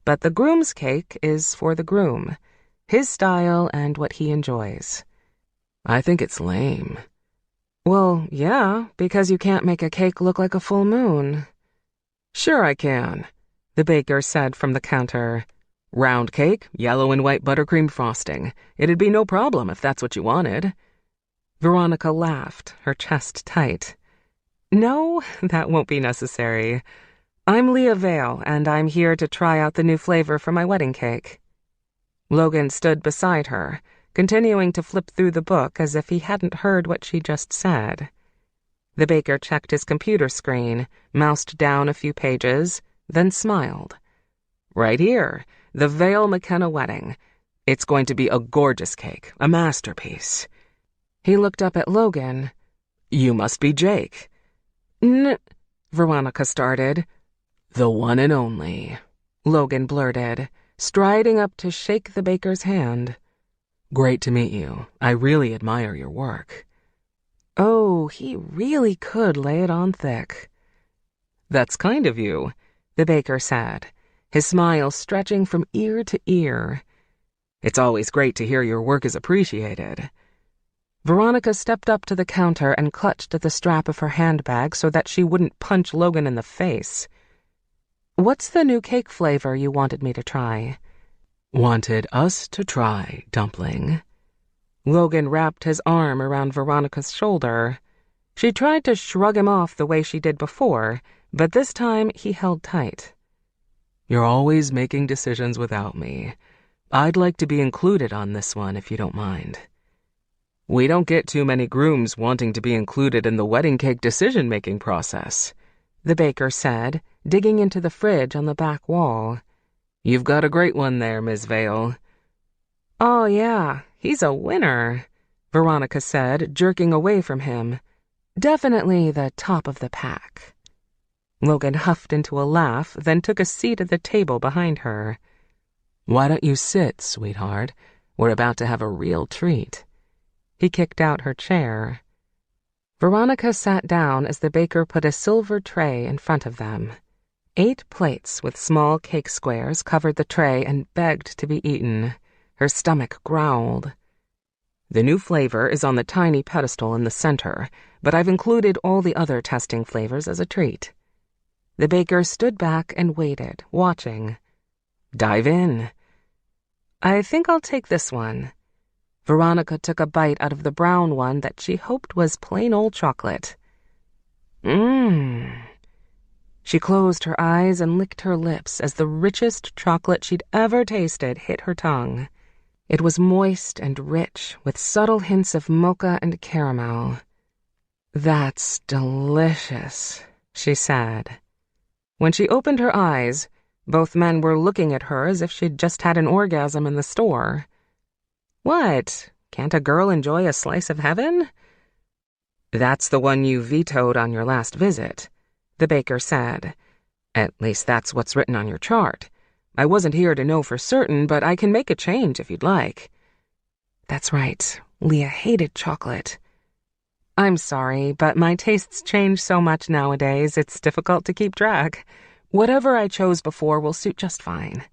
But the groom's cake is for the groom, his style and what he enjoys. "I think it's lame." "Well, yeah, because you can't make a cake look like a full moon." "Sure I can," the baker said from the counter. Round cake, yellow and white buttercream frosting. It'd be no problem if that's what you wanted. Veronica laughed, her chest tight. No, that won't be necessary. I'm Leah Vale, and I'm here to try out the new flavor for my wedding cake. Logan stood beside her, continuing to flip through the book as if he hadn't heard what she just said. The baker checked his computer screen, moused down a few pages, then smiled. Right here, the Vale McKenna wedding. It's going to be a gorgeous cake, a masterpiece. He looked up at Logan. You must be Jake. Veronica started. The one and only, Logan blurted, striding up to shake the baker's hand. Great to meet you. I really admire your work. Oh, he really could lay it on thick. That's kind of you, the baker said, his smile stretching from ear to ear. It's always great to hear your work is appreciated. Veronica stepped up to the counter and clutched at the strap of her handbag so that she wouldn't punch Logan in the face. What's the new cake flavor you wanted me to try? Wanted us to try, dumpling. Logan wrapped his arm around Veronica's shoulder. She tried to shrug him off the way she did before, but this time he held tight. You're always making decisions without me. I'd like to be included on this one if you don't mind. We don't get too many grooms wanting to be included in the wedding cake decision-making process, the baker said, digging into the fridge on the back wall. You've got a great one there, Ms. Vale. Oh, yeah, he's a winner, Veronica said, jerking away from him. Definitely the top of the pack. Logan huffed into a laugh, then took a seat at the table behind her. Why don't you sit, sweetheart? We're about to have a real treat. He kicked out her chair. Veronica sat down as the baker put a silver tray in front of them. 8 plates with small cake squares covered the tray and begged to be eaten. Her stomach growled. The new flavor is on the tiny pedestal in the center, but I've included all the other testing flavors as a treat. The baker stood back and waited, watching. Dive in. I think I'll take this one. Veronica took a bite out of the brown one that she hoped was plain old chocolate. She closed her eyes and licked her lips as the richest chocolate she'd ever tasted hit her tongue. It was moist and rich, with subtle hints of mocha and caramel. That's delicious, she said. When she opened her eyes, both men were looking at her as if she'd just had an orgasm in the store. What? Can't a girl enjoy a slice of heaven? That's the one you vetoed on your last visit, the baker said. At least that's what's written on your chart. I wasn't here to know for certain, but I can make a change if you'd like. That's right. Leah hated chocolate. I'm sorry, but my tastes change so much nowadays, it's difficult to keep track. Whatever I chose before will suit just fine.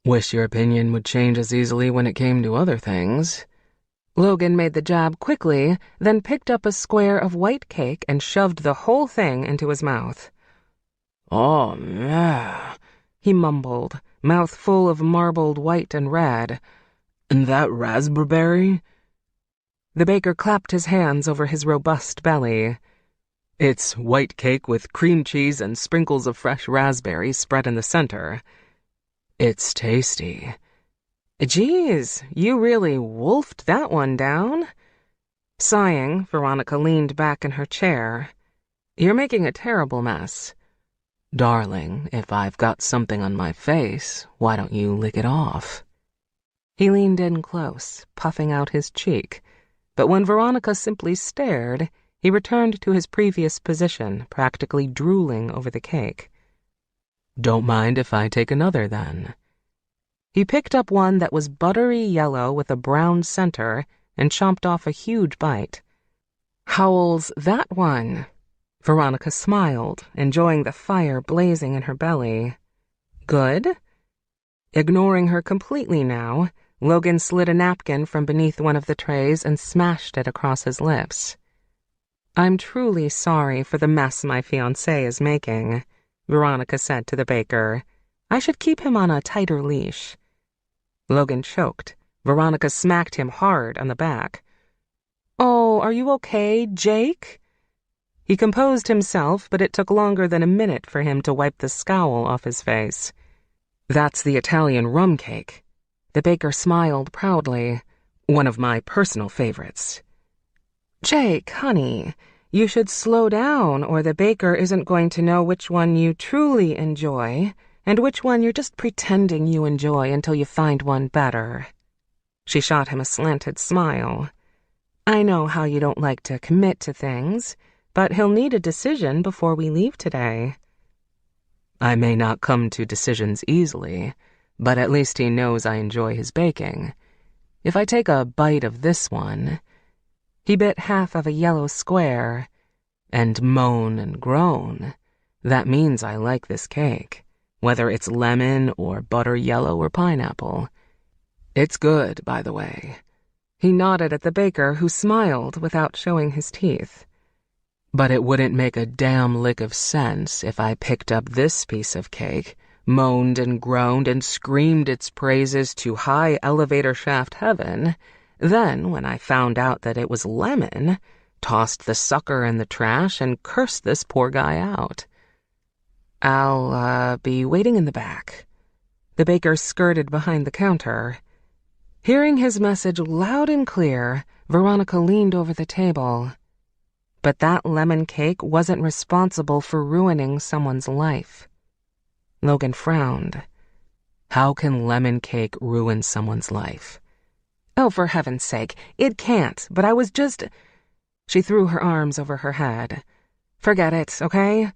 Wish your opinion would change as easily when it came to other things. Logan made the jab quickly, then picked up a square of white cake and shoved the whole thing into his mouth. Oh, yeah, he mumbled, mouth full of marbled white and red. And that raspberry? The baker clapped his hands over his robust belly. It's white cake with cream cheese and sprinkles of fresh raspberries spread in the center. It's tasty. Geez, you really wolfed that one down. Sighing, Veronica leaned back in her chair. You're making a terrible mess. Darling, if I've got something on my face, why don't you lick it off? He leaned in close, puffing out his cheek. But when Veronica simply stared, he returned to his previous position, practically drooling over the cake. Don't mind if I take another, then. He picked up one that was buttery yellow with a brown center and chomped off a huge bite. Howl's that one? Veronica smiled, enjoying the fire blazing in her belly. Good? Ignoring her completely now, Logan slid a napkin from beneath one of the trays and smashed it across his lips. I'm truly sorry for the mess my fiancé is making, Veronica said to the baker. I should keep him on a tighter leash." Logan choked. Veronica smacked him hard on the back. "Oh, are you okay, Jake?" He composed himself, but it took longer than a minute for him to wipe the scowl off his face. "That's the Italian rum cake." The baker smiled proudly. "One of my personal favorites." "Jake, honey, you should slow down or the baker isn't going to know which one you truly enjoy and which one you're just pretending you enjoy until you find one better." She shot him a slanted smile. "I know how you don't like to commit to things, but he'll need a decision before we leave today." "I may not come to decisions easily, but at least he knows I enjoy his baking. If I take a bite of this one..." He bit half of a yellow square. "And moan and groan. That means I like this cake, whether it's lemon or butter yellow or pineapple. It's good, by the way." He nodded at the baker, who smiled without showing his teeth. "But it wouldn't make a damn lick of sense if I picked up this piece of cake, moaned and groaned and screamed its praises to high elevator shaft heaven, then, when I found out that it was lemon, tossed the sucker in the trash and cursed this poor guy out." "I'll be waiting in the back." The baker skirted behind the counter. Hearing his message loud and clear, Veronica leaned over the table. But that lemon cake wasn't responsible for ruining someone's life. Logan frowned. "How can lemon cake ruin someone's life?" "Oh, for heaven's sake, it can't, but I was just..." She threw her arms over her head. "Forget it, okay?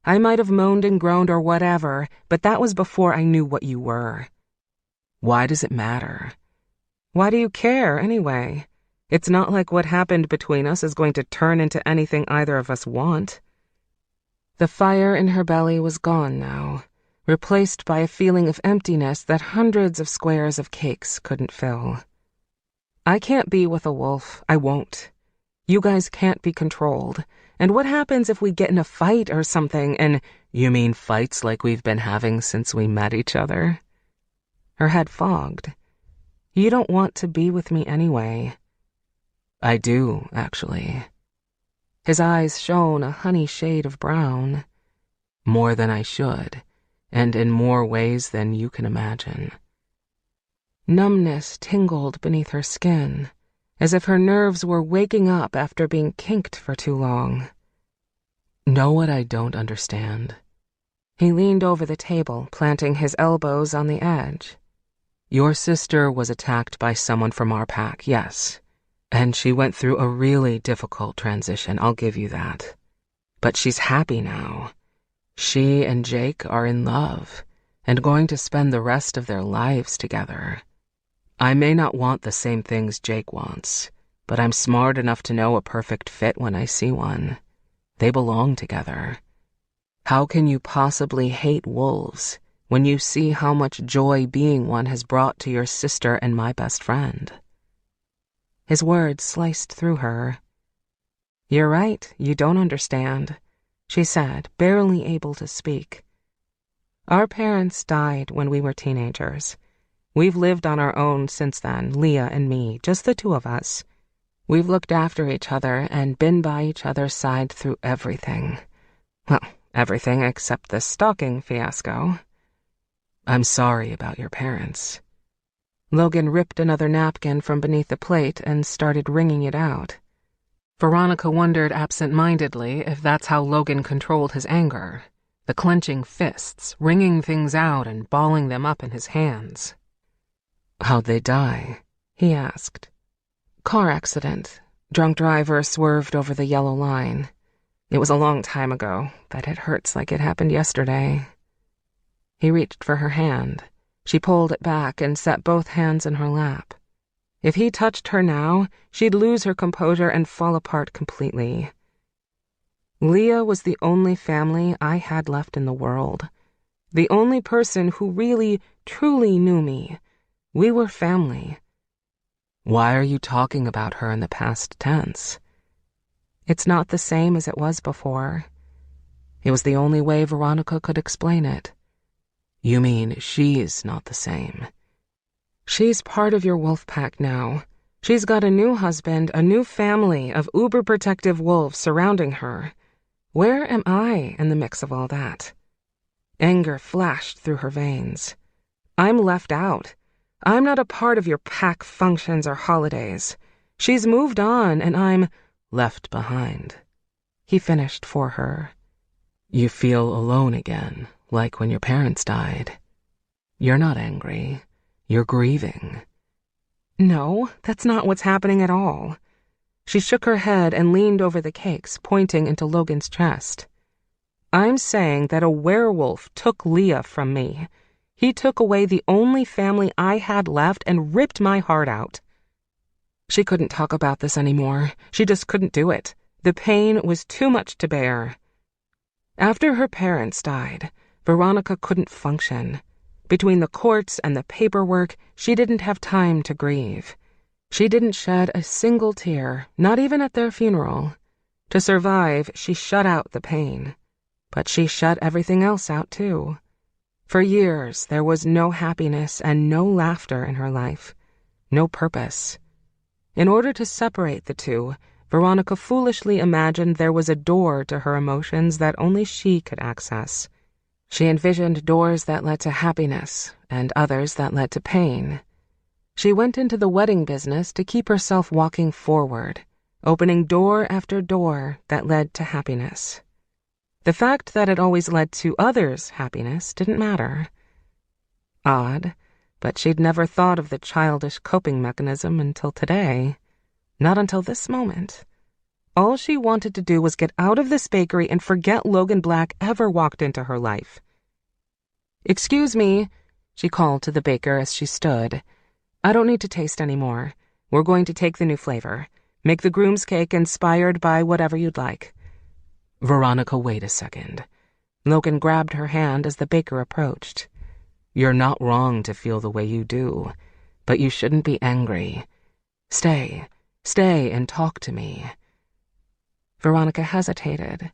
I might have moaned and groaned or whatever, but that was before I knew what you were." "Why does it matter?" "Why do you care, anyway? It's not like what happened between us is going to turn into anything either of us want." The fire in her belly was gone now, replaced by a feeling of emptiness that hundreds of squares of cakes couldn't fill. "I can't be with a wolf. I won't. You guys can't be controlled. And what happens if we get in a fight or something and..." "You mean fights like we've been having since we met each other?" Her head fogged. "You don't want to be with me anyway." "I do, actually." His eyes shone a honey shade of brown. "More than I should, and in more ways than you can imagine." Numbness tingled beneath her skin, as if her nerves were waking up after being kinked for too long. "Know what I don't understand?" He leaned over the table, planting his elbows on the edge. "Your sister was attacked by someone from our pack, yes. And she went through a really difficult transition, I'll give you that. But she's happy now. She and Jake are in love, and going to spend the rest of their lives together. I may not want the same things Jake wants, but I'm smart enough to know a perfect fit when I see one. They belong together. How can you possibly hate wolves when you see how much joy being one has brought to your sister and my best friend?" His words sliced through her. "You're right, you don't understand," she said, barely able to speak. "Our parents died when we were teenagers. We've lived on our own since then, Leah and me, just the two of us. We've looked after each other and been by each other's side through everything. Well, everything except the stalking fiasco." "I'm sorry about your parents." Logan ripped another napkin from beneath the plate and started wringing it out. Veronica wondered absent-mindedly if that's how Logan controlled his anger, the clenching fists, wringing things out and balling them up in his hands. "How'd they die?" he asked. "Car accident. Drunk driver swerved over the yellow line. It was a long time ago, but it hurts like it happened yesterday." He reached for her hand. She pulled it back and set both hands in her lap. If he touched her now, she'd lose her composure and fall apart completely. Leah was the only family I had left in the world. The only person who really, truly knew me. We were family. "Why are you talking about her in the past tense?" "It's not the same as it was before." It was the only way Veronica could explain it. You mean she's not the same? She's part of your wolf pack now. She's got a new husband, a new family of uber-protective wolves surrounding her. Where am I in the mix of all that? Anger flashed through her veins. I'm left out. I'm not a part of your pack functions or holidays. She's moved on, and I'm left behind. He finished for her. You feel alone again, like when your parents died. You're not angry. You're grieving. No, that's not what's happening at all. She shook her head and leaned over the cakes, pointing into Logan's chest. I'm saying that a werewolf took Leah from me. He took away the only family I had left and ripped my heart out. She couldn't talk about this anymore. She just couldn't do it. The pain was too much to bear. After her parents died, Veronica couldn't function. Between the courts and the paperwork, she didn't have time to grieve. She didn't shed a single tear, not even at their funeral. To survive, she shut out the pain. But she shut everything else out too. For years, there was no happiness and no laughter in her life. No purpose. In order to separate the two, Veronica foolishly imagined there was a door to her emotions that only she could access. She envisioned doors that led to happiness and others that led to pain. She went into the wedding business to keep herself walking forward, opening door after door that led to happiness. The fact that it always led to others' happiness didn't matter. Odd, but she'd never thought of the childish coping mechanism until today. Not until this moment. All she wanted to do was get out of this bakery and forget Logan Black ever walked into her life. "Excuse me," she called to the baker as she stood. "I don't need to taste anymore. We're going to take the new flavor. Make the groom's cake inspired by whatever you'd like." Veronica, wait a second. Logan grabbed her hand as the baker approached. You're not wrong to feel the way you do, but you shouldn't be angry. Stay and talk to me. Veronica hesitated,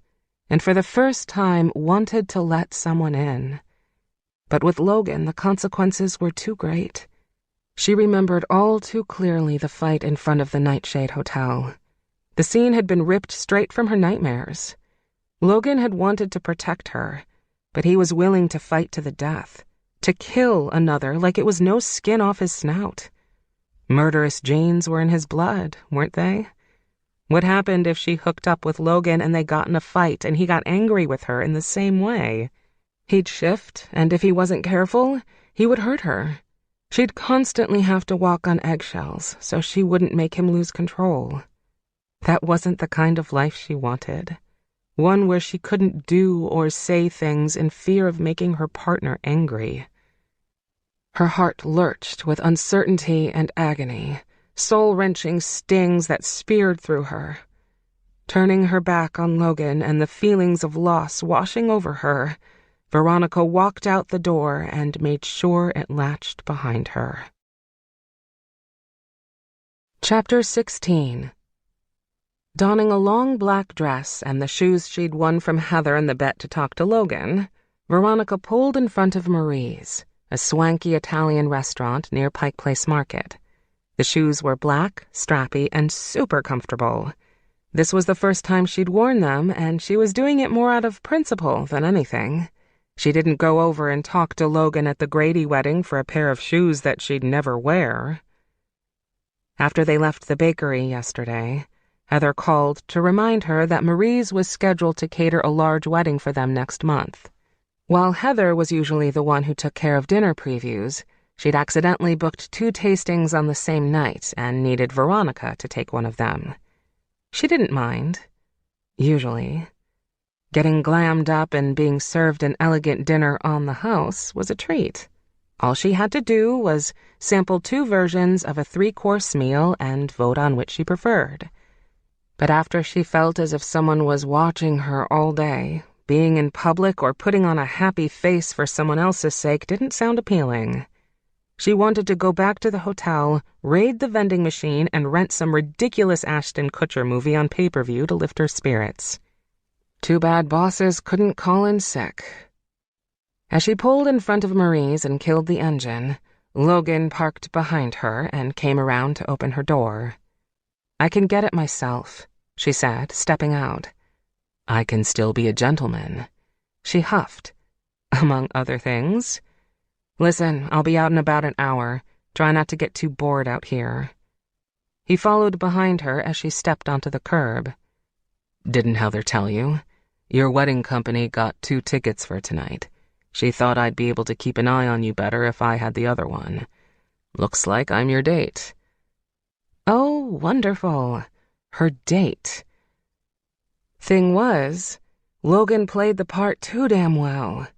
and for the first time wanted to let someone in. But with Logan, the consequences were too great. She remembered all too clearly the fight in front of the Nightshade Hotel. The scene had been ripped straight from her nightmares. Logan had wanted to protect her, but he was willing to fight to the death, to kill another like it was no skin off his snout. Murderous genes were in his blood, weren't they? What happened if she hooked up with Logan and they got in a fight and he got angry with her in the same way? He'd shift, and if he wasn't careful, he would hurt her. She'd constantly have to walk on eggshells so she wouldn't make him lose control. That wasn't the kind of life she wanted. One where she couldn't do or say things in fear of making her partner angry. Her heart lurched with uncertainty and agony, soul-wrenching stings that speared through her. Turning her back on Logan and the feelings of loss washing over her, Veronica walked out the door and made sure it latched behind her. Chapter 16. Donning a long black dress and the shoes she'd won from Heather in the bet to talk to Logan, Veronica pulled in front of Marie's, a swanky Italian restaurant near Pike Place Market. The shoes were black, strappy, and super comfortable. This was the first time she'd worn them, and she was doing it more out of principle than anything. She didn't go over and talk to Logan at the Grady wedding for a pair of shoes that she'd never wear. After they left the bakery yesterday, Heather called to remind her that Marie's was scheduled to cater a large wedding for them next month. While Heather was usually the one who took care of dinner previews, she'd accidentally booked 2 tastings on the same night and needed Veronica to take one of them. She didn't mind. Usually. Getting glammed up and being served an elegant dinner on the house was a treat. All she had to do was sample 2 versions of a 3-course meal and vote on which she preferred. But after she felt as if someone was watching her all day, being in public or putting on a happy face for someone else's sake didn't sound appealing. She wanted to go back to the hotel, raid the vending machine, and rent some ridiculous Ashton Kutcher movie on pay-per-view to lift her spirits. Too bad bosses couldn't call in sick. As she pulled in front of Marie's and killed the engine, Logan parked behind her and came around to open her door. "I can get it myself," she said, stepping out. "I can still be a gentleman," she huffed. "Among other things. Listen, I'll be out in about an hour. Try not to get too bored out here." He followed behind her as she stepped onto the curb. "Didn't Heather tell you? Your wedding company got 2 tickets for tonight. She thought I'd be able to keep an eye on you better if I had the other one. Looks like I'm your date." Oh, wonderful. Her date. Thing was, Logan played the part too damn well.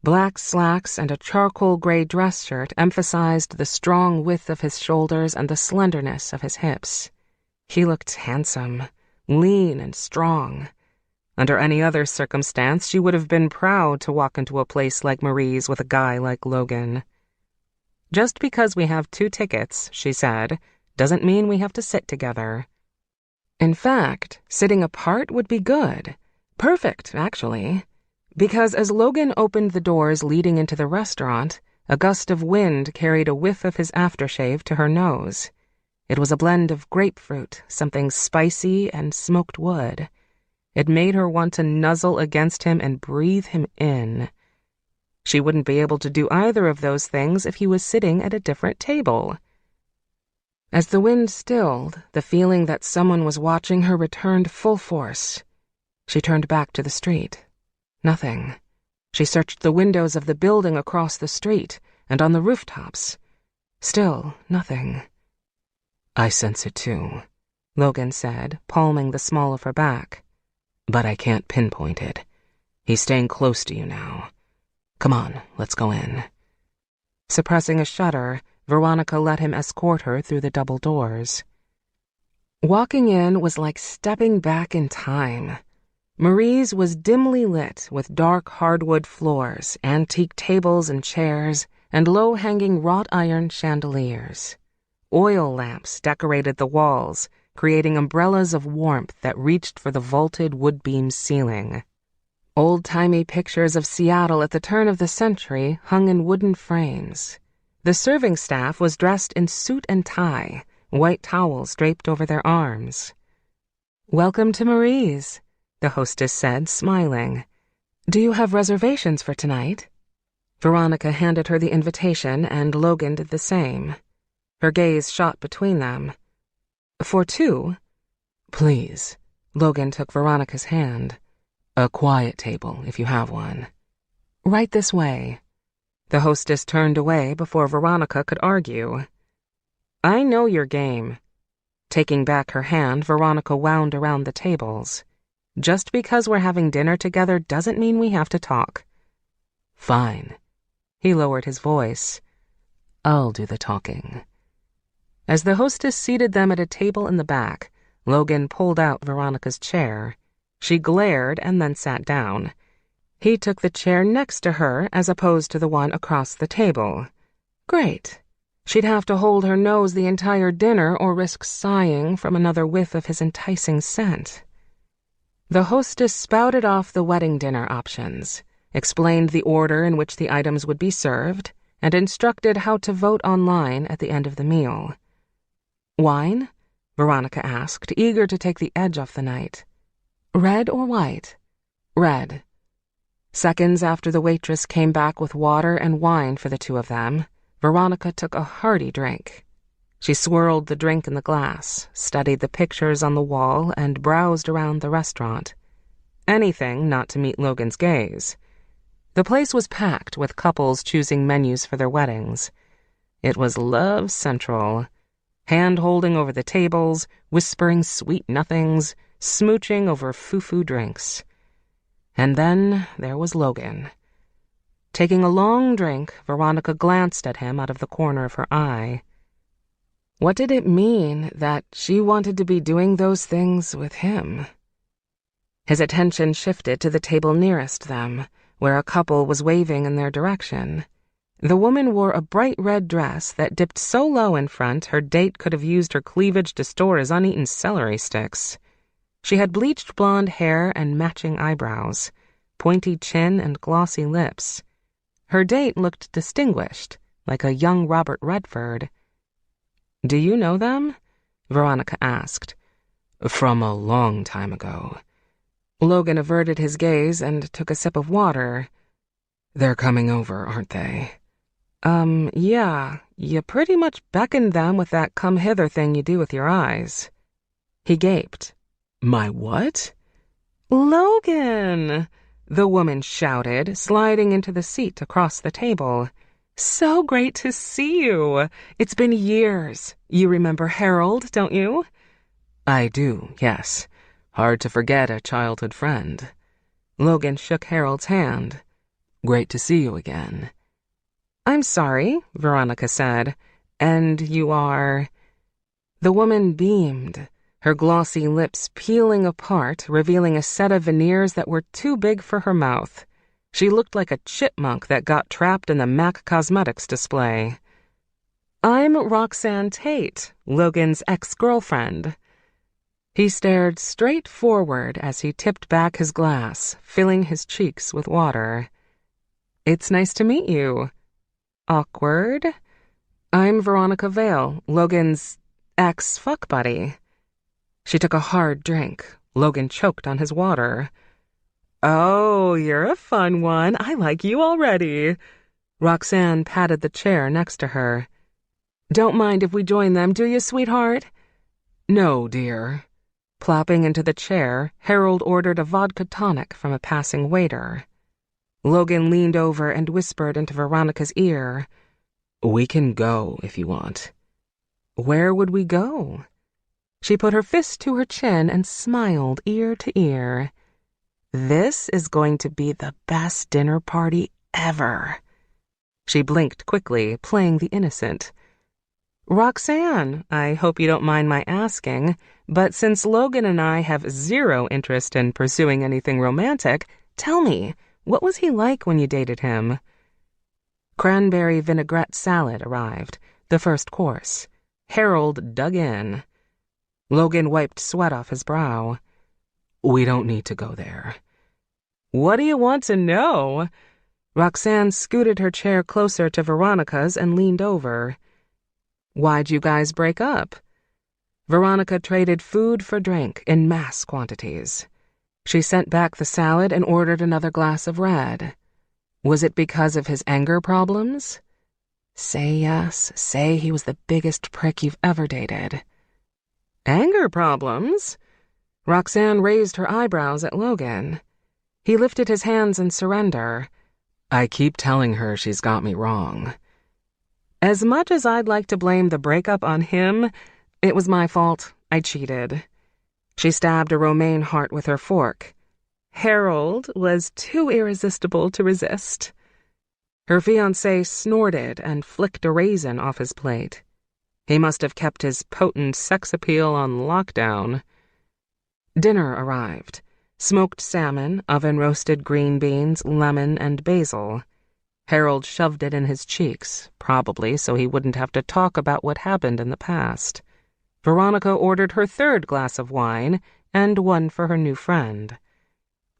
Black slacks and a charcoal gray dress shirt emphasized the strong width of his shoulders and the slenderness of his hips. He looked handsome, lean and strong. Under any other circumstance, she would have been proud to walk into a place like Marie's with a guy like Logan. "Just because we have 2 tickets," she said, "doesn't mean we have to sit together." In fact, sitting apart would be good. Perfect, actually. Because as Logan opened the doors leading into the restaurant, a gust of wind carried a whiff of his aftershave to her nose. It was a blend of grapefruit, something spicy, and smoked wood. It made her want to nuzzle against him and breathe him in. She wouldn't be able to do either of those things if he was sitting at a different table. As the wind stilled, the feeling that someone was watching her returned full force. She turned back to the street. Nothing. She searched the windows of the building across the street and on the rooftops. Still nothing. "I sense it too," Logan said, palming the small of her back. "But I can't pinpoint it. He's staying close to you now. Come on, let's go in." Suppressing a shudder, Veronica let him escort her through the double doors. Walking in was like stepping back in time. Marie's was dimly lit with dark hardwood floors, antique tables and chairs, and low-hanging wrought iron chandeliers. Oil lamps decorated the walls, creating umbrellas of warmth that reached for the vaulted wood-beam ceiling. Old-timey pictures of Seattle at the turn of the century hung in wooden frames. The serving staff was dressed in suit and tie, white towels draped over their arms. "Welcome to Marie's," the hostess said, smiling. "Do you have reservations for tonight?" Veronica handed her the invitation, and Logan did the same. Her gaze shot between them. "For 2? "Please." Logan took Veronica's hand. "A quiet table, if you have one." "Right this way." The hostess turned away before Veronica could argue. "I know your game." Taking back her hand, Veronica wound around the tables. "Just because we're having dinner together doesn't mean we have to talk." "Fine." He lowered his voice. "I'll do the talking." As the hostess seated them at a table in the back, Logan pulled out Veronica's chair. She glared and then sat down. He took the chair next to her as opposed to the one across the table. Great. She'd have to hold her nose the entire dinner or risk sighing from another whiff of his enticing scent. The hostess spouted off the wedding dinner options, explained the order in which the items would be served, and instructed how to vote online at the end of the meal. "Wine?" Veronica asked, eager to take the edge off the night. "Red or white?" "Red." Seconds after the waitress came back with water and wine for the 2 of them, Veronica took a hearty drink. She swirled the drink in the glass, studied the pictures on the wall, and browsed around the restaurant. Anything not to meet Logan's gaze. The place was packed with couples choosing menus for their weddings. It was love central. Hand-holding over the tables, whispering sweet nothings, smooching over foo-foo drinks. And then there was Logan. Taking a long drink, Veronica glanced at him out of the corner of her eye. What did it mean that she wanted to be doing those things with him? His attention shifted to the table nearest them, where a couple was waving in their direction. The woman wore a bright red dress that dipped so low in front her date could have used her cleavage to store as uneaten celery sticks. She had bleached blonde hair and matching eyebrows, pointy chin and glossy lips. Her date looked distinguished, like a young Robert Redford. "Do you know them?" Veronica asked. "From a long time ago." Logan averted his gaze and took a sip of water. "They're coming over, aren't they?" Yeah. You pretty much beckoned them with that come-hither thing you do with your eyes." He gaped. "My what?" "Logan!" the woman shouted, sliding into the seat across the table. "So great to see you. It's been years. You remember Harold, don't you?" "I do, yes. Hard to forget a childhood friend." Logan shook Harold's hand. "Great to see you again." "I'm sorry," Veronica said. "And you are—" The woman beamed, her glossy lips peeling apart, revealing a set of veneers that were too big for her mouth. She looked like a chipmunk that got trapped in the MAC Cosmetics display. "I'm Roxanne Tate, Logan's ex-girlfriend." He stared straight forward as he tipped back his glass, filling his cheeks with water. "It's nice to meet you." Awkward. "I'm Veronica Vale, Logan's ex-fuck buddy." She took a hard drink. Logan choked on his water. "Oh, you're a fun one. I like you already." Roxanne patted the chair next to her. "Don't mind if we join them, do you, sweetheart?" "No, dear." Plopping into the chair, Harold ordered a vodka tonic from a passing waiter. Logan leaned over and whispered into Veronica's ear. "We can go if you want." "Where would we go?" She put her fist to her chin and smiled ear to ear. "This is going to be the best dinner party ever." She blinked quickly, playing the innocent. "Roxanne, I hope you don't mind my asking, but since Logan and I have zero interest in pursuing anything romantic, tell me, what was he like when you dated him?" Cranberry vinaigrette salad arrived, the first course. Harold dug in. Logan wiped sweat off his brow. "We don't need to go there." "What do you want to know?" Roxanne scooted her chair closer to Veronica's and leaned over. "Why'd you guys break up?" Veronica traded food for drink in mass quantities. She sent back the salad and ordered another glass of red. Was it because of his anger problems? Say yes, say he was the biggest prick you've ever dated. "Anger problems?" Roxanne raised her eyebrows at Logan. He lifted his hands in surrender. "I keep telling her she's got me wrong." "As much as I'd like to blame the breakup on him, it was my fault. I cheated." She stabbed a romaine heart with her fork. "Harold was too irresistible to resist." Her fiancé snorted and flicked a raisin off his plate. He must have kept his potent sex appeal on lockdown. Dinner arrived. Smoked salmon, oven-roasted green beans, lemon, and basil. Harold shoved it in his cheeks, probably so he wouldn't have to talk about what happened in the past. Veronica ordered her third glass of wine and one for her new friend.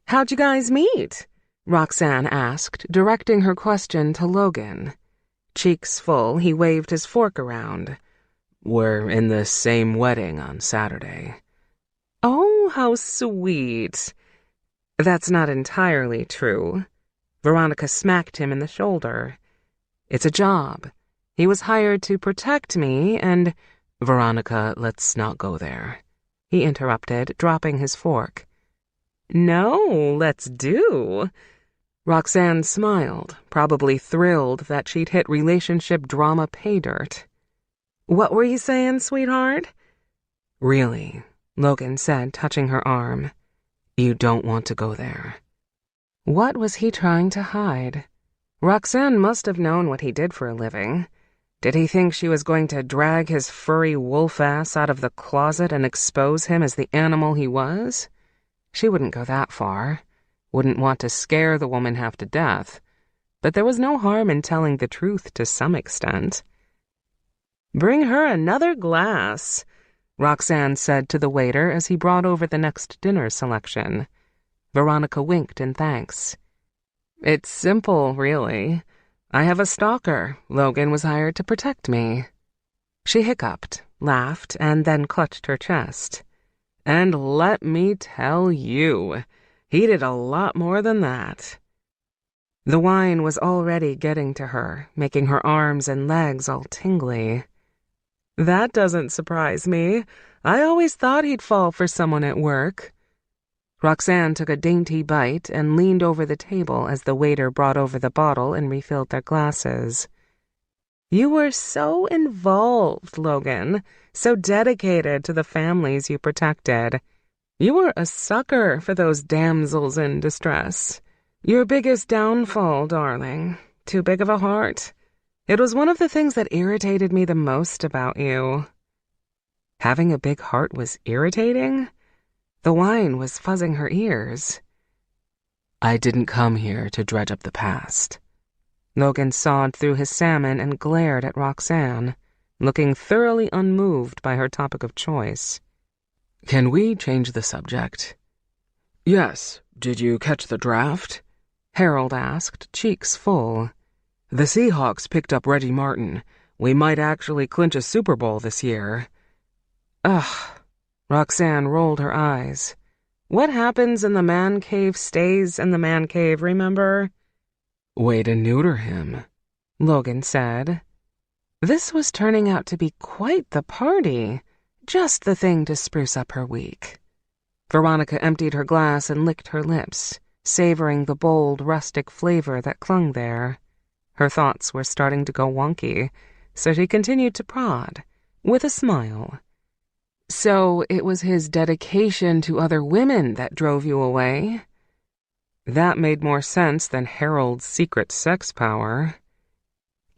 "How'd you guys meet?" Roxanne asked, directing her question to Logan. Cheeks full, he waved his fork around. "We're in the same wedding on Saturday." "Oh, how sweet." "That's not entirely true." Veronica smacked him in the shoulder. "It's a job. He was hired to protect me and—" "Veronica, let's not go there," he interrupted, dropping his fork. "No, let's do." Roxanne smiled, probably thrilled that she'd hit relationship drama pay dirt. "What were you saying, sweetheart?" "Really," Logan said, touching her arm. "You don't want to go there." What was he trying to hide? Roxanne must have known what he did for a living. Did he think she was going to drag his furry wolf ass out of the closet and expose him as the animal he was? She wouldn't go that far. Wouldn't want to scare the woman half to death. But there was no harm in telling the truth to some extent. "Bring her another glass," Roxanne said to the waiter as he brought over the next dinner selection. Veronica winked in thanks. "It's simple, really." I have a stalker. Logan was hired to protect me." She hiccuped, laughed, and then clutched her chest. "And let me tell you, he did a lot more than that." The wine was already getting to her, making her arms and legs all tingly. "That doesn't surprise me. I always thought he'd fall for someone at work." Roxanne took a dainty bite and leaned over the table as the waiter brought over the bottle and refilled their glasses. "You were so involved, Logan, so dedicated to the families you protected. You were a sucker for those damsels in distress. Your biggest downfall, darling. Too big of a heart. It was one of the things that irritated me the most about you." Having a big heart was irritating? The wine was fuzzing her ears. "I didn't come here to dredge up the past." Logan sawed through his salmon and glared at Roxanne, looking thoroughly unmoved by her topic of choice. "Can we change the subject?" "Yes. Did you catch the draft?" Harold asked, cheeks full. "The Seahawks picked up Reggie Martin. We might actually clinch a Super Bowl this year." Ugh. Roxanne rolled her eyes. "What happens in the man cave stays in the man cave, remember?" "Way to neuter him," Logan said. This was turning out to be quite the party, just the thing to spruce up her week. Veronica emptied her glass and licked her lips, savoring the bold, rustic flavor that clung there. Her thoughts were starting to go wonky, so she continued to prod, with a smile. "So it was his dedication to other women that drove you away?" That made more sense than Harold's secret sex power.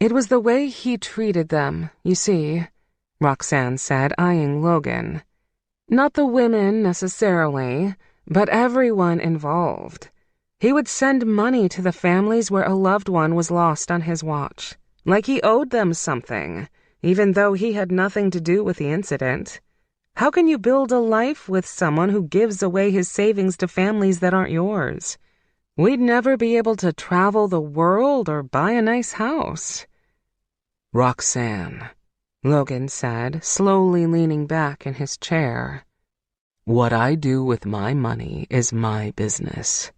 "It was the way he treated them, you see," Roxanne said, eyeing Logan. "Not the women necessarily, but everyone involved. He would send money to the families where a loved one was lost on his watch, like he owed them something, even though he had nothing to do with the incident. How can you build a life with someone who gives away his savings to families that aren't yours? We'd never be able to travel the world or buy a nice house." "Roxanne," Logan said, slowly leaning back in his chair. "What I do with my money is my business."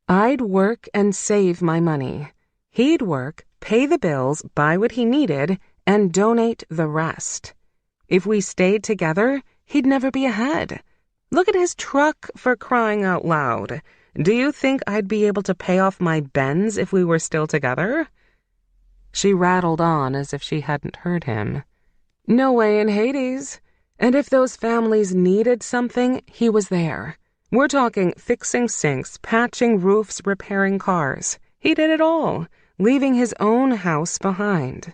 "I'd work and save my money. He'd work, pay the bills, buy what he needed, and donate the rest. If we stayed together, he'd never be ahead. Look at his truck, for crying out loud. Do you think I'd be able to pay off my Benz if we were still together?" She rattled on as if she hadn't heard him. "No way in Hades. And if those families needed something, he was there. We're talking fixing sinks, patching roofs, repairing cars. He did it all, leaving his own house behind.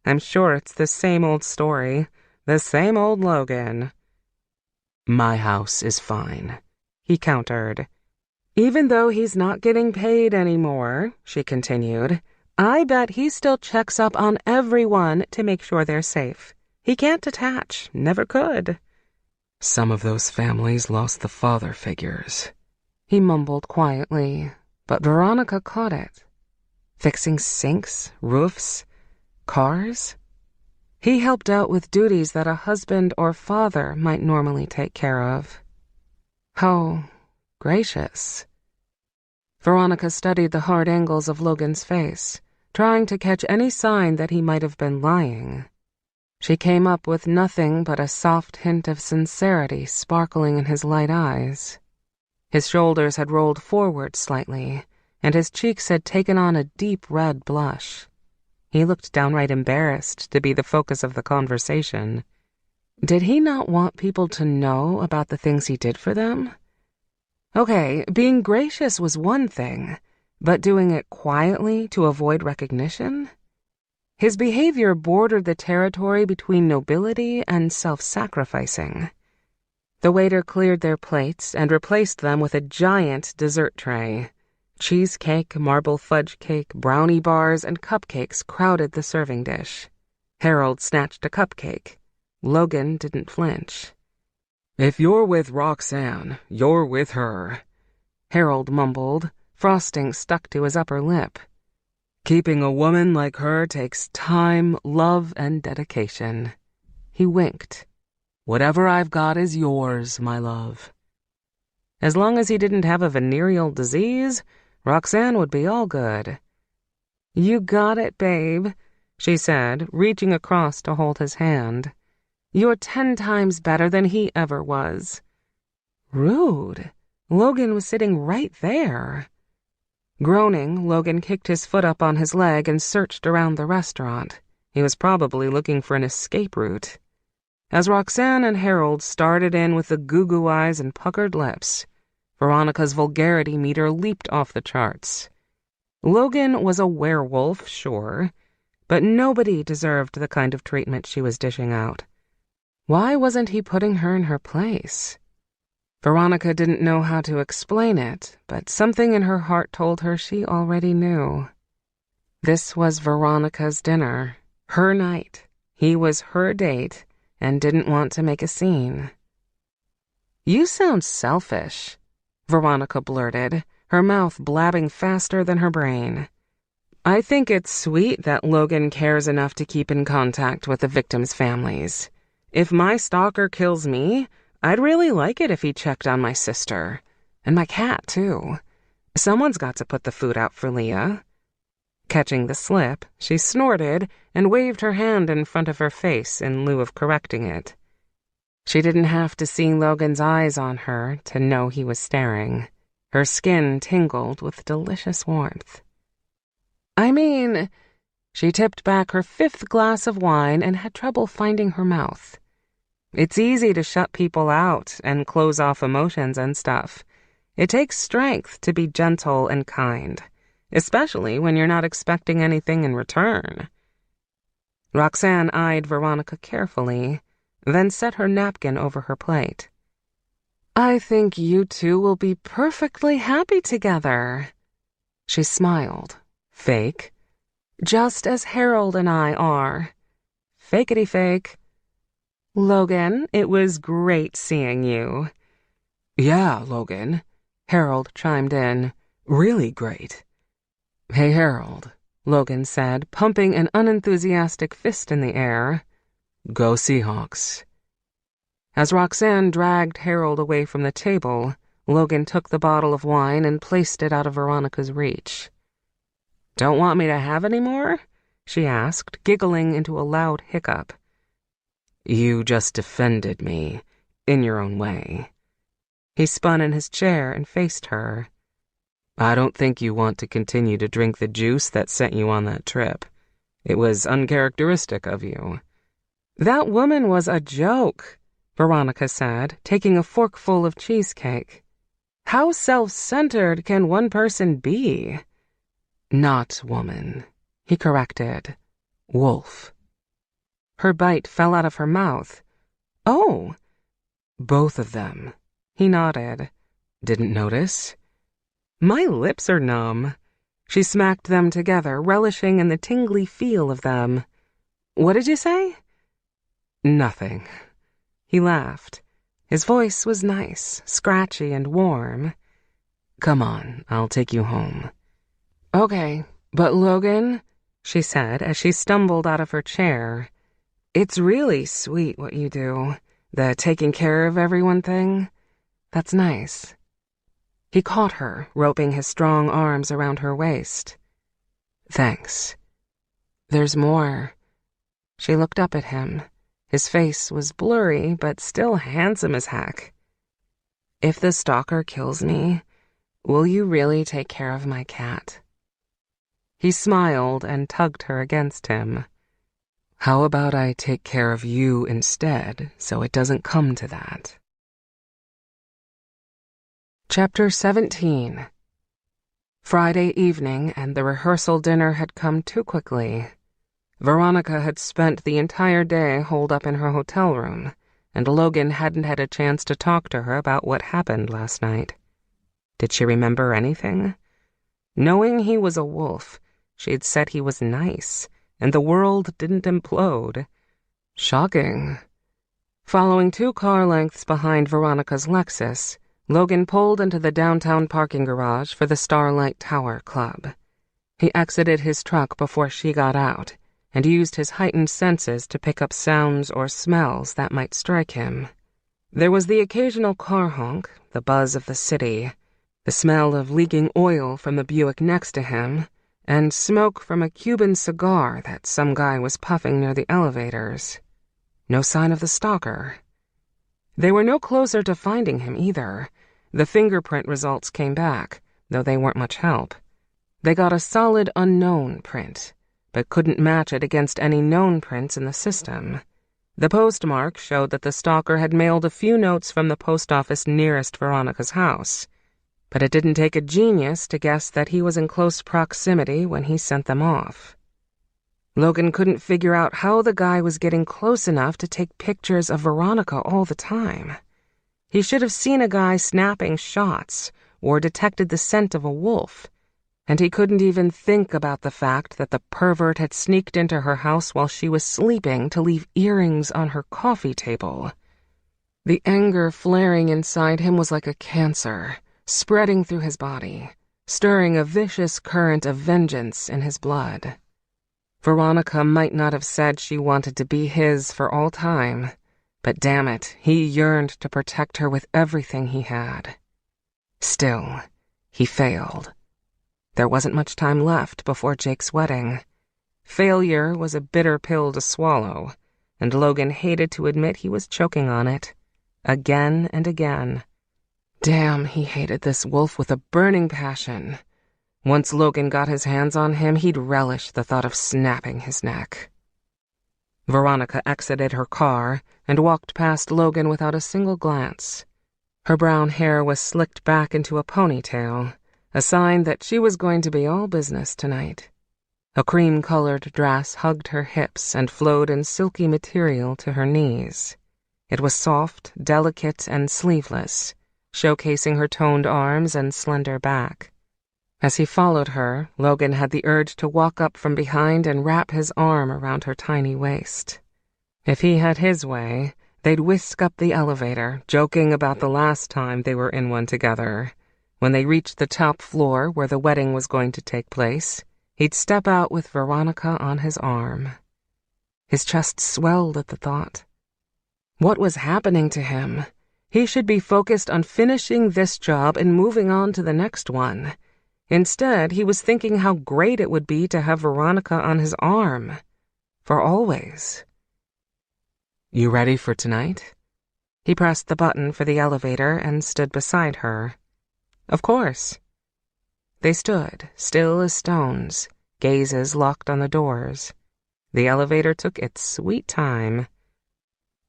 I'm sure it's the same old story, the same old Logan." "My house is fine," he countered. "Even though he's not getting paid anymore," she continued, "I bet he still checks up on everyone to make sure they're safe. He can't detach, never could." "Some of those families lost the father figures," he mumbled quietly, but Veronica caught it. Fixing sinks, roofs, cars? He helped out with duties that a husband or father might normally take care of. How gracious. Veronica studied the hard angles of Logan's face, trying to catch any sign that he might have been lying. She came up with nothing but a soft hint of sincerity sparkling in his light eyes. His shoulders had rolled forward slightly, and his cheeks had taken on a deep red blush. He looked downright embarrassed to be the focus of the conversation. Did he not want people to know about the things he did for them? Okay, being gracious was one thing, but doing it quietly to avoid recognition? His behavior bordered the territory between nobility and self-sacrificing. The waiter cleared their plates and replaced them with a giant dessert tray. Cheesecake, marble fudge cake, brownie bars, and cupcakes crowded the serving dish. Harold snatched a cupcake. Logan didn't flinch. "If you're with Roxanne, you're with her," Harold mumbled, frosting stuck to his upper lip. Keeping a woman like her takes time, love, and dedication. He winked. Whatever I've got is yours, my love. As long as he didn't have a venereal disease, Roxanne would be all good. You got it, babe, she said, reaching across to hold his hand. You're 10 times better than he ever was. Rude. Logan was sitting right there. Groaning, Logan kicked his foot up on his leg and searched around the restaurant. He was probably looking for an escape route. As Roxanne and Harold started in with the goo-goo eyes and puckered lips, Veronica's vulgarity meter leaped off the charts. Logan was a werewolf, sure, but nobody deserved the kind of treatment she was dishing out. Why wasn't he putting her in her place? Veronica didn't know how to explain it, but something in her heart told her she already knew. This was Veronica's dinner, her night. He was her date, and didn't want to make a scene. You sound selfish, Veronica blurted, her mouth blabbing faster than her brain. I think it's sweet that Logan cares enough to keep in contact with the victims' families. If my stalker kills me, I'd really like it if he checked on my sister. And my cat, too. Someone's got to put the food out for Leah. Catching the slip, she snorted and waved her hand in front of her face in lieu of correcting it. She didn't have to see Logan's eyes on her to know he was staring. Her skin tingled with delicious warmth. She tipped back her 5th glass of wine and had trouble finding her mouth. It's easy to shut people out and close off emotions and stuff. It takes strength to be gentle and kind, especially when you're not expecting anything in return. Roxanne eyed Veronica carefully, then set her napkin over her plate. I think you two will be perfectly happy together. She smiled. Fake. Just as Harold and I are. Fakety fake. Logan, it was great seeing you. Yeah, Logan, Harold chimed in. Really great. Hey, Harold, Logan said, pumping an unenthusiastic fist in the air. Go Seahawks. As Roxanne dragged Harold away from the table, Logan took the bottle of wine and placed it out of Veronica's reach. Don't want me to have any more? She asked, giggling into a loud hiccup. You just defended me, in your own way. He spun in his chair and faced her. I don't think you want to continue to drink the juice that sent you on that trip. It was uncharacteristic of you. That woman was a joke, Veronica said, taking a forkful of cheesecake. How self-centered can one person be? Not woman, he corrected. Wolf. Her bite fell out of her mouth. Oh. Both of them. He nodded. Didn't notice? My lips are numb. She smacked them together, relishing in the tingly feel of them. What did you say? Nothing. He laughed. His voice was nice, scratchy and warm. Come on, I'll take you home. Okay, but Logan, she said as she stumbled out of her chair, it's really sweet what you do, the taking care of everyone thing. That's nice. He caught her, roping his strong arms around her waist. Thanks. There's more. She looked up at him. His face was blurry, but still handsome as heck. If the stalker kills me, will you really take care of my cat? He smiled and tugged her against him. How about I take care of you instead, so it doesn't come to that? Chapter 17. Friday evening, and the rehearsal dinner had come too quickly. Veronica had spent the entire day holed up in her hotel room, and Logan hadn't had a chance to talk to her about what happened last night. Did she remember anything? Knowing he was a wolf, she'd said he was nice, and the world didn't implode. Shocking. Following 2 car lengths behind Veronica's Lexus, Logan pulled into the downtown parking garage for the Starlight Tower Club. He exited his truck before she got out and used his heightened senses to pick up sounds or smells that might strike him. There was the occasional car honk, the buzz of the city, the smell of leaking oil from the Buick next to him, and smoke from a Cuban cigar that some guy was puffing near the elevators. No sign of the stalker. They were no closer to finding him either. The fingerprint results came back, though they weren't much help. They got a solid unknown print, but couldn't match it against any known prints in the system. The postmark showed that the stalker had mailed a few notes from the post office nearest Veronica's house, but it didn't take a genius to guess that he was in close proximity when he sent them off. Logan couldn't figure out how the guy was getting close enough to take pictures of Veronica all the time. He should have seen a guy snapping shots or detected the scent of a wolf, and he couldn't even think about the fact that the pervert had sneaked into her house while she was sleeping to leave earrings on her coffee table. The anger flaring inside him was like a cancer, spreading through his body, stirring a vicious current of vengeance in his blood. Veronica might not have said she wanted to be his for all time, but damn it, he yearned to protect her with everything he had. Still, he failed. There wasn't much time left before Jake's wedding. Failure was a bitter pill to swallow, and Logan hated to admit he was choking on it, again and again. Damn, he hated this wolf with a burning passion. Once Logan got his hands on him, he'd relish the thought of snapping his neck. Veronica exited her car and walked past Logan without a single glance. Her brown hair was slicked back into a ponytail, a sign that she was going to be all business tonight. A cream-colored dress hugged her hips and flowed in silky material to her knees. It was soft, delicate, and sleeveless, showcasing her toned arms and slender back. As he followed her, Logan had the urge to walk up from behind and wrap his arm around her tiny waist. If he had his way, they'd whisk up the elevator, joking about the last time they were in one together. When they reached the top floor where the wedding was going to take place, he'd step out with Veronica on his arm. His chest swelled at the thought. What was happening to him? He should be focused on finishing this job and moving on to the next one. Instead, he was thinking how great it would be to have Veronica on his arm. For always. You ready for tonight? He pressed the button for the elevator and stood beside her. Of course. They stood, still as stones, gazes locked on the doors. The elevator took its sweet time.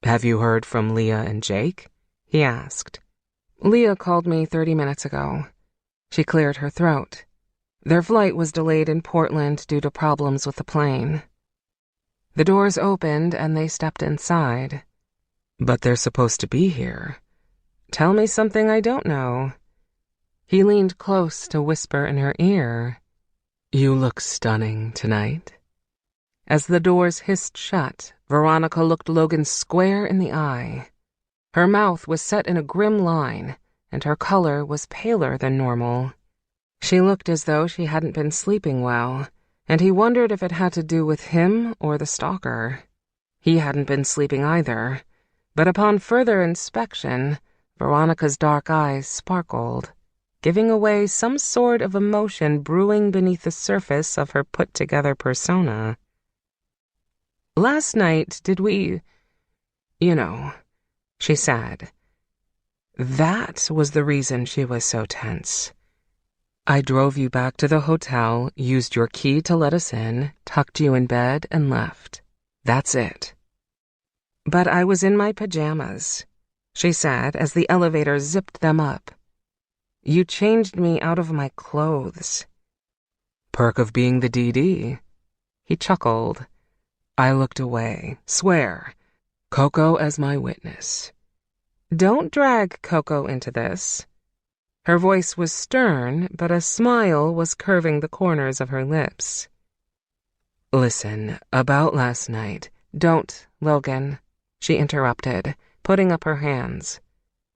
Have you heard from Leah and Jake? He asked. Leah called me 30 minutes ago. She cleared her throat. Their flight was delayed in Portland due to problems with the plane. The doors opened and they stepped inside. But they're supposed to be here. Tell me something I don't know. He leaned close to whisper in her ear, You look stunning tonight. As the doors hissed shut, Veronica looked Logan square in the eye. Her mouth was set in a grim line, and her color was paler than normal. She looked as though she hadn't been sleeping well, and he wondered if it had to do with him or the stalker. He hadn't been sleeping either, but upon further inspection, Veronica's dark eyes sparkled, giving away some sort of emotion brewing beneath the surface of her put-together persona. Last night, did we... she said. That was the reason she was so tense. I drove you back to the hotel, used your key to let us in, tucked you in bed, and left. That's it. But I was in my pajamas, she said as the elevator zipped them up. You changed me out of my clothes. Perk of being the DD. He chuckled. I looked away, swear. Coco as my witness. Don't drag Coco into this. Her voice was stern, but a smile was curving the corners of her lips. Listen, about last night. Don't, Logan, she interrupted, putting up her hands.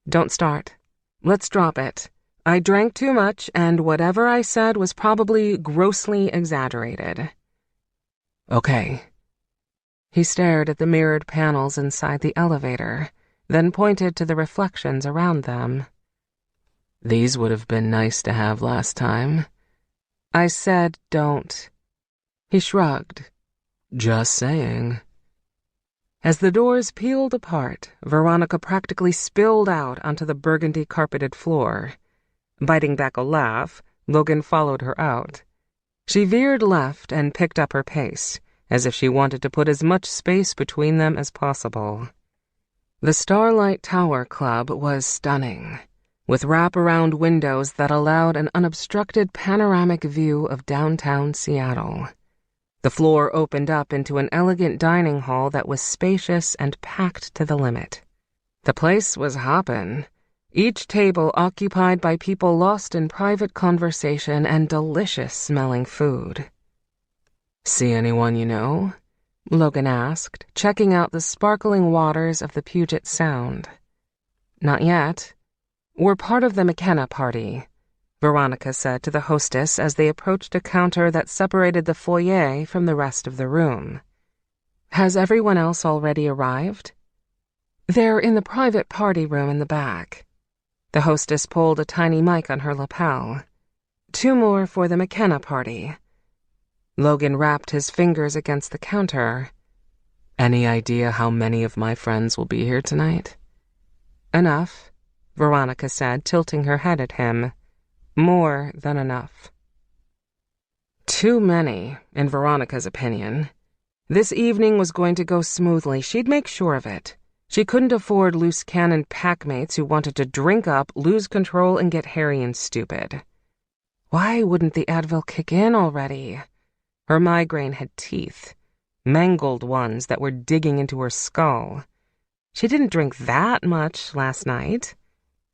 Don't start. Let's drop it. I drank too much, and whatever I said was probably grossly exaggerated." "Okay." He stared at the mirrored panels inside the elevator, then pointed to the reflections around them. "These would have been nice to have last time." I said, "Don't." He shrugged. "Just saying." As the doors peeled apart, Veronica practically spilled out onto the burgundy-carpeted floor. Biting back a laugh, Logan followed her out. She veered left and picked up her pace, as if she wanted to put as much space between them as possible. The Starlight Tower Club was stunning, with wrap-around windows that allowed an unobstructed panoramic view of downtown Seattle. The floor opened up into an elegant dining hall that was spacious and packed to the limit. The place was hoppin', each table occupied by people lost in private conversation and delicious-smelling food. "See anyone you know?" Logan asked, checking out the sparkling waters of the Puget Sound. "Not yet. We're part of the McKenna party," Veronica said to the hostess as they approached a counter that separated the foyer from the rest of the room. "Has everyone else already arrived?" "They're in the private party room in the back." The hostess pulled a tiny mic on her lapel. "2 more for the McKenna party." Logan rapped his fingers against the counter. "Any idea how many of my friends will be here tonight?" "Enough," Veronica said, tilting her head at him. "More than enough." Too many, in Veronica's opinion. This evening was going to go smoothly. She'd make sure of it. She couldn't afford loose cannon packmates who wanted to drink up, lose control, and get hairy and stupid. Why wouldn't the Advil kick in already? Her migraine had teeth, mangled ones that were digging into her skull. She didn't drink that much last night.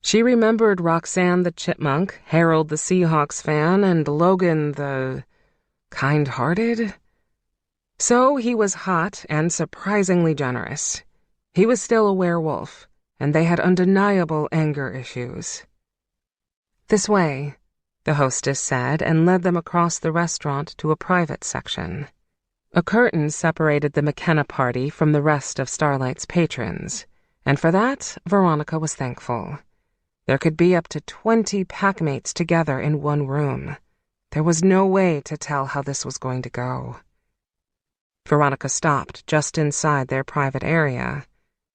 She remembered Roxanne the Chipmunk, Harold the Seahawks fan, and Logan the kind-hearted. So he was hot and surprisingly generous. He was still a werewolf, and they had undeniable anger issues. "This way," the hostess said, and led them across the restaurant to a private section. A curtain separated the McKenna party from the rest of Starlight's patrons, and for that, Veronica was thankful. There could be up to 20 packmates together in one room. There was no way to tell how this was going to go. Veronica stopped just inside their private area.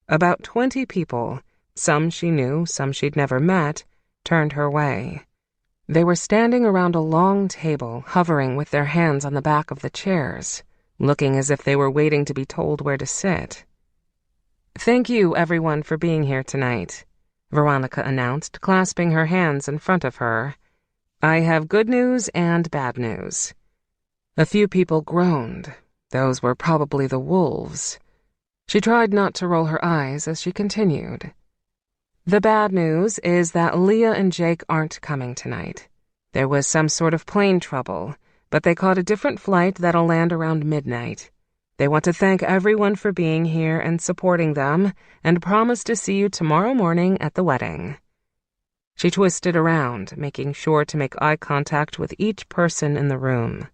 About 20 people, some she knew, some she'd never met, turned her way. They were standing around a long table, hovering with their hands on the back of the chairs, looking as if they were waiting to be told where to sit. "Thank you, everyone, for being here tonight," Veronica announced, clasping her hands in front of her. "I have good news and bad news." A few people groaned. Those were probably the wolves. She tried not to roll her eyes as she continued. "The bad news is that Leah and Jake aren't coming tonight. There was some sort of plane trouble, but they caught a different flight that'll land around midnight. They want to thank everyone for being here and supporting them, and promise to see you tomorrow morning at the wedding." She twisted around, making sure to make eye contact with each person in the room.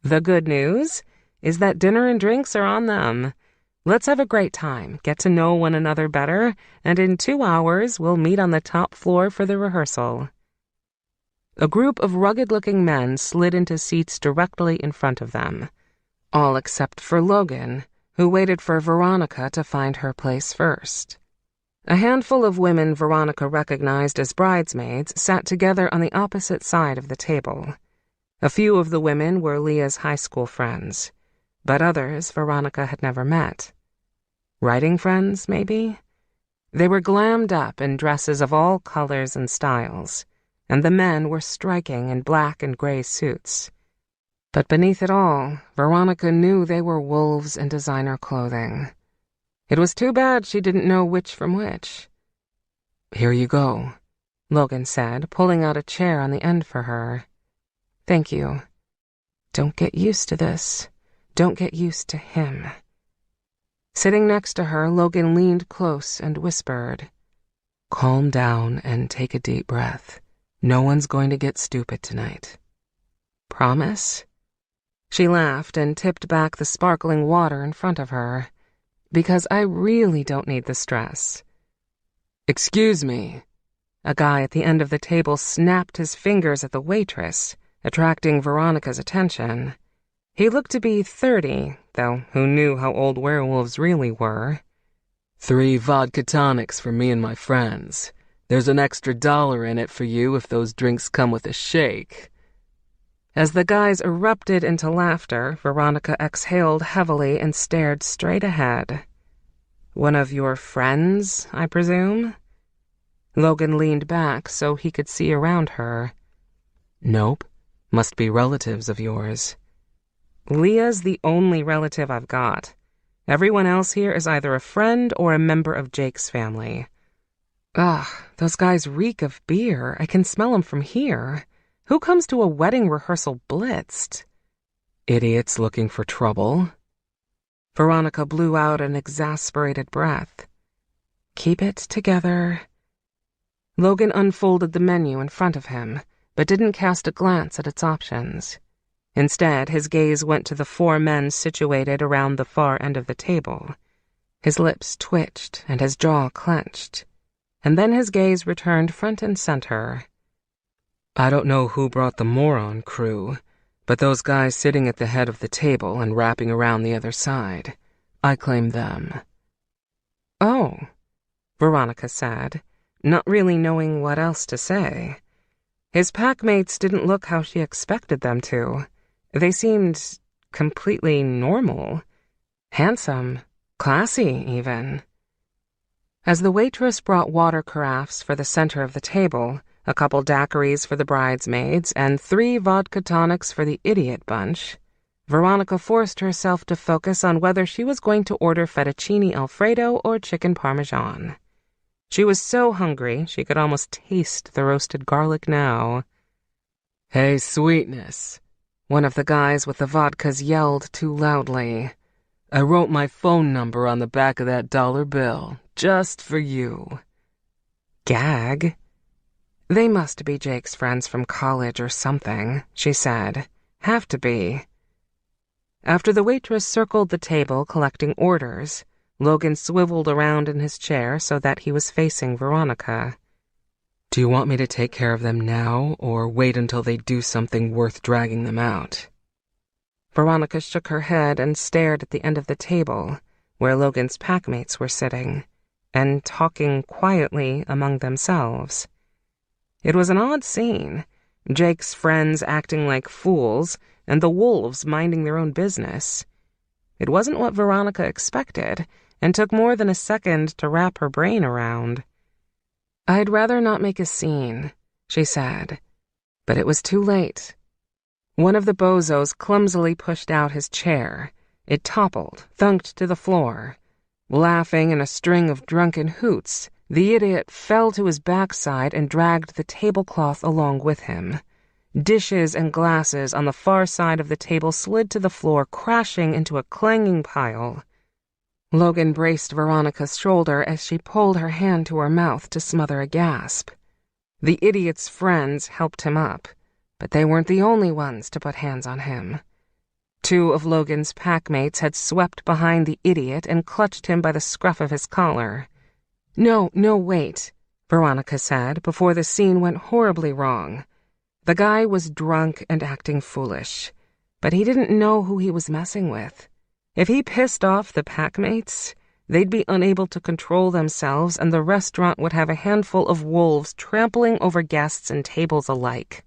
"The good news is that dinner and drinks are on them. Let's have a great time, get to know one another better, and in 2 hours we'll meet on the top floor for the rehearsal." A group of rugged-looking men slid into seats directly in front of them, all except for Logan, who waited for Veronica to find her place first. A handful of women Veronica recognized as bridesmaids sat together on the opposite side of the table. A few of the women were Leah's high school friends, but others Veronica had never met. Writing friends, maybe? They were glammed up in dresses of all colors and styles, and the men were striking in black and gray suits. But beneath it all, Veronica knew they were wolves in designer clothing. It was too bad she didn't know which from which. "Here you go," Logan said, pulling out a chair on the end for her. "Thank you. Don't get used to this. Don't get used to him." Sitting next to her, Logan leaned close and whispered, "Calm down and take a deep breath. No one's going to get stupid tonight. Promise?" She laughed and tipped back the sparkling water in front of her. "Because I really don't need the stress." "Excuse me." A guy at the end of the table snapped his fingers at the waitress, attracting Veronica's attention. He looked to be 30, though who knew how old werewolves really were. 3 vodka tonics for me and my friends. There's an extra $1 in it for you if those drinks come with a shake." As the guys erupted into laughter, Veronica exhaled heavily and stared straight ahead. "One of your friends, I presume?" Logan leaned back so he could see around her. "Nope. Must be relatives of yours." "Leah's the only relative I've got. Everyone else here is either a friend or a member of Jake's family." "Ugh, those guys reek of beer. I can smell them from here. Who comes to a wedding rehearsal blitzed?" "Idiots looking for trouble." Veronica blew out an exasperated breath. "Keep it together." Logan unfolded the menu in front of him, but didn't cast a glance at its options. Instead, his gaze went to the 4 men situated around the far end of the table. His lips twitched and his jaw clenched. And then his gaze returned front and center. "I don't know who brought the moron crew, but those guys sitting at the head of the table and wrapping around the other side, I claim them." "Oh," Veronica said, not really knowing what else to say. His packmates didn't look how she expected them to. They seemed completely normal. Handsome. Classy, even. As the waitress brought water carafes for the center of the table, a couple daiquiris for the bridesmaids, and 3 vodka tonics for the idiot bunch, Veronica forced herself to focus on whether she was going to order fettuccine Alfredo or chicken parmesan. She was so hungry she could almost taste the roasted garlic now. "Hey, sweetness," one of the guys with the vodkas yelled too loudly. "I wrote my phone number on the back of that $1 bill, just for you." "Gag?" "They must be Jake's friends from college or something," she said. "Have to be." After the waitress circled the table collecting orders, Logan swiveled around in his chair so that he was facing Veronica. "Do you want me to take care of them now, or wait until they do something worth dragging them out?" Veronica shook her head and stared at the end of the table, where Logan's packmates were sitting, and talking quietly among themselves. It was an odd scene, Jake's friends acting like fools, and the wolves minding their own business. It wasn't what Veronica expected, and took more than a second to wrap her brain around. "I'd rather not make a scene," she said, but it was too late. One of the bozos clumsily pushed out his chair. It toppled, thunked to the floor. Laughing in a string of drunken hoots, the idiot fell to his backside and dragged the tablecloth along with him. Dishes and glasses on the far side of the table slid to the floor, crashing into a clanging pile. Logan braced Veronica's shoulder as she pulled her hand to her mouth to smother a gasp. The idiot's friends helped him up, but they weren't the only ones to put hands on him. 2 of Logan's packmates had swept behind the idiot and clutched him by the scruff of his collar. No, wait," Veronica said before the scene went horribly wrong. The guy was drunk and acting foolish, but he didn't know who he was messing with. If he pissed off the packmates, they'd be unable to control themselves and the restaurant would have a handful of wolves trampling over guests and tables alike.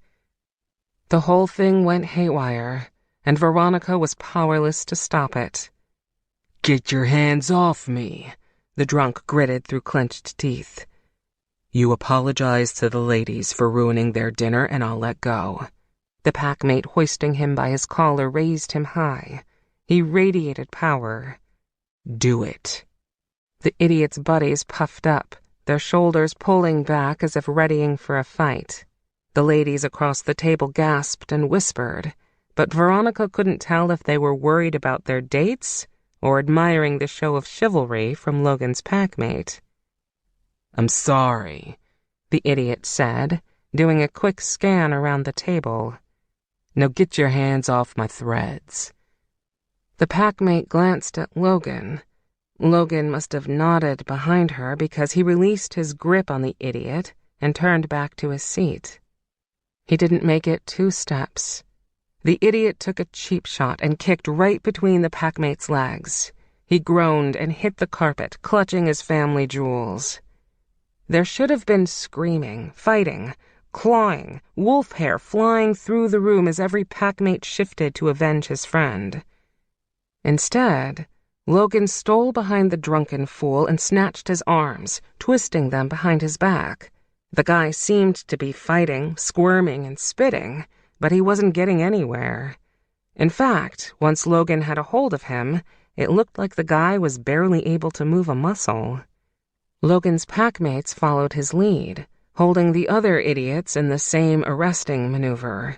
The whole thing went haywire, and Veronica was powerless to stop it. "Get your hands off me," the drunk gritted through clenched teeth. "You apologize to the ladies for ruining their dinner and I'll let go." The packmate hoisting him by his collar raised him high. He radiated power. "Do it." The idiot's buddies puffed up, their shoulders pulling back as if readying for a fight. The ladies across the table gasped and whispered, but Veronica couldn't tell if they were worried about their dates or admiring the show of chivalry from Logan's packmate. "I'm sorry," the idiot said, doing a quick scan around the table. "Now get your hands off my threads." The packmate glanced at Logan. Logan must have nodded behind her because he released his grip on the idiot and turned back to his seat. He didn't make it 2 steps. The idiot took a cheap shot and kicked right between the packmate's legs. He groaned and hit the carpet, clutching his family jewels. There should have been screaming, fighting, clawing, wolf hair flying through the room as every packmate shifted to avenge his friend. Instead, Logan stole behind the drunken fool and snatched his arms, twisting them behind his back. The guy seemed to be fighting, squirming, and spitting, but he wasn't getting anywhere. In fact, once Logan had a hold of him, it looked like the guy was barely able to move a muscle. Logan's packmates followed his lead, holding the other idiots in the same arresting maneuver.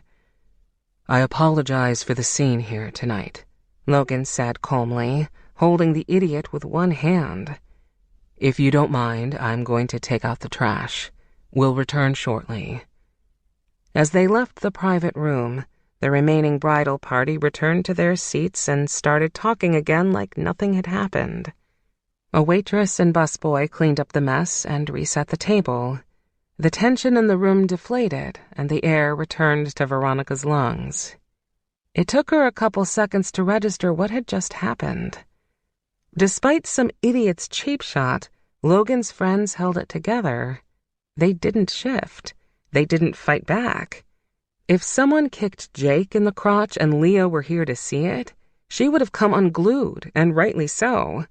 "I apologize for the scene here tonight," Logan said calmly, holding the idiot with one hand. "If you don't mind, I'm going to take out the trash. We'll return shortly." As they left the private room, the remaining bridal party returned to their seats and started talking again like nothing had happened. A waitress and busboy cleaned up the mess and reset the table. The tension in the room deflated, and the air returned to Veronica's lungs. It took her a couple seconds to register what had just happened. Despite some idiot's cheap shot, Logan's friends held it together. They didn't shift. They didn't fight back. If someone kicked Jake in the crotch and Leah were here to see it, she would have come unglued, and rightly so.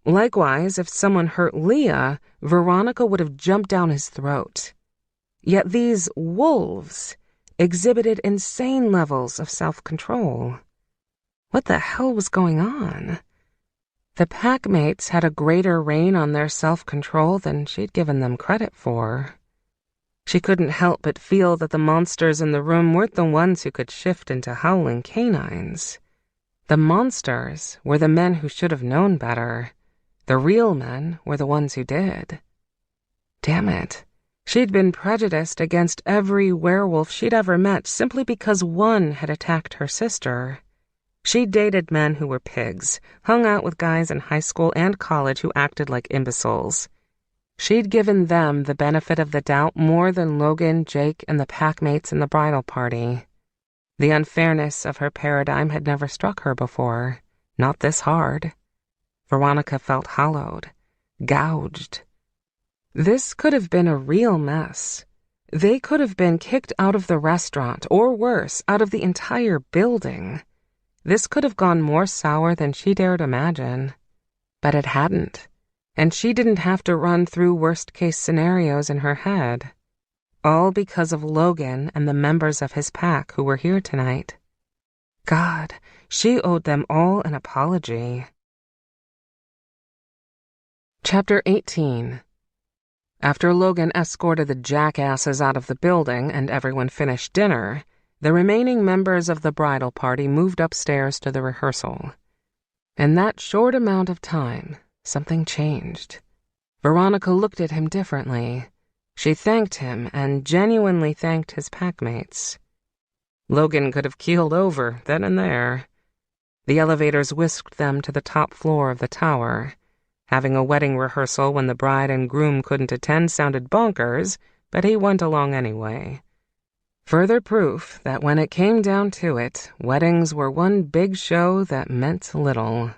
Likewise, if someone hurt Leah, Veronica would have jumped down his throat. Yet these wolves exhibited insane levels of self-control. What the hell was going on? The packmates had a greater rein on their self-control than she'd given them credit for. She couldn't help but feel that the monsters in the room weren't the ones who could shift into howling canines. The monsters were the men who should have known better. The real men were the ones who did. Damn it. She'd been prejudiced against every werewolf she'd ever met simply because one had attacked her sister. She dated men who were pigs, hung out with guys in high school and college who acted like imbeciles. She'd given them the benefit of the doubt more than Logan, Jake, and the packmates in the bridal party. The unfairness of her paradigm had never struck her before, not this hard. Veronica felt hollowed, gouged. This could have been a real mess. They could have been kicked out of the restaurant, or worse, out of the entire building. This could have gone more sour than she dared imagine. But it hadn't, and she didn't have to run through worst-case scenarios in her head. All because of Logan and the members of his pack who were here tonight. God, she owed them all an apology. Chapter 18. After Logan escorted the jackasses out of the building and everyone finished dinner, the remaining members of the bridal party moved upstairs to the rehearsal. In that short amount of time, something changed. Veronica looked at him differently. She thanked him and genuinely thanked his packmates. Logan could have keeled over then and there. The elevators whisked them to the top floor of the tower. Having a wedding rehearsal when the bride and groom couldn't attend sounded bonkers, but he went along anyway. Further proof that when it came down to it, weddings were one big show that meant little.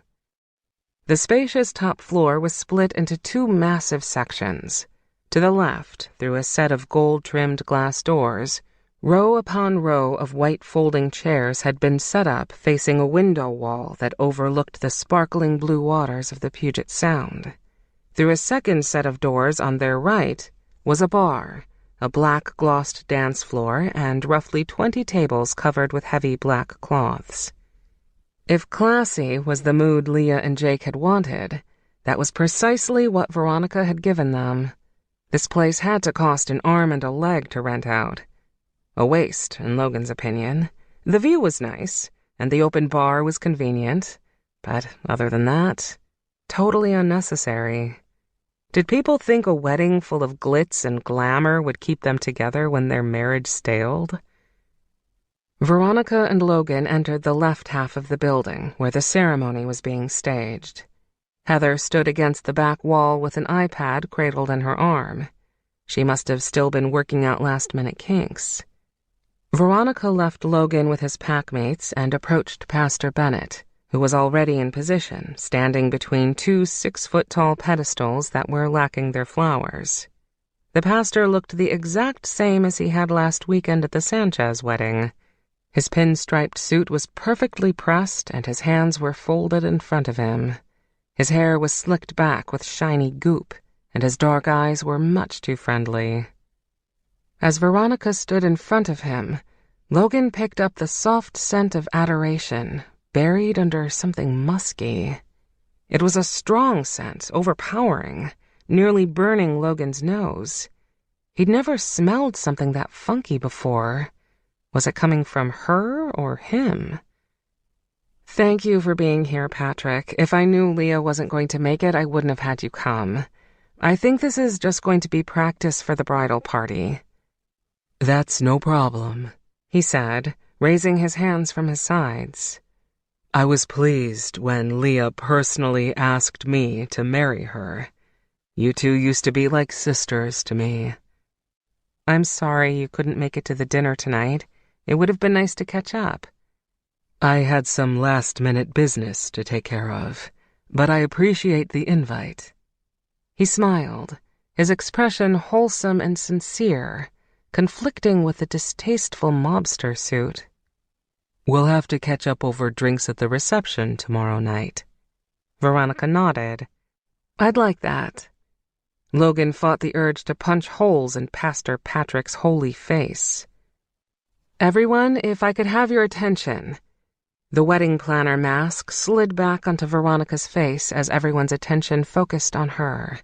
The spacious top floor was split into 2 massive sections. To the left, through a set of gold-trimmed glass doors, row upon row of white folding chairs had been set up facing a window wall that overlooked the sparkling blue waters of the Puget Sound. Through a second set of doors on their right was a bar, a black-glossed dance floor, and roughly 20 tables covered with heavy black cloths. If classy was the mood Leah and Jake had wanted, that was precisely what Veronica had given them. This place had to cost an arm and a leg to rent out. A waste, in Logan's opinion. The view was nice, and the open bar was convenient, but other than that, totally unnecessary. Did people think a wedding full of glitz and glamour would keep them together when their marriage staled? Veronica and Logan entered the left half of the building, where the ceremony was being staged. Heather stood against the back wall with an iPad cradled in her arm. She must have still been working out last-minute kinks. Veronica left Logan with his packmates and approached Pastor Bennett, who was already in position, standing between two 6-foot-tall pedestals that were lacking their flowers. The pastor looked the exact same as he had last weekend at the Sanchez wedding. His pinstriped suit was perfectly pressed, and his hands were folded in front of him. His hair was slicked back with shiny goop, and his dark eyes were much too friendly. As Veronica stood in front of him, Logan picked up the soft scent of adoration, buried under something musky. It was a strong scent, overpowering, nearly burning Logan's nose. He'd never smelled something that funky before. Was it coming from her or him? "Thank you for being here, Patrick. If I knew Leah wasn't going to make it, I wouldn't have had you come. I think this is just going to be practice for the bridal party." "That's no problem," he said, raising his hands from his sides. "I was pleased when Leah personally asked me to marry her. You two used to be like sisters to me." "I'm sorry you couldn't make it to the dinner tonight. It would have been nice to catch up." "I had some last-minute business to take care of, but I appreciate the invite." He smiled, his expression wholesome and sincere, conflicting with the distasteful mobster suit. "We'll have to catch up over drinks at the reception tomorrow night." Veronica nodded. "I'd like that." Logan fought the urge to punch holes in Pastor Patrick's holy face. "Everyone, if I could have your attention." The wedding planner mask slid back onto Veronica's face as everyone's attention focused on her.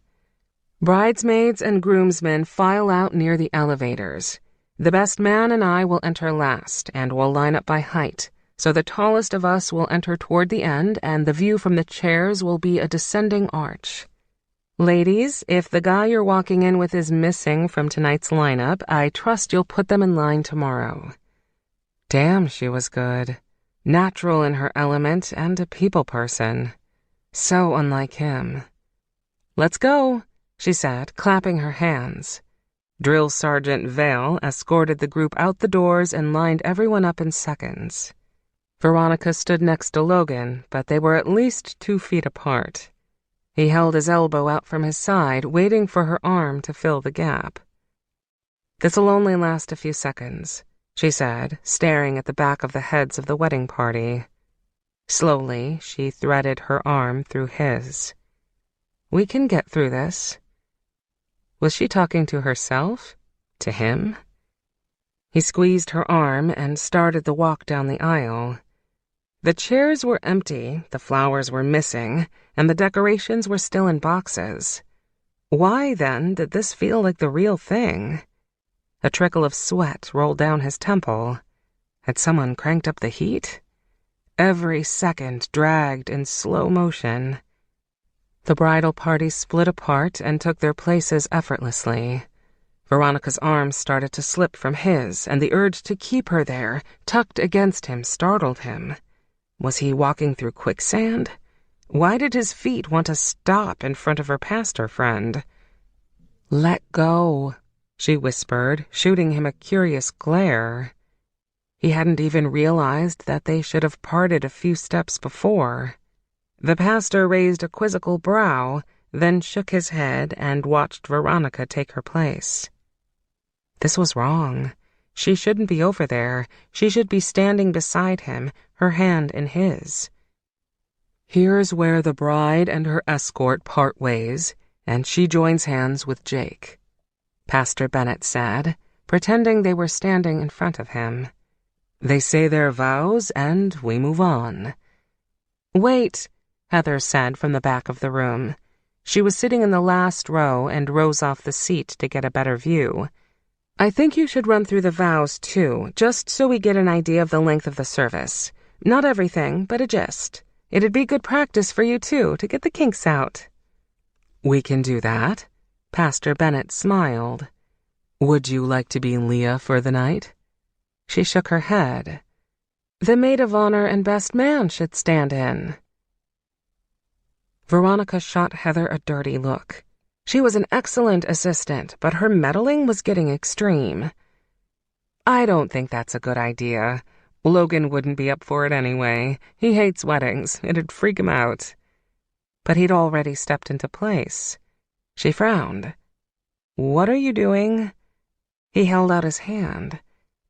"Bridesmaids and groomsmen file out near the elevators. The best man and I will enter last, and we'll line up by height, so the tallest of us will enter toward the end, and the view from the chairs will be a descending arch. Ladies, if the guy you're walking in with is missing from tonight's lineup, I trust you'll put them in line tomorrow." Damn, she was good. Natural in her element and a people person. So unlike him. "Let's go," she said, clapping her hands. Drill Sergeant Vale escorted the group out the doors and lined everyone up in seconds. Veronica stood next to Logan, but they were at least 2 feet apart. He held his elbow out from his side, waiting for her arm to fill the gap. "This'll only last a few seconds," she said, staring at the back of the heads of the wedding party. Slowly, she threaded her arm through his. "We can get through this." Was she talking to herself? To him? He squeezed her arm and started the walk down the aisle. The chairs were empty, the flowers were missing, and the decorations were still in boxes. Why, then, did this feel like the real thing? A trickle of sweat rolled down his temple. Had someone cranked up the heat? Every second dragged in slow motion. The bridal party split apart and took their places effortlessly. Veronica's arms started to slip from his, and the urge to keep her there, tucked against him, startled him. Was he walking through quicksand? Why did his feet want to stop in front of her pastor friend? "Let go," she whispered, shooting him a curious glare. He hadn't even realized that they should have parted a few steps before. The pastor raised a quizzical brow, then shook his head and watched Veronica take her place. This was wrong. She shouldn't be over there. She should be standing beside him, her hand in his. "Here's where the bride and her escort part ways, and she joins hands with Jake," Pastor Bennett said, pretending they were standing in front of him. "They say their vows, and we move on." "Wait," Heather said from the back of the room. She was sitting in the last row and rose off the seat to get a better view. "I think you should run through the vows, too, just so we get an idea of the length of the service. Not everything, but a gist. It'd be good practice for you, too, to get the kinks out." We can do that. Pastor Bennett smiled. Would you like to be Leah for the night? She shook her head. The maid of honor and best man should stand in. Veronica shot Heather a dirty look. She was an excellent assistant, but her meddling was getting extreme. I don't think that's a good idea. Logan wouldn't be up for it anyway. He hates weddings. It'd freak him out. But he'd already stepped into place. She frowned. What are you doing? He held out his hand.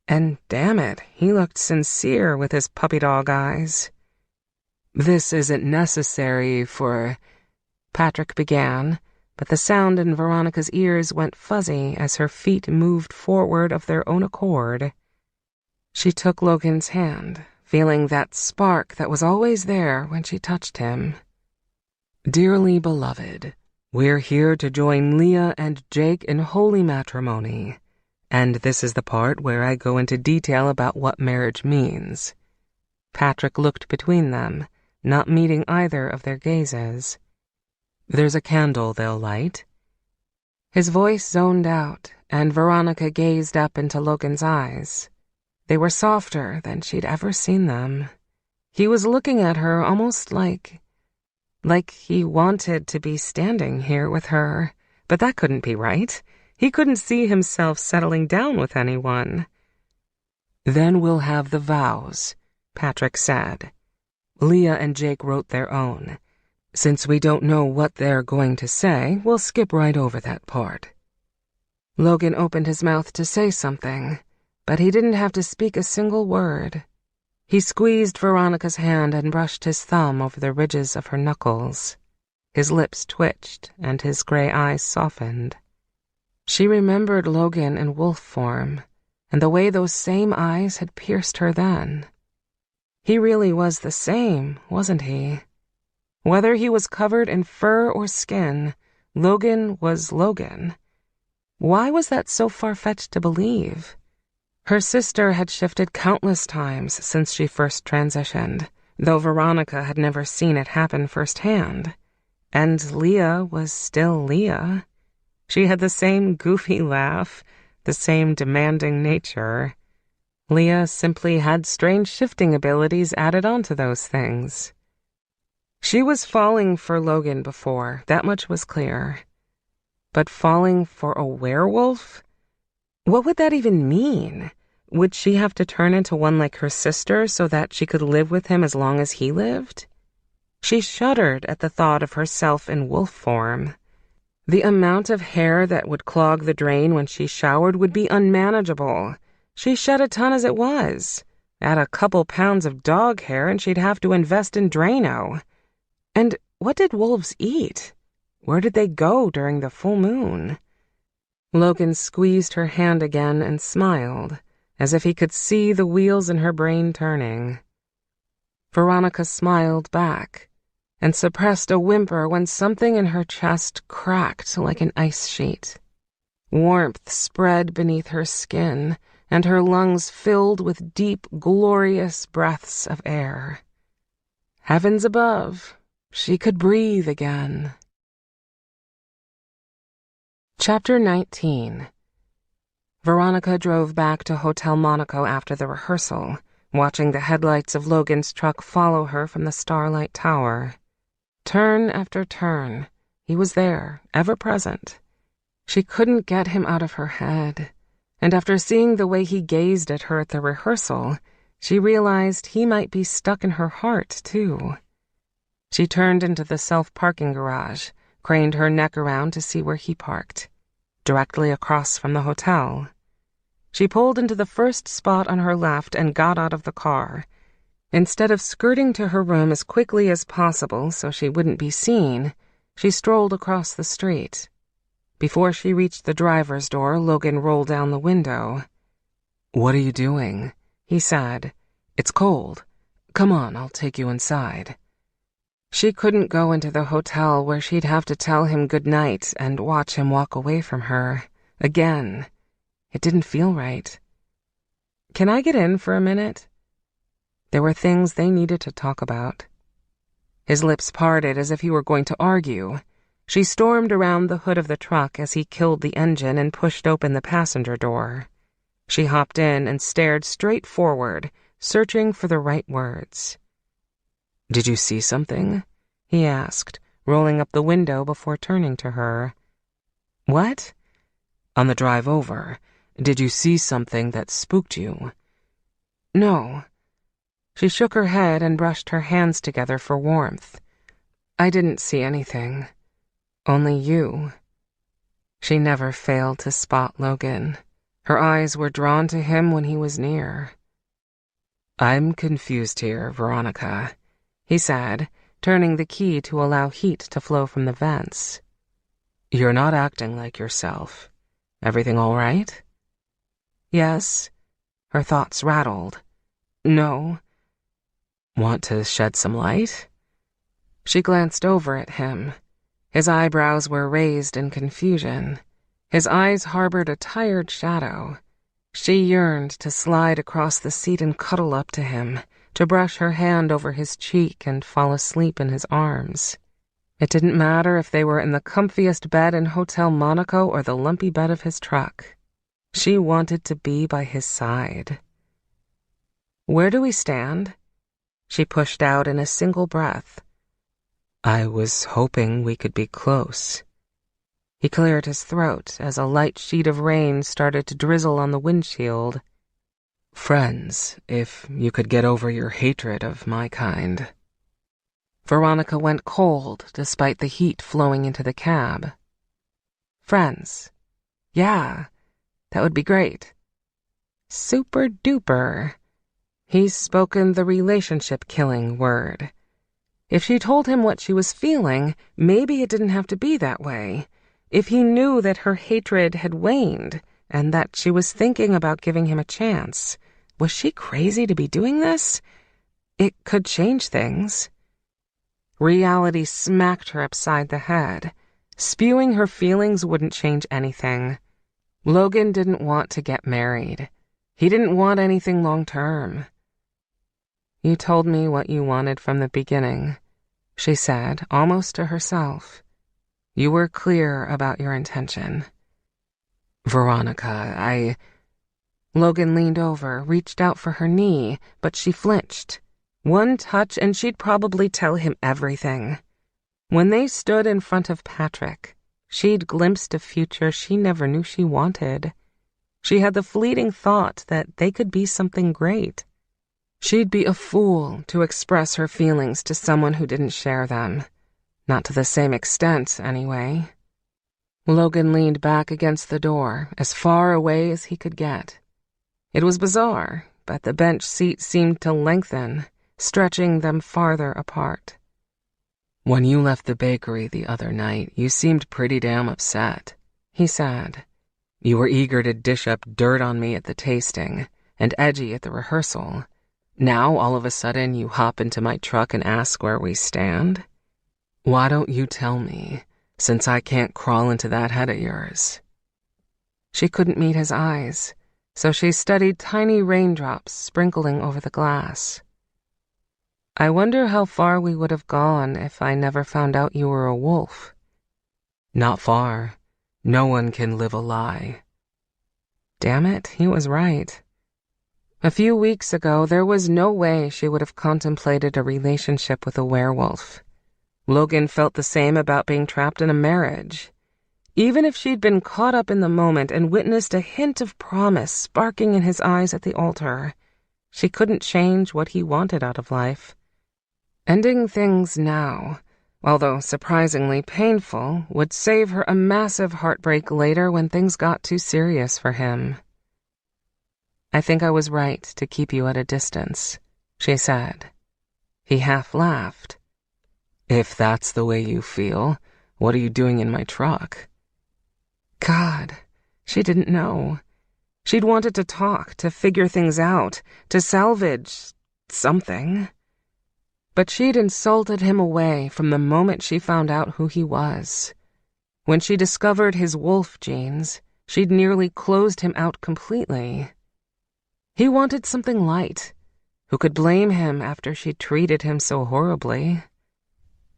And damn it, he looked sincere with his puppy dog eyes. This isn't necessary for... Patrick began, but the sound in Veronica's ears went fuzzy as her feet moved forward of their own accord. She took Logan's hand, feeling that spark that was always there when she touched him. Dearly beloved, we're here to join Leah and Jake in holy matrimony. And this is the part where I go into detail about what marriage means. Patrick looked between them, not meeting either of their gazes. There's a candle they'll light. His voice zoned out, and Veronica gazed up into Logan's eyes. They were softer than she'd ever seen them. He was looking at her almost like he wanted to be standing here with her, but that couldn't be right. He couldn't see himself settling down with anyone. Then we'll have the vows, Patrick said. Leah and Jake wrote their own. Since we don't know what they're going to say, we'll skip right over that part. Logan opened his mouth to say something, but he didn't have to speak a single word. He squeezed Veronica's hand and brushed his thumb over the ridges of her knuckles. His lips twitched and his gray eyes softened. She remembered Logan in wolf form, and the way those same eyes had pierced her then. He really was the same, wasn't he? Whether he was covered in fur or skin, Logan was Logan. Why was that so far-fetched to believe? Her sister had shifted countless times since she first transitioned, though Veronica had never seen it happen firsthand. And Leah was still Leah. She had the same goofy laugh, the same demanding nature. Leah simply had strange shifting abilities added onto those things. She was falling for Logan before, that much was clear. But falling for a werewolf? What would that even mean? Would she have to turn into one like her sister so that she could live with him as long as he lived? She shuddered at the thought of herself in wolf form. The amount of hair that would clog the drain when she showered would be unmanageable. She shed a ton as it was. Add a couple pounds of dog hair and she'd have to invest in Drano. And what did wolves eat? Where did they go during the full moon? Logan squeezed her hand again and smiled, as if he could see the wheels in her brain turning. Veronica smiled back, and suppressed a whimper when something in her chest cracked like an ice sheet. Warmth spread beneath her skin, and her lungs filled with deep, glorious breaths of air. Heavens above, she could breathe again. Chapter 19. Veronica drove back to Hotel Monaco after the rehearsal, watching the headlights of Logan's truck follow her from the Starlight Tower. Turn after turn, he was there, ever present. She couldn't get him out of her head, and after seeing the way he gazed at her at the rehearsal, she realized he might be stuck in her heart, too. She turned into the self-parking garage, craned her neck around to see where he parked, directly across from the hotel. She pulled into the first spot on her left and got out of the car. Instead of skirting to her room as quickly as possible so she wouldn't be seen, she strolled across the street. Before she reached the driver's door, Logan rolled down the window. "What are you doing?" he said. "It's cold. Come on, I'll take you inside." She couldn't go into the hotel where she'd have to tell him goodnight and watch him walk away from her. Again. It didn't feel right. "Can I get in for a minute?" There were things they needed to talk about. His lips parted as if he were going to argue. She stormed around the hood of the truck as he killed the engine and pushed open the passenger door. She hopped in and stared straight forward, searching for the right words. "Did you see something?" he asked, rolling up the window before turning to her. "What?" "On the drive over, did you see something that spooked you?" "No." She shook her head and brushed her hands together for warmth. "I didn't see anything. Only you." She never failed to spot Logan. Her eyes were drawn to him when he was near. "I'm confused here, Veronica," he said, turning the key to allow heat to flow from the vents. "You're not acting like yourself. Everything all right?" "Yes." Her thoughts rattled. "No." "Want to shed some light?" She glanced over at him. His eyebrows were raised in confusion. His eyes harbored a tired shadow. She yearned to slide across the seat and cuddle up to him, to brush her hand over his cheek and fall asleep in his arms. It didn't matter if they were in the comfiest bed in Hotel Monaco or the lumpy bed of his truck. She wanted to be by his side. "Where do we stand?" She pushed out in a single breath. "I was hoping we could be close." He cleared his throat as a light sheet of rain started to drizzle on the windshield. "Friends, if you could get over your hatred of my kind." Veronica went cold despite the heat flowing into the cab. "Friends? Yeah, that would be great." Super duper. He's spoken the relationship-killing word. If she told him what she was feeling, maybe it didn't have to be that way. If he knew that her hatred had waned and that she was thinking about giving him a chance, was she crazy to be doing this? It could change things. Reality smacked her upside the head. Spewing her feelings wouldn't change anything. Logan didn't want to get married. He didn't want anything long-term. "You told me what you wanted from the beginning," she said, almost to herself. "You were clear about your intention." "Veronica, Logan leaned over, reached out for her knee, but she flinched. One touch and she'd probably tell him everything. When they stood in front of Patrick, she'd glimpsed a future she never knew she wanted. She had the fleeting thought that they could be something great. She'd be a fool to express her feelings to someone who didn't share them. Not to the same extent, anyway. Logan leaned back against the door, as far away as he could get. It was bizarre, but the bench seat seemed to lengthen, stretching them farther apart. "When you left the bakery the other night, you seemed pretty damn upset," he said. "You were eager to dish up dirt on me at the tasting, and edgy at the rehearsal. Now, all of a sudden, you hop into my truck and ask where we stand? Why don't you tell me, since I can't crawl into that head of yours?" She couldn't meet his eyes, so she studied tiny raindrops sprinkling over the glass. "I wonder how far we would have gone if I never found out you were a wolf." "Not far. No one can live a lie." Damn it, he was right. A few weeks ago, there was no way she would have contemplated a relationship with a werewolf. Logan felt the same about being trapped in a marriage. Even if she'd been caught up in the moment and witnessed a hint of promise sparking in his eyes at the altar, she couldn't change what he wanted out of life. Ending things now, although surprisingly painful, would save her a massive heartbreak later when things got too serious for him. "I think I was right to keep you at a distance," she said. He half laughed. "If that's the way you feel, what are you doing in my truck?" God, she didn't know. She'd wanted to talk, to figure things out, to salvage something. But she'd insulted him away from the moment she found out who he was. When she discovered his wolf genes, she'd nearly closed him out completely. He wanted something light. Who could blame him after she treated him so horribly?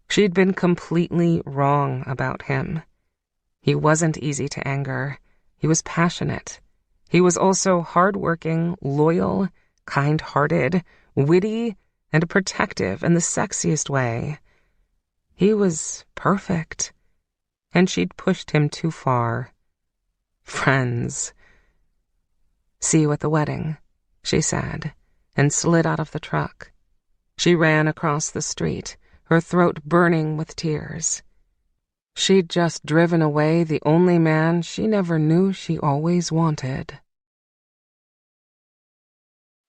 She'd been completely wrong about him. He wasn't easy to anger. He was passionate. He was also hardworking, loyal, kind-hearted, witty, and protective in the sexiest way. He was perfect, and she'd pushed him too far. Friends. "See you at the wedding," she said, and slid out of the truck. She ran across the street, her throat burning with tears. She'd just driven away the only man she never knew she always wanted.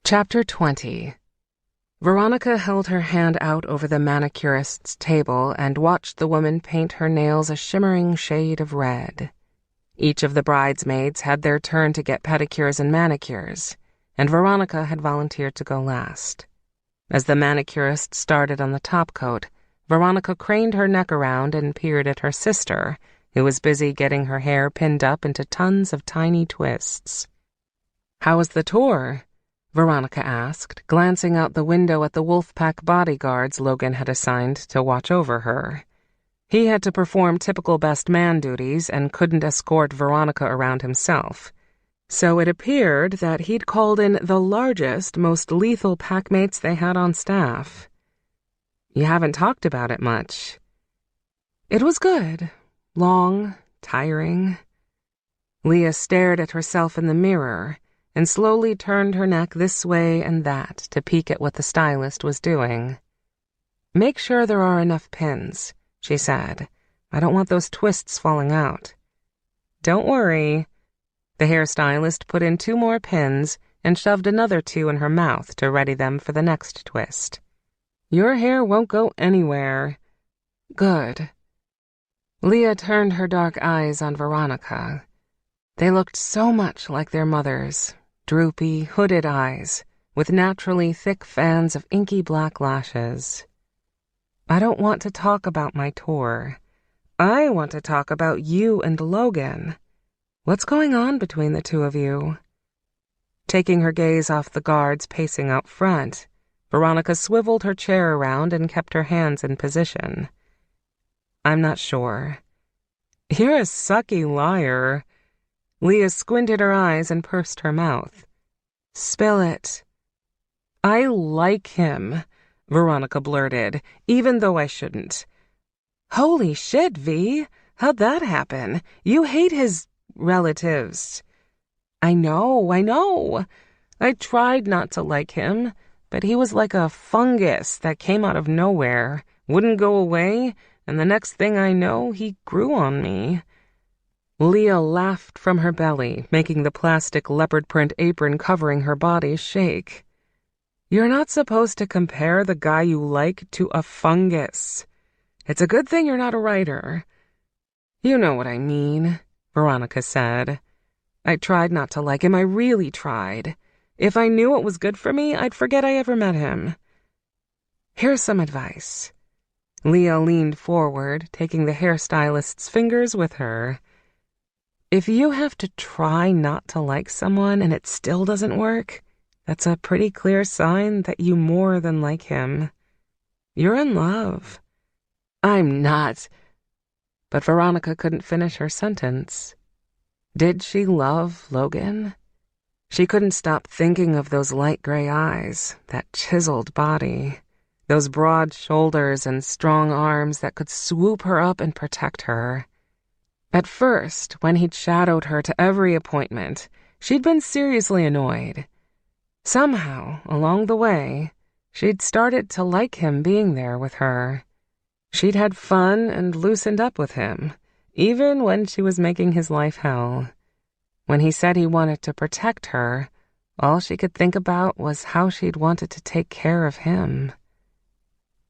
Chapter 20. Veronica held her hand out over the manicurist's table and watched the woman paint her nails a shimmering shade of red. Each of the bridesmaids had their turn to get pedicures and manicures, and Veronica had volunteered to go last. As the manicurist started on the top coat, Veronica craned her neck around and peered at her sister, who was busy getting her hair pinned up into tons of tiny twists. "How was the tour?" Veronica asked, glancing out the window at the Wolfpack bodyguards Logan had assigned to watch over her. He had to perform typical best man duties and couldn't escort Veronica around himself, so it appeared that he'd called in the largest, most lethal packmates they had on staff. "You haven't talked about it much." "It was good. Long, tiring." Leah stared at herself in the mirror and slowly turned her neck this way and that to peek at what the stylist was doing. "Make sure there are enough pins," she said. "I don't want those twists falling out." "Don't worry." The hairstylist put in 2 more pins and shoved another 2 in her mouth to ready them for the next twist. "Your hair won't go anywhere." "Good." Leah turned her dark eyes on Veronica. They looked so much like their mother's, droopy, hooded eyes, with naturally thick fans of inky black lashes. "I don't want to talk about my tour. I want to talk about you and Logan. What's going on between the 2 of you?" Taking her gaze off the guards pacing out front, Veronica swiveled her chair around and kept her hands in position. "I'm not sure." "You're a sucky liar." Leah squinted her eyes and pursed her mouth. "Spill it." "I like him," Veronica blurted, "even though I shouldn't." "Holy shit, V. How'd that happen? You hate his relatives." I know. I tried not to like him, but he was like a fungus that came out of nowhere, wouldn't go away, and the next thing I know, he grew on me." Leah laughed from her belly, making the plastic leopard print apron covering her body shake. "You're not supposed to compare the guy you like to a fungus. It's a good thing you're not a writer." "You know what I mean," Veronica said. "I tried not to like him, I really tried. If I knew it was good for me, I'd forget I ever met him." "Here's some advice." Leah leaned forward, taking the hairstylist's fingers with her. "If you have to try not to like someone and it still doesn't work, that's a pretty clear sign that you more than like him. You're in love." "I'm not." But Veronica couldn't finish her sentence. Did she love Logan? She couldn't stop thinking of those light gray eyes, that chiseled body, those broad shoulders and strong arms that could swoop her up and protect her. At first, when he'd shadowed her to every appointment, she'd been seriously annoyed. Somehow, along the way, she'd started to like him being there with her. She'd had fun and loosened up with him, even when she was making his life hell. When he said he wanted to protect her, all she could think about was how she'd wanted to take care of him.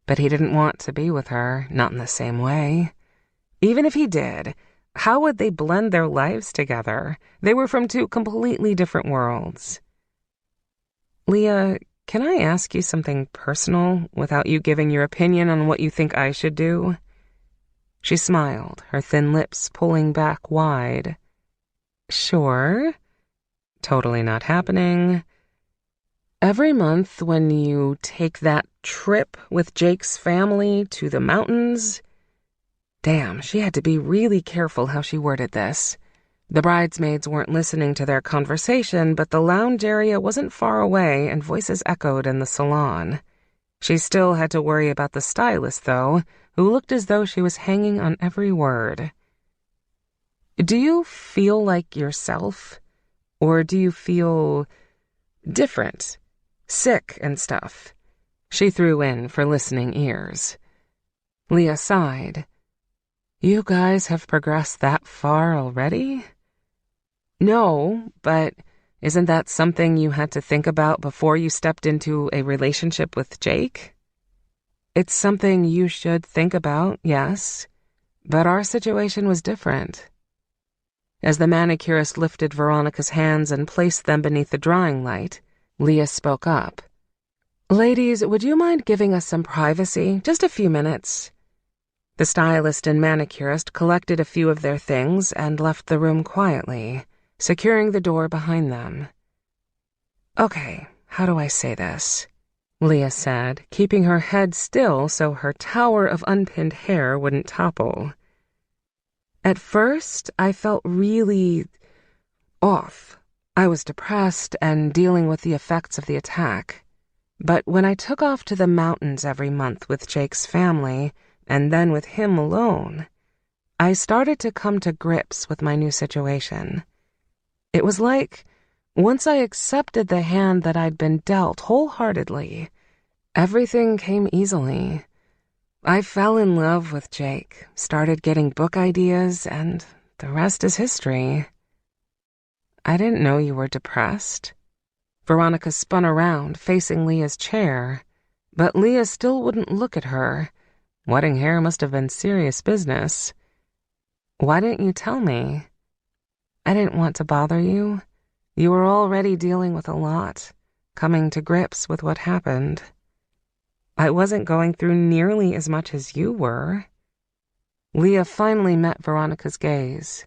But he didn't want to be with her, not in the same way. Even if he did, how would they blend their lives together? They were from 2 completely different worlds. "Leah, can I ask you something personal without you giving your opinion on what you think I should do?" She smiled, her thin lips pulling back wide. "Sure." "Totally not happening." "Every month when you take that trip with Jake's family to the mountains. Damn, she had to be really careful how she worded this. The bridesmaids weren't listening to their conversation, but the lounge area wasn't far away and voices echoed in the salon. She still had to worry about the stylist, though, who looked as though she was hanging on every word. Do you feel like yourself? Or do you feel different? Sick and stuff? She threw in for listening ears. Leah sighed. You guys have progressed that far already? No, but isn't that something you had to think about before you stepped into a relationship with Jake? It's something you should think about, yes, but our situation was different. As the manicurist lifted Veronica's hands and placed them beneath the drawing light, Leah spoke up. Ladies, would you mind giving us some privacy? Just a few minutes. The stylist and manicurist collected a few of their things and left the room quietly, securing the door behind them. Okay, how do I say this? Leah said, keeping her head still so her tower of unpinned hair wouldn't topple. At first, I felt really off. I was depressed and dealing with the effects of the attack. But when I took off to the mountains every month with Jake's family, and then with him alone, I started to come to grips with my new situation. It was like, once I accepted the hand that I'd been dealt wholeheartedly, everything came easily. I fell in love with Jake, started getting book ideas, and the rest is history. I didn't know you were depressed. Veronica spun around, facing Leah's chair, but Leah still wouldn't look at her. Wedding hair must have been serious business. Why didn't you tell me? I didn't want to bother you. You were already dealing with a lot, coming to grips with what happened. I wasn't going through nearly as much as you were. Leah finally met Veronica's gaze.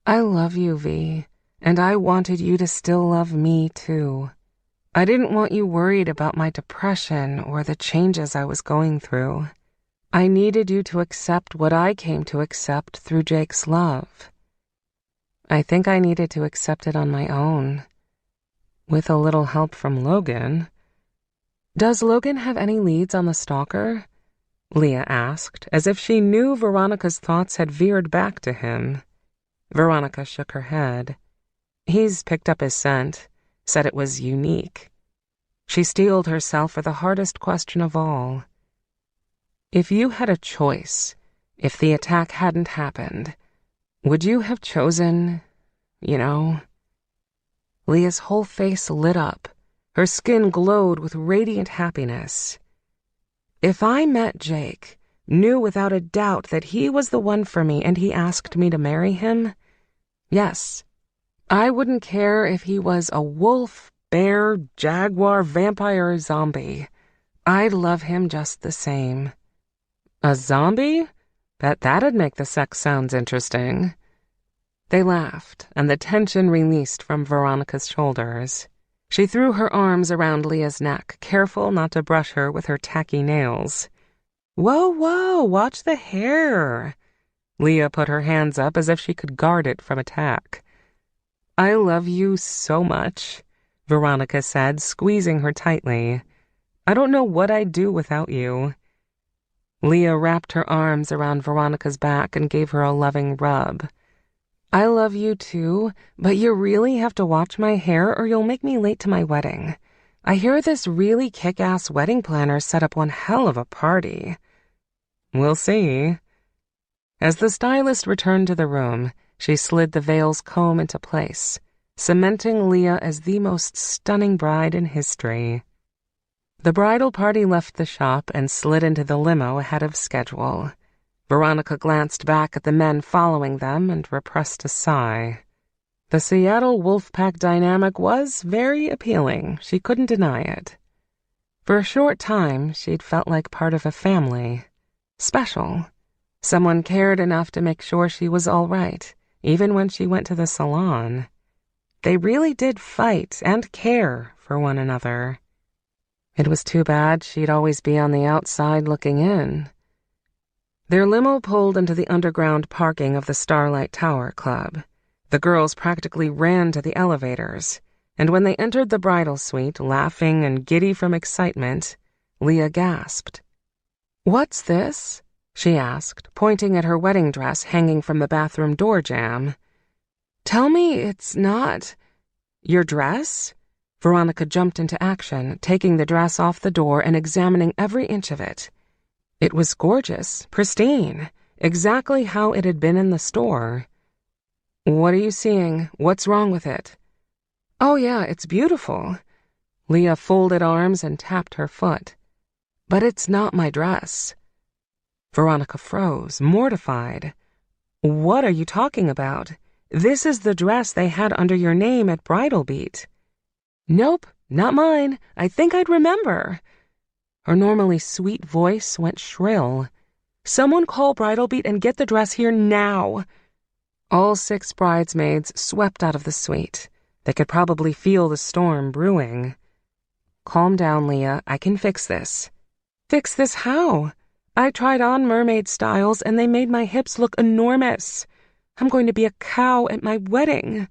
I love you, V, and I wanted you to still love me, too. I didn't want you worried about my depression or the changes I was going through. I needed you to accept what I came to accept through Jake's love. I think I needed to accept it on my own, with a little help from Logan. Does Logan have any leads on the stalker? Leah asked, as if she knew Veronica's thoughts had veered back to him. Veronica shook her head. He's picked up his scent, said it was unique. She steeled herself for the hardest question of all. If you had a choice, if the attack hadn't happened, would you have chosen, Leah's whole face lit up. Her skin glowed with radiant happiness. If I met Jake, knew without a doubt that he was the one for me and he asked me to marry him, yes, I wouldn't care if he was a wolf, bear, jaguar, vampire, or zombie. I'd love him just the same. A zombie? Bet that'd make the sex sounds interesting. They laughed, and the tension released from Veronica's shoulders. She threw her arms around Leah's neck, careful not to brush her with her tacky nails. Whoa, watch the hair. Leah put her hands up as if she could guard it from attack. I love you so much, Veronica said, squeezing her tightly. I don't know what I'd do without you. Leah wrapped her arms around Veronica's back and gave her a loving rub. I love you too, but you really have to watch my hair or you'll make me late to my wedding. I hear this really kick-ass wedding planner set up one hell of a party. We'll see. As the stylist returned to the room, she slid the veil's comb into place, cementing Leah as the most stunning bride in history. The bridal party left the shop and slid into the limo ahead of schedule. Veronica glanced back at the men following them and repressed a sigh. The Seattle Wolfpack dynamic was very appealing. She couldn't deny it. For a short time, she'd felt like part of a family. Special. Someone cared enough to make sure she was all right, even when she went to the salon. They really did fight and care for one another. It was too bad she'd always be on the outside looking in. Their limo pulled into the underground parking of the Starlight Tower Club. The girls practically ran to the elevators, and when they entered the bridal suite, laughing and giddy from excitement, Leah gasped. "What's this?" she asked, pointing at her wedding dress hanging from the bathroom door jamb. "Tell me it's not—" "Your dress?" Veronica jumped into action, taking the dress off the door and examining every inch of it. It was gorgeous, pristine, exactly how it had been in the store. "What are you seeing? What's wrong with it?" "Oh yeah, it's beautiful." Leah folded arms and tapped her foot. "But it's not my dress." Veronica froze, mortified. "What are you talking about? This is the dress they had under your name at Bridal Beat." "Nope, not mine. I think I'd remember." Her normally sweet voice went shrill. "Someone call Bridal Beat and get the dress here now." All 6 bridesmaids swept out of the suite. They could probably feel the storm brewing. "Calm down, Leah. I can fix this." "Fix this how? I tried on mermaid styles and they made my hips look enormous. I'm going to be a cow at my wedding."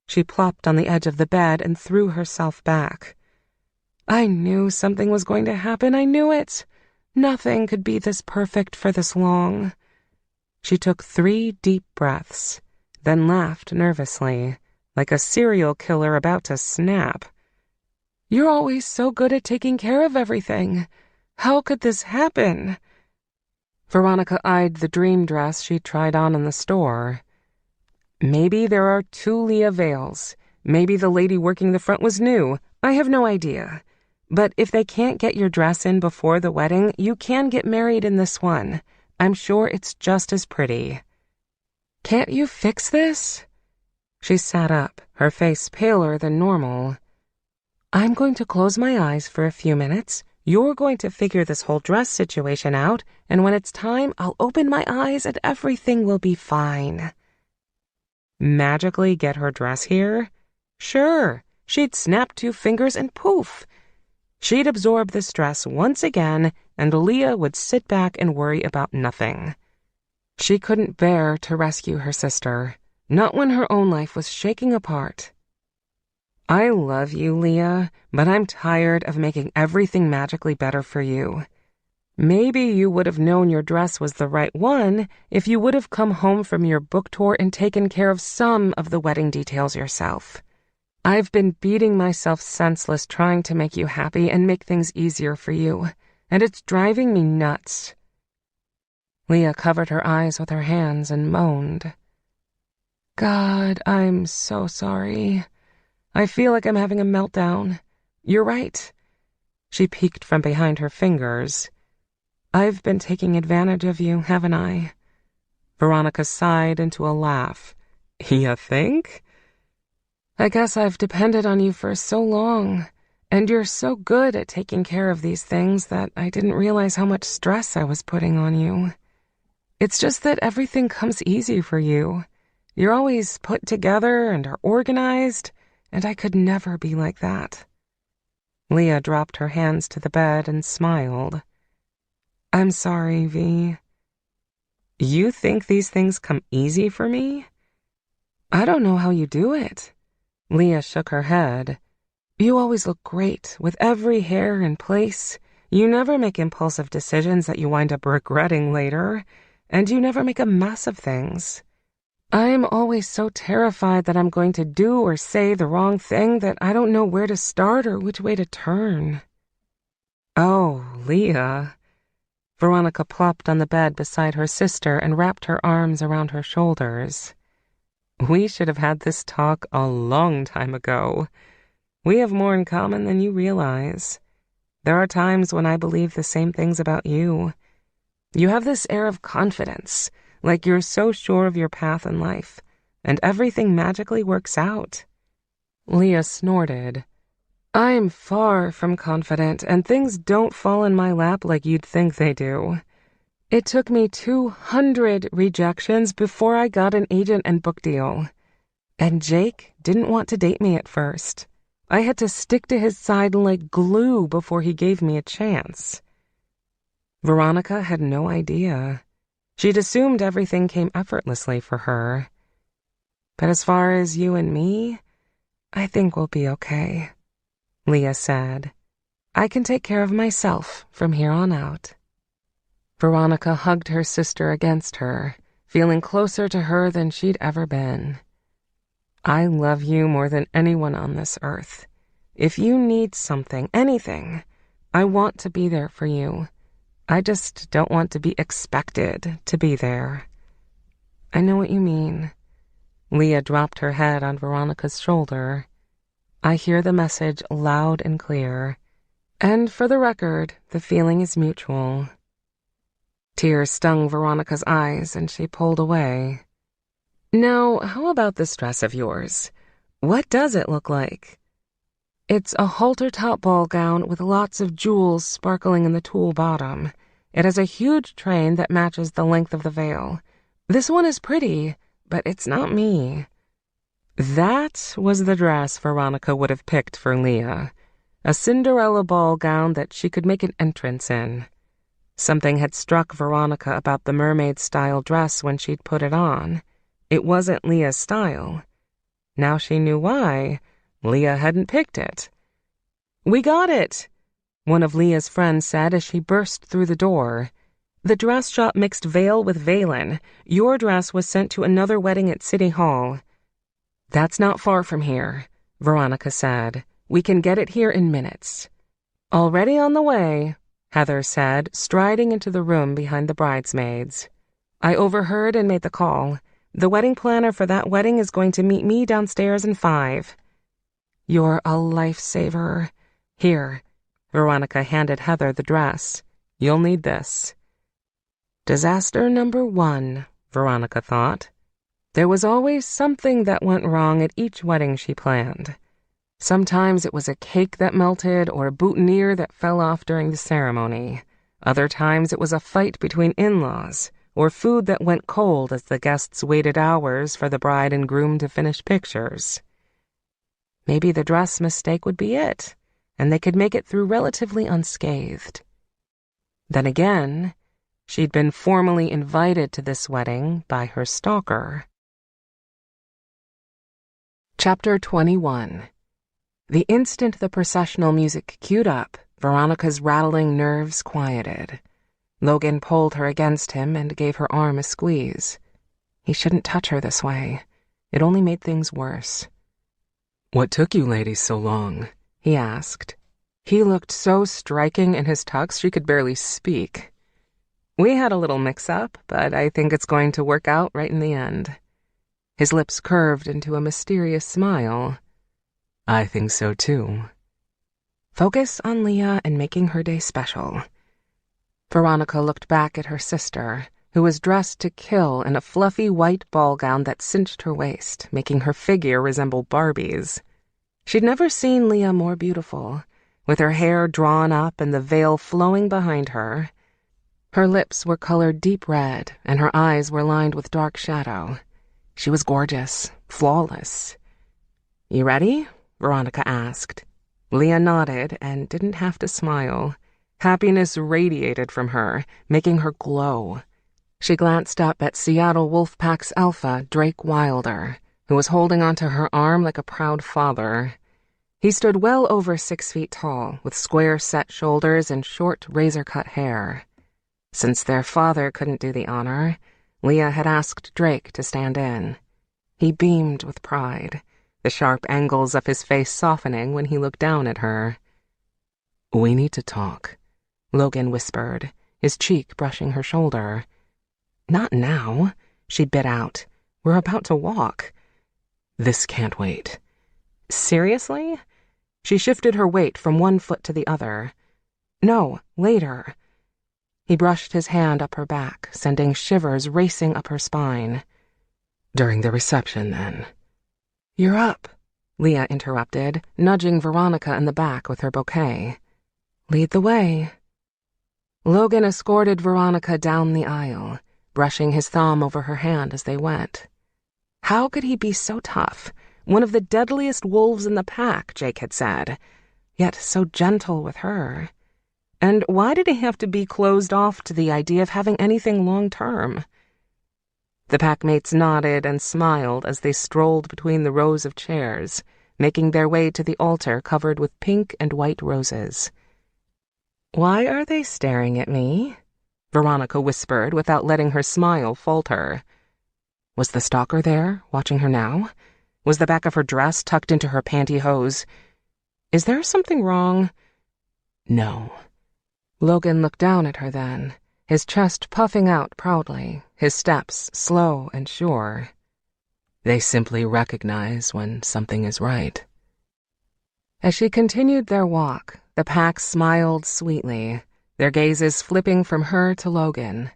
She plopped on the edge of the bed and threw herself back. "I knew something was going to happen. I knew it. Nothing could be this perfect for this long." She took 3 deep breaths, then laughed nervously, like a serial killer about to snap. "You're always so good at taking care of everything. How could this happen?" Veronica eyed the dream dress she tried on in the store. "Maybe there are 2 Leah Vales. Maybe the lady working the front was new. I have no idea. But if they can't get your dress in before the wedding, you can get married in this one. I'm sure it's just as pretty." "Can't you fix this?" She sat up, her face paler than normal. "I'm going to close my eyes for a few minutes. You're going to figure this whole dress situation out, and when it's time, I'll open my eyes and everything will be fine." Magically get her dress here? Sure, she'd snap 2 fingers and poof. She'd absorb the stress once again, and Leah would sit back and worry about nothing. She couldn't bear to rescue her sister, not when her own life was shaking apart. "I love you, Leah, but I'm tired of making everything magically better for you. Maybe you would have known your dress was the right one if you would have come home from your book tour and taken care of some of the wedding details yourself. I've been beating myself senseless trying to make you happy and make things easier for you, and it's driving me nuts." Leah covered her eyes with her hands and moaned. "God, I'm so sorry. I feel like I'm having a meltdown. You're right." She peeked from behind her fingers. "I've been taking advantage of you, haven't I?" Veronica sighed into a laugh. "You think?" "I guess I've depended on you for so long, and you're so good at taking care of these things that I didn't realize how much stress I was putting on you. It's just that everything comes easy for you. You're always put together and are organized, and I could never be like that." Leah dropped her hands to the bed and smiled. "I'm sorry, V." "You think these things come easy for me?" "I don't know how you do it." Leah shook her head. "You always look great, with every hair in place. You never make impulsive decisions that you wind up regretting later, and you never make a mess of things. I'm always so terrified that I'm going to do or say the wrong thing that I don't know where to start or which way to turn." "Oh, Leah." Veronica plopped on the bed beside her sister and wrapped her arms around her shoulders. "We should have had this talk a long time ago. We have more in common than you realize. There are times when I believe the same things about you. You have this air of confidence, like you're so sure of your path in life, and everything magically works out." Leah snorted. "I'm far from confident, and things don't fall in my lap like you'd think they do. It took me 200 rejections before I got an agent and book deal. And Jake didn't want to date me at first. I had to stick to his side like glue before he gave me a chance. Veronica had no idea. She'd assumed everything came effortlessly for her. But as far as you and me, I think we'll be okay, Leah said. I can take care of myself from here on out. Veronica hugged her sister against her, feeling closer to her than she'd ever been. I love you more than anyone on this earth. If you need something, anything, I want to be there for you. I just don't want to be expected to be there. I know what you mean. Leah dropped her head on Veronica's shoulder. I hear the message loud and clear. And for the record, the feeling is mutual. Tears stung Veronica's eyes, and she pulled away. Now, how about this dress of yours? What does it look like? It's a halter-top ball gown with lots of jewels sparkling in the tulle bottom. It has a huge train that matches the length of the veil. This one is pretty, but it's not me. That was the dress Veronica would have picked for Leah. A Cinderella ball gown that she could make an entrance in. Something had struck Veronica about the mermaid-style dress when she'd put it on. It wasn't Leah's style. Now she knew why. Leah hadn't picked it. "We got it," one of Leah's friends said as she burst through the door. "The dress shop mixed veil with Valen. Your dress was sent to another wedding at City Hall." "That's not far from here," Veronica said. "We can get it here in minutes." "Already on the way," Heather said, striding into the room behind the bridesmaids. "I overheard and made the call. The wedding planner for that wedding is going to meet me downstairs in 5. "You're a lifesaver. Here." Veronica handed Heather the dress. "You'll need this." Disaster number 1, Veronica thought. There was always something that went wrong at each wedding she planned. Sometimes it was a cake that melted or a boutonniere that fell off during the ceremony. Other times it was a fight between in-laws or food that went cold as the guests waited hours for the bride and groom to finish pictures. Maybe the dress mistake would be it, and they could make it through relatively unscathed. Then again, she'd been formally invited to this wedding by her stalker. Chapter 21. The instant the processional music queued up, Veronica's rattling nerves quieted. Logan pulled her against him and gave her arm a squeeze. He shouldn't touch her this way. It only made things worse. "What took you ladies so long?" he asked. He looked so striking in his tux she could barely speak. "We had a little mix-up, but I think it's going to work out right in the end." His lips curved into a mysterious smile. "I think so too." Focus on Leah and making her day special. Veronica looked back at her sister, who was dressed to kill in a fluffy white ball gown that cinched her waist, making her figure resemble Barbie's. She'd never seen Leah more beautiful, with her hair drawn up and the veil flowing behind her. Her lips were colored deep red, and her eyes were lined with dark shadow. She was gorgeous, flawless. "You ready?" Veronica asked. Leah nodded and didn't have to smile. Happiness radiated from her, making her glow. She glanced up at Seattle Wolfpack's alpha, Drake Wilder, who was holding onto her arm like a proud father. He stood well over 6 feet tall, with square-set shoulders and short, razor-cut hair. Since their father couldn't do the honor, Leah had asked Drake to stand in. He beamed with pride, the sharp angles of his face softening when he looked down at her. "We need to talk," Logan whispered, his cheek brushing her shoulder. "Not now," she bit out. "We're about to walk." "This can't wait." "Seriously?" She shifted her weight from one foot to the other. "No, later." He brushed his hand up her back, sending shivers racing up her spine. "During the reception, then." "You're up," Leah interrupted, nudging Veronica in the back with her bouquet. "Lead the way." Logan escorted Veronica down the aisle, brushing his thumb over her hand as they went. How could he be so tough one of the deadliest wolves in the pack, Jake had said, yet so gentle with her. And why did he have to be closed off to the idea of having anything long-term? The packmates nodded and smiled as they strolled between the rows of chairs, making their way to the altar covered with pink and white roses. "Why are they staring at me?" Veronica whispered without letting her smile falter. Was the stalker there, watching her now? Was the back of her dress tucked into her pantyhose? Is there something wrong? No. Logan looked down at her then, his chest puffing out proudly, his steps slow and sure. They simply recognize when something is right. As she continued their walk, the pack smiled sweetly, their gazes flipping from her to Logan.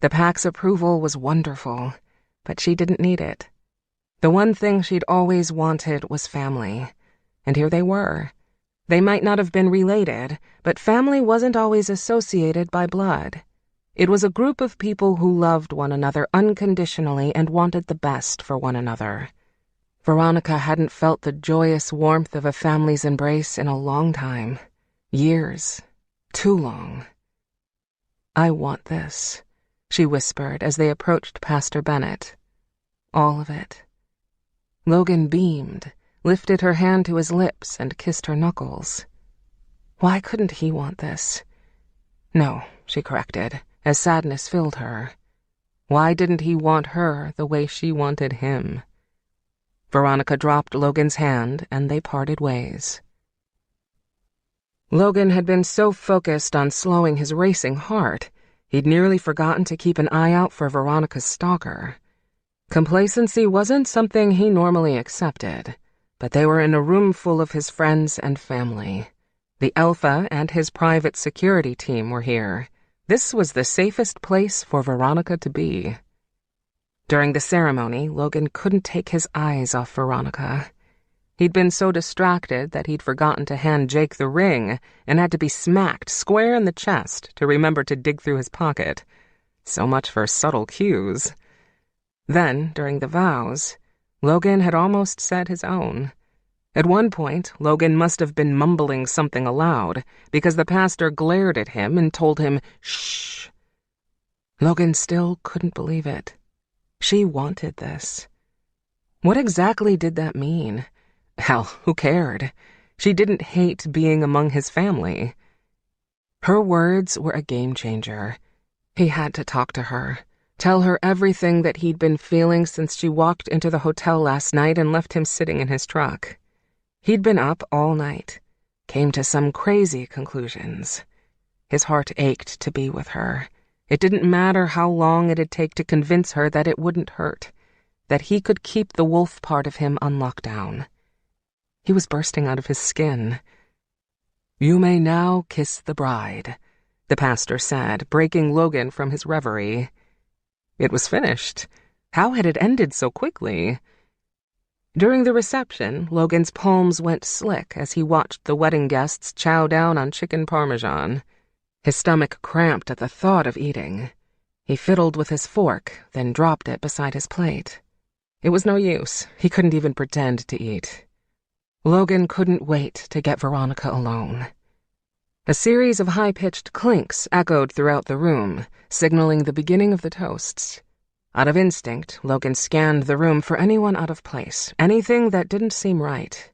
The pack's approval was wonderful, but she didn't need it. The one thing she'd always wanted was family, and here they were. They might not have been related, but family wasn't always associated by blood. It was a group of people who loved one another unconditionally and wanted the best for one another. Veronica hadn't felt the joyous warmth of a family's embrace in a long time. Years. Too long. "I want this," she whispered as they approached Pastor Bennett. "All of it." Logan beamed, lifted her hand to his lips and kissed her knuckles. Why couldn't he want this? No, she corrected, as sadness filled her. Why didn't he want her the way she wanted him? Veronica dropped Logan's hand, and they parted ways. Logan had been so focused on slowing his racing heart, he'd nearly forgotten to keep an eye out for Veronica's stalker. Complacency wasn't something he normally accepted, but they were in a room full of his friends and family. The Alpha and his private security team were here. This was the safest place for Veronica to be. During the ceremony, Logan couldn't take his eyes off Veronica. He'd been so distracted that he'd forgotten to hand Jake the ring and had to be smacked square in the chest to remember to dig through his pocket. So much for subtle cues. Then, during the vows, Logan had almost said his own. At one point, Logan must have been mumbling something aloud because the pastor glared at him and told him, "Shh." Logan still couldn't believe it. She wanted this. What exactly did that mean? Hell, who cared? She didn't hate being among his family. Her words were a game changer. He had to talk to her. Tell her everything that he'd been feeling since she walked into the hotel last night and left him sitting in his truck. He'd been up all night, came to some crazy conclusions. His heart ached to be with her. It didn't matter how long it'd take to convince her that it wouldn't hurt, that he could keep the wolf part of him on lockdown. He was bursting out of his skin. "You may now kiss the bride," the pastor said, breaking Logan from his reverie. It was finished. How had it ended so quickly? During the reception, Logan's palms went slick as he watched the wedding guests chow down on chicken parmesan. His stomach cramped at the thought of eating. He fiddled with his fork, then dropped it beside his plate. It was no use. He couldn't even pretend to eat. Logan couldn't wait to get Veronica alone. A series of high-pitched clinks echoed throughout the room, signaling the beginning of the toasts. Out of instinct, Logan scanned the room for anyone out of place, anything that didn't seem right.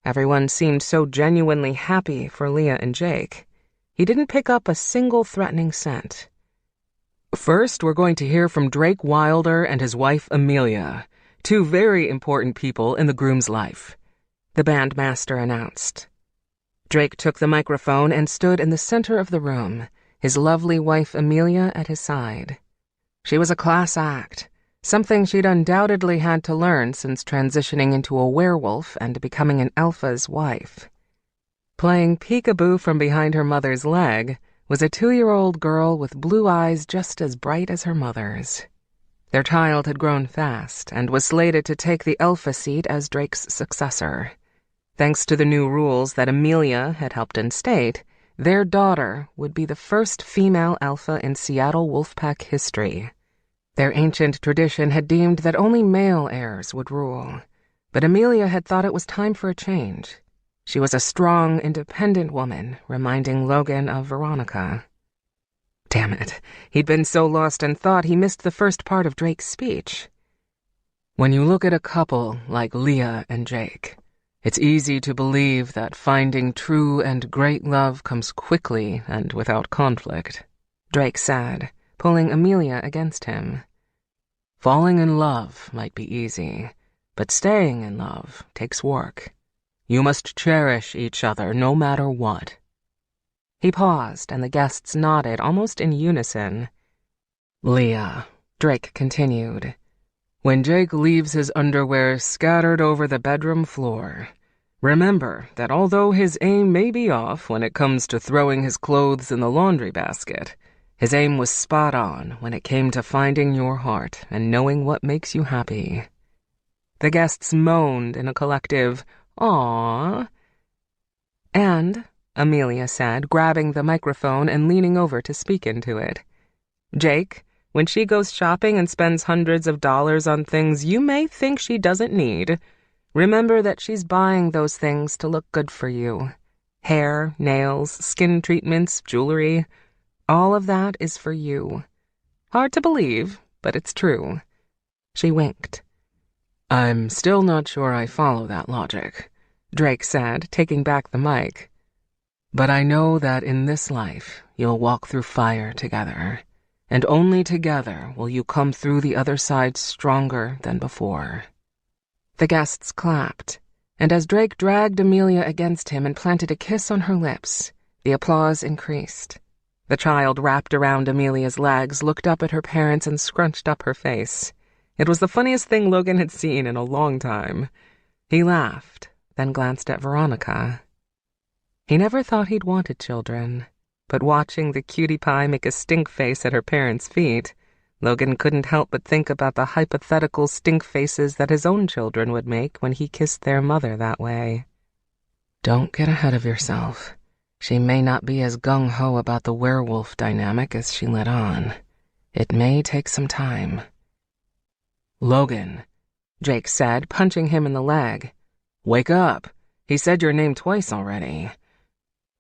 Everyone seemed so genuinely happy for Leah and Jake. He didn't pick up a single threatening scent. "First, we're going to hear from Drake Wilder and his wife Amelia, two very important people in the groom's life," the bandmaster announced. Drake took the microphone and stood in the center of the room, his lovely wife Amelia at his side. She was a class act, something she'd undoubtedly had to learn since transitioning into a werewolf and becoming an alpha's wife. Playing peekaboo from behind her mother's leg was a 2-year-old girl with blue eyes just as bright as her mother's. Their child had grown fast and was slated to take the alpha seat as Drake's successor. Thanks to the new rules that Amelia had helped instate, their daughter would be the first female alpha in Seattle Wolfpack history. Their ancient tradition had deemed that only male heirs would rule, But Amelia had thought it was time for a change. She was a strong, independent woman, reminding Logan of Veronica. Damn it, he'd been so lost in thought he missed the first part of Drake's speech. When you look at a couple like Leah and Jake, it's easy to believe that finding true and great love comes quickly and without conflict, Drake said, pulling Amelia against him. Falling in love might be easy, but staying in love takes work. You must cherish each other no matter what. He paused, and the guests nodded almost in unison. Leah, Drake continued, when Jake leaves his underwear scattered over the bedroom floor, remember that although his aim may be off when it comes to throwing his clothes in the laundry basket, his aim was spot on when it came to finding your heart and knowing what makes you happy. The guests moaned in a collective, "Aww." And, Amelia said, grabbing the microphone and leaning over to speak into it, Jake, when she goes shopping and spends hundreds of dollars on things you may think she doesn't need, remember that she's buying those things to look good for you. Hair, nails, skin treatments, jewelry, all of that is for you. Hard to believe, but it's true. She winked. I'm still not sure I follow that logic, Drake said, taking back the mic. But I know that in this life, you'll walk through fire together, and only together will you come through the other side stronger than before. The guests clapped, and as Drake dragged Amelia against him and planted a kiss on her lips, the applause increased. The child wrapped around Amelia's legs, looked up at her parents, and scrunched up her face. It was the funniest thing Logan had seen in a long time. He laughed, then glanced at Veronica. He never thought he'd wanted children, but watching the cutie pie make a stink face at her parents' feet, Logan couldn't help but think about the hypothetical stink faces that his own children would make when he kissed their mother that way. Don't get ahead of yourself. She may not be as gung-ho about the werewolf dynamic as she let on. It may take some time. Logan, Jake said, punching him in the leg. Wake up. He said your name twice already.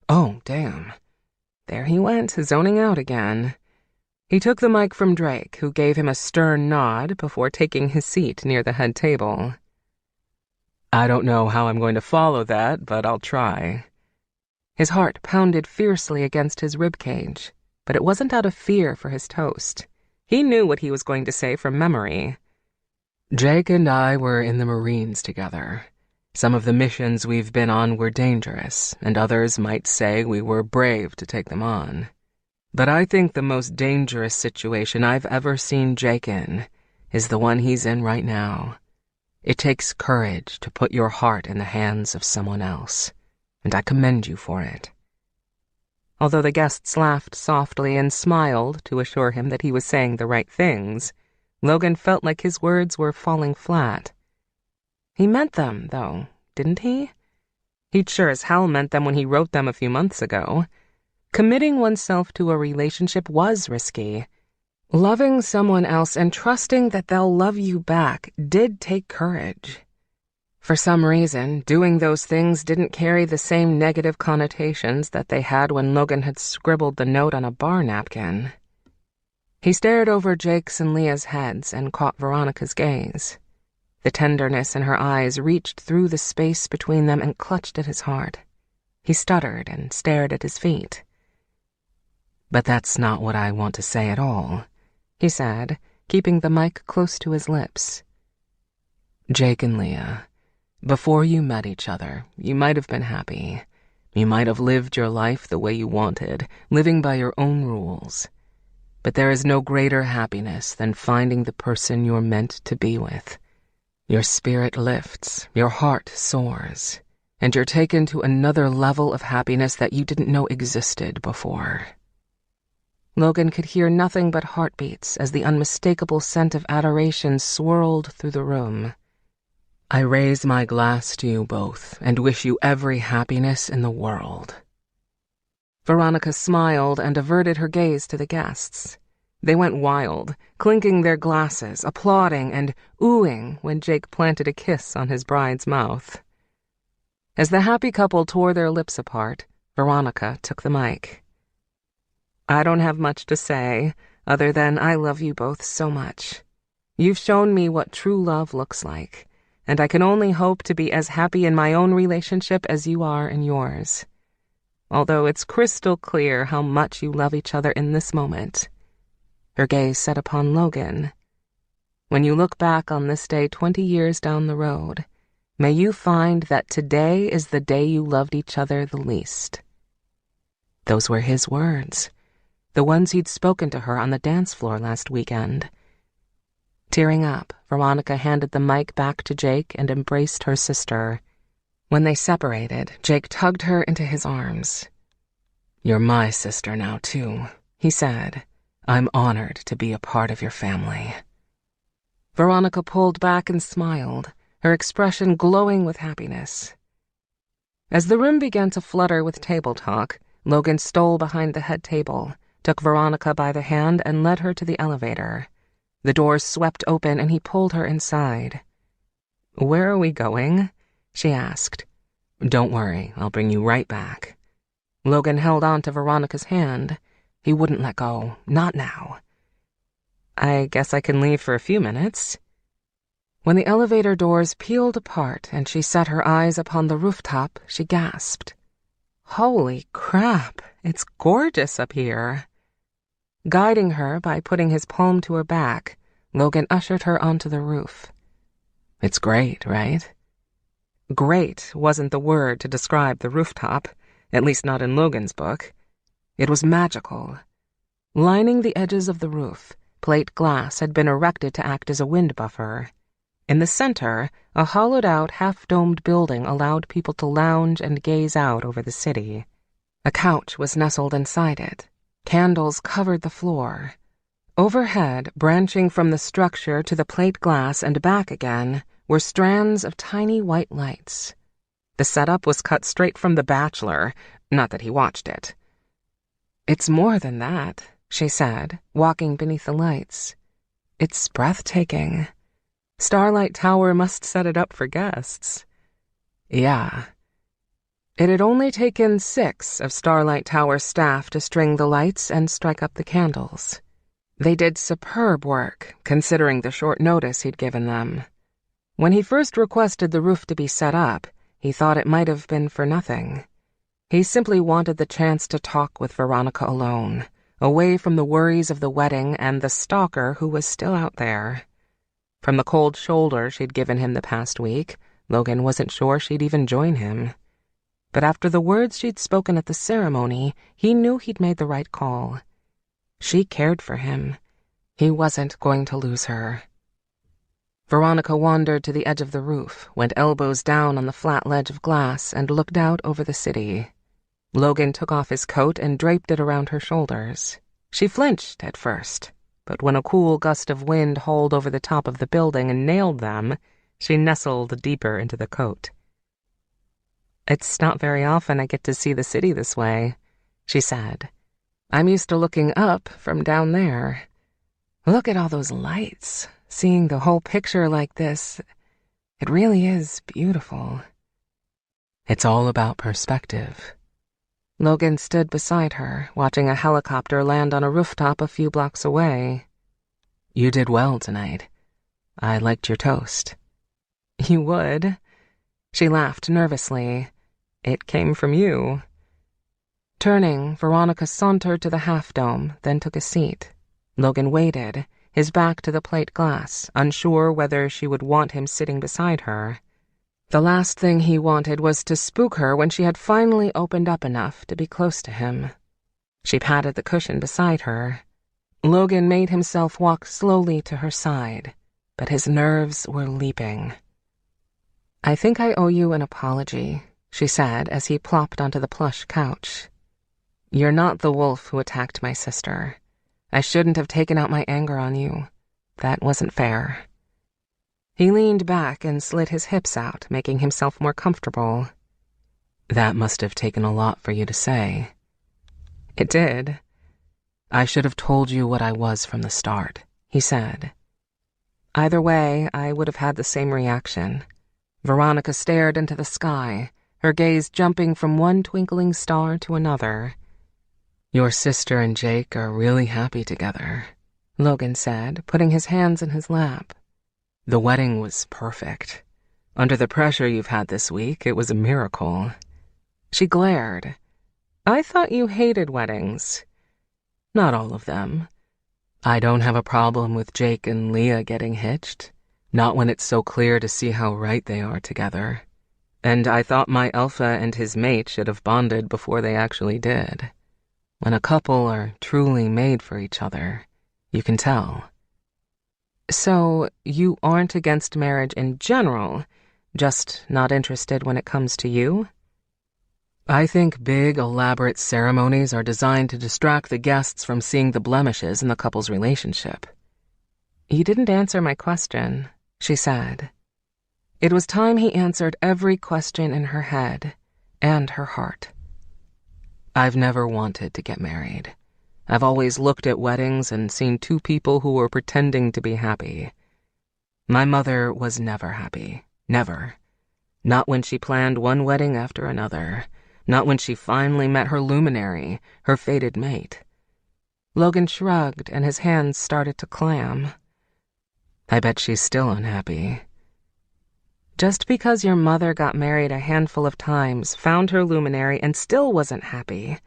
Oh, damn. There he went, zoning out again. He took the mic from Drake, who gave him a stern nod before taking his seat near the head table. I don't know how I'm going to follow that, but I'll try. His heart pounded fiercely against his ribcage, but it wasn't out of fear for his toast. He knew what he was going to say from memory. Jake and I were in the Marines together. Some of the missions we've been on were dangerous, and others might say we were brave to take them on. But I think the most dangerous situation I've ever seen Jake in is the one he's in right now. It takes courage to put your heart in the hands of someone else, and I commend you for it. Although the guests laughed softly and smiled to assure him that he was saying the right things, Logan felt like his words were falling flat. He meant them, though, didn't he? He'd sure as hell meant them when he wrote them a few months ago. Committing oneself to a relationship was risky. Loving someone else and trusting that they'll love you back did take courage. For some reason, doing those things didn't carry the same negative connotations that they had when Logan had scribbled the note on a bar napkin. He stared over Jake's and Leah's heads and caught Veronica's gaze. The tenderness in her eyes reached through the space between them and clutched at his heart. He stuttered and stared at his feet. But that's not what I want to say at all, he said, keeping the mic close to his lips. Jake and Leah, before you met each other, you might have been happy. You might have lived your life the way you wanted, living by your own rules. But there is no greater happiness than finding the person you're meant to be with. Your spirit lifts, your heart soars, and you're taken to another level of happiness that you didn't know existed before. Logan could hear nothing but heartbeats as the unmistakable scent of adoration swirled through the room. I raise my glass to you both and wish you every happiness in the world. Veronica smiled and averted her gaze to the guests. They went wild, clinking their glasses, applauding and oohing when Jake planted a kiss on his bride's mouth. As the happy couple tore their lips apart, Veronica took the mic. "I don't have much to say, other than I love you both so much. You've shown me what true love looks like, and I can only hope to be as happy in my own relationship as you are in yours. Although it's crystal clear how much you love each other in this moment." Her gaze set upon Logan. "When you look back on this day 20 years down the road, may you find that today is the day you loved each other the least." Those were his words, the ones he'd spoken to her on the dance floor last weekend. Tearing up, Veronica handed the mic back to Jake and embraced her sister. When they separated, Jake tugged her into his arms. "You're my sister now, too," he said. "I'm honored to be a part of your family." Veronica pulled back and smiled, her expression glowing with happiness. As the room began to flutter with table talk, Logan stole behind the head table, took Veronica by the hand, and led her to the elevator. The doors swept open and he pulled her inside. "Where are we going?" she asked. "Don't worry, I'll bring you right back." Logan held on to Veronica's hand. He wouldn't let go, not now. "I guess I can leave for a few minutes." When the elevator doors peeled apart and she set her eyes upon the rooftop, she gasped. "Holy crap, it's gorgeous up here." Guiding her by putting his palm to her back, Logan ushered her onto the roof. "It's great, right?" Great wasn't the word to describe the rooftop, at least not in Logan's book. It was magical. Lining the edges of the roof, plate glass had been erected to act as a wind buffer. In the center, a hollowed-out, half-domed building allowed people to lounge and gaze out over the city. A couch was nestled inside it. Candles covered the floor. Overhead, branching from the structure to the plate glass and back again, were strands of tiny white lights. The setup was cut straight from The Bachelor, not that he watched it. "It's more than that," she said, walking beneath the lights. "It's breathtaking. Starlight Tower must set it up for guests." "Yeah." It had only taken 6 of Starlight Tower's staff to string the lights and strike up the candles. They did superb work, considering the short notice he'd given them. When he first requested the roof to be set up, he thought it might have been for nothing. He simply wanted the chance to talk with Veronica alone, away from the worries of the wedding and the stalker who was still out there. From the cold shoulder she'd given him the past week, Logan wasn't sure she'd even join him. But after the words she'd spoken at the ceremony, he knew he'd made the right call. She cared for him. He wasn't going to lose her. Veronica wandered to the edge of the roof, went elbows down on the flat ledge of glass, and looked out over the city. Logan took off his coat and draped it around her shoulders. She flinched at first, but when a cool gust of wind hauled over the top of the building and nailed them, she nestled deeper into the coat. "It's not very often I get to see the city this way," she said. "I'm used to looking up from down there. Look at all those lights. Seeing the whole picture like this, it really is beautiful." It's all about perspective. Logan stood beside her, watching a helicopter land on a rooftop a few blocks away. You did well tonight. I liked your toast. "You would?" She laughed nervously. "It came from you." Turning, Veronica sauntered to the half-dome, then took a seat. Logan waited, his back to the plate glass, unsure whether she would want him sitting beside her. The last thing he wanted was to spook her when she had finally opened up enough to be close to him. She patted the cushion beside her. Logan made himself walk slowly to her side, but his nerves were leaping. "I think I owe you an apology," she said as he plopped onto the plush couch. "You're not the wolf who attacked my sister. I shouldn't have taken out my anger on you. That wasn't fair." He leaned back and slid his hips out, making himself more comfortable. That must have taken a lot for you to say. It did. I should have told you what I was from the start, he said. Either way, I would have had the same reaction. Veronica stared into the sky, her gaze jumping from one twinkling star to another. Your sister and Jake are really happy together, Logan said, putting his hands in his lap. The wedding was perfect. Under the pressure you've had this week, it was a miracle. She glared. I thought you hated weddings. Not all of them. I don't have a problem with Jake and Leah getting hitched, not when it's so clear to see how right they are together. And I thought my alpha and his mate should have bonded before they actually did. When a couple are truly made for each other, you can tell. So you aren't against marriage in general, just not interested when it comes to you? I think big, elaborate ceremonies are designed to distract the guests from seeing the blemishes in the couple's relationship. You didn't answer my question, she said. It was time he answered every question in her head and her heart. I've never wanted to get married. I've always looked at weddings and seen two people who were pretending to be happy. My mother was never happy. Never. Not when she planned one wedding after another. Not when she finally met her luminary, her fated mate. Logan shrugged and his hands started to clam. I bet she's still unhappy. Just because your mother got married a handful of times, found her luminary, and still wasn't happy,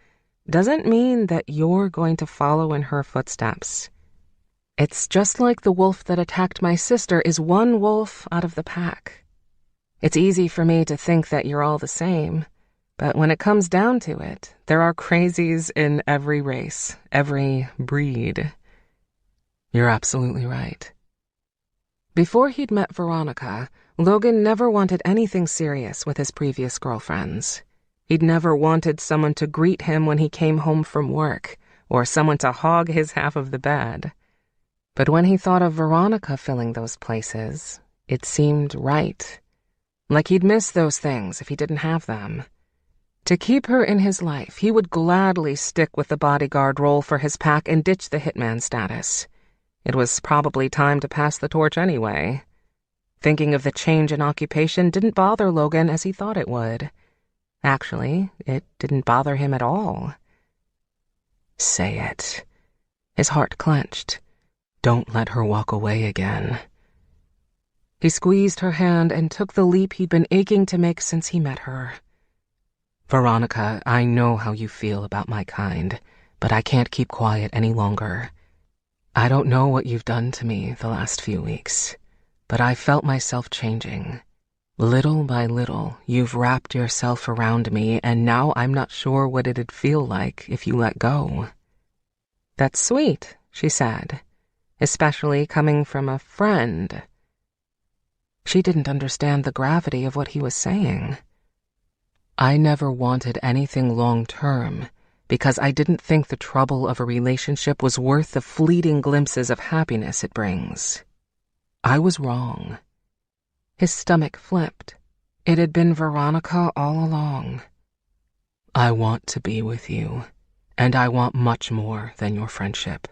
doesn't mean that you're going to follow in her footsteps. It's just like the wolf that attacked my sister is one wolf out of the pack. It's easy for me to think that you're all the same. But when it comes down to it, there are crazies in every race, every breed. You're absolutely right. Before he'd met Veronica, Logan never wanted anything serious with his previous girlfriends. He'd never wanted someone to greet him when he came home from work, or someone to hog his half of the bed. But when he thought of Veronica filling those places, it seemed right. Like he'd miss those things if he didn't have them. To keep her in his life, he would gladly stick with the bodyguard role for his pack and ditch the hitman status. It was probably time to pass the torch anyway. Thinking of the change in occupation didn't bother Logan as he thought it would. Actually, it didn't bother him at all. Say it. His heart clenched. Don't let her walk away again. He squeezed her hand and took the leap he'd been aching to make since he met her. Veronica, I know how you feel about my kind, but I can't keep quiet any longer. I don't know what you've done to me the last few weeks, but I felt myself changing. Little by little, you've wrapped yourself around me, and now I'm not sure what it'd feel like if you let go. That's sweet, she said, especially coming from a friend. She didn't understand the gravity of what he was saying. I never wanted anything long-term because I didn't think the trouble of a relationship was worth the fleeting glimpses of happiness it brings. I was wrong. His stomach flipped. It had been Veronica all along. I want to be with you, and I want much more than your friendship.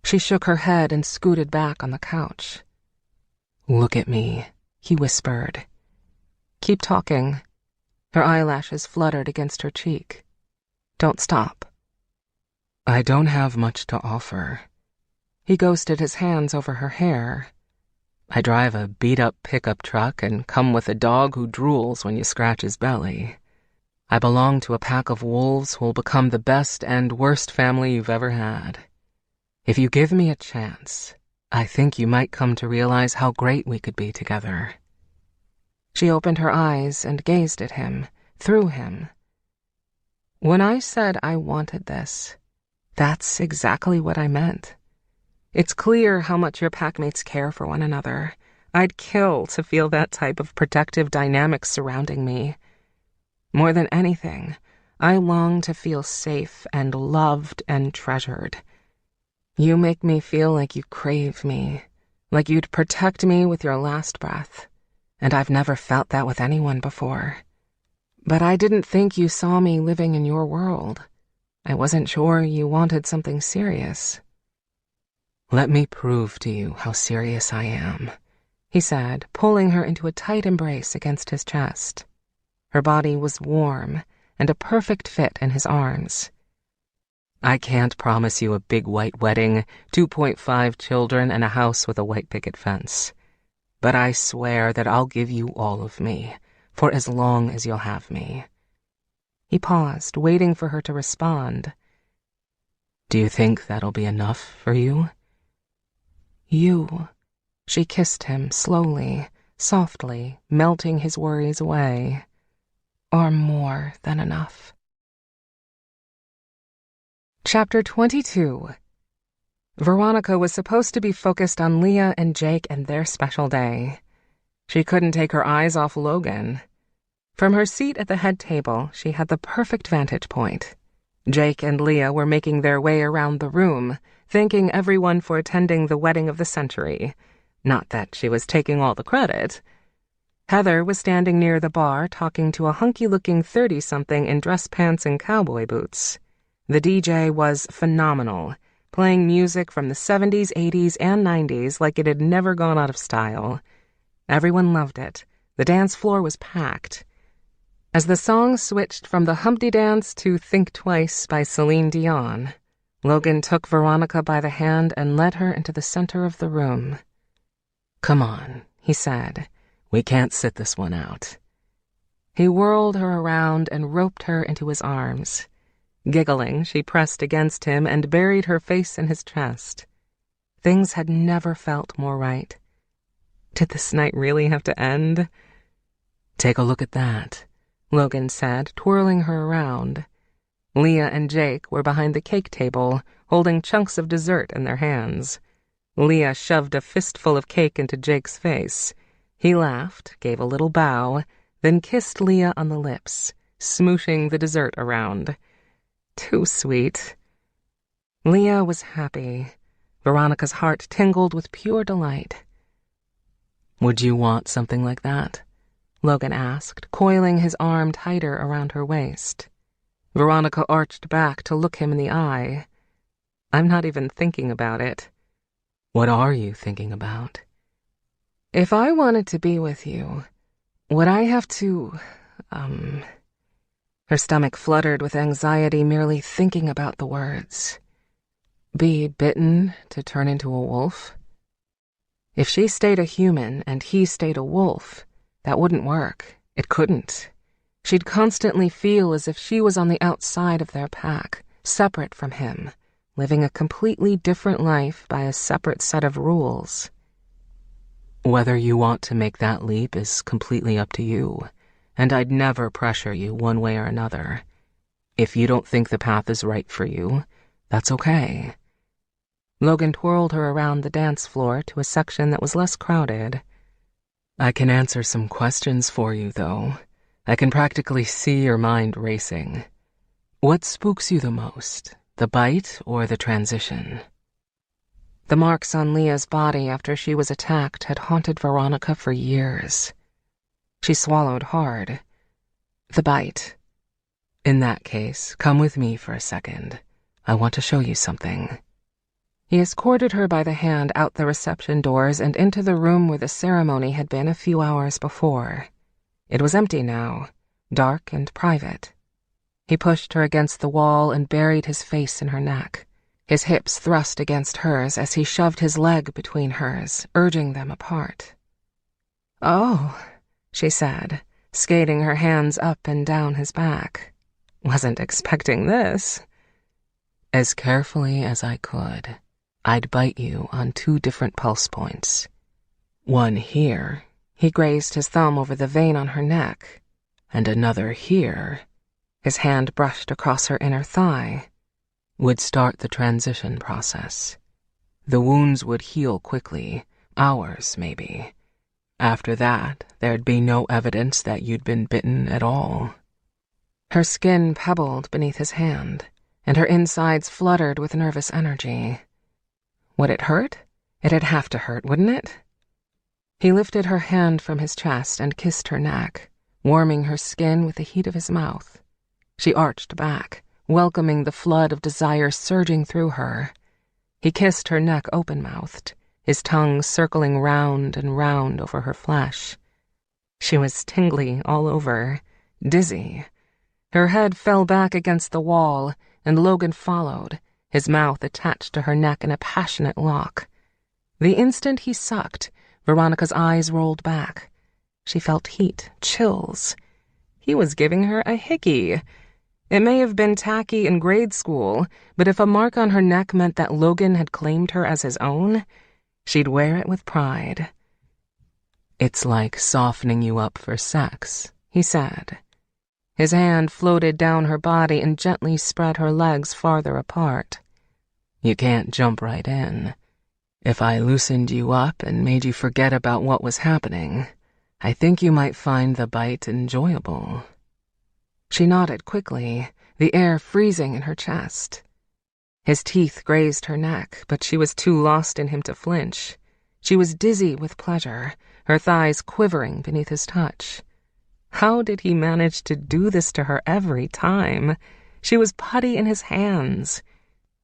She shook her head and scooted back on the couch. Look at me, he whispered. Keep talking. Her eyelashes fluttered against her cheek. Don't stop. I don't have much to offer. He ghosted his hands over her hair. I drive a beat-up pickup truck and come with a dog who drools when you scratch his belly. I belong to a pack of wolves who will become the best and worst family you've ever had. If you give me a chance, I think you might come to realize how great we could be together. She opened her eyes and gazed at him, through him. When I said I wanted this, that's exactly what I meant. It's clear how much your packmates care for one another. I'd kill to feel that type of protective dynamic surrounding me. More than anything, I long to feel safe and loved and treasured. You make me feel like you crave me, like you'd protect me with your last breath. And I've never felt that with anyone before. But I didn't think you saw me living in your world. I wasn't sure you wanted something serious." "Let me prove to you how serious I am," he said, pulling her into a tight embrace against his chest. Her body was warm and a perfect fit in his arms. "I can't promise you a big white wedding, 2.5 children, and a house with a white picket fence. But I swear that I'll give you all of me, for as long as you'll have me." He paused, waiting for her to respond. "Do you think that'll be enough for you?" "You." She kissed him slowly, softly, melting his worries away. "Are more than enough." Chapter 22. Veronica was supposed to be focused on Leah and Jake and their special day. She couldn't take her eyes off Logan. From her seat at the head table, she had the perfect vantage point. Jake and Leah were making their way around the room, thanking everyone for attending the wedding of the century. Not that she was taking all the credit. Heather was standing near the bar talking to a hunky-looking 30-something in dress pants and cowboy boots. The DJ was phenomenal, playing music from the 70s, 80s, and 90s like it had never gone out of style. Everyone loved it. The dance floor was packed. As the song switched from the Humpty Dance to Think Twice by Celine Dion, Logan took Veronica by the hand and led her into the center of the room. "Come on," he said. "We can't sit this one out." He whirled her around and roped her into his arms. Giggling, she pressed against him and buried her face in his chest. Things had never felt more right. Did this night really have to end? "Take a look at that," Logan said, twirling her around. Leah and Jake were behind the cake table, holding chunks of dessert in their hands. Leah shoved a fistful of cake into Jake's face. He laughed, gave a little bow, then kissed Leah on the lips, smooshing the dessert around. Too sweet. Leah was happy. Veronica's heart tingled with pure delight. "Would you want something like that?" Logan asked, coiling his arm tighter around her waist. Veronica arched back to look him in the eye. "I'm not even thinking about it." "What are you thinking about?" "If I wanted to be with you, would I have to, Her stomach fluttered with anxiety merely thinking about the words. Be bitten to turn into a wolf? If she stayed a human and he stayed a wolf, that wouldn't work. It couldn't. She'd constantly feel as if she was on the outside of their pack, separate from him, living a completely different life by a separate set of rules. "Whether you want to make that leap is completely up to you, and I'd never pressure you one way or another. If you don't think the path is right for you, that's okay." Logan twirled her around the dance floor to a section that was less crowded. "I can answer some questions for you, though. I can practically see your mind racing. What spooks you the most, the bite or the transition?" The marks on Leah's body after she was attacked had haunted Veronica for years. She swallowed hard. The bite. "In that case, come with me for a second. I want to show you something." He escorted her by the hand out the reception doors and into the room where the ceremony had been a few hours before. It was empty now, dark and private. He pushed her against the wall and buried his face in her neck, his hips thrust against hers as he shoved his leg between hers, urging them apart. "Oh," she said, skating her hands up and down his back. "Wasn't expecting this." "As carefully as I could, I'd bite you on 2 different pulse points. One here," he grazed his thumb over the vein on her neck, "and another here," his hand brushed across her inner thigh, "would start the transition process. The wounds would heal quickly, hours maybe. After that, there'd be no evidence that you'd been bitten at all." Her skin pebbled beneath his hand, and her insides fluttered with nervous energy. Would it hurt? It'd have to hurt, wouldn't it? He lifted her hand from his chest and kissed her neck, warming her skin with the heat of his mouth. She arched back, welcoming the flood of desire surging through her. He kissed her neck open-mouthed, his tongue circling round and round over her flesh. She was tingly all over, dizzy. Her head fell back against the wall, and Logan followed, his mouth attached to her neck in a passionate lock. The instant he sucked, Veronica's eyes rolled back. She felt heat, chills. He was giving her a hickey. It may have been tacky in grade school, but if a mark on her neck meant that Logan had claimed her as his own, she'd wear it with pride. "It's like softening you up for sex," he said. His hand floated down her body and gently spread her legs farther apart. "You can't jump right in. If I loosened you up and made you forget about what was happening, I think you might find the bite enjoyable." She nodded quickly, the air freezing in her chest. His teeth grazed her neck, but she was too lost in him to flinch. She was dizzy with pleasure, her thighs quivering beneath his touch. How did he manage to do this to her every time? She was putty in his hands.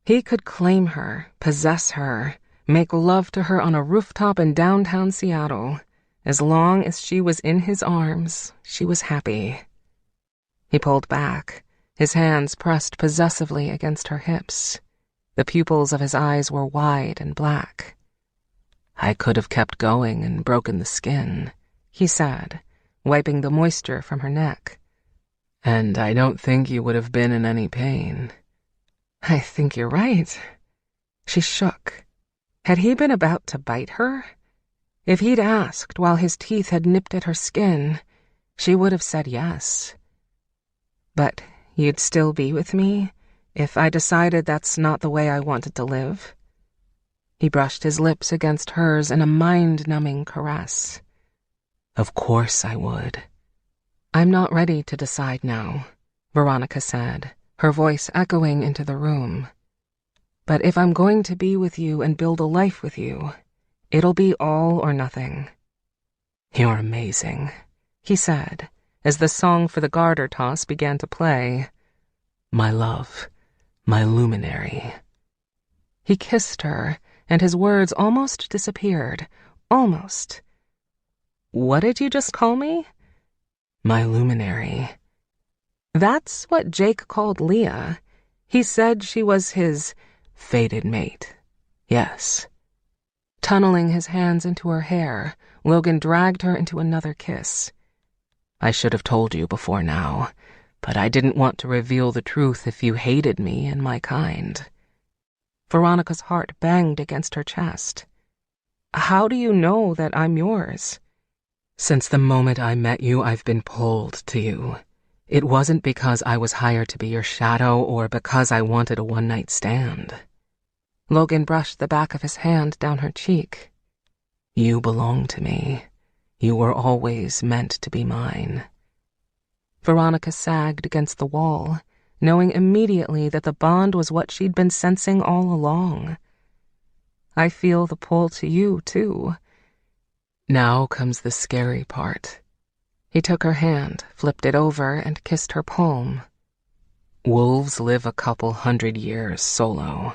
He could claim her, possess her, make love to her on a rooftop in downtown Seattle. As long as she was in his arms, she was happy. He pulled back, his hands pressed possessively against her hips. The pupils of his eyes were wide and black. "I could have kept going and broken the skin," he said, wiping the moisture from her neck. "And I don't think you would have been in any pain." "I think you're right." She shook. Had he been about to bite her? If he'd asked while his teeth had nipped at her skin, she would have said yes. "But you'd still be with me if I decided that's not the way I wanted to live?" He brushed his lips against hers in a mind-numbing caress. "Of course I would." "I'm not ready to decide now," Veronica said, her voice echoing into the room. "But if I'm going to be with you and build a life with you, it'll be all or nothing." "You're amazing," he said, as the song for the garter toss began to play. "My love, my luminary." He kissed her, and his words almost disappeared. Almost. "What did you just call me?" "My luminary." That's what Jake called Leah. He said she was his fated mate. Yes. Tunneling his hands into her hair, Logan dragged her into another kiss. "I should have told you before now, but I didn't want to reveal the truth if you hated me and my kind." Veronica's heart banged against her chest. "How do you know that I'm yours?" "Since the moment I met you, I've been pulled to you. It wasn't because I was hired to be your shadow or because I wanted a one-night stand." Logan brushed the back of his hand down her cheek. "You belong to me. You were always meant to be mine." Veronica sagged against the wall, knowing immediately that the bond was what she'd been sensing all along. "I feel the pull to you, too." "Now comes the scary part." He took her hand, flipped it over, and kissed her palm. "Wolves live a couple 100 years solo,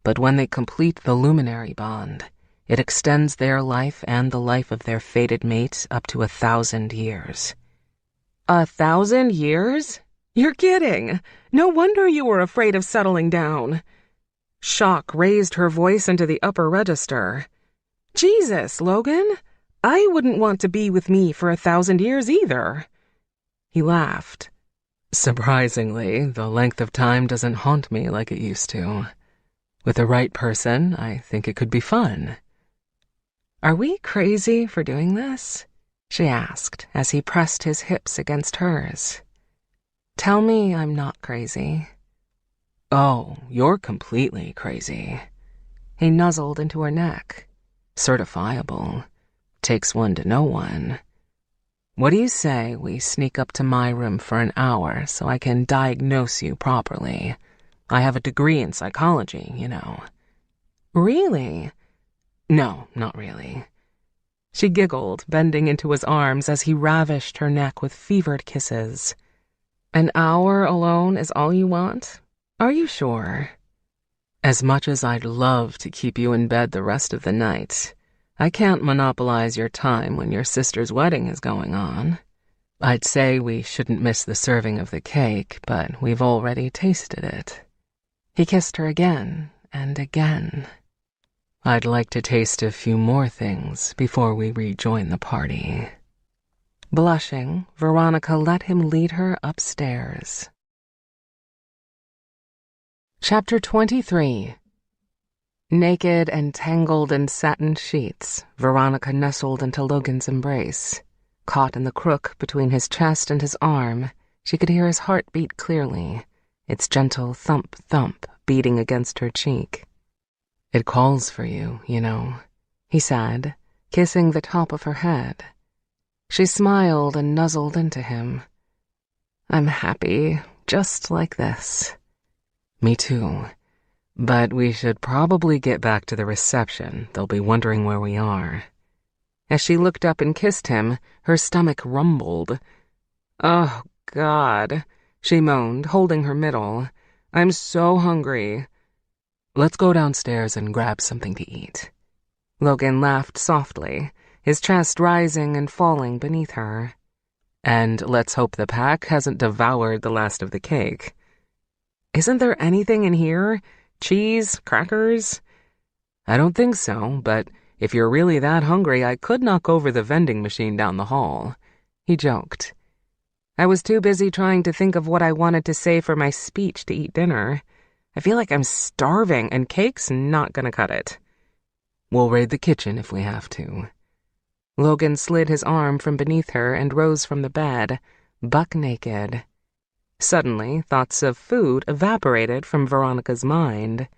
but when they complete the luminary bond, it extends their life and the life of their fated mate up to 1,000 years. 1,000 years? You're kidding! No wonder you were afraid of settling down." Shock raised her voice into the upper register. "Jesus, Logan! I wouldn't want to be with me for 1,000 years either." He laughed. "Surprisingly, the length of time doesn't haunt me like it used to. With the right person, I think it could be fun." "Are we crazy for doing this?" she asked as he pressed his hips against hers. "Tell me I'm not crazy." "Oh, you're completely crazy." He nuzzled into her neck. "Certifiable. Takes one to know one. What do you say we sneak up to my room for an hour so I can diagnose you properly? I have a degree in psychology, you know." "Really?" "No, not really." She giggled, bending into his arms as he ravished her neck with fevered kisses. "An hour alone is all you want? Are you sure? As much as I'd love to keep you in bed the rest of the night, I can't monopolize your time when your sister's wedding is going on. I'd say we shouldn't miss the serving of the cake, but we've already tasted it. He kissed her again and again. I'd like to taste a few more things before we rejoin the party. Blushing, Veronica let him lead her upstairs. Chapter 23. Naked and tangled in satin sheets, Veronica nestled into Logan's embrace. Caught in the crook between his chest and his arm, she could hear his heart beat clearly, its gentle thump-thump beating against her cheek. It calls for you, you know, he said, kissing the top of her head. She smiled and nuzzled into him. I'm happy, just like this. Me too. But we should probably get back to the reception. They'll be wondering where we are. As she looked up and kissed him, her stomach rumbled. Oh, God, she moaned, holding her middle. I'm so hungry. Let's go downstairs and grab something to eat. Logan laughed softly, his chest rising and falling beneath her. And let's hope the pack hasn't devoured the last of the cake. Isn't there anything in here? Cheese? Crackers? I don't think so, but if you're really that hungry, I could knock over the vending machine down the hall, he joked. I was too busy trying to think of what I wanted to say for my speech to eat dinner. I feel like I'm starving, and cake's not gonna cut it. We'll raid the kitchen if we have to. Logan slid his arm from beneath her and rose from the bed, buck naked. Suddenly, thoughts of food evaporated from Veronica's mind.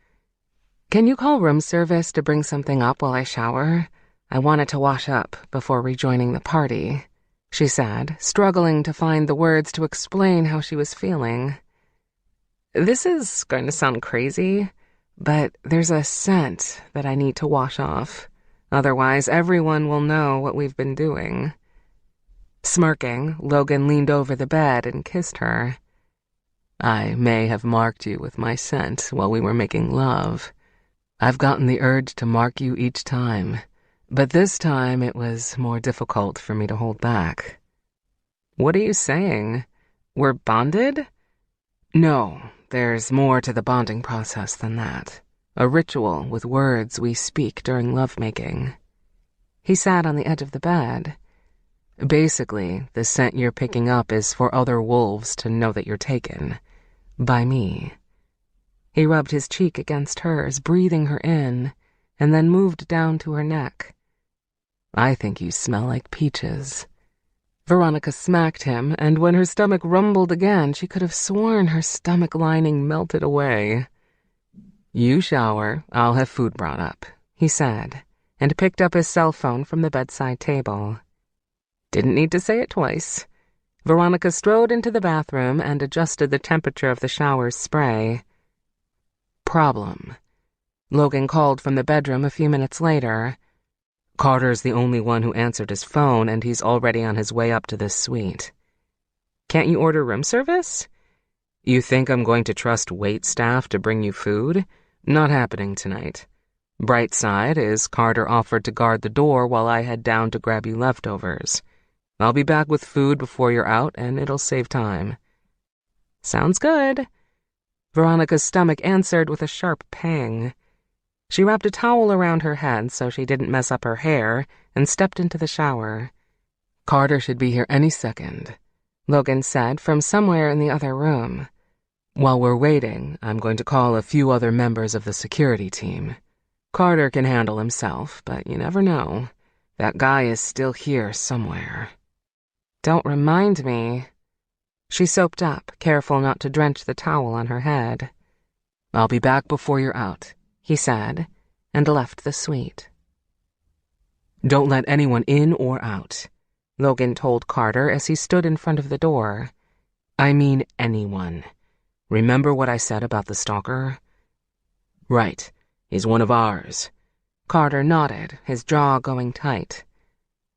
Can you call room service to bring something up while I shower? I wanted to wash up before rejoining the party, she said, struggling to find the words to explain how she was feeling. This is going to sound crazy, but there's a scent that I need to wash off. Otherwise, everyone will know what we've been doing. Smirking, Logan leaned over the bed and kissed her. I may have marked you with my scent while we were making love. I've gotten the urge to mark you each time, but this time it was more difficult for me to hold back. What are you saying? We're bonded? No, there's more to the bonding process than that. A ritual with words we speak during lovemaking. He sat on the edge of the bed. Basically, the scent you're picking up is for other wolves to know that you're taken. By me. He rubbed his cheek against hers, breathing her in, and then moved down to her neck. I think you smell like peaches. Veronica smacked him, and when her stomach rumbled again, she could have sworn her stomach lining melted away. You shower, I'll have food brought up, he said, and picked up his cell phone from the bedside table. Didn't need to say it twice. Veronica strode into the bathroom and adjusted the temperature of the shower's spray. Problem. Logan called from the bedroom a few minutes later. Carter's the only one who answered his phone, and he's already on his way up to this suite. Can't you order room service? You think I'm going to trust wait staff to bring you food? Not happening tonight. Bright side is Carter offered to guard the door while I head down to grab you leftovers. I'll be back with food before you're out, and it'll save time. Sounds good. Veronica's stomach answered with a sharp pang. She wrapped a towel around her head so she didn't mess up her hair and stepped into the shower. Carter should be here any second, Logan said from somewhere in the other room. While we're waiting, I'm going to call a few other members of the security team. Carter can handle himself, but you never know. That guy is still here somewhere. Don't remind me. She soaped up, careful not to drench the towel on her head. I'll be back before you're out, he said, and left the suite. Don't let anyone in or out, Logan told Carter as he stood in front of the door. I mean anyone. Remember what I said about the stalker? Right, he's one of ours. Carter nodded, his jaw going tight.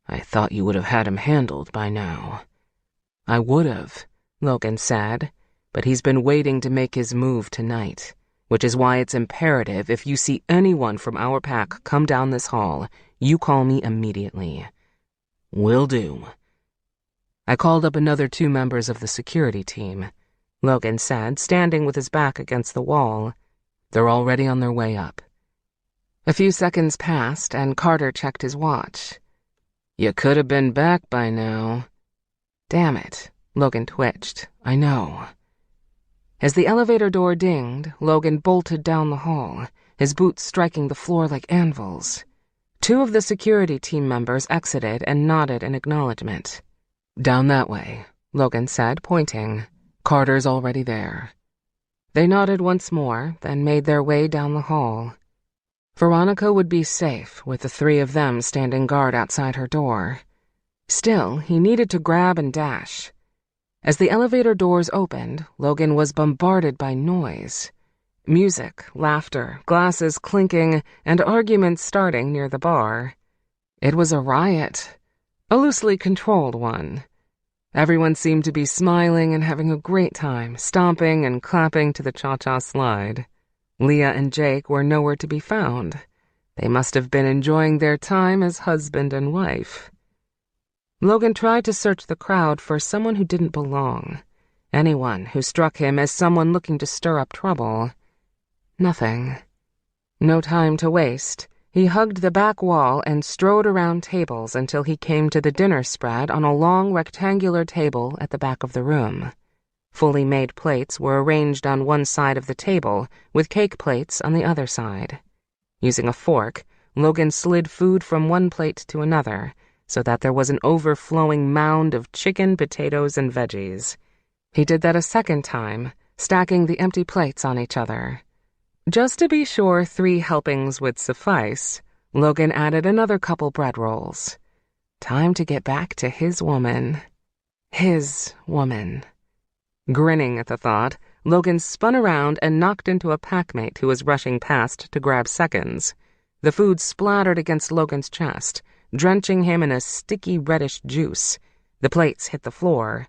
I thought you would have had him handled by now. I would have, Logan said. but he's been waiting to make his move tonight, which is why it's imperative if you see anyone from our pack come down this hall, you call me immediately. Will do. I called up another 2 members of the security team, Logan said, standing with his back against the wall. They're already on their way up. A few seconds passed, and Carter checked his watch. You could have been back by now. Damn it, Logan twitched. I know. As the elevator door dinged, Logan bolted down the hall, his boots striking the floor like anvils. 2 of the security team members exited and nodded in acknowledgement. Down that way, Logan said, pointing. Carter's already there. They nodded once more, then made their way down the hall. Veronica would be safe with the 3 of them standing guard outside her door. Still, he needed to grab and dash. As the elevator doors opened, Logan was bombarded by noise. Music, laughter, glasses clinking, and arguments starting near the bar. It was a riot, a loosely controlled one. Everyone seemed to be smiling and having a great time, stomping and clapping to the cha-cha slide. Leah and Jake were nowhere to be found. They must have been enjoying their time as husband and wife. Logan tried to search the crowd for someone who didn't belong, anyone who struck him as someone looking to stir up trouble. Nothing. No time to waste. He hugged the back wall and strode around tables until he came to the dinner spread on a long rectangular table at the back of the room. Fully made plates were arranged on one side of the table, with cake plates on the other side. Using a fork, Logan slid food from one plate to another, so that there was an overflowing mound of chicken, potatoes, and veggies. He did that a second time, stacking the empty plates on each other. Just to be sure 3 helpings would suffice, Logan added another couple bread rolls. Time to get back to his woman. His woman. Grinning at the thought, Logan spun around and knocked into a packmate who was rushing past to grab seconds. The food splattered against Logan's chest, drenching him in a sticky reddish juice. The plates hit the floor.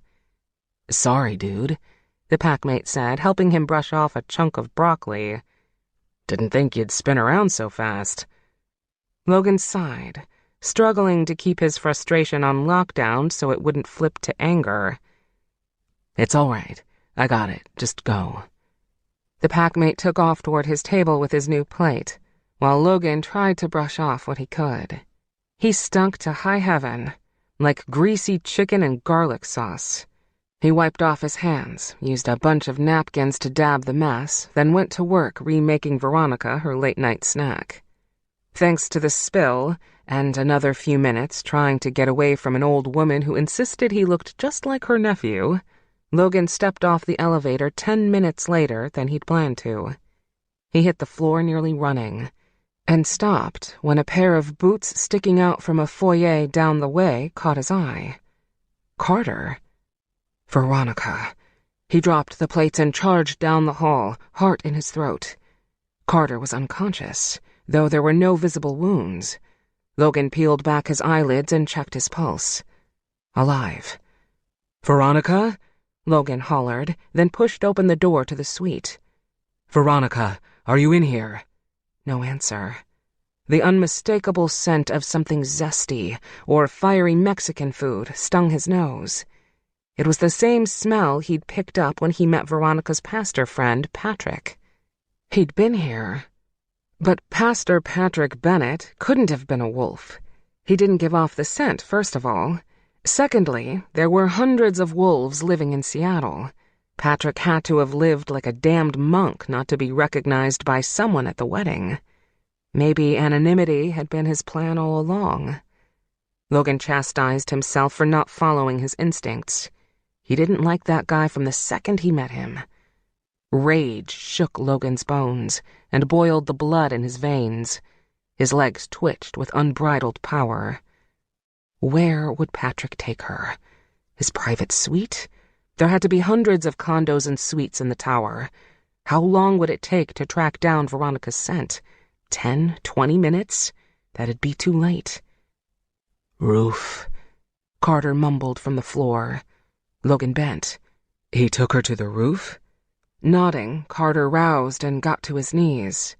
Sorry, dude, the packmate said, helping him brush off a chunk of broccoli. Didn't think you'd spin around so fast. Logan sighed, struggling to keep his frustration on lockdown so it wouldn't flip to anger. It's all right. I got it. Just go. The packmate took off toward his table with his new plate, while Logan tried to brush off what he could. He stunk to high heaven, like greasy chicken and garlic sauce. He wiped off his hands, used a bunch of napkins to dab the mess, then went to work remaking Veronica her late-night snack. Thanks to the spill, and another few minutes trying to get away from an old woman who insisted he looked just like her nephew, Logan stepped off the elevator 10 minutes later than he'd planned to. He hit the floor nearly running, and stopped when a pair of boots sticking out from a foyer down the way caught his eye. Carter. Veronica. He dropped the plates and charged down the hall, heart in his throat. Carter was unconscious, though there were no visible wounds. Logan peeled back his eyelids and checked his pulse. Alive. Veronica? Logan hollered, then pushed open the door to the suite. Veronica, are you in here? No answer. The unmistakable scent of something zesty or fiery Mexican food stung his nose. It was the same smell he'd picked up when he met Veronica's pastor friend, Patrick. He'd been here. But Pastor Patrick Bennett couldn't have been a wolf. He didn't give off the scent, first of all. Secondly, there were hundreds of wolves living in Seattle. Patrick had to have lived like a damned monk not to be recognized by someone at the wedding. Maybe anonymity had been his plan all along. Logan chastised himself for not following his instincts. He didn't like that guy from the second he met him. Rage shook Logan's bones and boiled the blood in his veins. His legs twitched with unbridled power. Where would Patrick take her? His private suite? There had to be hundreds of condos and suites in the tower. How long would it take to track down Veronica's scent? 10, 20 minutes? That'd be too late. Roof, Carter mumbled from the floor. Logan bent. He took her to the roof? Nodding, Carter roused and got to his knees.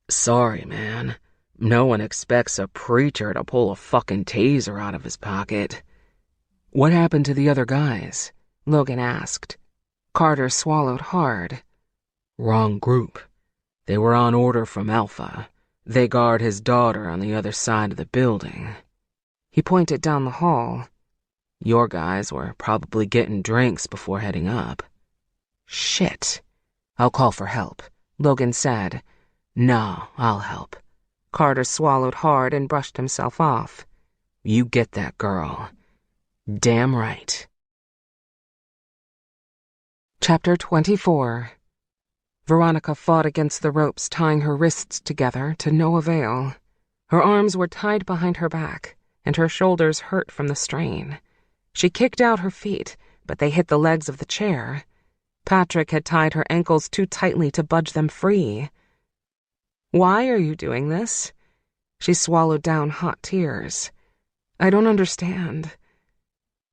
Sorry, man. No one expects a preacher to pull a fucking taser out of his pocket. What happened to the other guys? Logan asked. Carter swallowed hard. Wrong group. They were on order from Alpha. They guard his daughter on the other side of the building. He pointed down the hall. Your guys were probably getting drinks before heading up. Shit. I'll call for help, Logan said. No, I'll help. Carter swallowed hard and brushed himself off. You get that girl. Damn right. Chapter 24. Veronica fought against the ropes tying her wrists together to no avail. Her arms were tied behind her back, and her shoulders hurt from the strain. She kicked out her feet, but they hit the legs of the chair. Patrick had tied her ankles too tightly to budge them free. Why are you doing this? She swallowed down hot tears. I don't understand.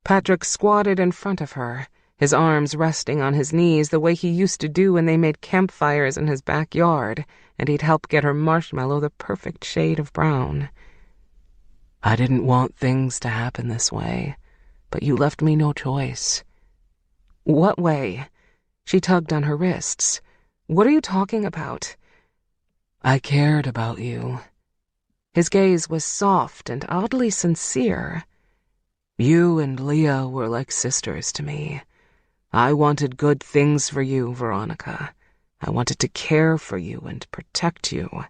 Patrick squatted in front of her, his arms resting on his knees the way he used to do when they made campfires in his backyard, and he'd help get her marshmallow the perfect shade of brown. I didn't want things to happen this way, but you left me no choice. What way? She tugged on her wrists. What are you talking about? I cared about you. His gaze was soft and oddly sincere. You and Leah were like sisters to me. I wanted good things for you, Veronica. I wanted to care for you and protect you.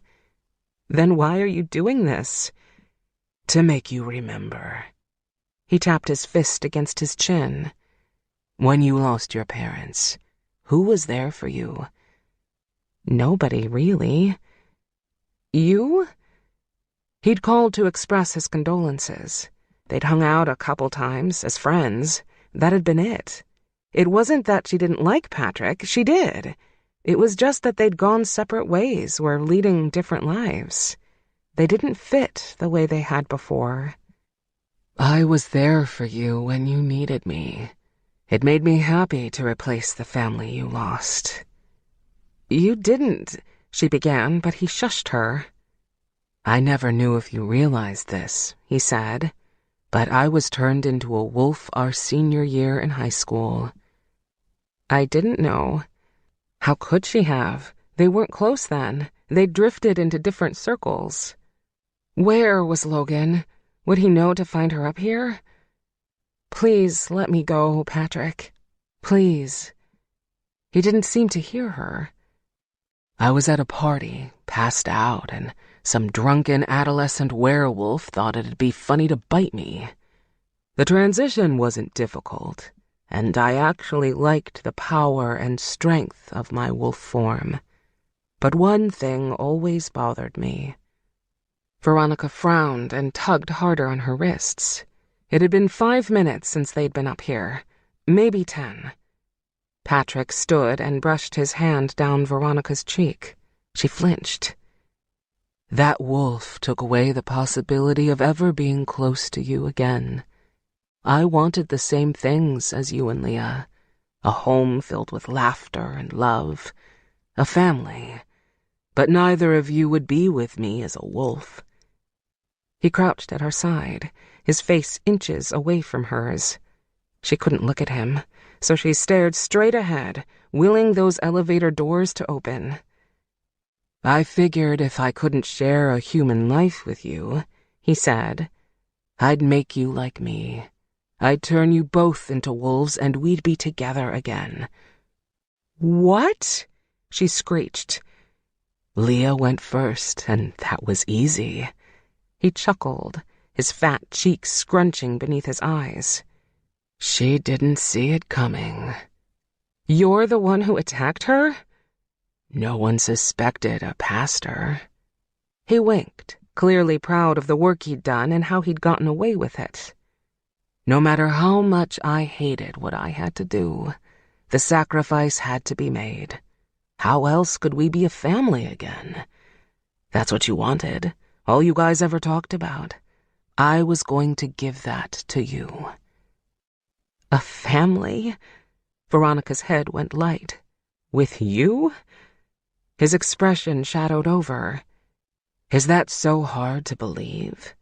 Then why are you doing this? To make you remember. He tapped his fist against his chin. When you lost your parents, who was there for you? Nobody, really. You? He'd called to express his condolences. They'd hung out a couple times as friends. That had been it. It wasn't that she didn't like Patrick. She did. It was just that they'd gone separate ways, were leading different lives. They didn't fit the way they had before. I was there for you when you needed me. It made me happy to replace the family you lost. You didn't, she began, but he shushed her. I never knew if you realized this, he said, but I was turned into a wolf our senior year in high school. I didn't know. How could she have? They weren't close then. They'd drifted into different circles. Where was Logan? Would he know to find her up here? Please let me go, Patrick. Please. He didn't seem to hear her. I was at a party, passed out, and some drunken adolescent werewolf thought it'd be funny to bite me. The transition wasn't difficult, and I actually liked the power and strength of my wolf form. But one thing always bothered me. Veronica frowned and tugged harder on her wrists. It had been 5 minutes since they'd been up here, maybe 10. Patrick stood and brushed his hand down Veronica's cheek. She flinched. That wolf took away the possibility of ever being close to you again. I wanted the same things as you and Leah. A home filled with laughter and love. A family. But neither of you would be with me as a wolf. He crouched at her side, his face inches away from hers. She couldn't look at him, so she stared straight ahead, willing those elevator doors to open. I figured if I couldn't share a human life with you, he said, I'd make you like me. I'd turn you both into wolves and we'd be together again. What? She screeched. Leah went first, and that was easy. He chuckled, his fat cheeks scrunching beneath his eyes. She didn't see it coming. You're the one who attacked her? No one suspected a pastor. He winked, clearly proud of the work he'd done and how he'd gotten away with it. No matter how much I hated what I had to do, the sacrifice had to be made. How else could we be a family again? That's what you wanted, all you guys ever talked about. I was going to give that to you. A family? Veronica's head went light. With you? His expression shadowed over. Is that so hard to believe?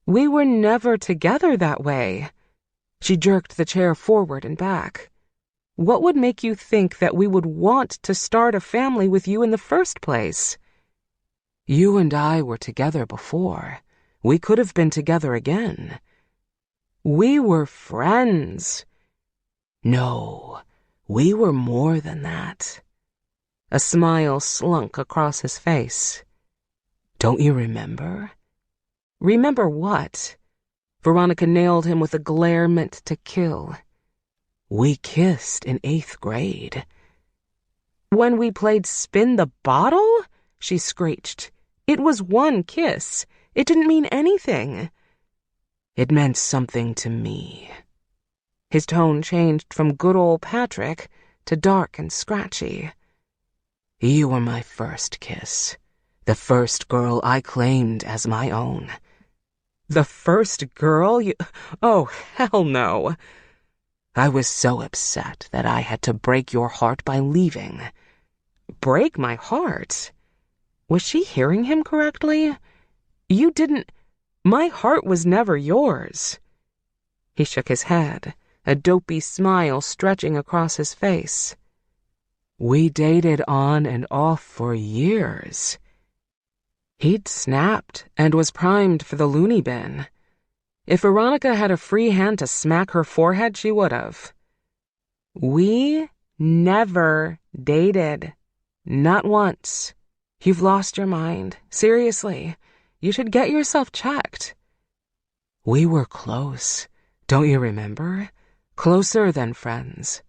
We were never together that way. She jerked the chair forward and back. What would make you think that we would want to start a family with you in the first place? You and I were together before. We could have been together again. We were friends. No, we were more than that. A smile slunk across his face. Don't you remember? Remember what? Veronica nailed him with a glare meant to kill. We kissed in 8th grade. When we played Spin the Bottle? She screeched. It was one kiss. It didn't mean anything. It meant something to me. His tone changed from good old Patrick to dark and scratchy. You were my first kiss. The first girl I claimed as my own. The first girl you... Oh, hell no. I was so upset that I had to break your heart by leaving. Break my heart? Was she hearing him correctly? You didn't... My heart was never yours. He shook his head, a dopey smile stretching across his face. We dated on and off for years. He'd snapped and was primed for the loony bin. If Veronica had a free hand to smack her forehead, she would have. We never dated. Not once. You've lost your mind. Seriously, you should get yourself checked. We were close. Don't you remember? Closer than friends.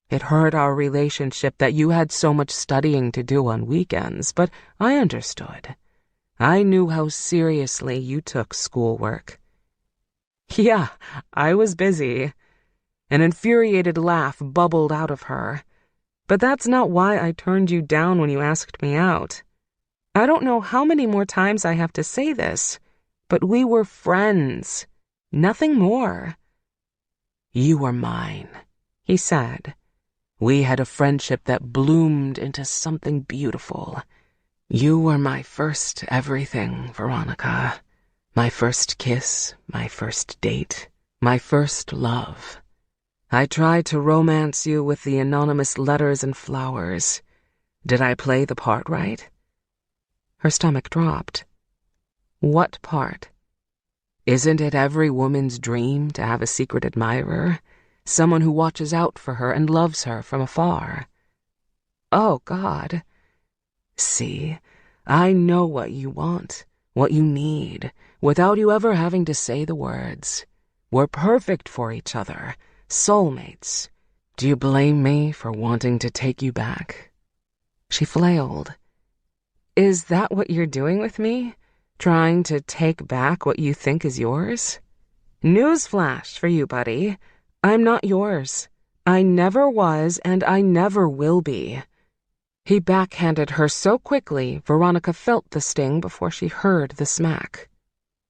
It hurt our relationship that you had so much studying to do on weekends, but I understood. I knew how seriously you took schoolwork. Yeah, I was busy. An infuriated laugh bubbled out of her. But that's not why I turned you down when you asked me out. I don't know how many more times I have to say this, but we were friends. Nothing more. You were mine, he said. We had a friendship that bloomed into something beautiful. You were my first everything, Veronica. My first kiss, my first date, my first love. I tried to romance you with the anonymous letters and flowers. Did I play the part right? Her stomach dropped. What part? Isn't it every woman's dream to have a secret admirer? Someone who watches out for her and loves her from afar. Oh, God. See, I know what you want, what you need, without you ever having to say the words. We're perfect for each other, soulmates. Do you blame me for wanting to take you back? She flailed. Is that what you're doing with me? Trying to take back what you think is yours? Newsflash for you, buddy. I'm not yours. I never was, and I never will be. He backhanded her so quickly, Veronica felt the sting before she heard the smack.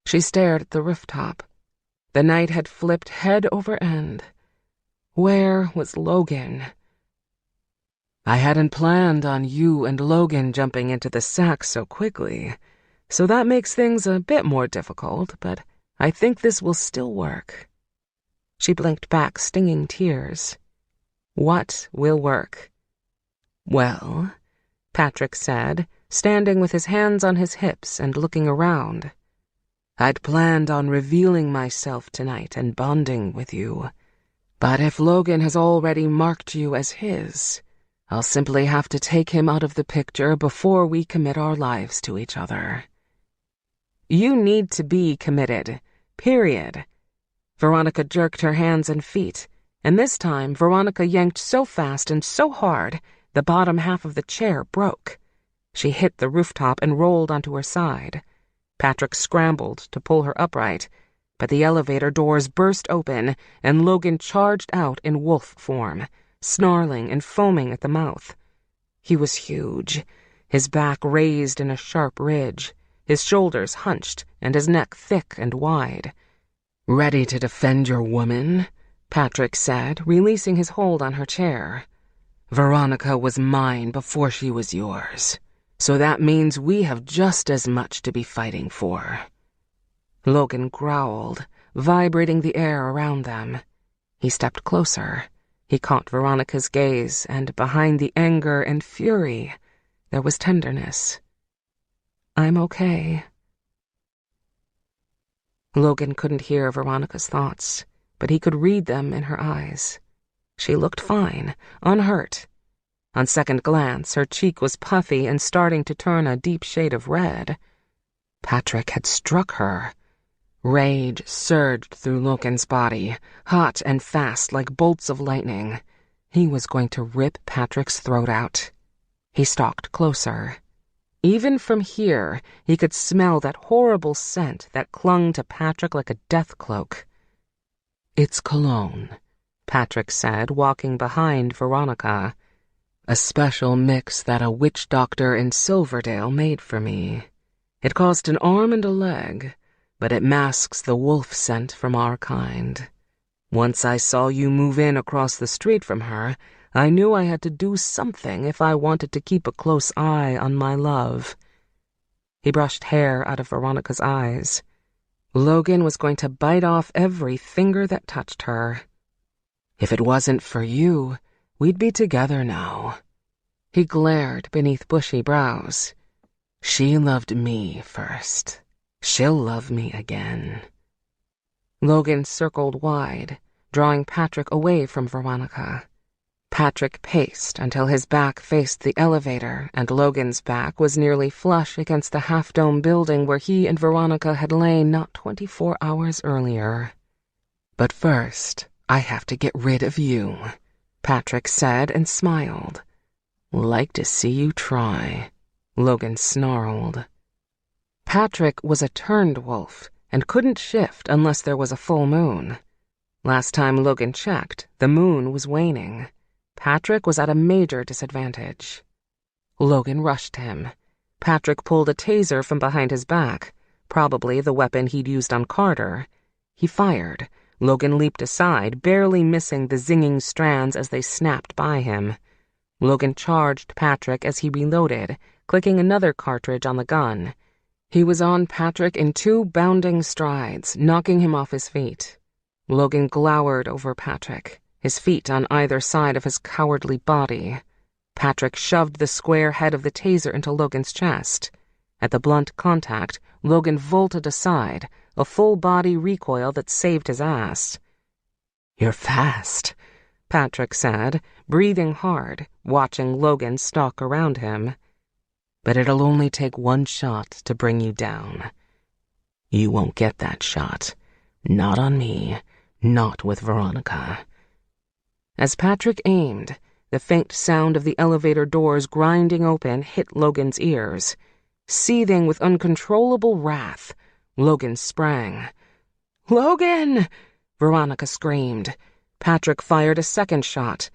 She stared at the rooftop. The night had flipped head over end. Where was Logan? I hadn't planned on you and Logan jumping into the sack so quickly, so that makes things a bit more difficult, but I think this will still work. She blinked back stinging tears. What will work? Well, Patrick said, standing with his hands on his hips and looking around. I'd planned on revealing myself tonight and bonding with you. But if Logan has already marked you as his, I'll simply have to take him out of the picture before we commit our lives to each other. You need to be committed, period. Veronica jerked her hands and feet, and this time Veronica yanked so fast and so hard, the bottom half of the chair broke. She hit the rooftop and rolled onto her side. Patrick scrambled to pull her upright, but the elevator doors burst open and Logan charged out in wolf form, snarling and foaming at the mouth. He was huge, his back raised in a sharp ridge, his shoulders hunched and his neck thick and wide. Ready to defend your woman? Patrick said, releasing his hold on her chair. Veronica was mine before she was yours, so that means we have just as much to be fighting for. Logan growled, vibrating the air around them. He stepped closer. He caught Veronica's gaze, and behind the anger and fury, there was tenderness. "I'm okay." Logan couldn't hear Veronica's thoughts, but he could read them in her eyes. She looked fine, unhurt. On second glance, her cheek was puffy and starting to turn a deep shade of red. Patrick had struck her. Rage surged through Logan's body, hot and fast like bolts of lightning. He was going to rip Patrick's throat out. He stalked closer. Even from here, he could smell that horrible scent that clung to Patrick like a death cloak. "It's cologne," Patrick said, walking behind Veronica. "A special mix that a witch doctor in Silverdale made for me. It cost an arm and a leg, but it masks the wolf scent from our kind. Once I saw you move in across the street from her, I knew I had to do something if I wanted to keep a close eye on my love." He brushed hair out of Veronica's eyes. Logan was going to bite off every finger that touched her. "If it wasn't for you, we'd be together now." He glared beneath bushy brows. "She loved me first. She'll love me again." Logan circled wide, drawing Patrick away from Veronica. Patrick paced until his back faced the elevator and Logan's back was nearly flush against the half-dome building where he and Veronica had lain not 24 hours earlier. "But first, I have to get rid of you," Patrick said and smiled. "Like to see you try," Logan snarled. Patrick was a turned wolf and couldn't shift unless there was a full moon. Last time Logan checked, the moon was waning. Patrick was at a major disadvantage. Logan rushed him. Patrick pulled a taser from behind his back, probably the weapon he'd used on Carter. He fired. Logan leaped aside, barely missing the zinging strands as they snapped by him. Logan charged Patrick as he reloaded, clicking another cartridge on the gun. He was on Patrick in 2 bounding strides, knocking him off his feet. Logan glowered over Patrick, his feet on either side of his cowardly body. Patrick shoved the square head of the taser into Logan's chest. At the blunt contact, Logan vaulted aside, a full-body recoil that saved his ass. "You're fast," Patrick said, breathing hard, watching Logan stalk around him. "But it'll only take 1 shot to bring you down. You won't get that shot. Not on me. Not with Veronica." As Patrick aimed, the faint sound of the elevator doors grinding open hit Logan's ears. Seething with uncontrollable wrath, Logan sprang. "Logan!" Veronica screamed. Patrick fired a second shot.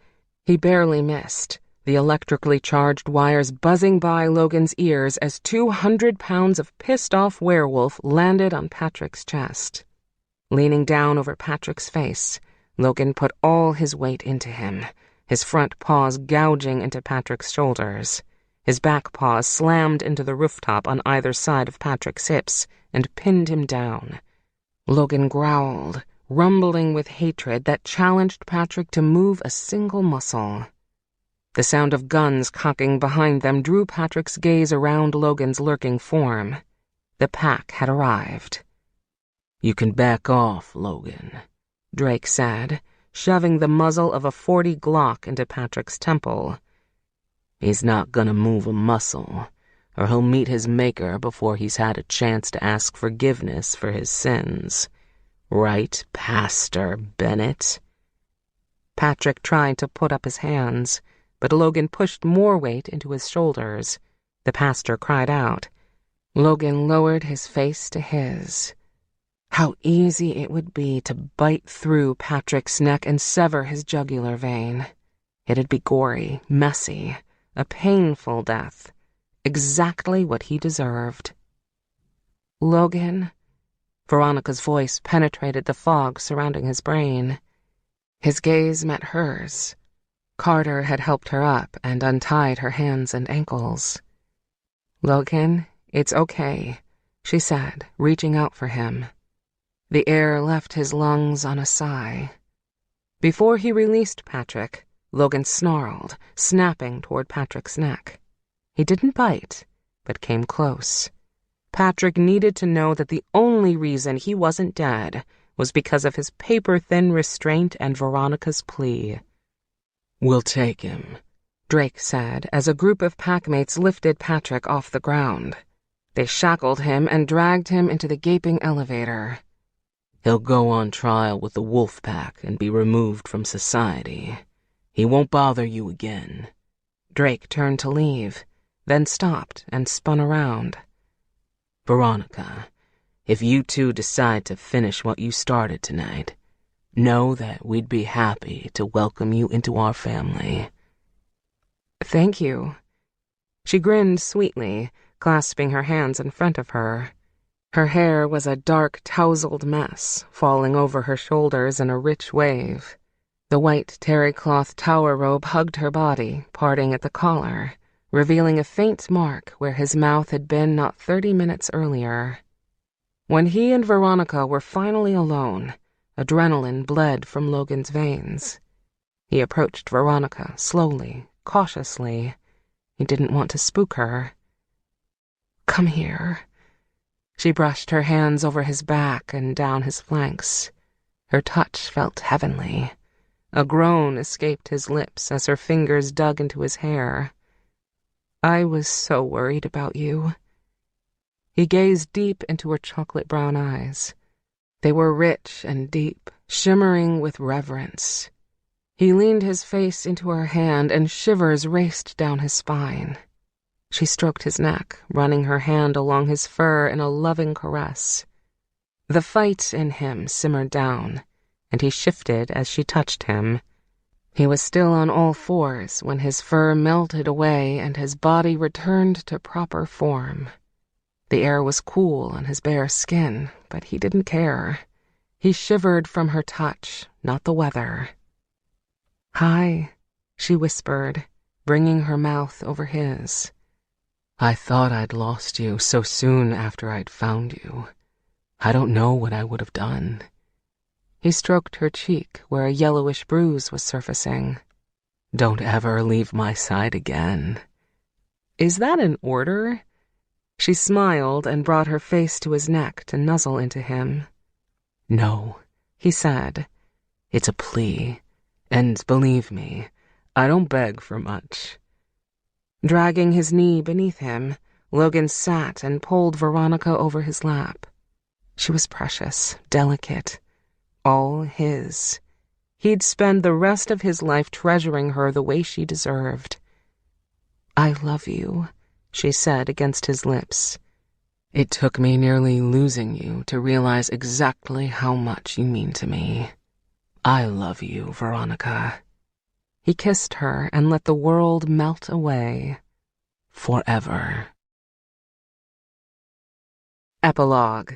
He barely missed, the electrically charged wires buzzing by Logan's ears as 200 pounds of pissed-off werewolf landed on Patrick's chest. Leaning down over Patrick's face, Logan put all his weight into him, his front paws gouging into Patrick's shoulders. His back paws slammed into the rooftop on either side of Patrick's hips and pinned him down. Logan growled, rumbling with hatred that challenged Patrick to move a single muscle. The sound of guns cocking behind them drew Patrick's gaze around Logan's lurking form. The pack had arrived. "You can back off, Logan," Drake said, shoving the muzzle of a .40 Glock into Patrick's temple. "He's not gonna move a muscle, or he'll meet his maker before he's had a chance to ask forgiveness for his sins. Right, Pastor Bennett?" Patrick tried to put up his hands, but Logan pushed more weight into his shoulders. The pastor cried out. Logan lowered his face to his. How easy it would be to bite through Patrick's neck and sever his jugular vein. It'd be gory, messy, a painful death. Exactly what he deserved. "Logan?" Veronica's voice penetrated the fog surrounding his brain. His gaze met hers. Carter had helped her up and untied her hands and ankles. "Logan, it's okay," she said, reaching out for him. The air left his lungs on a sigh. Before he released Patrick, Logan snarled, snapping toward Patrick's neck. He didn't bite, but came close. Patrick needed to know that the only reason he wasn't dead was because of his paper-thin restraint and Veronica's plea. "We'll take him," Drake said as a group of packmates lifted Patrick off the ground. They shackled him and dragged him into the gaping elevator. "He'll go on trial with the wolf pack and be removed from society. He won't bother you again." Drake turned to leave, then stopped and spun around. "Veronica, if you two decide to finish what you started tonight, know that we'd be happy to welcome you into our family." "Thank you." She grinned sweetly, clasping her hands in front of her. Her hair was a dark, tousled mess, falling over her shoulders in a rich wave. The white terry-cloth tower robe hugged her body, parting at the collar, revealing a faint mark where his mouth had been not 30 minutes earlier. When he and Veronica were finally alone, adrenaline bled from Logan's veins. He approached Veronica slowly, cautiously. He didn't want to spook her. "Come here." She brushed her hands over his back and down his flanks. Her touch felt heavenly. A groan escaped his lips as her fingers dug into his hair. "I was so worried about you." He gazed deep into her chocolate-brown eyes. They were rich and deep, shimmering with reverence. He leaned his face into her hand and shivers raced down his spine. She stroked his neck, running her hand along his fur in a loving caress. The fight in him simmered down, and he shifted as she touched him. He was still on all fours when his fur melted away and his body returned to proper form. The air was cool on his bare skin, but he didn't care. He shivered from her touch, not the weather. "Hi," she whispered, bringing her mouth over his. "I thought I'd lost you so soon after I'd found you. I don't know what I would have done." He stroked her cheek where a yellowish bruise was surfacing. "Don't ever leave my side again." "Is that an order?" She smiled and brought her face to his neck to nuzzle into him. "No," he said. "It's a plea. And believe me, I don't beg for much." Dragging his knee beneath him, Logan sat and pulled Veronica over his lap. She was precious, delicate, all his. He'd spend the rest of his life treasuring her the way she deserved. "I love you," she said against his lips. "It took me nearly losing you to realize exactly how much you mean to me. I love you, Veronica." He kissed her and let the world melt away. Forever. Epilogue.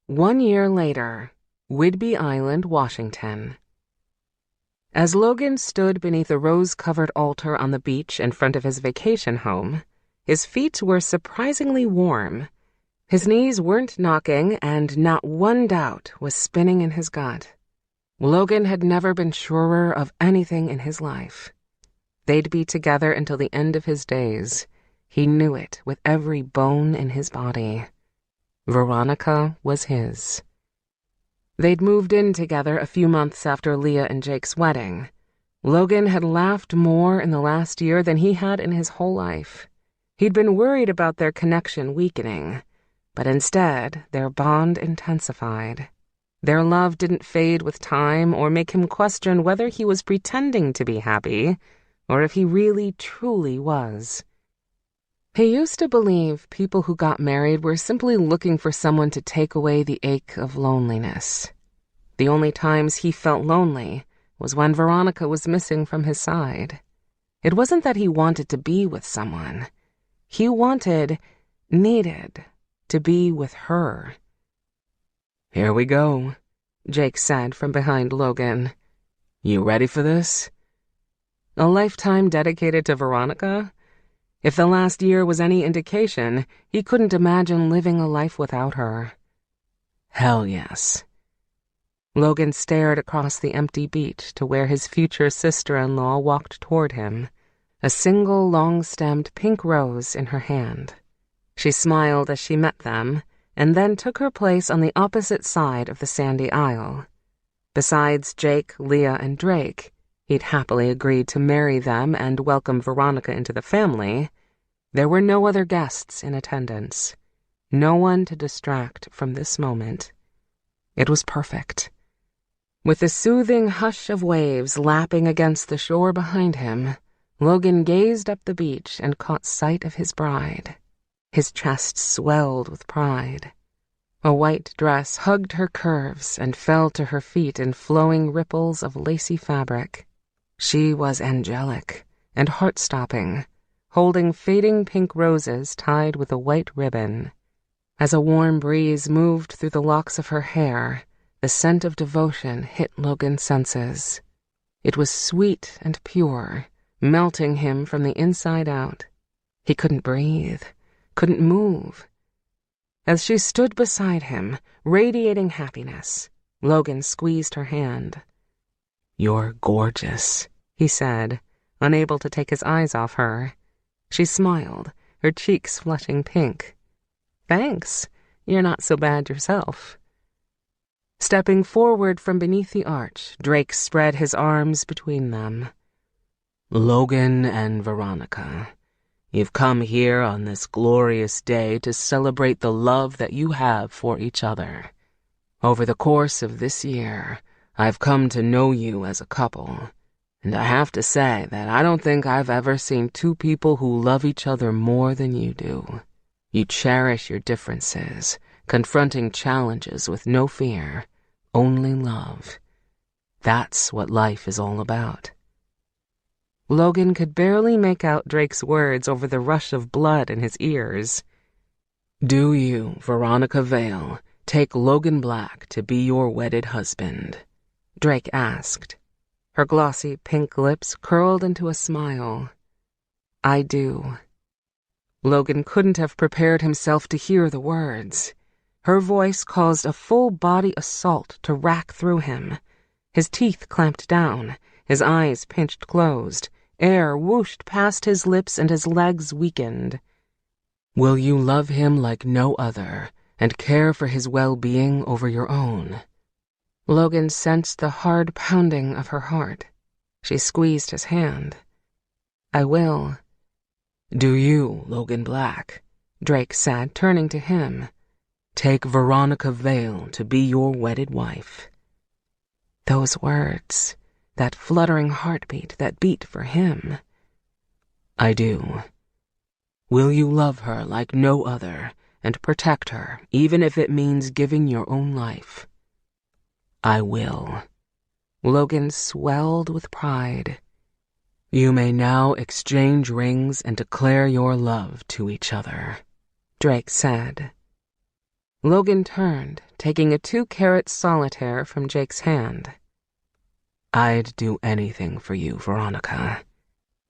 1 year later, Whidbey Island, Washington. As Logan stood beneath a rose-covered altar on the beach in front of his vacation home, his feet were surprisingly warm. His knees weren't knocking, and not one doubt was spinning in his gut. Logan had never been surer of anything in his life. They'd be together until the end of his days. He knew it with every bone in his body. Veronica was his. They'd moved in together a few months after Leah and Jake's wedding. Logan had laughed more in the last year than he had in his whole life. He'd been worried about their connection weakening, but instead their bond intensified. Their love didn't fade with time or make him question whether he was pretending to be happy or if he really, truly was. He used to believe people who got married were simply looking for someone to take away the ache of loneliness. The only times he felt lonely was when Veronica was missing from his side. It wasn't that he wanted to be with someone. He needed to be with her. "Here we go," Jake said from behind Logan. You ready for this? A lifetime dedicated to Veronica? If the last year was any indication, he couldn't imagine living a life without her. Hell yes. Logan stared across the empty beach to where his future sister-in-law walked toward him, a single long-stemmed pink rose in her hand. She smiled as she met them, and then took her place on the opposite side of the sandy aisle. Besides Jake, Leah, and Drake, he'd happily agreed to marry them and welcome Veronica into the family. There were no other guests in attendance, no one to distract from this moment. It was perfect. With the soothing hush of waves lapping against the shore behind him, Logan gazed up the beach and caught sight of his bride. His chest swelled with pride. A white dress hugged her curves and fell to her feet in flowing ripples of lacy fabric. She was angelic and heart-stopping, holding fading pink roses tied with a white ribbon. As a warm breeze moved through the locks of her hair, the scent of devotion hit Logan's senses. It was sweet and pure, melting him from the inside out. He couldn't breathe, couldn't move. As she stood beside him, radiating happiness, Logan squeezed her hand. "You're gorgeous," he said, unable to take his eyes off her. She smiled, her cheeks flushing pink. "Thanks. You're not so bad yourself." Stepping forward from beneath the arch, Drake spread his arms between them. "Logan and Veronica, you've come here on this glorious day to celebrate the love that you have for each other. Over the course of this year, I've come to know you as a couple, and I have to say that I don't think I've ever seen two people who love each other more than you do. You cherish your differences, confronting challenges with no fear, only love. That's what life is all about." Logan could barely make out Drake's words over the rush of blood in his ears. "Do you, Veronica Vale, take Logan Black to be your wedded husband?" Drake asked. Her glossy pink lips curled into a smile. "I do." Logan couldn't have prepared himself to hear the words. Her voice caused a full-body assault to rack through him. His teeth clamped down, his eyes pinched closed, air whooshed past his lips and his legs weakened. "Will you love him like no other and care for his well-being over your own?" Logan sensed the hard pounding of her heart. She squeezed his hand. "I will." "Do you, Logan Black," Drake said, turning to him, "take Veronica Vale to be your wedded wife?" Those words, that fluttering heartbeat that beat for him. "I do." "Will you love her like no other and protect her, even if it means giving your own life?" "I will." Logan swelled with pride. "You may now exchange rings and declare your love to each other," Drake said. Logan turned, taking a 2-carat solitaire from Jake's hand. "I'd do anything for you, Veronica."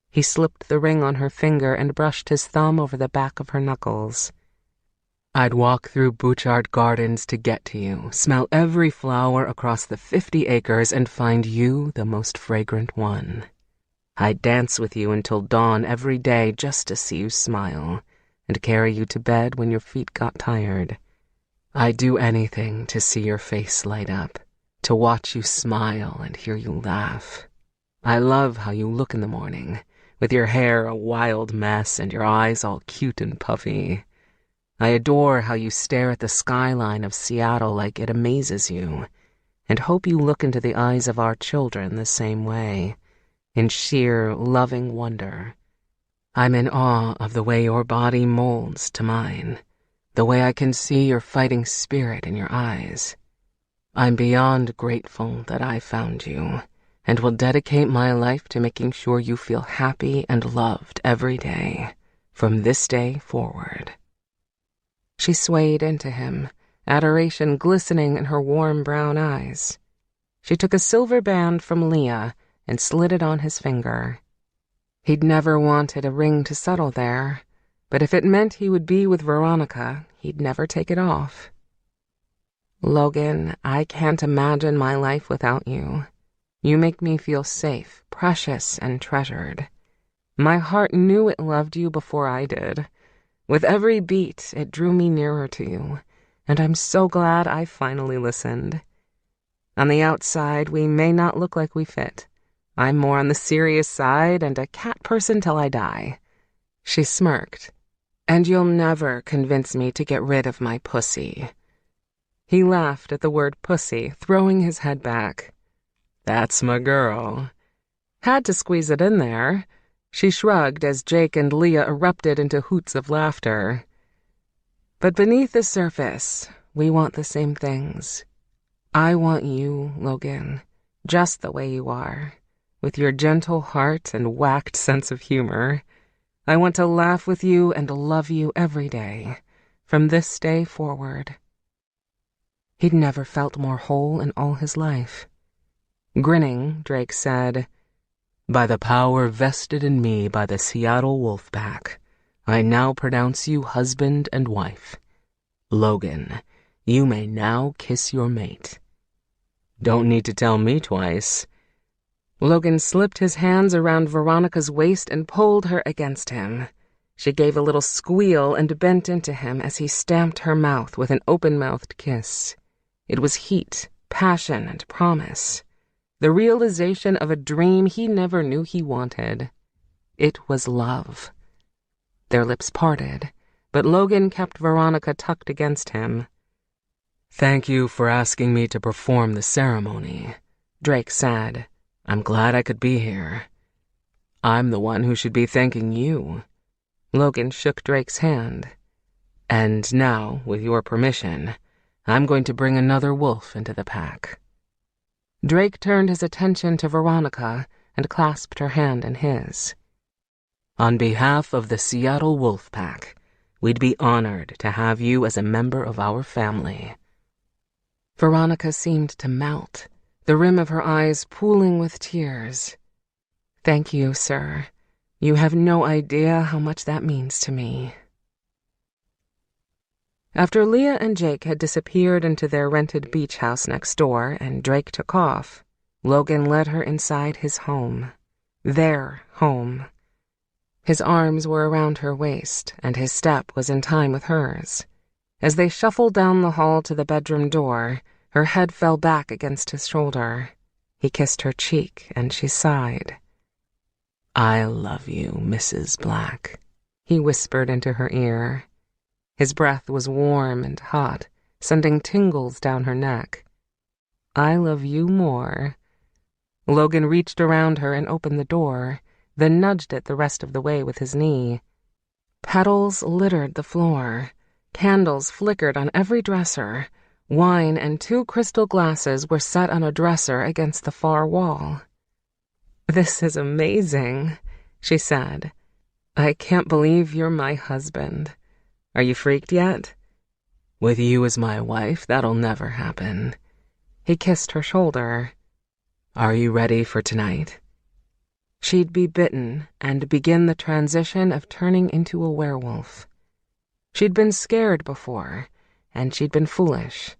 He slipped the ring on her finger and brushed his thumb over the back of her knuckles. "I'd walk through Bouchard Gardens to get to you, smell every flower across the 50 acres, and find you the most fragrant one. I'd dance with you until dawn every day just to see you smile, and carry you to bed when your feet got tired. I'd do anything to see your face light up, to watch you smile and hear you laugh. I love how you look in the morning, with your hair a wild mess and your eyes all cute and puffy. I adore how you stare at the skyline of Seattle like it amazes you, and hope you look into the eyes of our children the same way, in sheer, loving wonder. I'm in awe of the way your body molds to mine, the way I can see your fighting spirit in your eyes. I'm beyond grateful that I found you, and will dedicate my life to making sure you feel happy and loved every day, from this day forward." She swayed into him, adoration glistening in her warm brown eyes. She took a silver band from Leah and slid it on his finger. He'd never wanted a ring to settle there, but if it meant he would be with Veronica, he'd never take it off. Logan, I can't imagine my life without you. You make me feel safe, precious, and treasured. My heart knew it loved you before I did. With every beat, it drew me nearer to you, and I'm so glad I finally listened. On the outside, we may not look like we fit. I'm more on the serious side and a cat person till I die. She smirked. And you'll never convince me to get rid of my pussy. He laughed at the word pussy, throwing his head back. That's my girl. Had to squeeze it in there. She shrugged as Jake and Leah erupted into hoots of laughter. But beneath the surface, we want the same things. I want you, Logan, just the way you are, with your gentle heart and whacked sense of humor. I want to laugh with you and love you every day, from this day forward. He'd never felt more whole in all his life. Grinning, Drake said, By the power vested in me by the Seattle Wolf Pack, I now pronounce you husband and wife. Logan, you may now kiss your mate. Don't need to tell me twice. Logan slipped his hands around Veronica's waist and pulled her against him. She gave a little squeal and bent into him as he stamped her mouth with an open-mouthed kiss. It was heat, passion, and promise. The realization of a dream he never knew he wanted. It was love. Their lips parted, but Logan kept Veronica tucked against him. Thank you for asking me to perform the ceremony, Drake said. I'm glad I could be here. I'm the one who should be thanking you. Logan shook Drake's hand. And now, with your permission, I'm going to bring another wolf into the pack. Drake turned his attention to Veronica and clasped her hand in his. On behalf of the Seattle Wolf Pack, we'd be honored to have you as a member of our family. Veronica seemed to melt, the rim of her eyes pooling with tears. Thank you, sir. You have no idea how much that means to me. After Leah and Jake had disappeared into their rented beach house next door and Drake took off, Logan led her inside his home. Their home. His arms were around her waist, and his step was in time with hers. As they shuffled down the hall to the bedroom door, her head fell back against his shoulder. He kissed her cheek, and she sighed. I love you, Mrs. Black, he whispered into her ear. His breath was warm and hot, sending tingles down her neck. I love you more. Logan reached around her and opened the door, then nudged it the rest of the way with his knee. Petals littered the floor. Candles flickered on every dresser. Wine and 2 crystal glasses were set on a dresser against the far wall. This is amazing, she said. I can't believe you're my husband. Are you freaked yet? With you as my wife, that'll never happen. He kissed her shoulder. Are you ready for tonight? She'd be bitten and begin the transition of turning into a werewolf. She'd been scared before, and she'd been foolish.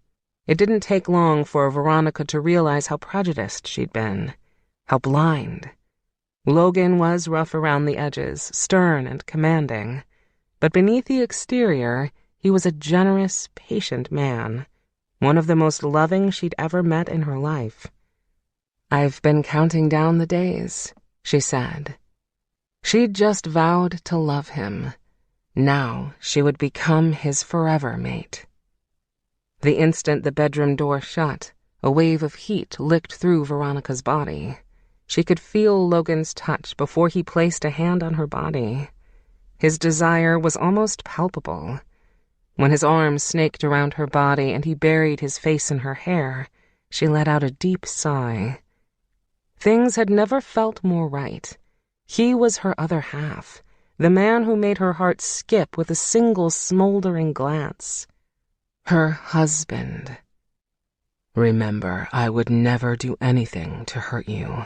It didn't take long for Veronica to realize how prejudiced she'd been, how blind. Logan was rough around the edges, stern and commanding, but beneath the exterior, he was a generous, patient man, one of the most loving she'd ever met in her life. I've been counting down the days, she said. She'd just vowed to love him. Now she would become his forever mate. The instant the bedroom door shut, a wave of heat licked through Veronica's body. She could feel Logan's touch before he placed a hand on her body. His desire was almost palpable. When his arms snaked around her body and he buried his face in her hair, she let out a deep sigh. Things had never felt more right. He was her other half, the man who made her heart skip with a single smoldering glance. Her husband. Remember, I would never do anything to hurt you,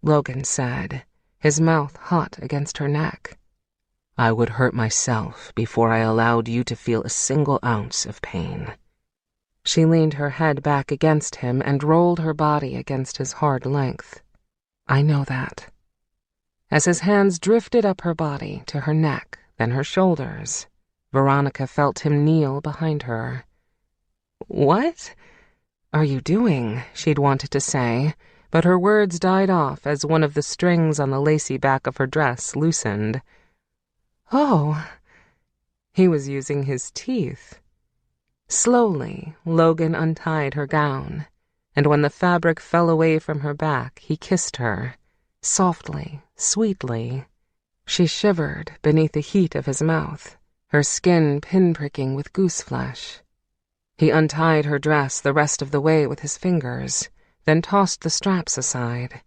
Logan said, his mouth hot against her neck. I would hurt myself before I allowed you to feel a single ounce of pain. She leaned her head back against him and rolled her body against his hard length. I know that. As his hands drifted up her body to her neck, then her shoulders, Veronica felt him kneel behind her. What are you doing? She'd wanted to say, but her words died off as one of the strings on the lacy back of her dress loosened. Oh, he was using his teeth. Slowly, Logan untied her gown, and when the fabric fell away from her back, he kissed her, softly, sweetly. She shivered beneath the heat of his mouth, her skin pinpricking with gooseflesh. He untied her dress the rest of the way with his fingers, then tossed the straps aside.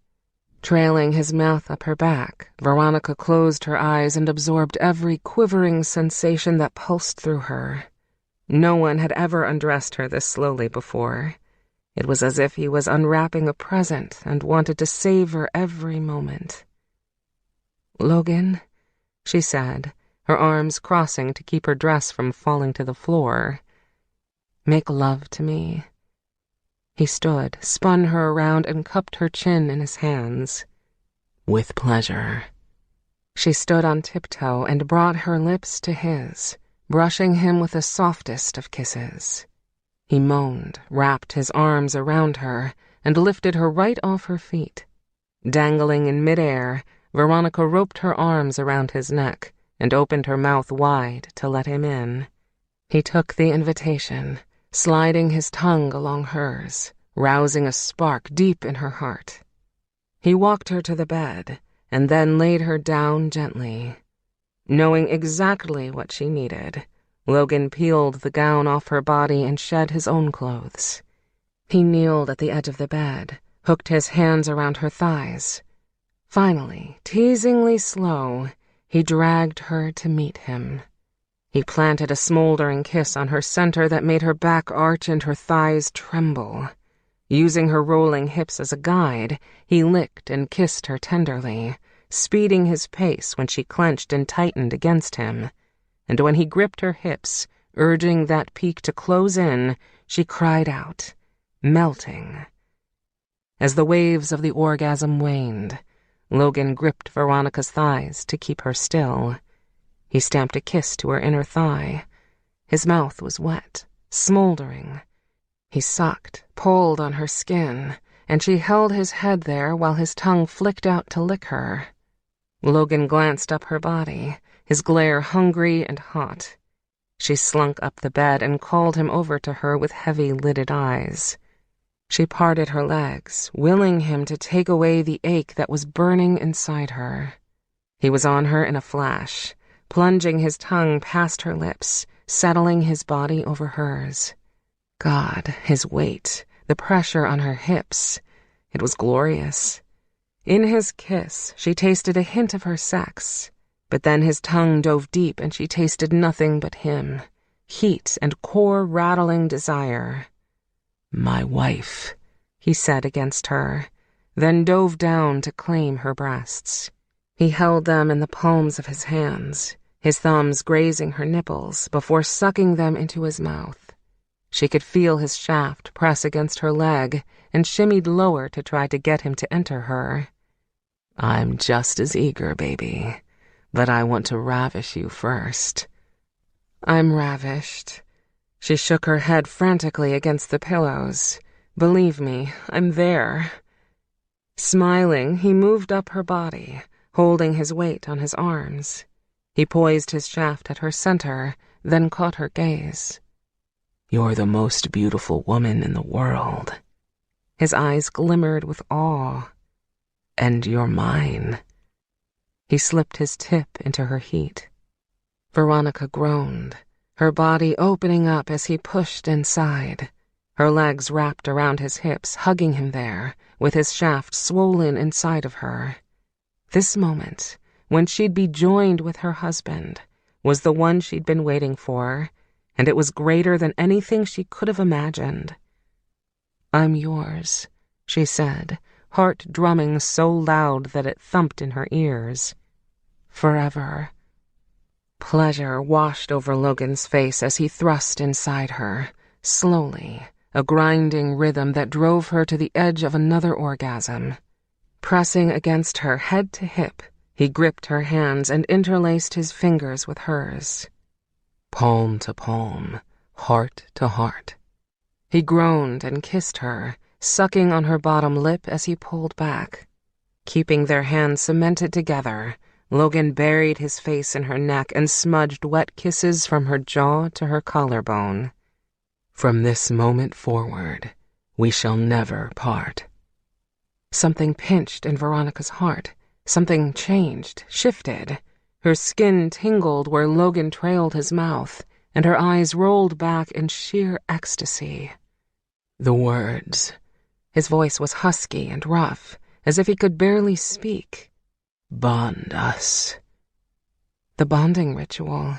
Trailing his mouth up her back, Veronica closed her eyes and absorbed every quivering sensation that pulsed through her. No one had ever undressed her this slowly before. It was as if he was unwrapping a present and wanted to savor every moment. "Logan," she said, her arms crossing to keep her dress from falling to the floor. "Make love to me." He stood, spun her around, and cupped her chin in his hands. "With pleasure." She stood on tiptoe and brought her lips to his, brushing him with the softest of kisses. He moaned, wrapped his arms around her, and lifted her right off her feet. Dangling in midair, Veronica roped her arms around his neck and opened her mouth wide to let him in. He took the invitation, sliding his tongue along hers, rousing a spark deep in her heart. He walked her to the bed and then laid her down gently. Knowing exactly what she needed, Logan peeled the gown off her body and shed his own clothes. He kneeled at the edge of the bed, hooked his hands around her thighs. Finally, teasingly slow, he dragged her to meet him. He planted a smoldering kiss on her center that made her back arch and her thighs tremble. Using her rolling hips as a guide, he licked and kissed her tenderly, speeding his pace when she clenched and tightened against him. And when he gripped her hips, urging that peak to close in, she cried out, melting. As the waves of the orgasm waned, Logan gripped Veronica's thighs to keep her still. He stamped a kiss to her inner thigh. His mouth was wet, smoldering. He sucked, pulled on her skin, and she held his head there while his tongue flicked out to lick her. Logan glanced up her body, his glare hungry and hot. She slunk up the bed and called him over to her with heavy-lidded eyes. She parted her legs, willing him to take away the ache that was burning inside her. He was on her in a flash, plunging his tongue past her lips, settling his body over hers. God, his weight, the pressure on her hips. It was glorious. In his kiss, she tasted a hint of her sex, but then his tongue dove deep and she tasted nothing but him, heat and core-rattling desire. "My wife," he said against her, then dove down to claim her breasts. He held them in the palms of his hands, his thumbs grazing her nipples before sucking them into his mouth. She could feel his shaft press against her leg and shimmied lower to try to get him to enter her. "I'm just as eager, baby, but I want to ravish you first." "I'm ravished." She shook her head frantically against the pillows. "Believe me, I'm there." Smiling, he moved up her body, holding his weight on his arms. He poised his shaft at her center, then caught her gaze. "You're the most beautiful woman in the world." His eyes glimmered with awe. "And you're mine." He slipped his tip into her heat. Veronica groaned, her body opening up as he pushed inside. Her legs wrapped around his hips, hugging him there, with his shaft swollen inside of her. This moment, when she'd be joined with her husband, was the one she'd been waiting for, and it was greater than anything she could have imagined. "I'm yours," she said, heart drumming so loud that it thumped in her ears. "Forever." Pleasure washed over Logan's face as he thrust inside her, slowly, a grinding rhythm that drove her to the edge of another orgasm. Pressing against her head to hip, he gripped her hands and interlaced his fingers with hers. Palm to palm, heart to heart. He groaned and kissed her, sucking on her bottom lip as he pulled back. Keeping their hands cemented together, Logan buried his face in her neck and smudged wet kisses from her jaw to her collarbone. "From this moment forward, we shall never part." Something pinched in Veronica's heart. Something changed, shifted. Her skin tingled where Logan trailed his mouth, and her eyes rolled back in sheer ecstasy. The words. His voice was husky and rough, as if he could barely speak. "Bond us." The bonding ritual.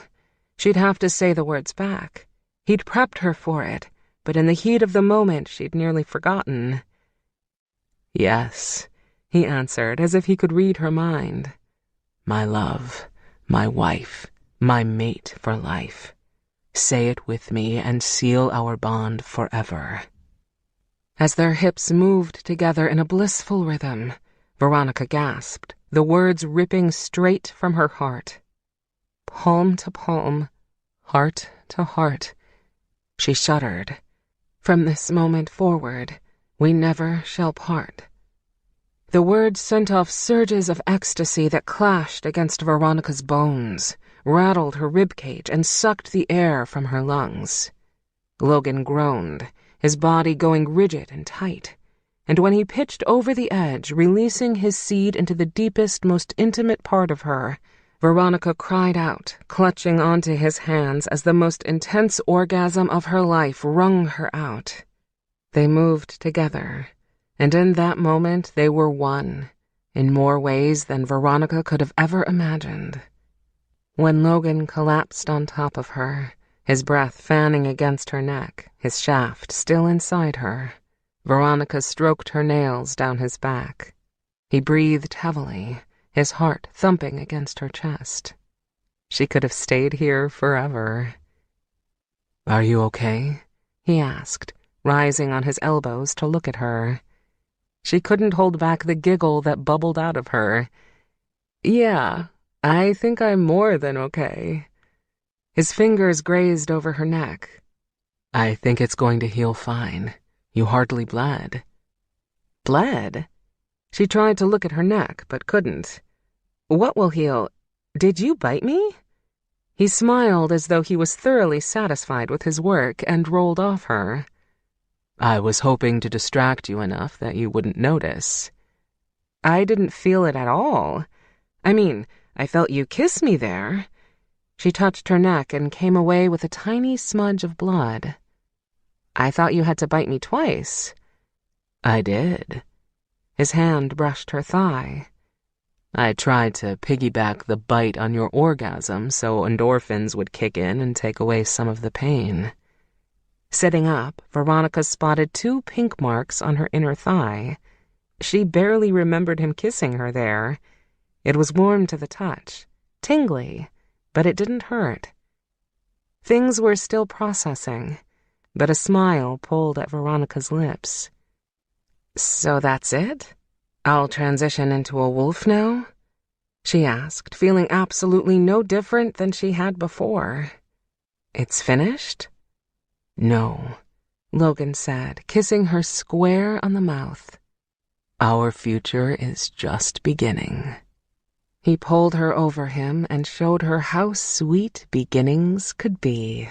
She'd have to say the words back. He'd prepped her for it, but in the heat of the moment she'd nearly forgotten. "Yes," he answered, as if he could read her mind. "My love, my wife, my mate for life. Say it with me and seal our bond forever." As their hips moved together in a blissful rhythm, Veronica gasped, the words ripping straight from her heart. Palm to palm, heart to heart. She shuddered. "From this moment forward, we never shall part." The words sent off surges of ecstasy that clashed against Veronica's bones, rattled her ribcage, and sucked the air from her lungs. Logan groaned, his body going rigid and tight, and when he pitched over the edge, releasing his seed into the deepest, most intimate part of her, Veronica cried out, clutching onto his hands as the most intense orgasm of her life wrung her out. They moved together, and in that moment they were one, in more ways than Veronica could have ever imagined. When Logan collapsed on top of her, his breath fanning against her neck, his shaft still inside her, Veronica stroked her nails down his back. He breathed heavily, his heart thumping against her chest. She could have stayed here forever. "Are you okay?" he asked, rising on his elbows to look at her. She couldn't hold back the giggle that bubbled out of her. "Yeah, I think I'm more than okay." His fingers grazed over her neck. "I think it's going to heal fine. You hardly bled." "Bled?" She tried to look at her neck, but couldn't. "What will heal? Did you bite me?" He smiled as though he was thoroughly satisfied with his work and rolled off her. "I was hoping to distract you enough that you wouldn't notice." "I didn't feel it at all. I mean, I felt you kiss me there." She touched her neck and came away with a tiny smudge of blood. "I thought you had to bite me twice." "I did." His hand brushed her thigh. "I tried to piggyback the bite on your orgasm so endorphins would kick in and take away some of the pain." Sitting up, Veronica spotted 2 pink marks on her inner thigh. She barely remembered him kissing her there. It was warm to the touch, tingly, but it didn't hurt. Things were still processing, but a smile pulled at Veronica's lips. "So that's it? I'll transition into a wolf now?" she asked, feeling absolutely no different than she had before. "It's finished?" "No," Logan said, kissing her square on the mouth. "Our future is just beginning." He pulled her over him and showed her how sweet beginnings could be.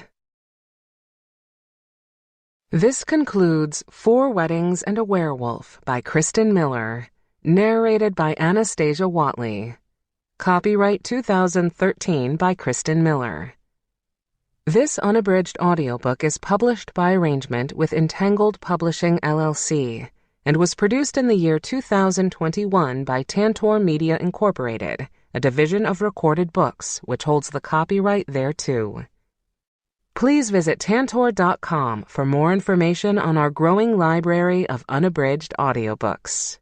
This concludes 4 Weddings and a Werewolf by Kristin Miller, narrated by Anastasia Watley. Copyright 2013 by Kristin Miller. This unabridged audiobook is published by arrangement with Entangled Publishing, LLC, and was produced in the year 2021 by Tantor Media Incorporated, a division of Recorded Books, which holds the copyright thereto. Please visit Tantor.com for more information on our growing library of unabridged audiobooks.